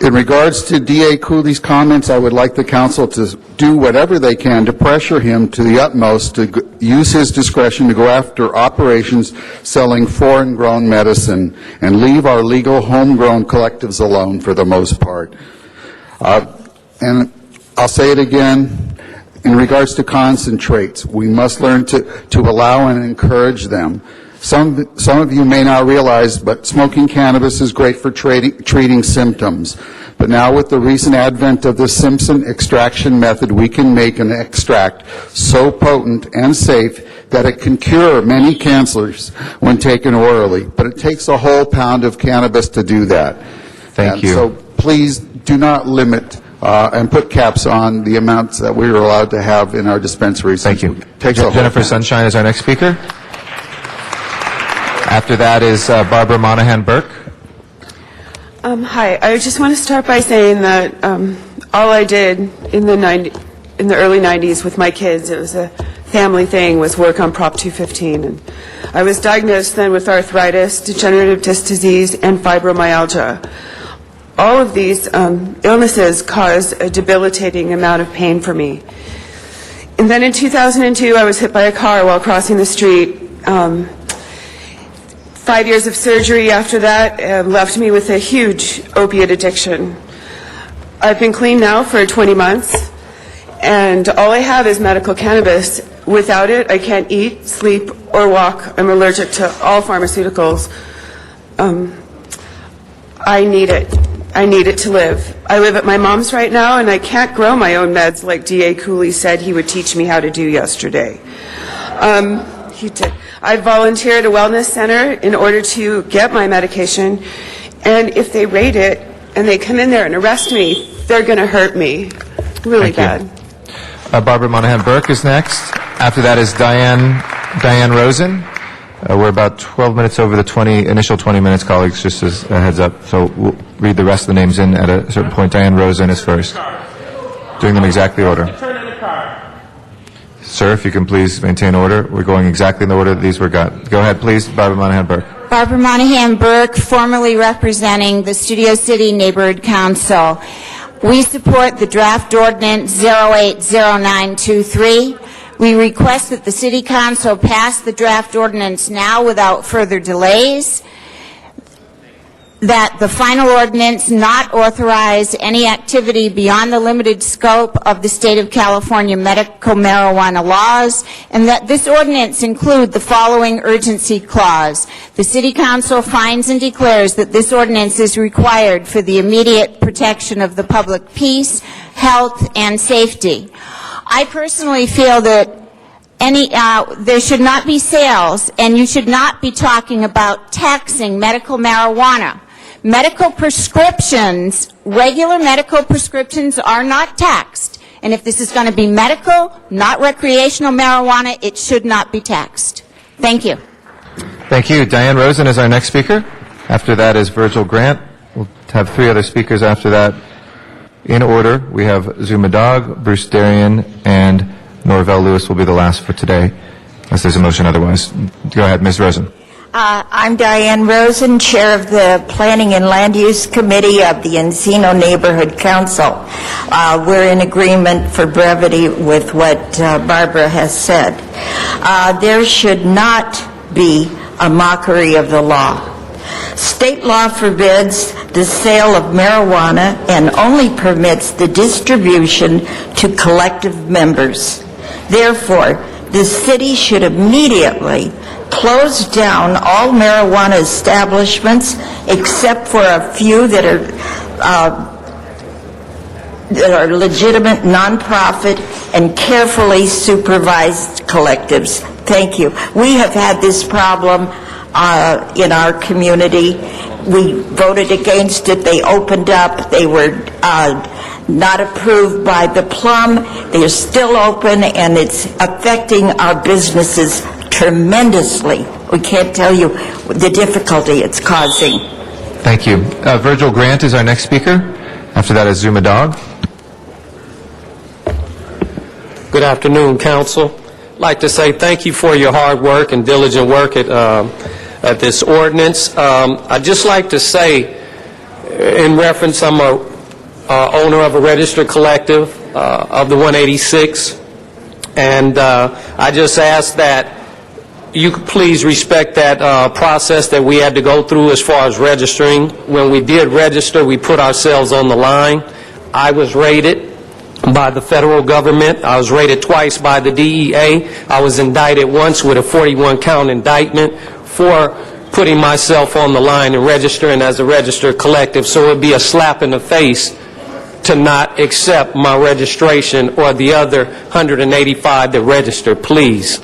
In regards to D.A. Cooley's comments, I would like the council to do whatever they can to pressure him to the utmost to use his discretion to go after operations selling foreign-grown medicine and leave our legal homegrown collectives alone for the most part. And I'll say it again, in regards to concentrates, we must learn to allow and encourage them. Some of you may not realize, but smoking cannabis is great for treating symptoms. But now with the recent advent of the Simpson extraction method, we can make an extract so potent and safe that it can cure many cancers when taken orally. But it takes a whole pound of cannabis to do that. Thank you. So please do not limit and put caps on the amounts that we are allowed to have in our dispensaries. Thank you. Takes a whole Jennifer pound. Sunshine is our next speaker. After that is Barbara Monahan Burke. Hi, I just want to start by saying that all I did in the early 90s with my kids, it was a family thing, was work on Prop 215. And I was diagnosed then with arthritis, degenerative disc disease, and fibromyalgia. All of these illnesses caused a debilitating amount of pain for me. And then in 2002, I was hit by a car while crossing the street. 5 years of surgery after that left me with a huge opiate addiction. I've been clean now for 20 months, and all I have is medical cannabis. Without it, I can't eat, sleep, or walk. I'm allergic to all pharmaceuticals. I need it. I need it to live. I live at my mom's right now, and I can't grow my own meds like D.A. Cooley said he would teach me how to do yesterday. He did. I volunteer at a wellness center in order to get my medication, and if they raid it and they come in there and arrest me, they're going to hurt me really bad. Barbara Monahan Burke is next. After that is Diane Rosen. We're about 12 minutes over the initial 20 minutes, colleagues, just as a heads up. So we'll read the rest of the names in at a certain point. Diane Rosen is first. Doing them exactly order. Sir, if you can please maintain order. We're going exactly in the order that these were got. Go ahead, please, Barbara Monahan Burke. Barbara Monahan Burke, formerly representing the Studio City Neighborhood Council. We support the draft ordinance 080923. We request that the City Council pass the draft ordinance now without further delays. that the final ordinance not authorize any activity beyond the limited scope of the State of California medical marijuana laws, and that this ordinance include the following urgency clause. The City Council finds and declares that this ordinance is required for the immediate protection of the public peace, health, and safety. I personally feel that there should not be sales, and you should not be talking about taxing medical marijuana. Medical prescriptions, regular medical prescriptions are not taxed. And if this is going to be medical, not recreational marijuana, it should not be taxed. Thank you. Thank you. Diane Rosen is our next speaker. After that is Virgil Grant. We'll have three other speakers after that. In order, we have Zuma Dog, Bruce Darian, and Norvell Lewis will be the last for today, unless there's a motion otherwise. Go ahead, Ms. Rosen. I'm Diane Rosen, Chair of the Planning and Land Use Committee of the Encino Neighborhood Council. We're in agreement for brevity with what Barbara has said. There should not be a mockery of the law. State law forbids the sale of marijuana and only permits the distribution to collective members. Therefore, the city should immediately close down all marijuana establishments except for a few that are legitimate, nonprofit, and carefully supervised collectives. Thank you. We have had this problem in our community. We voted against it. They opened up. They were not approved by the Plum. They are still open, and it's affecting our businesses tremendously. We can't tell you the difficulty it's causing. Thank you. Virgil Grant is our next speaker. After that is Zuma Dog. Good afternoon, Council. I'd like to say thank you for your hard work and diligent work at this ordinance. I'd just like to say, in reference, I'm a owner of a registered collective of the 186, and I just ask that you could please respect that process that we had to go through as far as registering. When we did register, we put ourselves on the line. I was rated by the federal government. I was rated twice by the DEA. I was indicted once with a 41-count indictment for putting myself on the line and registering as a registered collective. So it would be a slap in the face to not accept my registration or the other 185 that registered. Please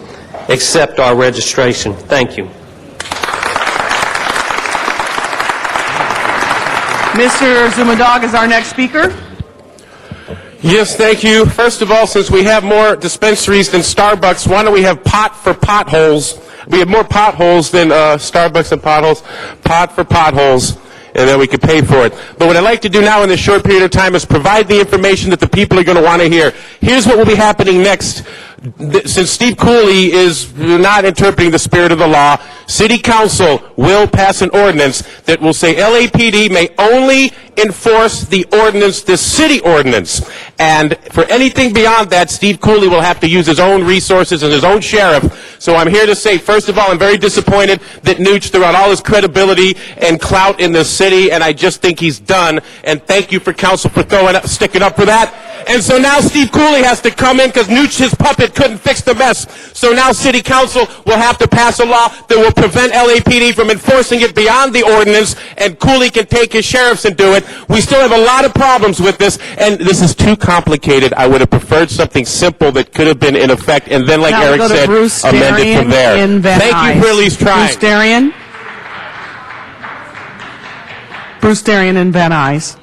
accept our registration. Thank you. Mr. Zumadog is our next speaker. Yes, thank you. First of all, since we have more dispensaries than Starbucks, why don't we have pot for potholes? We have more potholes than Starbucks and potholes. Pot for potholes, and then we could pay for it. But what I'd like to do now in this short period of time is provide the information that the people are going to want to hear. Here's what will be happening next. Since Steve Cooley is not interpreting the spirit of the law, City Council will pass an ordinance that will say LAPD may only enforce the ordinance, the city ordinance. And for anything beyond that, Steve Cooley will have to use his own resources and his own sheriff. So I'm here to say, first of all, I'm very disappointed that Nooch threw out all his credibility and clout in the city, and I just think he's done. And thank you for council for sticking up for that. And so now Steve Cooley has to come in because Nooch, his puppet, couldn't fix the mess. So now City Council will have to pass a law that will prevent LAPD from enforcing it beyond the ordinance, and Cooley can take his sheriffs and do it. We still have a lot of problems with this, and this is too complicated. I would have preferred something simple that could have been in effect, and then, like now Eric said, amend it from there. Thank you for at least trying. Bruce Darian. Bruce Darian in Van Nuys.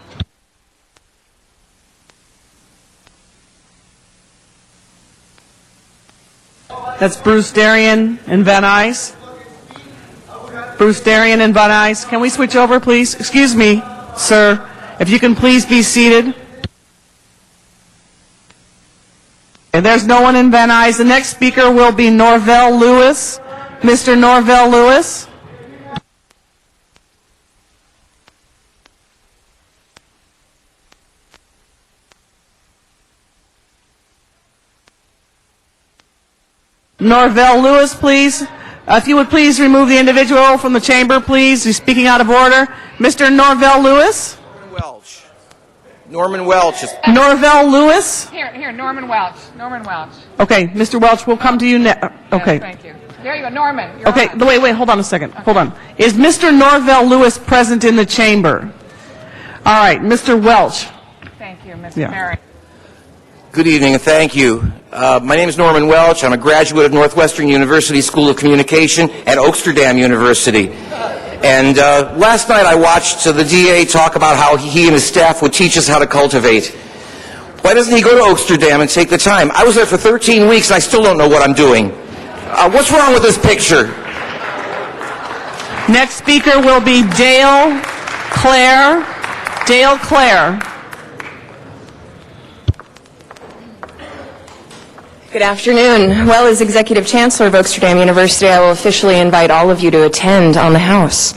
That's Bruce Darian in Van Nuys. Bruce Darian in Van Nuys. Can we switch over, please? Excuse me, sir. If you can please be seated. And there's no one in Van Nuys. The next speaker will be Norvell Lewis. Mr. Norvell Lewis. Norvell Lewis, please. If you would please remove the individual from the chamber, please. He's speaking out of order. Mr. Norvell Lewis. Norman Welch. Norvell Lewis. Here, Norman Welch. Norman Welch. Okay, Mr. Welch, we'll come to you next. Okay. Yes, thank you. There you go, Norman. You're Okay, on. wait, hold on a second. Hold on. Is Mr. Norvell Lewis present in the chamber? All right, Mr. Welch. Thank you, Mr. Yeah. Mary. Good evening, and thank you. My name is Norman Welch. I'm a graduate of Northwestern University School of Communication and Oaksterdam University. And last night I watched the DA talk about how he and his staff would teach us how to cultivate. Why doesn't he go to Oaksterdam and take the time? I was there for 13 weeks and I still don't know what I'm doing. What's wrong with this picture? Next speaker will be Dale Clare. Dale Clare. Good afternoon. Well, as Executive Chancellor of Oaksterdam University, I will officially invite all of you to attend on the House.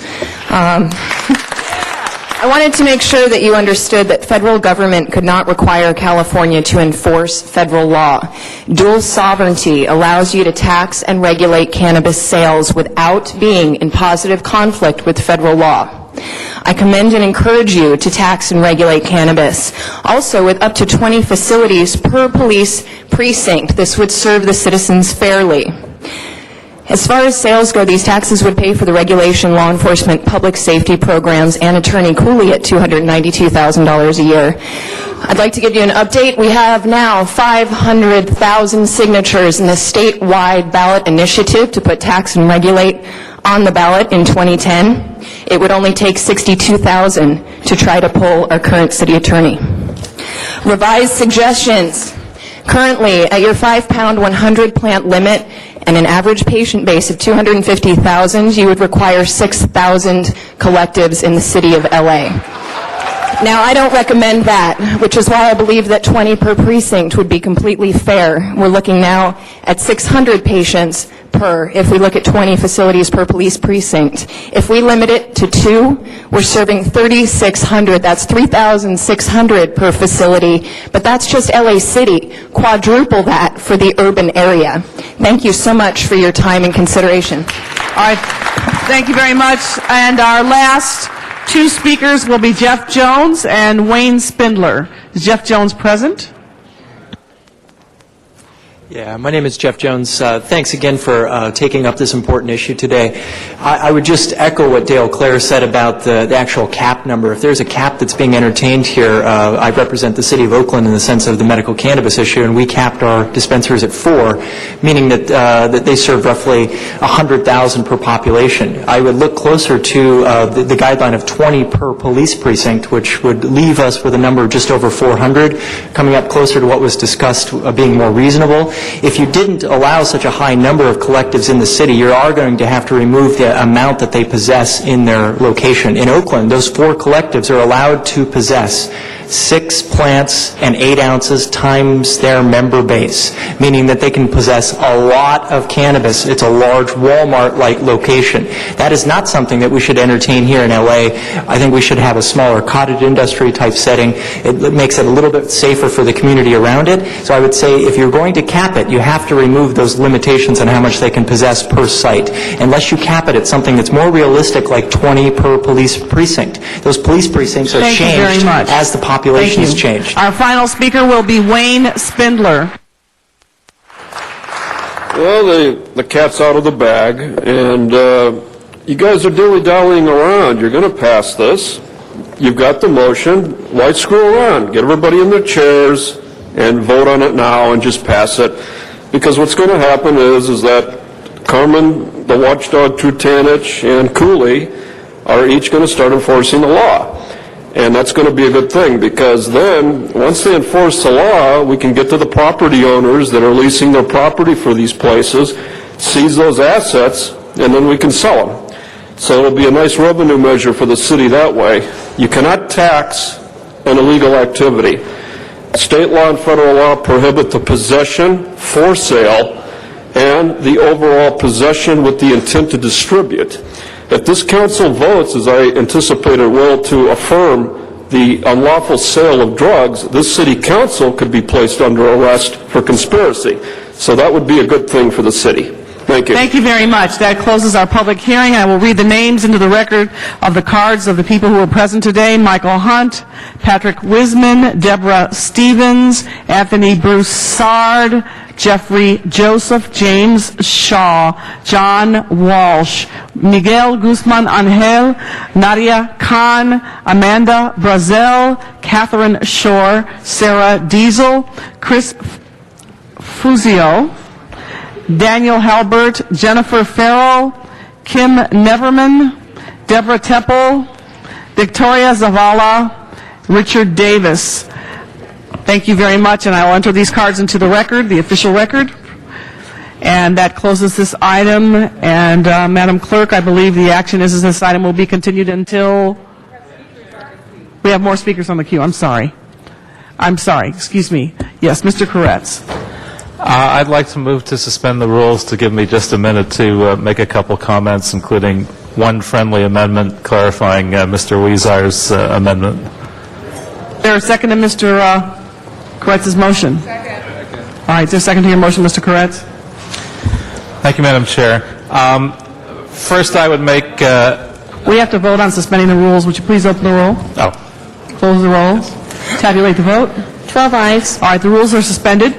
I wanted to make sure that you understood that federal government could not require California to enforce federal law. Dual sovereignty allows you to tax and regulate cannabis sales without being in positive conflict with federal law. I commend and encourage you to tax and regulate cannabis. Also, with up to 20 facilities per police precinct, this would serve the citizens fairly. As far as sales go, these taxes would pay for the regulation, law enforcement, public safety programs, and Attorney Cooley at $292,000 a year. I'd like to give you an update. We have now 500,000 signatures in the statewide ballot initiative to put tax and regulate on the ballot in 2010. It would only take 62,000 to try to pull our current city attorney. Revised suggestions. Currently, at your 5-pound 100 plant limit and an average patient base of 250,000, you would require 6,000 collectives in the city of LA. Now, I don't recommend that, which is why I believe that 20 per precinct would be completely fair. We're looking now at 600 patients per, if we look at 20 facilities per police precinct. If we limit it to 2, we're serving 3,600. That's 3,600 per facility, but that's just LA City. Quadruple that for the urban area. Thank you so much for your time and consideration. All right, thank you very much. And our last two speakers will be Jeff Jones and Wayne Spindler. Is Jeff Jones present? Yeah, my name is Jeff Jones. Thanks again for taking up this important issue today. I would just echo what Dale Clare said about the actual cap number. If there's a cap that's being entertained here, I represent the city of Oakland in the sense of the medical cannabis issue, and we capped our dispensaries at 4, meaning that that they serve roughly 100,000 per population. I would look closer to the guideline of 20 per police precinct, which would leave us with a number of just over 400, coming up closer to what was discussed being more reasonable. If you didn't allow such a high number of collectives in the city, you are going to have to remove the amount that they possess in their location. In Oakland, those 4 collectives are allowed to possess 6 plants and 8 ounces times their member base, meaning that they can possess a lot of cannabis. It's a large Walmart-like location. That is not something that we should entertain here in LA. I think we should have a smaller cottage industry type setting. It makes it a little bit safer for the community around it. So I would say if you're going to cap it, you have to remove those limitations on how much they can possess per site. Unless you cap it at something that's more realistic, like 20 per police precinct. Those police precincts are Thank you very changed much. as the population has changed. Our final speaker will be Wayne Spindler. Well, the cat's out of the bag, and you guys are dilly-dallying around. You're going to pass this. You've got the motion. Why screw around? Get everybody in their chairs and vote on it now and just pass it. Because what's going to happen is that Carmen, the watchdog Trutanich, and Cooley are each going to start enforcing the law. And that's going to be a good thing, because then, once they enforce the law, we can get to the property owners that are leasing their property for these places, seize those assets, and then we can sell them. So it'll be a nice revenue measure for the city that way. You cannot tax an illegal activity. State law and federal law prohibit the possession for sale and the overall possession with the intent to distribute. If this council votes, as I anticipate it will, to affirm the unlawful sale of drugs, this city council could be placed under arrest for conspiracy. So that would be a good thing for the city. Thank you. Thank you very much. That closes our public hearing. I will read the names into the record of the cards of the people who are present today. Michael Hunt, Patrick Wiseman, Deborah Stevens, Anthony Broussard, Jeffrey Joseph, James Shaw, John Walsh, Miguel Guzman Angel, Nadia Khan, Amanda Brazel, Catherine Shore, Sarah Diesel, Chris Fuzio, Daniel Halbert, Jennifer Farrell, Kim Neverman, Deborah Temple, Victoria Zavala, Richard Davis. Thank you very much, and I will enter these cards into the record, the official record. And that closes this item. And Madam Clerk, I believe the action is this item will be continued until... We have more speakers on the queue. I'm sorry. Excuse me. Yes, Mr. Koretz. I'd like to move to suspend the rules to give me just a minute to make a couple comments, including one friendly amendment clarifying Mr. Weezar's amendment. Is there a second to Mr. Koretz's motion? Second. All right, is there a second to your motion, Mr. Koretz? Thank you, Madam Chair. First, I would make... We have to vote on suspending the rules. Would you please open the roll? Oh. Close the roll. Tabulate the vote. 12 ayes. All right, the rules are suspended.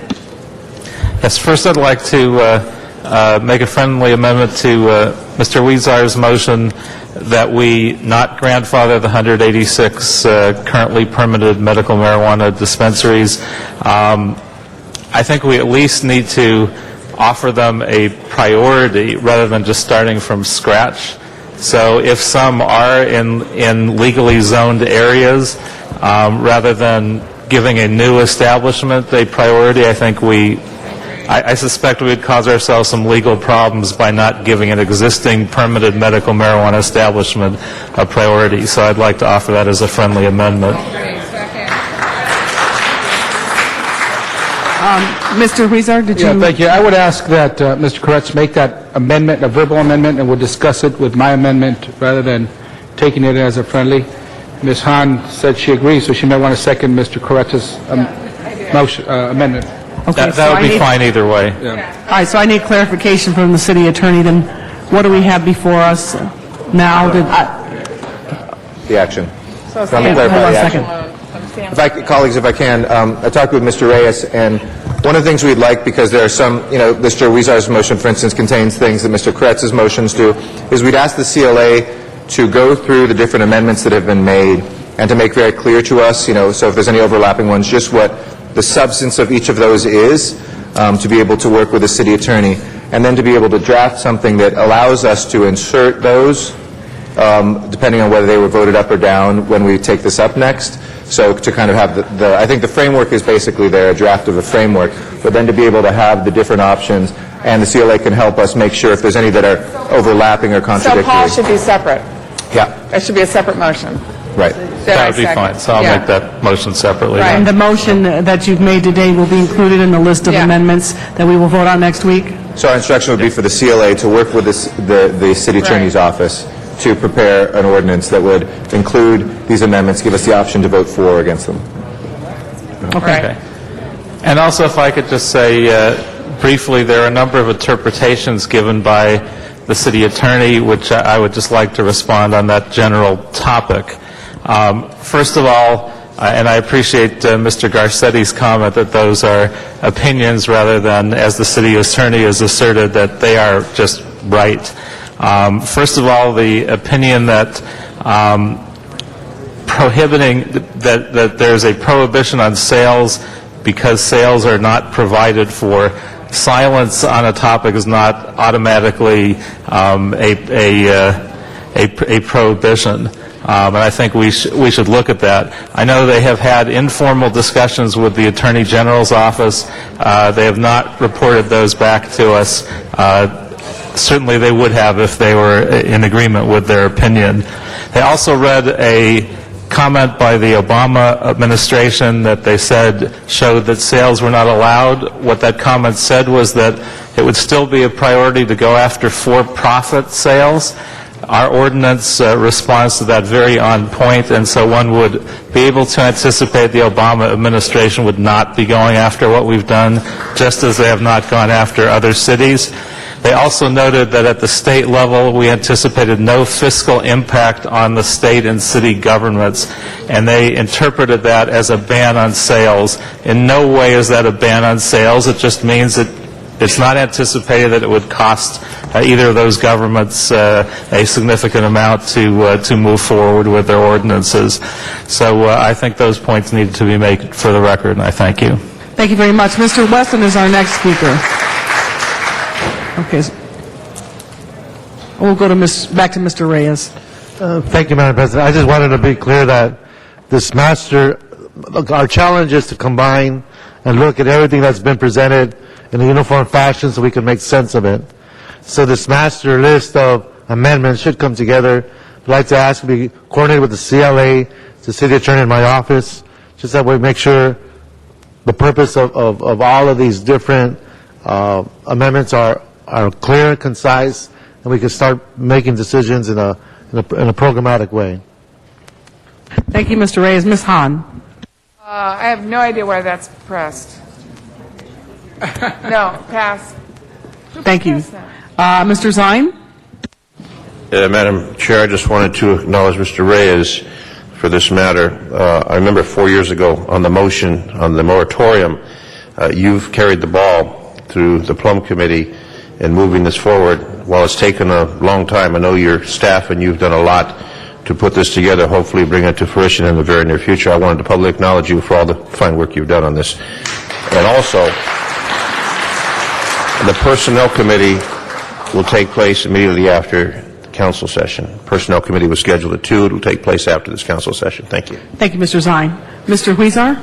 Yes, first I'd like to make a friendly amendment to Mr. Weezar's motion that we not grandfather the 186 currently permitted medical marijuana dispensaries. I think we at least need to offer them a priority rather than just starting from scratch. So if some are in legally zoned areas, rather than giving a new establishment a priority, I suspect we would cause ourselves some legal problems by not giving an existing permitted medical marijuana establishment a priority. So I'd like to offer that as a friendly amendment. Mr. Weezar, did you... Yeah, thank you. I would ask that Mr. Koretz make that amendment a verbal amendment, and we'll discuss it with my amendment rather than taking it as a friendly. Ms. Hahn said she agrees, so she may want to second Mr. Koretz's motion, amendment. Okay, that would be fine either way. Yeah. All right, so I need clarification from the city attorney. Then what do we have before us now? The action. So Let me clarify hold on the a action. second. Colleagues, if I can, I talked with Mr. Reyes, and one of the things we'd like, because there are some, Mr. Weezar's motion, for instance, contains things that Mr. Koretz's motions do, is we'd ask the CLA to go through the different amendments that have been made and to make very clear to us, so if there's any overlapping ones, just what the substance of each of those is, to be able to work with the city attorney, and then to be able to draft something that allows us to insert those, depending on whether they were voted up or down when we take this up next. So to kind of have I think the framework is basically there, a draft of a framework, but then to be able to have the different options, and the CLA can help us make sure if there's any that are overlapping or contradictory. So Paul should be separate. Yeah. There should be a separate motion. Right. That would be fine, so I'll make that motion separately. Right. And the motion that you've made today will be included in the list of amendments that we will vote on next week? So our instruction would be for the CLA to work with the city attorney's office to prepare an ordinance that would include these amendments, give us the option to vote for or against them. Okay. And also, if I could just say briefly, there are a number of interpretations given by the city attorney, which I would just like to respond on that general topic. First of all, and I appreciate Mr. Garcetti's comment that those are opinions rather than, as the city attorney has asserted, that they are just right. First of all, the opinion that prohibiting that there's a prohibition on sales because sales are not provided for, silence on a topic is not automatically a prohibition. And I think we should look at that. I know they have had informal discussions with the Attorney General's office. They have not reported those back to us. Certainly they would have if they were in agreement with their opinion. They also read a comment by the Obama administration that they said showed that sales were not allowed. What that comment said was that it would still be a priority to go after for-profit sales. Our ordinance responds to that very on point, and so one would be able to anticipate the Obama administration would not be going after what we've done, just as they have not gone after other cities. They also noted that at the state level, we anticipated no fiscal impact on the state and city governments, and they interpreted that as a ban on sales. In no way is that a ban on sales. It just means that it's not anticipated that it would cost either of those governments a significant amount to move forward with their ordinances. So I think those points need to be made for the record, and I thank you. Thank you very much. Mr. Wesson is our next speaker. Okay. We'll go to back to Mr. Reyes. Thank you, Madam President. I just wanted to be clear that this master, our challenge is to combine and look at everything that's been presented in a uniform fashion so we can make sense of it. So this master list of amendments should come together. I'd like to ask to be coordinated with the CLA, the city attorney in my office, just that we make sure the purpose of all of these different amendments are clear and concise, and we can start making decisions in a programmatic way. Thank you, Mr. Reyes. Ms. Hahn. I have no idea why that's pressed. No, pass. Thank you. Mr. Zine? Madam Chair, I just wanted to acknowledge Mr. Reyes for this matter. I remember 4 years ago on the motion on the moratorium, you've carried the ball through the Plum Committee in moving this forward. While it's taken a long time, I know your staff and you've done a lot to put this together, hopefully bring it to fruition in the very near future. I wanted to publicly acknowledge you for all the fine work you've done on this. And also, the Personnel Committee will take place immediately after the council session. Personnel Committee was scheduled at 2. It will take place after this council session. Thank you. Thank you, Mr. Zine. Mr. Huizar?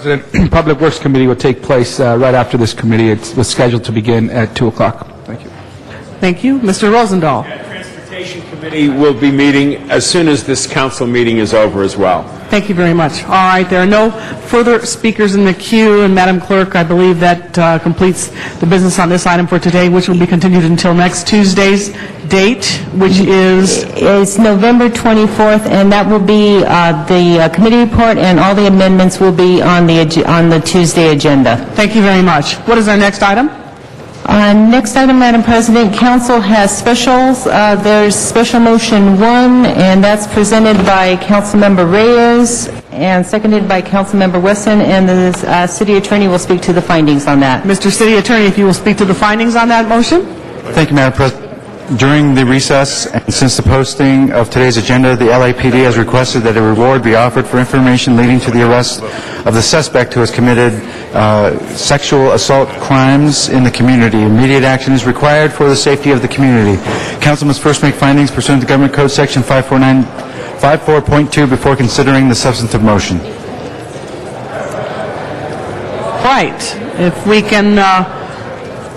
President, Public Works Committee will take place right after this committee. It was scheduled to begin at 2 o'clock. Thank you. Thank you. Mr. Rosendahl? Transportation Committee will be meeting as soon as this council meeting is over as well. Thank you very much. All right, there are no further speakers in the queue, and Madam Clerk, I believe that completes the business on this item for today, which will be continued until next Tuesday's date, which is? It's November 24th, and that will be the committee report, and all the amendments will be on the Tuesday agenda. Thank you very much. What is our next item? Next item, Madam President, Council has specials. There's Special Motion 1, and that's presented by Councilmember Reyes and seconded by Councilmember Wesson, and the City Attorney will speak to the findings on that. Mr. City Attorney, if you will speak to the findings on that motion? Thank you, Madam President. During the recess and since the posting of today's agenda, the LAPD has requested that a reward be offered for information leading to the arrest of the suspect who has committed sexual assault crimes in the community. Immediate action is required for the safety of the community. Council must first make findings pursuant to Government Code Section 5.2 before considering the substantive motion. Right. If we can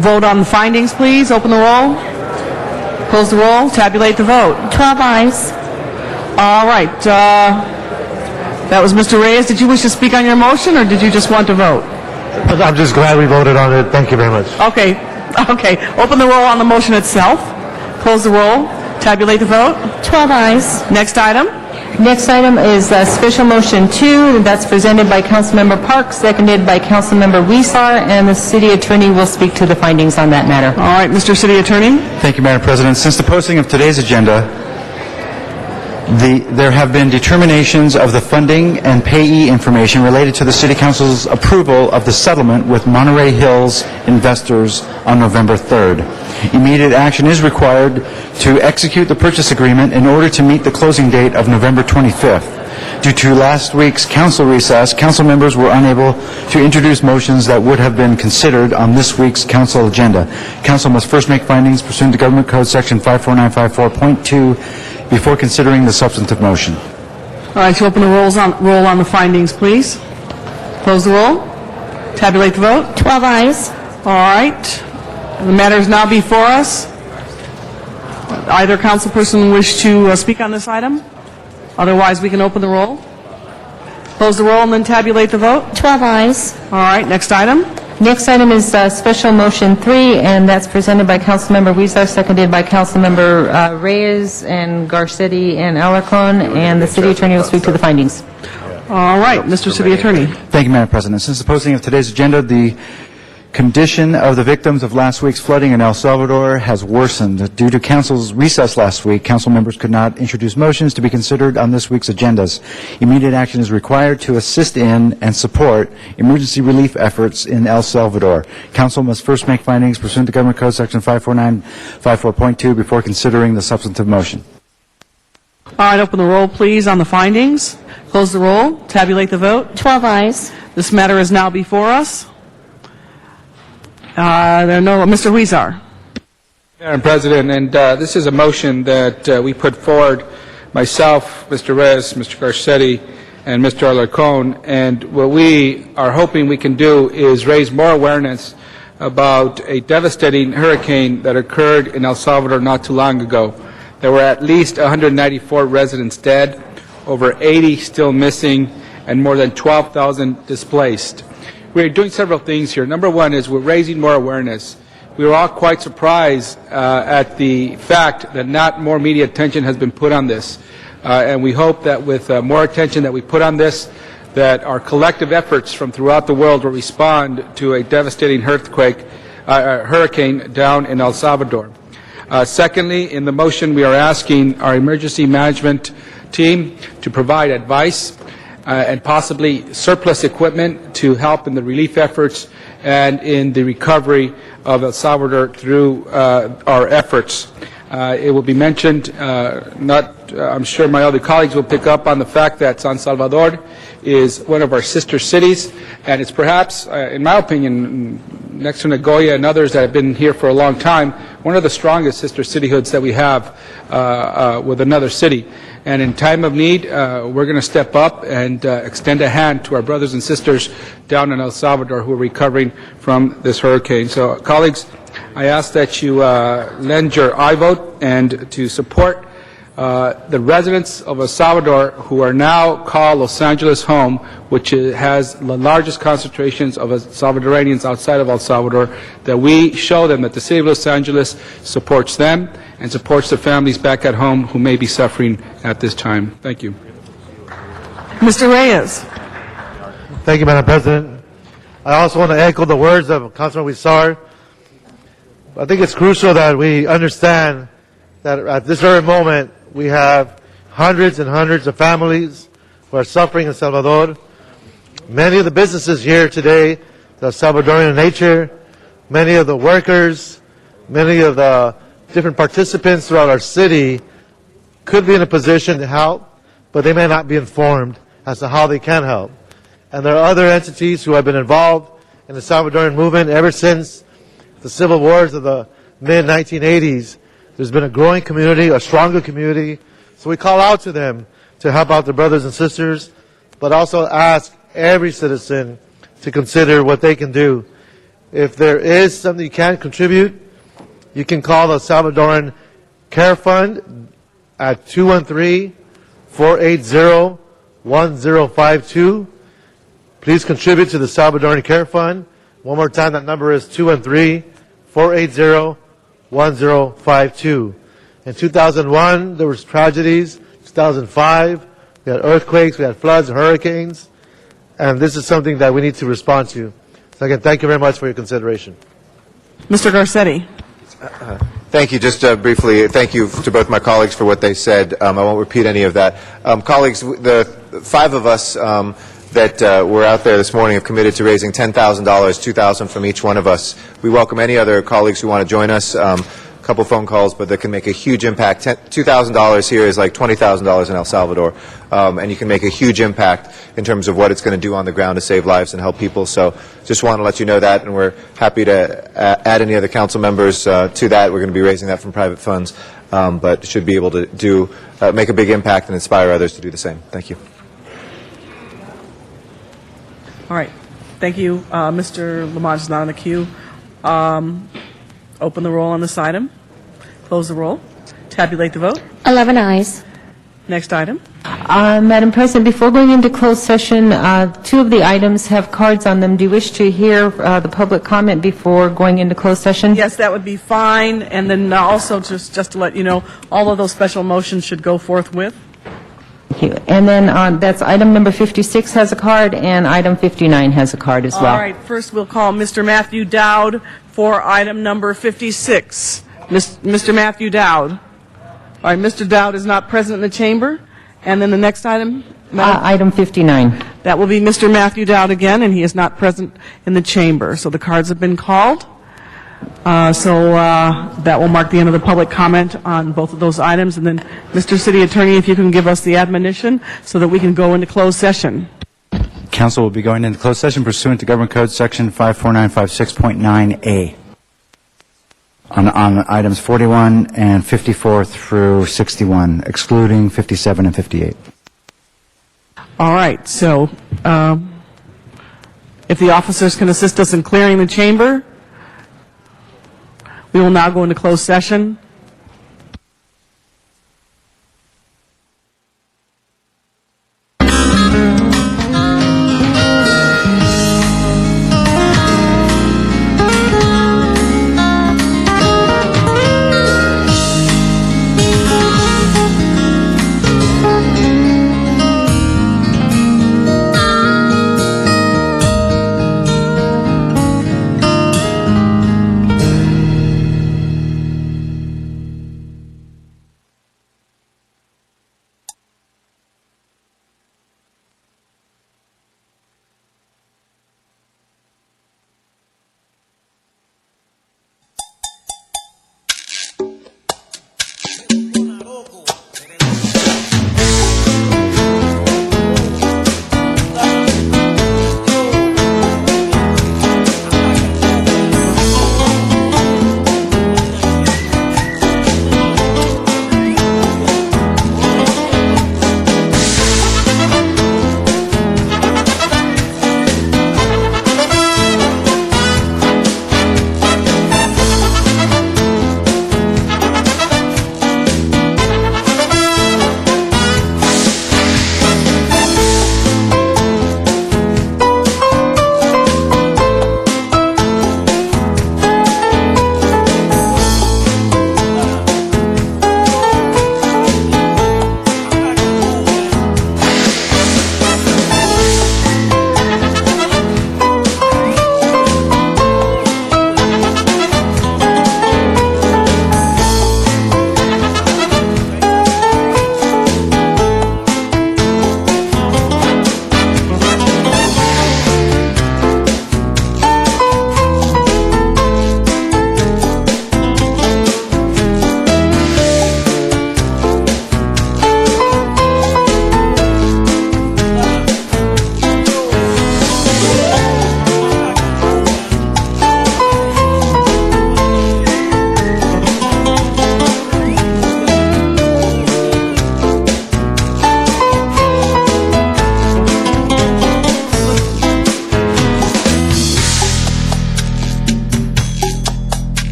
vote on the findings, please. Open the roll. Close the roll. Tabulate the vote. 12 ayes. All right. That was Mr. Reyes. Did you wish to speak on your motion, or did you just want to vote? I'm just glad we voted on it. Thank you very much. Okay. Okay. Open the roll on the motion itself. Close the roll. Tabulate the vote. 12 ayes. Next item. Next item is Special Motion 2. That's presented by Councilmember Parks, seconded by Councilmember Huizar, and the City Attorney will speak to the findings on that matter. All right, Mr. City Attorney. Thank you, Madam President. Since the posting of today's agenda, there have been determinations of the funding and payee information related to the City Council's approval of the settlement with Monterey Hills investors on November 3rd. Immediate action is required to execute the purchase agreement in order to meet the closing date of November 25th. Due to last week's council recess, council members were unable to introduce motions that would have been considered on this week's council agenda. Council must first make findings pursuant to Government Code Section 54954.2 before considering the substantive motion. All right, you open the roll on the findings, please. Close the roll. Tabulate the vote. 12 ayes. All right. The matter is now before us. Either councilperson wish to speak on this item? Otherwise, we can open the roll. Close the roll and then tabulate the vote. 12 ayes. All right, next item. Next item is Special Motion 3, and that's presented by Councilmember Huizar, seconded by Councilmember Reyes and Garcetti and Alarcon, and the City Attorney will speak to the findings. All right, Mr. City Attorney. Thank you, Madam President. Since the posting of today's agenda, the Condition of the victims of last week's flooding in El Salvador has worsened. Due to council's recess last week, council members could not introduce motions to be considered on this week's agendas. Immediate action is required to assist in and support emergency relief efforts in El Salvador. Council must first make findings pursuant to Government Code Section 54954.2 before considering the substantive motion. All right, open the roll, please, on the findings. Close the roll. Tabulate the vote. 12 ayes. This matter is now before us. There are no, Mr. Huizar. Madam President, and this is a motion that we put forward, myself, Mr. Reyes, Mr. Garcetti, and Mr. Alarcon, and what we are hoping we can do is raise more awareness about a devastating hurricane that occurred in El Salvador not too long ago. There were at least 194 residents dead, over 80 still missing, and more than 12,000 displaced. We're doing several things here. Number one is we're raising more awareness. We were all quite surprised at the fact that not more media attention has been put on this. And we hope that with more attention that we put on this, that our collective efforts from throughout the world will respond to a devastating hurricane down in El Salvador. Secondly, in the motion, we are asking our emergency management team to provide advice and possibly surplus equipment to help in the relief efforts and in the recovery of El Salvador through our efforts. It will be mentioned, I'm sure my other colleagues will pick up on the fact that San Salvador is one of our sister cities, and it's perhaps, in my opinion, next to Nagoya and others that have been here for a long time, one of the strongest sister cityhoods that we have with another city. And in time of need, we're going to step up and extend a hand to our brothers and sisters down in El Salvador who are recovering from this hurricane. So, colleagues, I ask that you lend your aye vote and to support the residents of El Salvador who are now called Los Angeles home, which has the largest concentrations of Salvadoranians outside of El Salvador, that we show them that the city of Los Angeles supports them and supports the families back at home who may be suffering at this time. Thank you. Mr. Reyes. Thank you, Madam President. I also want to echo the words of Councilman Huizar. I think it's crucial that we understand that at this very moment we have hundreds and hundreds of families who are suffering in El Salvador. Many of the businesses here today, the Salvadorian nature, many of the workers, many of the different participants throughout our city could be in a position to help, but they may not be informed as to how they can help. And there are other entities who have been involved in the Salvadoran movement ever since the civil wars of the mid-1980s. There's been a growing community, a stronger community. So we call out to them to help out their brothers and sisters, but also ask every citizen to consider what they can do. If there is something you can contribute, you can call the Salvadoran Care Fund at 213-480-1052. Please contribute to the Salvadoran Care Fund. One more time, that number is 213-480-1052. In 2001, there was tragedies. 2005, we had earthquakes, we had floods, hurricanes, and this is something that we need to respond to. So again, thank you very much for your consideration. Mr. Garcetti. Thank you. Just briefly, thank you to both my colleagues for what they said. I won't repeat any of that. Colleagues, the five of us that were out there this morning have committed to raising $10,000, $2,000 from each one of us. We welcome any other colleagues who want to join us. A couple phone calls, but that can make a huge impact. $2,000 here is like $20,000 in El Salvador, and you can make a huge impact in terms of what it's going to do on the ground to save lives and help people. So just want to let you know that, and we're happy to add any other council members to that. We're going to be raising that from private funds, but should be able to make a big impact and inspire others to do the same. Thank you. All right. Thank you. Mr. Lamont is not on the queue. Open the roll on this item. Close the roll. Tabulate the vote. 11 ayes. Next item. Madam President, before going into closed session, two of the items have cards on them. Do you wish to hear the public comment before going into closed session? Yes, that would be fine. And then also just to let you know, all of those special motions should go forthwith. Thank you. And then that's item number 56 has a card, and item 59 has a card as well. All right, first we'll call Mr. Matthew Dowd for item number 56. Mr. Matthew Dowd. All right, Mr. Dowd is not present in the chamber. And then the next item? Item 59. That will be Mr. Matthew Dowd again, and he is not present in the chamber. So the cards have been called. That will mark the end of the public comment on both of those items. And then, Mr. City Attorney, if you can give us the admonition so that we can go into closed session. Council will be going into closed session pursuant to Government Code Section 54956.9A on items 41 and 54 through 61, excluding 57 and 58. All right, so if the officers can assist us in clearing the chamber, we will now go into closed session.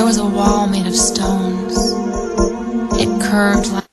There was a wall made of stones. It curved like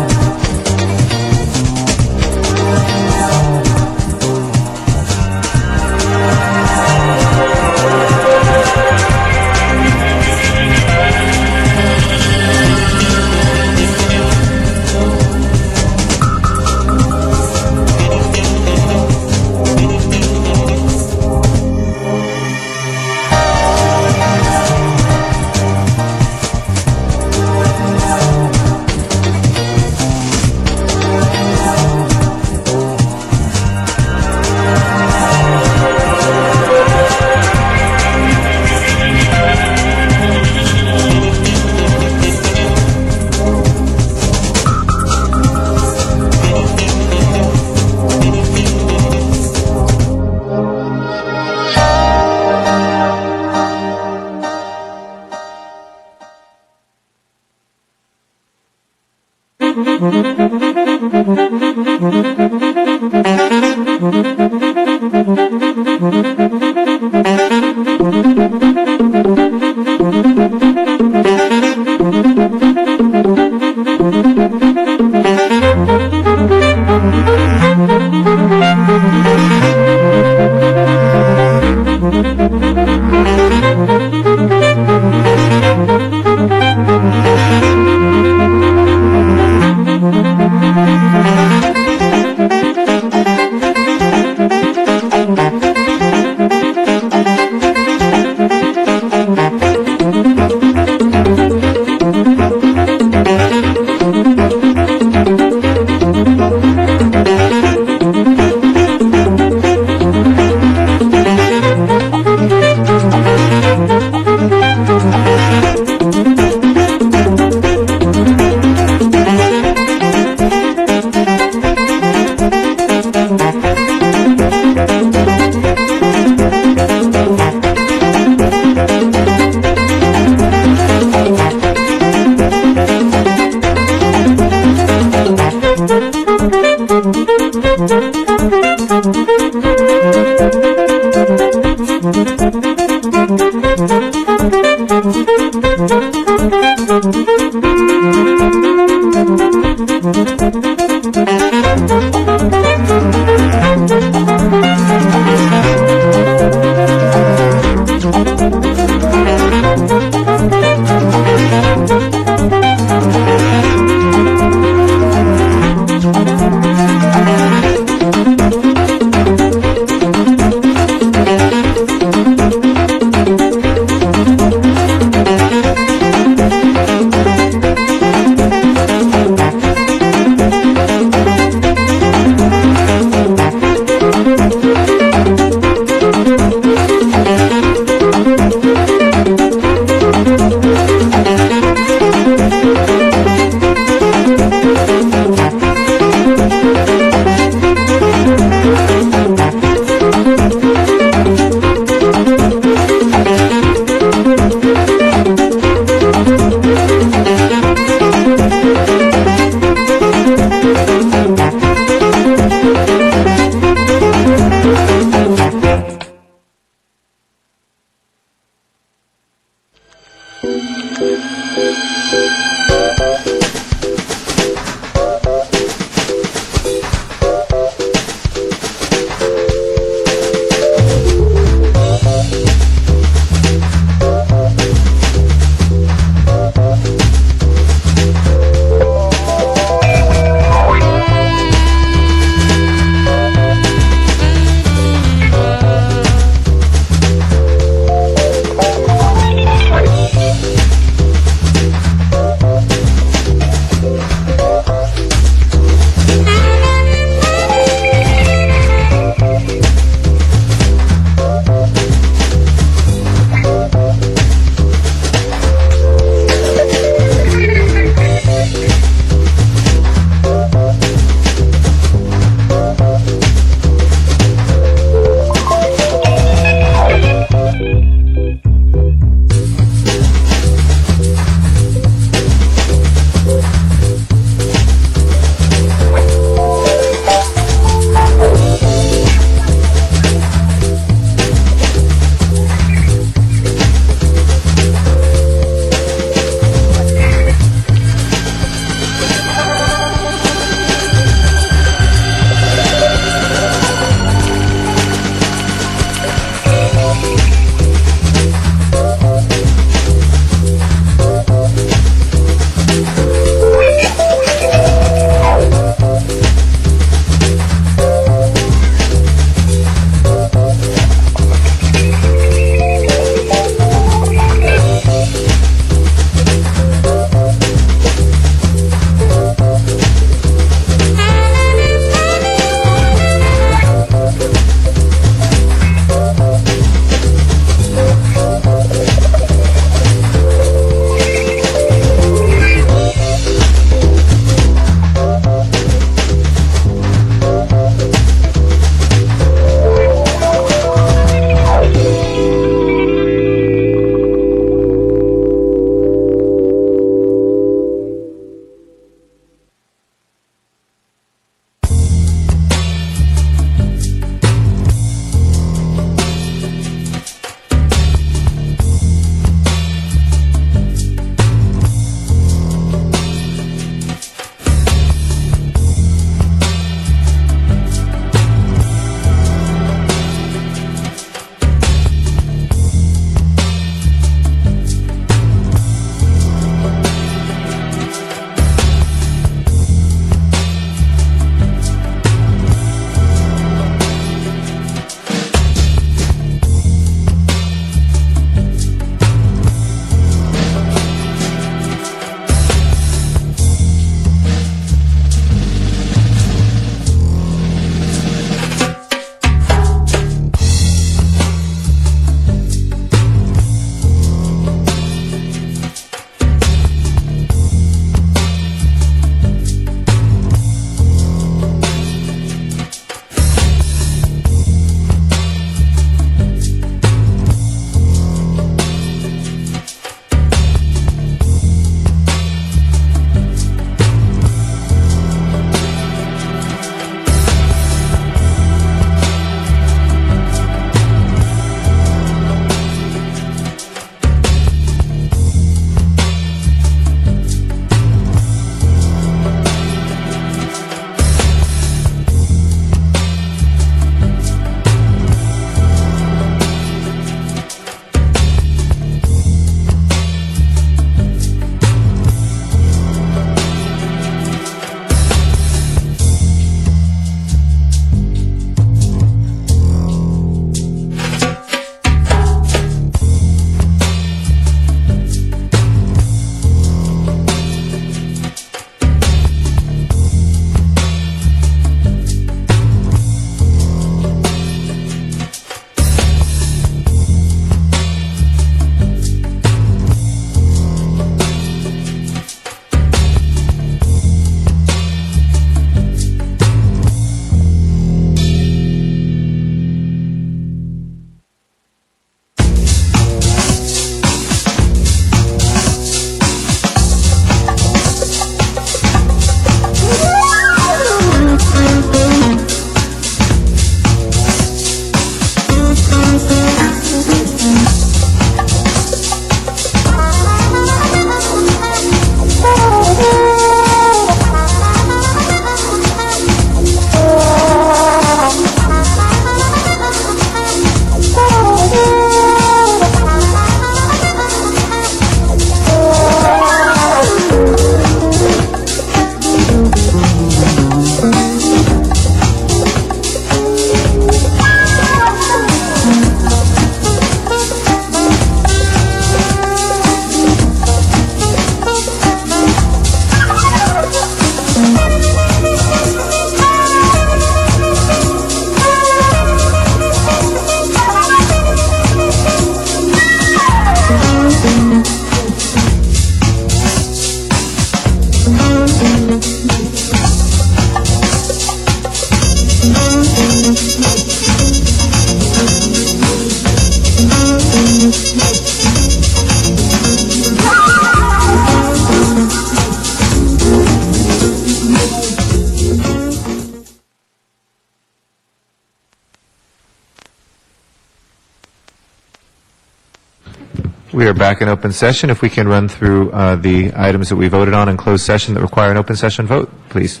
We are back in open session. If we can run through the items that we voted on in closed session that require an open session vote, please.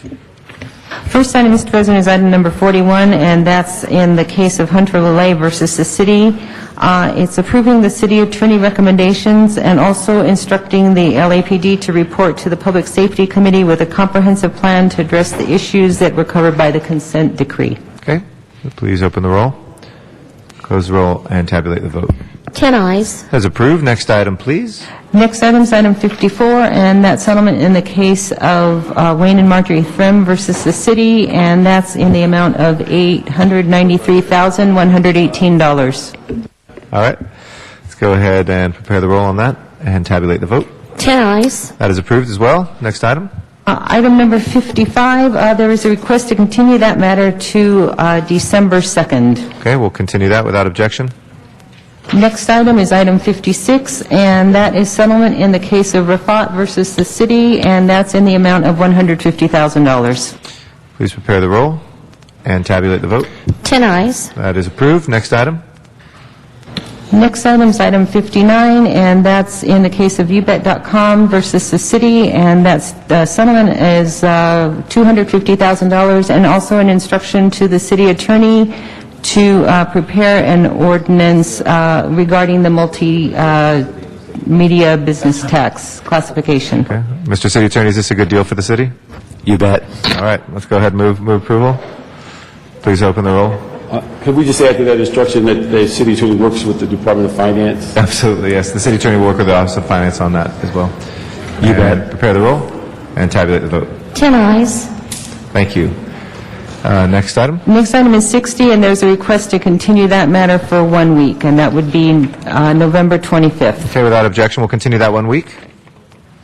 First item, Mr. President, is item number 41, and that's in the case of Hunter LeLay versus the city. It's approving the city attorney recommendations and also instructing the LAPD to report to the Public Safety Committee with a comprehensive plan to address the issues that were covered by the consent decree. Okay. Please open the roll, close the roll, and tabulate the vote. 10 ayes. As approved. Next item, please. Next item is item 54, and that settlement in the case of Wayne and Marjorie Threm versus the city, and that's in the amount of $893,118. All right. Let's go ahead and prepare the roll on that and tabulate the vote. 10 ayes. That is approved as well. Next item. Item number 55, there is a request to continue that matter to December 2nd. Okay, we'll continue that without objection. Next item is item 56, and that is settlement in the case of Rafat versus the city, and that's in the amount of $150,000. Please prepare the roll and tabulate the vote. 10 ayes. That is approved. Next item. Next item is item 59, and that's in the case of ubet.com versus the city, and that's the settlement is $250,000, and also an instruction to the city attorney to prepare an ordinance regarding the multimedia business tax classification. Okay. Mr. City Attorney, is this a good deal for the city? You bet. All right. Let's go ahead and move approval. Please open the roll. Could we just add to that instruction that the city attorney works with the Department of Finance? Absolutely, yes. The city attorney will work with the Office of Finance on that as well. You bet. Prepare the roll and tabulate the vote. 10 ayes. Thank you. Next item. Next item is 60, and there's a request to continue that matter for 1 week, and that would be November 25th. Okay, without objection, we'll continue that 1 week.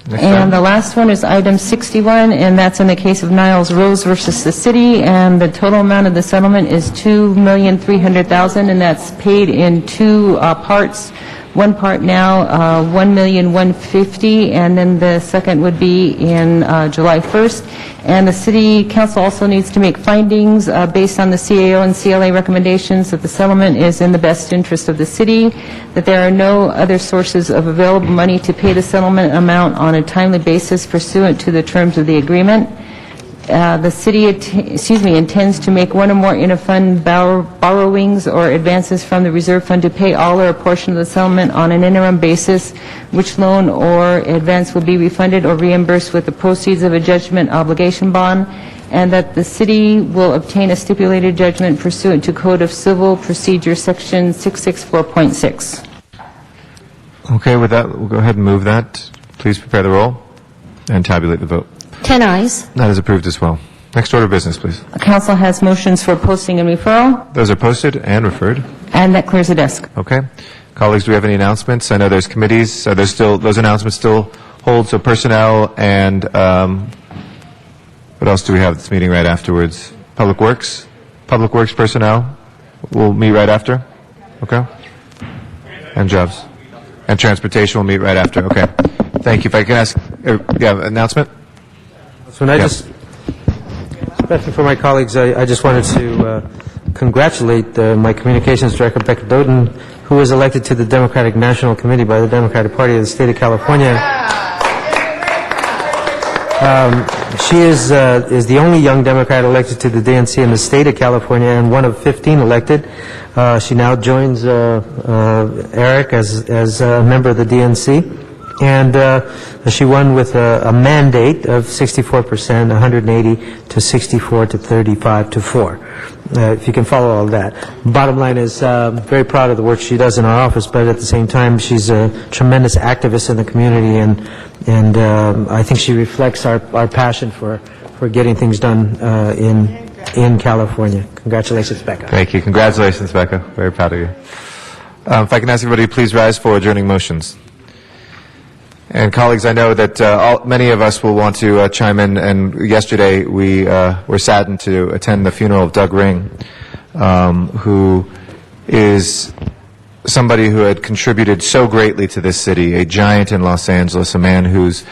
Next item. And the last one is item 61, and that's in the case of Niles Rose versus the city, and the total amount of the settlement is $2,300,000, and that's paid in two parts. One part now, $1,150,000, and then the second would be in July 1st. And the City Council also needs to make findings based on the CAO and CLA recommendations that the settlement is in the best interest of the city, that there are no other sources of available money to pay the settlement amount on a timely basis pursuant to the terms of the agreement. The city intends to make one or more interfund borrowings or advances from the reserve fund to pay all or a portion of the settlement on an interim basis, which loan or advance will be refunded or reimbursed with the proceeds of a judgment obligation bond, and that the city will obtain a stipulated judgment pursuant to Code of Civil Procedure Section 664.6. Okay, with that, we'll go ahead and move that. Please prepare the roll and tabulate the vote. 10 ayes. That is approved as well. Next order of business, please. Council has motions for posting and referral, Those are posted and referred. and that clears the desk. Okay. Colleagues, do we have any announcements? I know there's committees. There's still, those announcements still hold, so personnel and, what else do we have at this meeting right afterwards? Public Works? Public Works personnel will meet right after? Okay. And Jobs. And Transportation will meet right after. Okay. Thank you. If I can ask, announcement? So especially for my colleagues, I just wanted to congratulate my Communications Director, Becca Doden, who was elected to the Democratic National Committee by the Democratic Party of the State of California. She is the only young Democrat elected to the DNC in the State of California, and one of 15 elected. She now joins Eric as a member of the DNC. And she won with a mandate of 64%, 180 to 64 to 35 to 4. If you can follow all of that. Bottom line is very proud of the work she does in our office, but at the same time, she's a tremendous activist in the community, and I think she reflects our passion for getting things done in California. Congratulations, Becca. Thank you. Congratulations, Becca. Very proud of you. If I can ask everybody to please rise for adjourning motions. And colleagues, I know that many of us will want to chime in, and yesterday we were saddened to attend the funeral of Doug Ring, who is somebody who had contributed so greatly to this city, a giant in Los Angeles, a man whose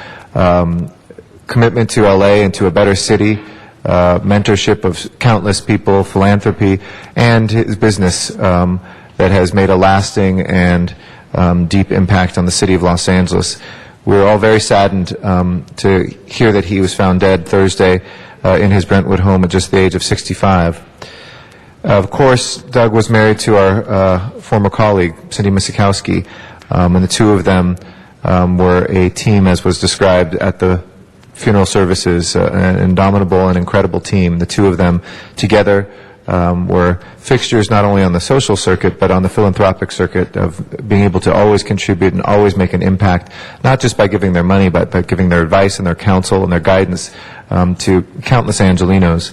commitment to LA and to a better city, mentorship of countless people, philanthropy, and his business that has made a lasting and deep impact on the city of Los Angeles. We were all very saddened to hear that he was found dead Thursday in his Brentwood home at just the age of 65. Of course, Doug was married to our former colleague, Cindy Misikowski, and the two of them were a team, as was described at the funeral services, an indomitable and incredible team. The two of them together were fixtures not only on the social circuit, but on the philanthropic circuit, of being able to always contribute and always make an impact, not just by giving their money, but by giving their advice and their counsel and their guidance to countless Angelinos.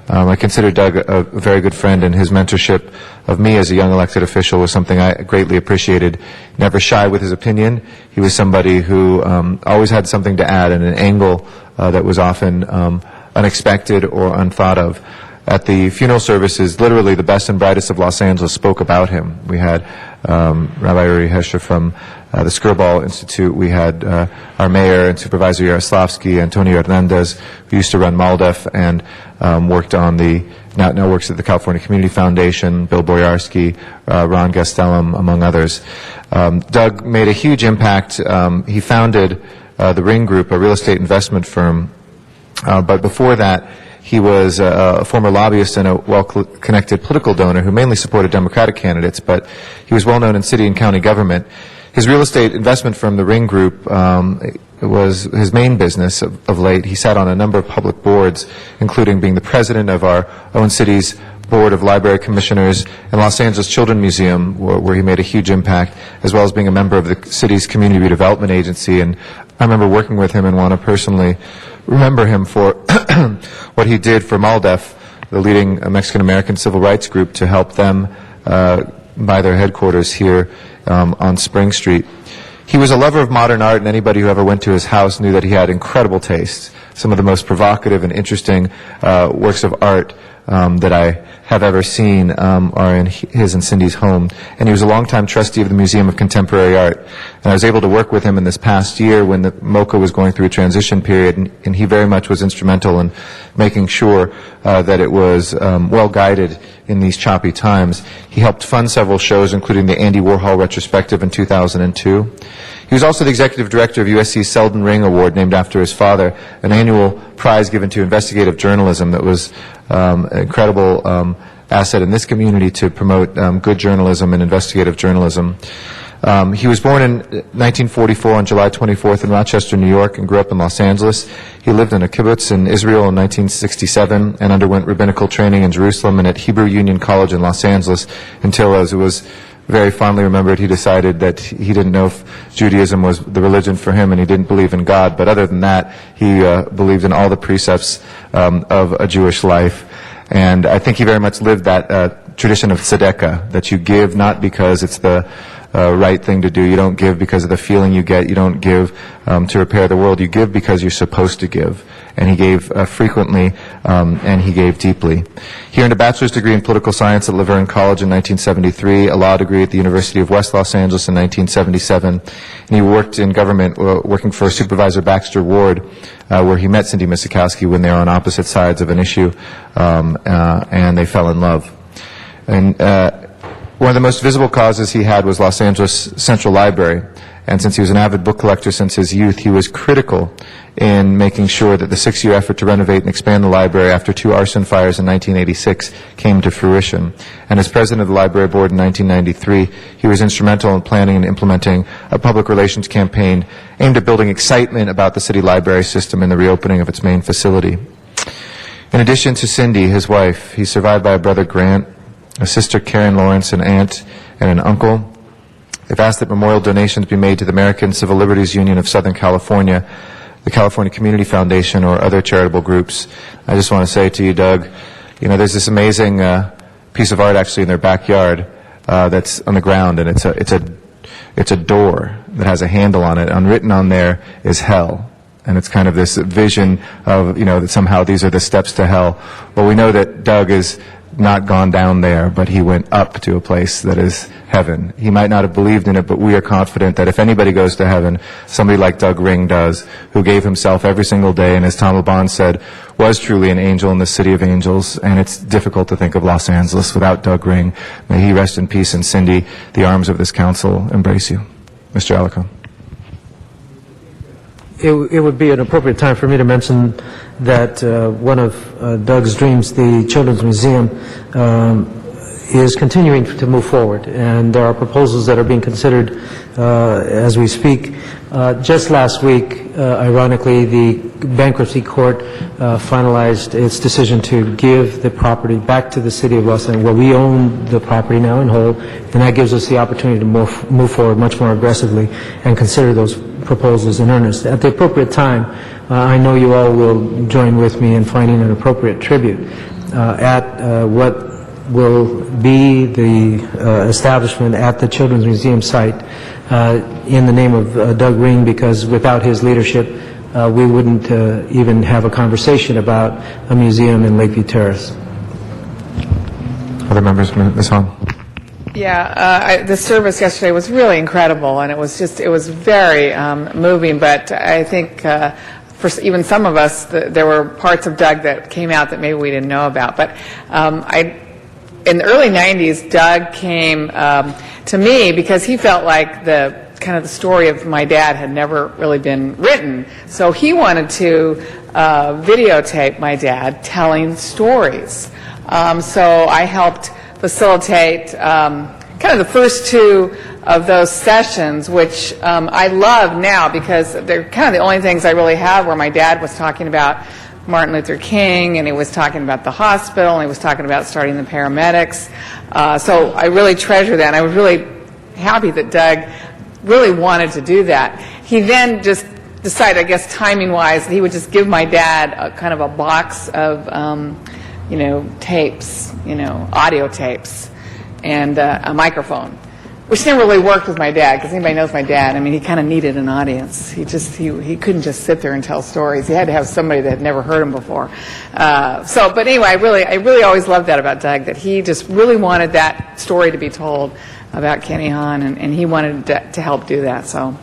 I consider Doug a very good friend, and his mentorship of me as a young elected official was something I greatly appreciated. Never shy with his opinion. He was somebody who always had something to add and an angle that was often unexpected or unthought of. At the funeral services, literally the best and brightest of Los Angeles spoke about him. We had Rabbi Uri Hesher from the Skirball Institute. We had our mayor and Supervisor Yaroslavsky, Antonio Hernandez, who used to run MALDEF and worked on now works at the California Community Foundation, Bill Boyarsky, Ron Gastelum, among others. Doug made a huge impact. He founded the Ring Group, a real estate investment firm. But before that, he was a former lobbyist and a well-connected political donor who mainly supported Democratic candidates, but he was well-known in city and county government. His real estate investment firm, the Ring Group, was his main business of late. He sat on a number of public boards, including being the president of our own city's Board of Library Commissioners and Los Angeles Children's Museum, where he made a huge impact, as well as being a member of the city's Community Redevelopment Agency. And I remember working with him and want to personally remember him for what he did for MALDEF, the leading Mexican-American civil rights group, to help them buy their headquarters here on Spring Street. He was a lover of modern art, and anybody who ever went to his house knew that he had incredible taste. Some of the most provocative and interesting works of art that I have ever seen are in his and Cindy's home. And he was a longtime trustee of the Museum of Contemporary Art. And I was able to work with him in this past year when the MoCA was going through a transition period, and he very much was instrumental in making sure that it was well guided in these choppy times. He helped fund several shows, including the Andy Warhol retrospective in 2002. He was also the executive director of USC's Selden Ring Award, named after his father, an annual prize given to investigative journalism that was an incredible asset in this community to promote good journalism and investigative journalism. He was born in 1944 on July 24th in Rochester, New York, and grew up in Los Angeles. He lived in a kibbutz in Israel in 1967 and underwent rabbinical training in Jerusalem and at Hebrew Union College in Los Angeles until, as it was very fondly remembered, he decided that he didn't know if Judaism was the religion for him, and he didn't believe in God. But other than that, he believed in all the precepts of a Jewish life. And I think he very much lived that tradition of tzedakah, that you give not because it's the right thing to do. You don't give because of the feeling you get. You don't give to repair the world. You give because you're supposed to give. And he gave frequently, and he gave deeply. He earned a bachelor's degree in political science at Laverne College in 1973, a law degree at the University of West Los Angeles in 1977, and he worked in government, working for Supervisor Baxter Ward, where he met Cindy Misikowski when they were on opposite sides of an issue, and they fell in love. And one of the most visible causes he had was Los Angeles Central Library. And since he was an avid book collector since his youth, he was critical in making sure that the 6-year effort to renovate and expand the library after 2 arson fires in 1986 came to fruition. And as president of the library board in 1993, he was instrumental in planning and implementing a public relations campaign aimed at building excitement about the city library system and the reopening of its main facility. In addition to Cindy, his wife, he's survived by a brother, Grant, a sister, Karen Lawrence, an aunt, and an uncle. They've asked that memorial donations be made to the American Civil Liberties Union of Southern California, the California Community Foundation, or other charitable groups. I just want to say to you, Doug, you know, there's this amazing piece of art actually in their backyard that's on the ground, and it's a door that has a handle on it. Unwritten on there is hell. And it's kind of this vision of, you know, that somehow these are the steps to hell. Well, we know that Doug is not gone down there, but he went up to a place that is heaven. He might not have believed in it, but we are confident that if anybody goes to heaven, somebody like Doug Ring does, who gave himself every single day, and as Tom LeBon said, was truly an angel in the city of angels, and it's difficult to think of Los Angeles without Doug Ring. May he rest in peace, and Cindy, the arms of this council embrace you. Mr. Alarcon. It would be an appropriate time for me to mention that one of Doug's dreams, the Children's Museum, is continuing to move forward, and there are proposals that are being considered as we speak. Just last week, ironically, the bankruptcy court finalized its decision to give the property back to the city of Los Angeles, where we own the property now in whole, and that gives us the opportunity to move forward much more aggressively and consider those proposals in earnest. At the appropriate time, I know you all will join with me in finding an appropriate tribute at what will be the establishment at the Children's Museum site in the name of Doug Ring, because without his leadership, we wouldn't even have a conversation about a museum in Lakeview Terrace. Other members, Ms. Hahn. Yeah, the service yesterday was really incredible, and it was very moving, but I think for even some of us, there were parts of Doug that came out that maybe we didn't know about. But in the early 90s, Doug came to me because he felt like the story of my dad had never really been written. So he wanted to videotape my dad telling stories. So I helped facilitate the first two of those sessions, which I love now because they're the only things I really have where my dad was talking about Martin Luther King, and he was talking about the hospital, and he was talking about starting the paramedics. So I really treasure that, and I was really happy that Doug really wanted to do that. He then just decided, I guess timing-wise, that he would just give my dad a box of tapes, audio tapes, and a microphone, which never really worked with my dad, because anybody knows my dad. I mean, he needed an audience. He couldn't just sit there and tell stories. He had to have somebody that had never heard him before. But anyway, I really always loved that about Doug, that he just really wanted that story to be told about Kenny Hahn, and he wanted to help do that. So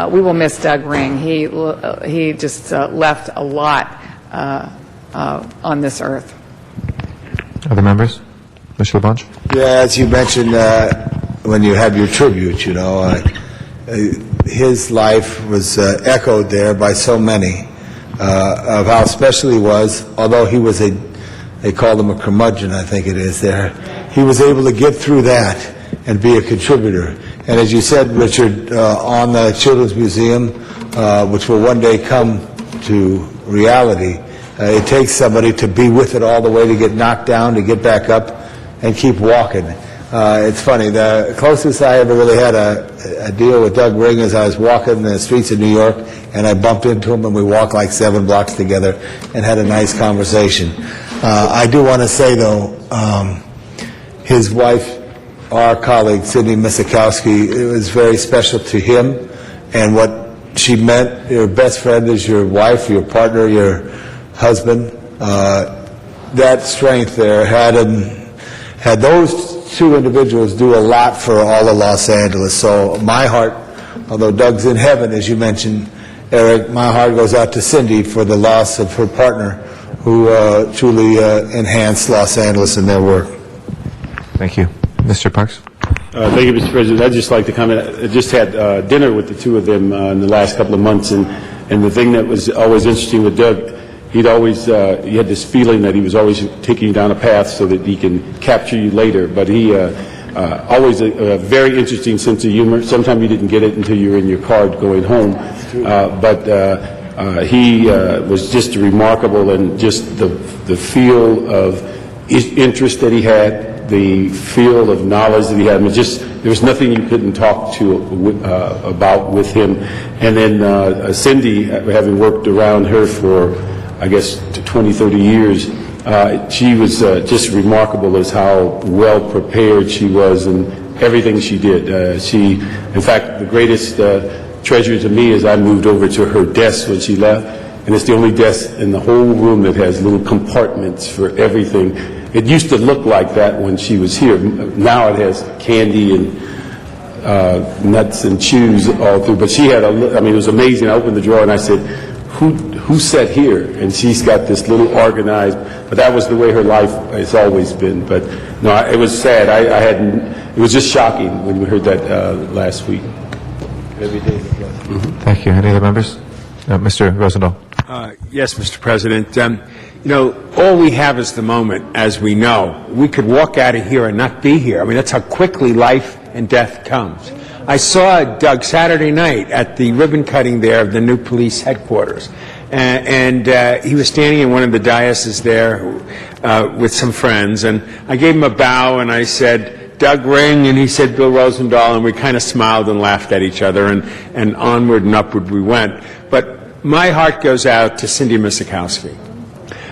we will miss Doug Ring. He just left a lot on this earth. Other members? Mr. LaBonge? Yeah, as you mentioned, when you had your tribute, his life was echoed there by so many of how special he was. Although he was they called him a curmudgeon, I think it is there, he was able to get through that and be a contributor. And as you said, Richard, on the Children's Museum, which will one day come to reality, it takes somebody to be with it all the way, to get knocked down, to get back up, and keep walking. It's funny, the closest I ever really had a deal with Doug Ring is I was walking the streets of New York, and I bumped into him, and we walked like 7 blocks together and had a nice conversation. I do want to say, though, his wife, our colleague, Sidney Misikowski, it was very special to him, and what she meant. Your best friend is your wife, your partner, your husband. That strength there had those two individuals do a lot for all of Los Angeles. So my heart, although Doug's in heaven, as you mentioned, Eric, my heart goes out to Cindy for the loss of her partner, who truly enhanced Los Angeles in their work. Thank you. Mr. Parks? Thank you, Mr. President. I'd just like to comment. I just had dinner with the two of them in the last couple of months, and the thing that was always interesting with Doug, he had this feeling that he was always taking you down a path so that he can capture you later. But he always a very interesting sense of humor. Sometimes you didn't get it until you were in your car going home. But he was just remarkable, and just the feel of interest that he had, the feel of knowledge that he had. I mean, there was nothing you couldn't talk to about with him. And then Cindy, having worked around her for, I guess, 20, 30 years, she was just remarkable as how well prepared she was in everything she did. In fact, the greatest treasure to me is I moved over to her desk when she left, and it's the only desk in the whole room that has little compartments for everything. It used to look like that when she was here. Now it has candy and nuts and chews all through. But she had it was amazing. I opened the drawer and I said, who sat here? And she's got this little organized, but that was the way her life has always been. But no, it was sad. It was just shocking when we heard that last week. Thank you. Any other members? Mr. Rosendahl. Yes, Mr. President. All we have is the moment, as we know. We could walk out of here and not be here. I mean, that's how quickly life and death comes. I saw Doug Saturday night at the ribbon cutting there of the new police headquarters. And he was standing in one of the daises there with some friends. And I gave him a bow and I said, Doug Ring, and he said Bill Rosendahl, and we kind of smiled and laughed at each other, and onward and upward we went. But my heart goes out to Cindy Misikowski.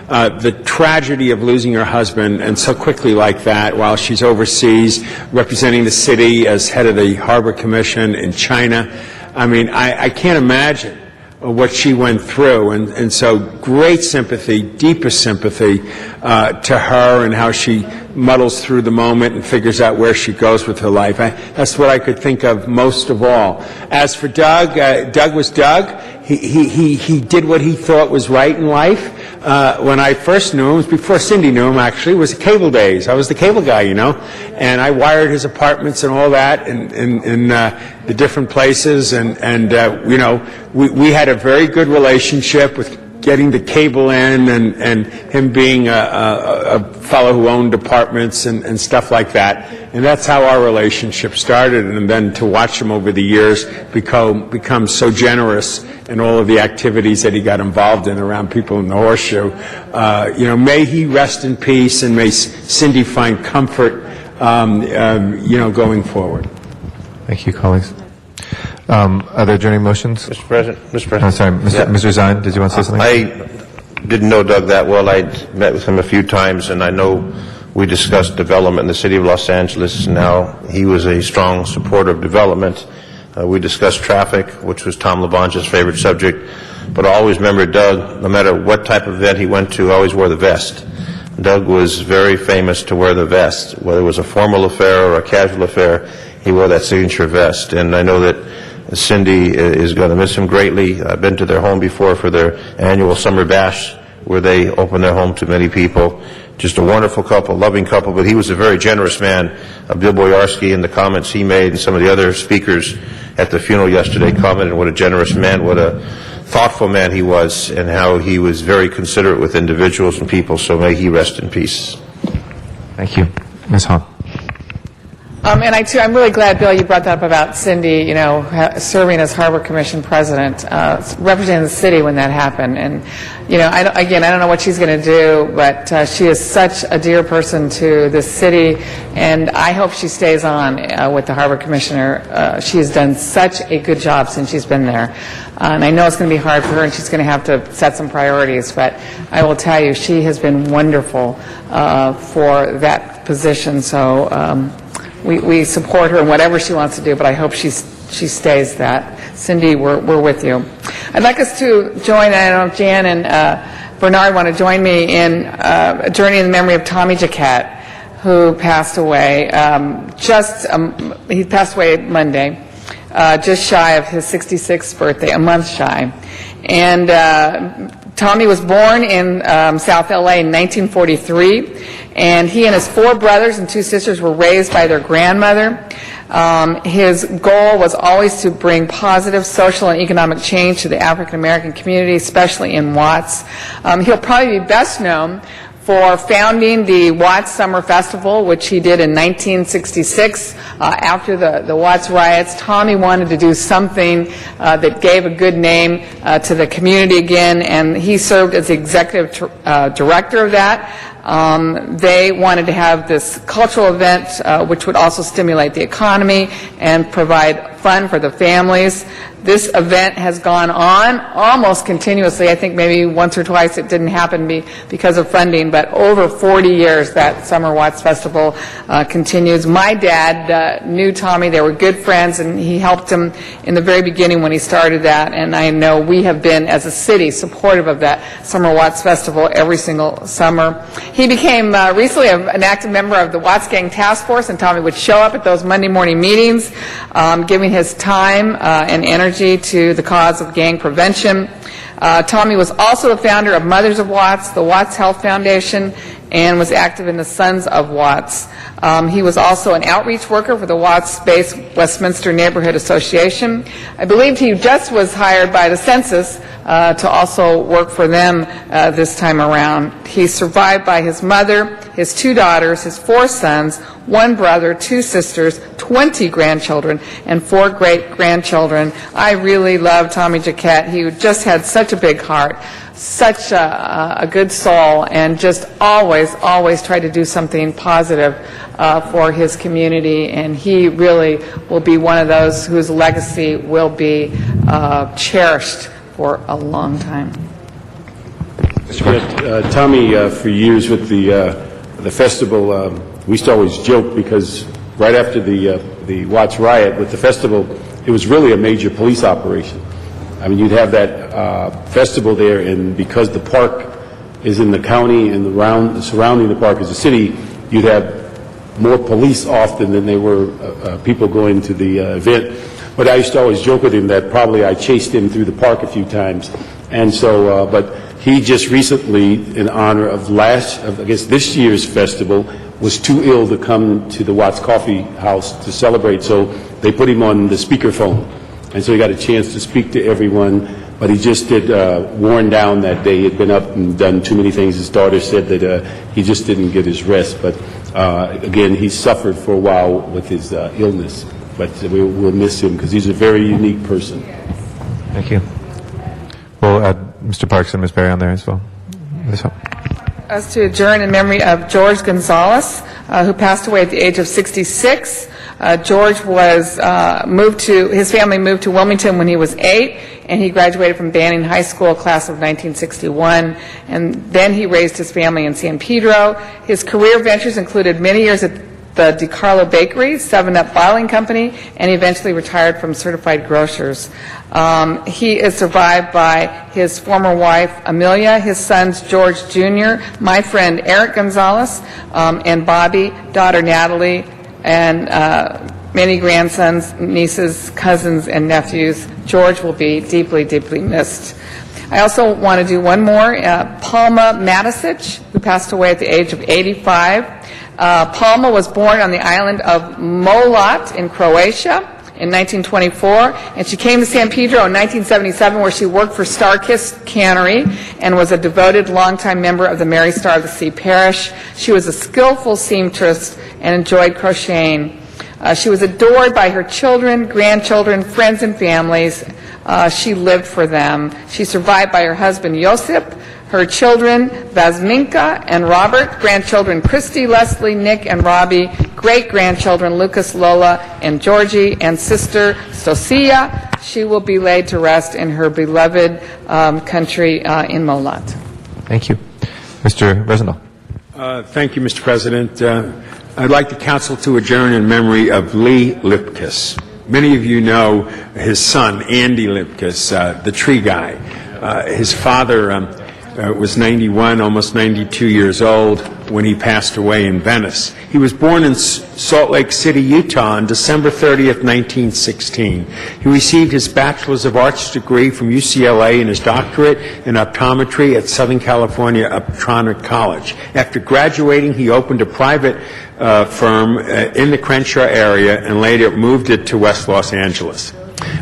The tragedy of losing her husband, and so quickly like that, while she's overseas representing the city as head of the Harbor Commission in China. I mean, I can't imagine what she went through, and so great sympathy, deepest sympathy to her and how she muddles through the moment and figures out where she goes with her life. That's what I could think of most of all. As for Doug, Doug was Doug. He did what he thought was right in life. When I first knew him, it was before Cindy knew him, actually, it was the cable days. I was the cable guy, and I wired his apartments and all that in the different places, and we had a very good relationship with getting the cable in, and him being a fellow who owned apartments and stuff like that. And that's how our relationship started, and then to watch him over the years become so generous in all of the activities that he got involved in around people in the Horseshoe. May he rest in peace, and may Cindy find comfort, going forward. Thank you, colleagues. Are there adjourning motions? Mr. President. I'm sorry, Mr. Zine, did you want to say something? I didn't know Doug that well. I'd met with him a few times, and I know we discussed development in the city of Los Angeles. Now, he was a strong supporter of development. We discussed traffic, which was Tom LaBonge's favorite subject. But I always remember Doug, no matter what type of event he went to, always wore the vest. Doug was very famous to wear the vest. Whether it was a formal affair or a casual affair, he wore that signature vest. And I know that Cindy is going to miss him greatly. I've been to their home before for their annual summer bash, where they open their home to many people. Just a wonderful couple, loving couple, but he was a very generous man. Bill Boyarsky, and the comments he made, and some of the other speakers at the funeral yesterday commented what a generous man, what a thoughtful man he was, and how he was very considerate with individuals and people, so may he rest in peace. Thank you. Ms. Hahn. And I'm really glad, Bill, you brought that up about Cindy, serving as Harbor Commission president, representing the city when that happened. And, I don't know what she's going to do, but she is such a dear person to the city, and I hope she stays on with the Harbor Commissioner. She has done such a good job since she's been there. And I know it's going to be hard for her, and she's going to have to set some priorities, but I will tell you, she has been wonderful for that position. So, we support her in whatever she wants to do, but I hope she stays that. Cindy, we're with you. I'd like us to join, I don't know if Jan and Bernard want to join me in a journey in the memory of Tommy Jaquette, who passed away he passed away Monday, just shy of his 66th birthday, a month shy. And Tommy was born in South LA in 1943, and he and his 4 brothers and 2 sisters were raised by their grandmother. His goal was always to bring positive social and economic change to the African American community, especially in Watts. He'll probably be best known for founding the Watts Summer Festival, which he did in 1966 after the Watts riots. Tommy wanted to do something that gave a good name to the community again, and he served as the executive director of that. They wanted to have this cultural event which would also stimulate the economy and provide fun for the families. This event has gone on almost continuously. I think maybe once or twice it didn't happen because of funding, but over 40 years that Summer Watts Festival continues. My dad knew Tommy. They were good friends, and he helped him in the very beginning when he started that, and I know we have been, as a city, supportive of that Summer Watts Festival every single summer. He became recently an active member of the Watts Gang Task Force, and Tommy would show up at those Monday morning meetings, giving his time and energy to the cause of gang prevention. Tommy was also the founder of Mothers of Watts, the Watts Health Foundation, and was active in the Sons of Watts. He was also an outreach worker for the Watts-based Westminster Neighborhood Association. I believe he just was hired by the census to also work for them this time around. He's survived by his mother, his 2 daughters, his 4 sons, 1 brother, 2 sisters, 20 grandchildren, and 4 great-grandchildren. I really love Tommy Jaquette. He just had such a big heart, such a good soul, and just always tried to do something positive for his community, and he really will be one of those whose legacy will be cherished for a long time. Tommy, for years with the festival, we used to always joke because right after the Watts riot with the festival, it was really a major police operation. I mean, you'd have that festival there, and because the park is in the county and surrounding the park is a city, you'd have more police often than there were people going to the event. But I used to always joke with him that probably I chased him through the park a few times. And so, but he just recently, in honor of this year's festival, was too ill to come to the Watts Coffee House to celebrate, so they put him on the speakerphone. And so he got a chance to speak to everyone, but he just did worn down that day. He had been up and done too many things. His daughter said that he just didn't get his rest. But again, he suffered for a while with his illness. But we'll miss him because he's a very unique person. Thank you. We'll add Mr. Parks and Ms. Berry on there as well. As to adjourn in memory of George Gonzalez, who passed away at the age of 66. George was his family moved to Wilmington when he was 8, and he graduated from Banning High School, class of 1961, and then he raised his family in San Pedro. His career ventures included many years at the DiCarlo Bakery, 7-Up Bottling Company, and he eventually retired from Certified Grocers. He is survived by his former wife, Amelia, his sons, George Jr., my friend Eric Gonzalez, and Bobby, daughter Natalie, and many grandsons, nieces, cousins, and nephews. George will be deeply, deeply missed. I also want to do one more. Palma Matisich, who passed away at the age of 85. Palma was born on the island of Molat in Croatia in 1924, and she came to San Pedro in 1977, where she worked for Starkiss Cannery and was a devoted longtime member of the Mary Star of the Sea Parish. She was a skillful seamstress and enjoyed crocheting. She was adored by her children, grandchildren, friends, and families. She lived for them. She's survived by her husband, Josip, her children, Vasminka and Robert, grandchildren, Christy, Leslie, Nick, and Robbie, great-grandchildren, Lucas, Lola, and Georgie, and sister, Socia. She will be laid to rest in her beloved country in Molat. Thank you. Mr. Rosendahl. Thank you, Mr. President. I'd like the council to adjourn in memory of Lee Lipkiss. Many of you know his son, Andy Lipkiss, the tree guy. His father was 91, almost 92 years old when he passed away in Venice. He was born in Salt Lake City, Utah on December 30th, 1916. He received his Bachelor's of Arts degree from UCLA and his doctorate in optometry at Southern California Optometric College. After graduating, he opened a private firm in the Crenshaw area and later moved it to West Los Angeles.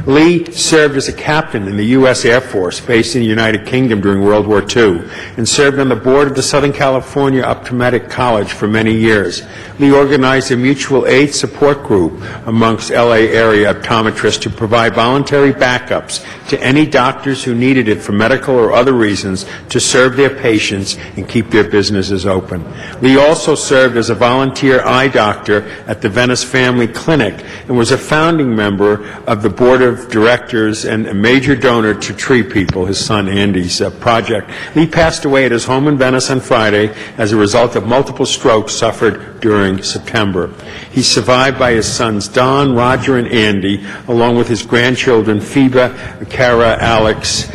Lee served as a captain in the U.S. Air Force based in the United Kingdom during World War II and served on the board of the Southern California Optometric College for many years. Lee organized a mutual aid support group amongst L.A. area optometrists to provide voluntary backups to any doctors who needed it for medical or other reasons to serve their patients and keep their businesses open. Lee also served as a volunteer eye doctor at the Venice Family Clinic and was a founding member of the board of directors and a major donor to Tree People, his son Andy's project. Lee passed away at his home in Venice on Friday as a result of multiple strokes suffered during September. He's survived by his sons Don, Roger, and Andy, along with his grandchildren Phoebe, Kara, Alex,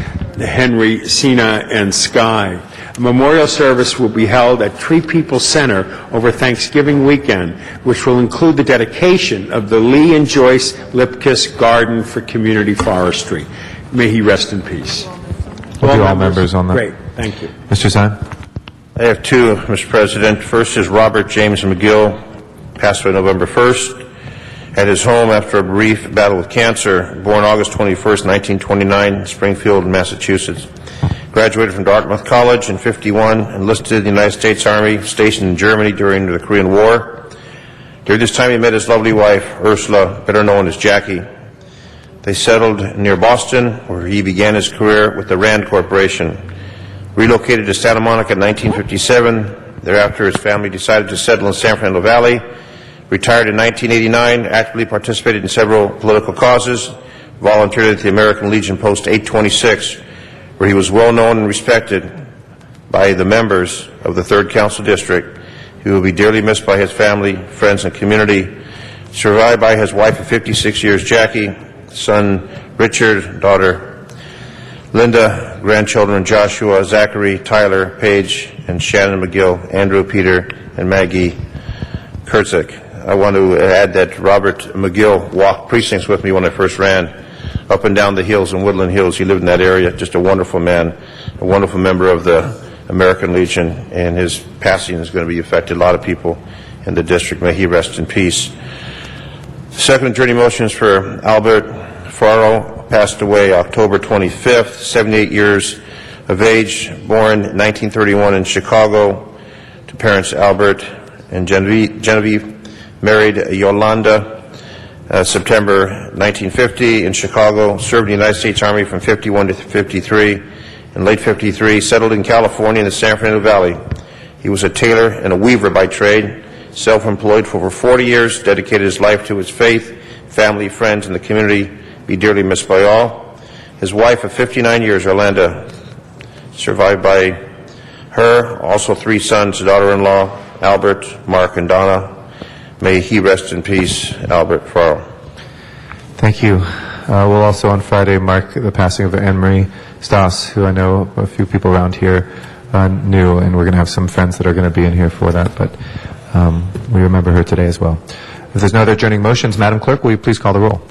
Henry, Sina, and Sky. A memorial service will be held at Tree People Center over Thanksgiving weekend, which will include the dedication of the Lee and Joyce Lipkiss Garden for Community Forestry. May he rest in peace. We'll do all members on that. Great, thank you. Mr. Stein? I have two, Mr. President. First is Robert James McGill, passed away November 1st. At his home after a brief battle with cancer, born August 21st, 1929, in Springfield, Massachusetts. Graduated from Dartmouth College in 51, enlisted in the United States Army, stationed in Germany during the Korean War. During this time, he met his lovely wife, Ursula, better known as Jackie. They settled near Boston, where he began his career with the Rand Corporation. Relocated to Santa Monica in 1957. Thereafter, his family decided to settle in San Fernando Valley. Retired in 1989, actively participated in several political causes, volunteered at the American Legion Post 826, where he was well known and respected by the members of the 3rd Council District. He will be dearly missed by his family, friends, and community. Survived by his wife of 56 years, Jackie, son Richard, daughter Linda, grandchildren Joshua, Zachary, Tyler, Paige, and Shannon McGill, Andrew, Peter, and Maggie Kurtzik. I want to add that Robert McGill walked precincts with me when I first ran up and down the hills in Woodland Hills. He lived in that area, just a wonderful man, a wonderful member of the American Legion, and his passing is going to be affected a lot of people in the district. May he rest in peace. Second adjourning motion is for Albert Farrell, passed away October 25th, 78 years of age, born 1931 in Chicago, to parents Albert and Genevieve, married Yolanda, September 1950 in Chicago, served in the United States Army from 51 to 53. In late 53, settled in California in the San Fernando Valley. He was a tailor and a weaver by trade, self-employed for over 40 years, dedicated his life to his faith, family, friends, and the community. Be dearly missed by all. His wife of 59 years, Orlando, survived by her, also 3 sons, a daughter-in-law, Albert, Mark, and Donna. May he rest in peace, Albert Farrell. Thank you. We'll also on Friday mark the passing of Anne Marie Stas, who I know a few people around here knew, and we're going to have some friends that are going to be in here for that, but we remember her today as well. If there's no other adjourning motions, Madam Clerk, will you please call the roll?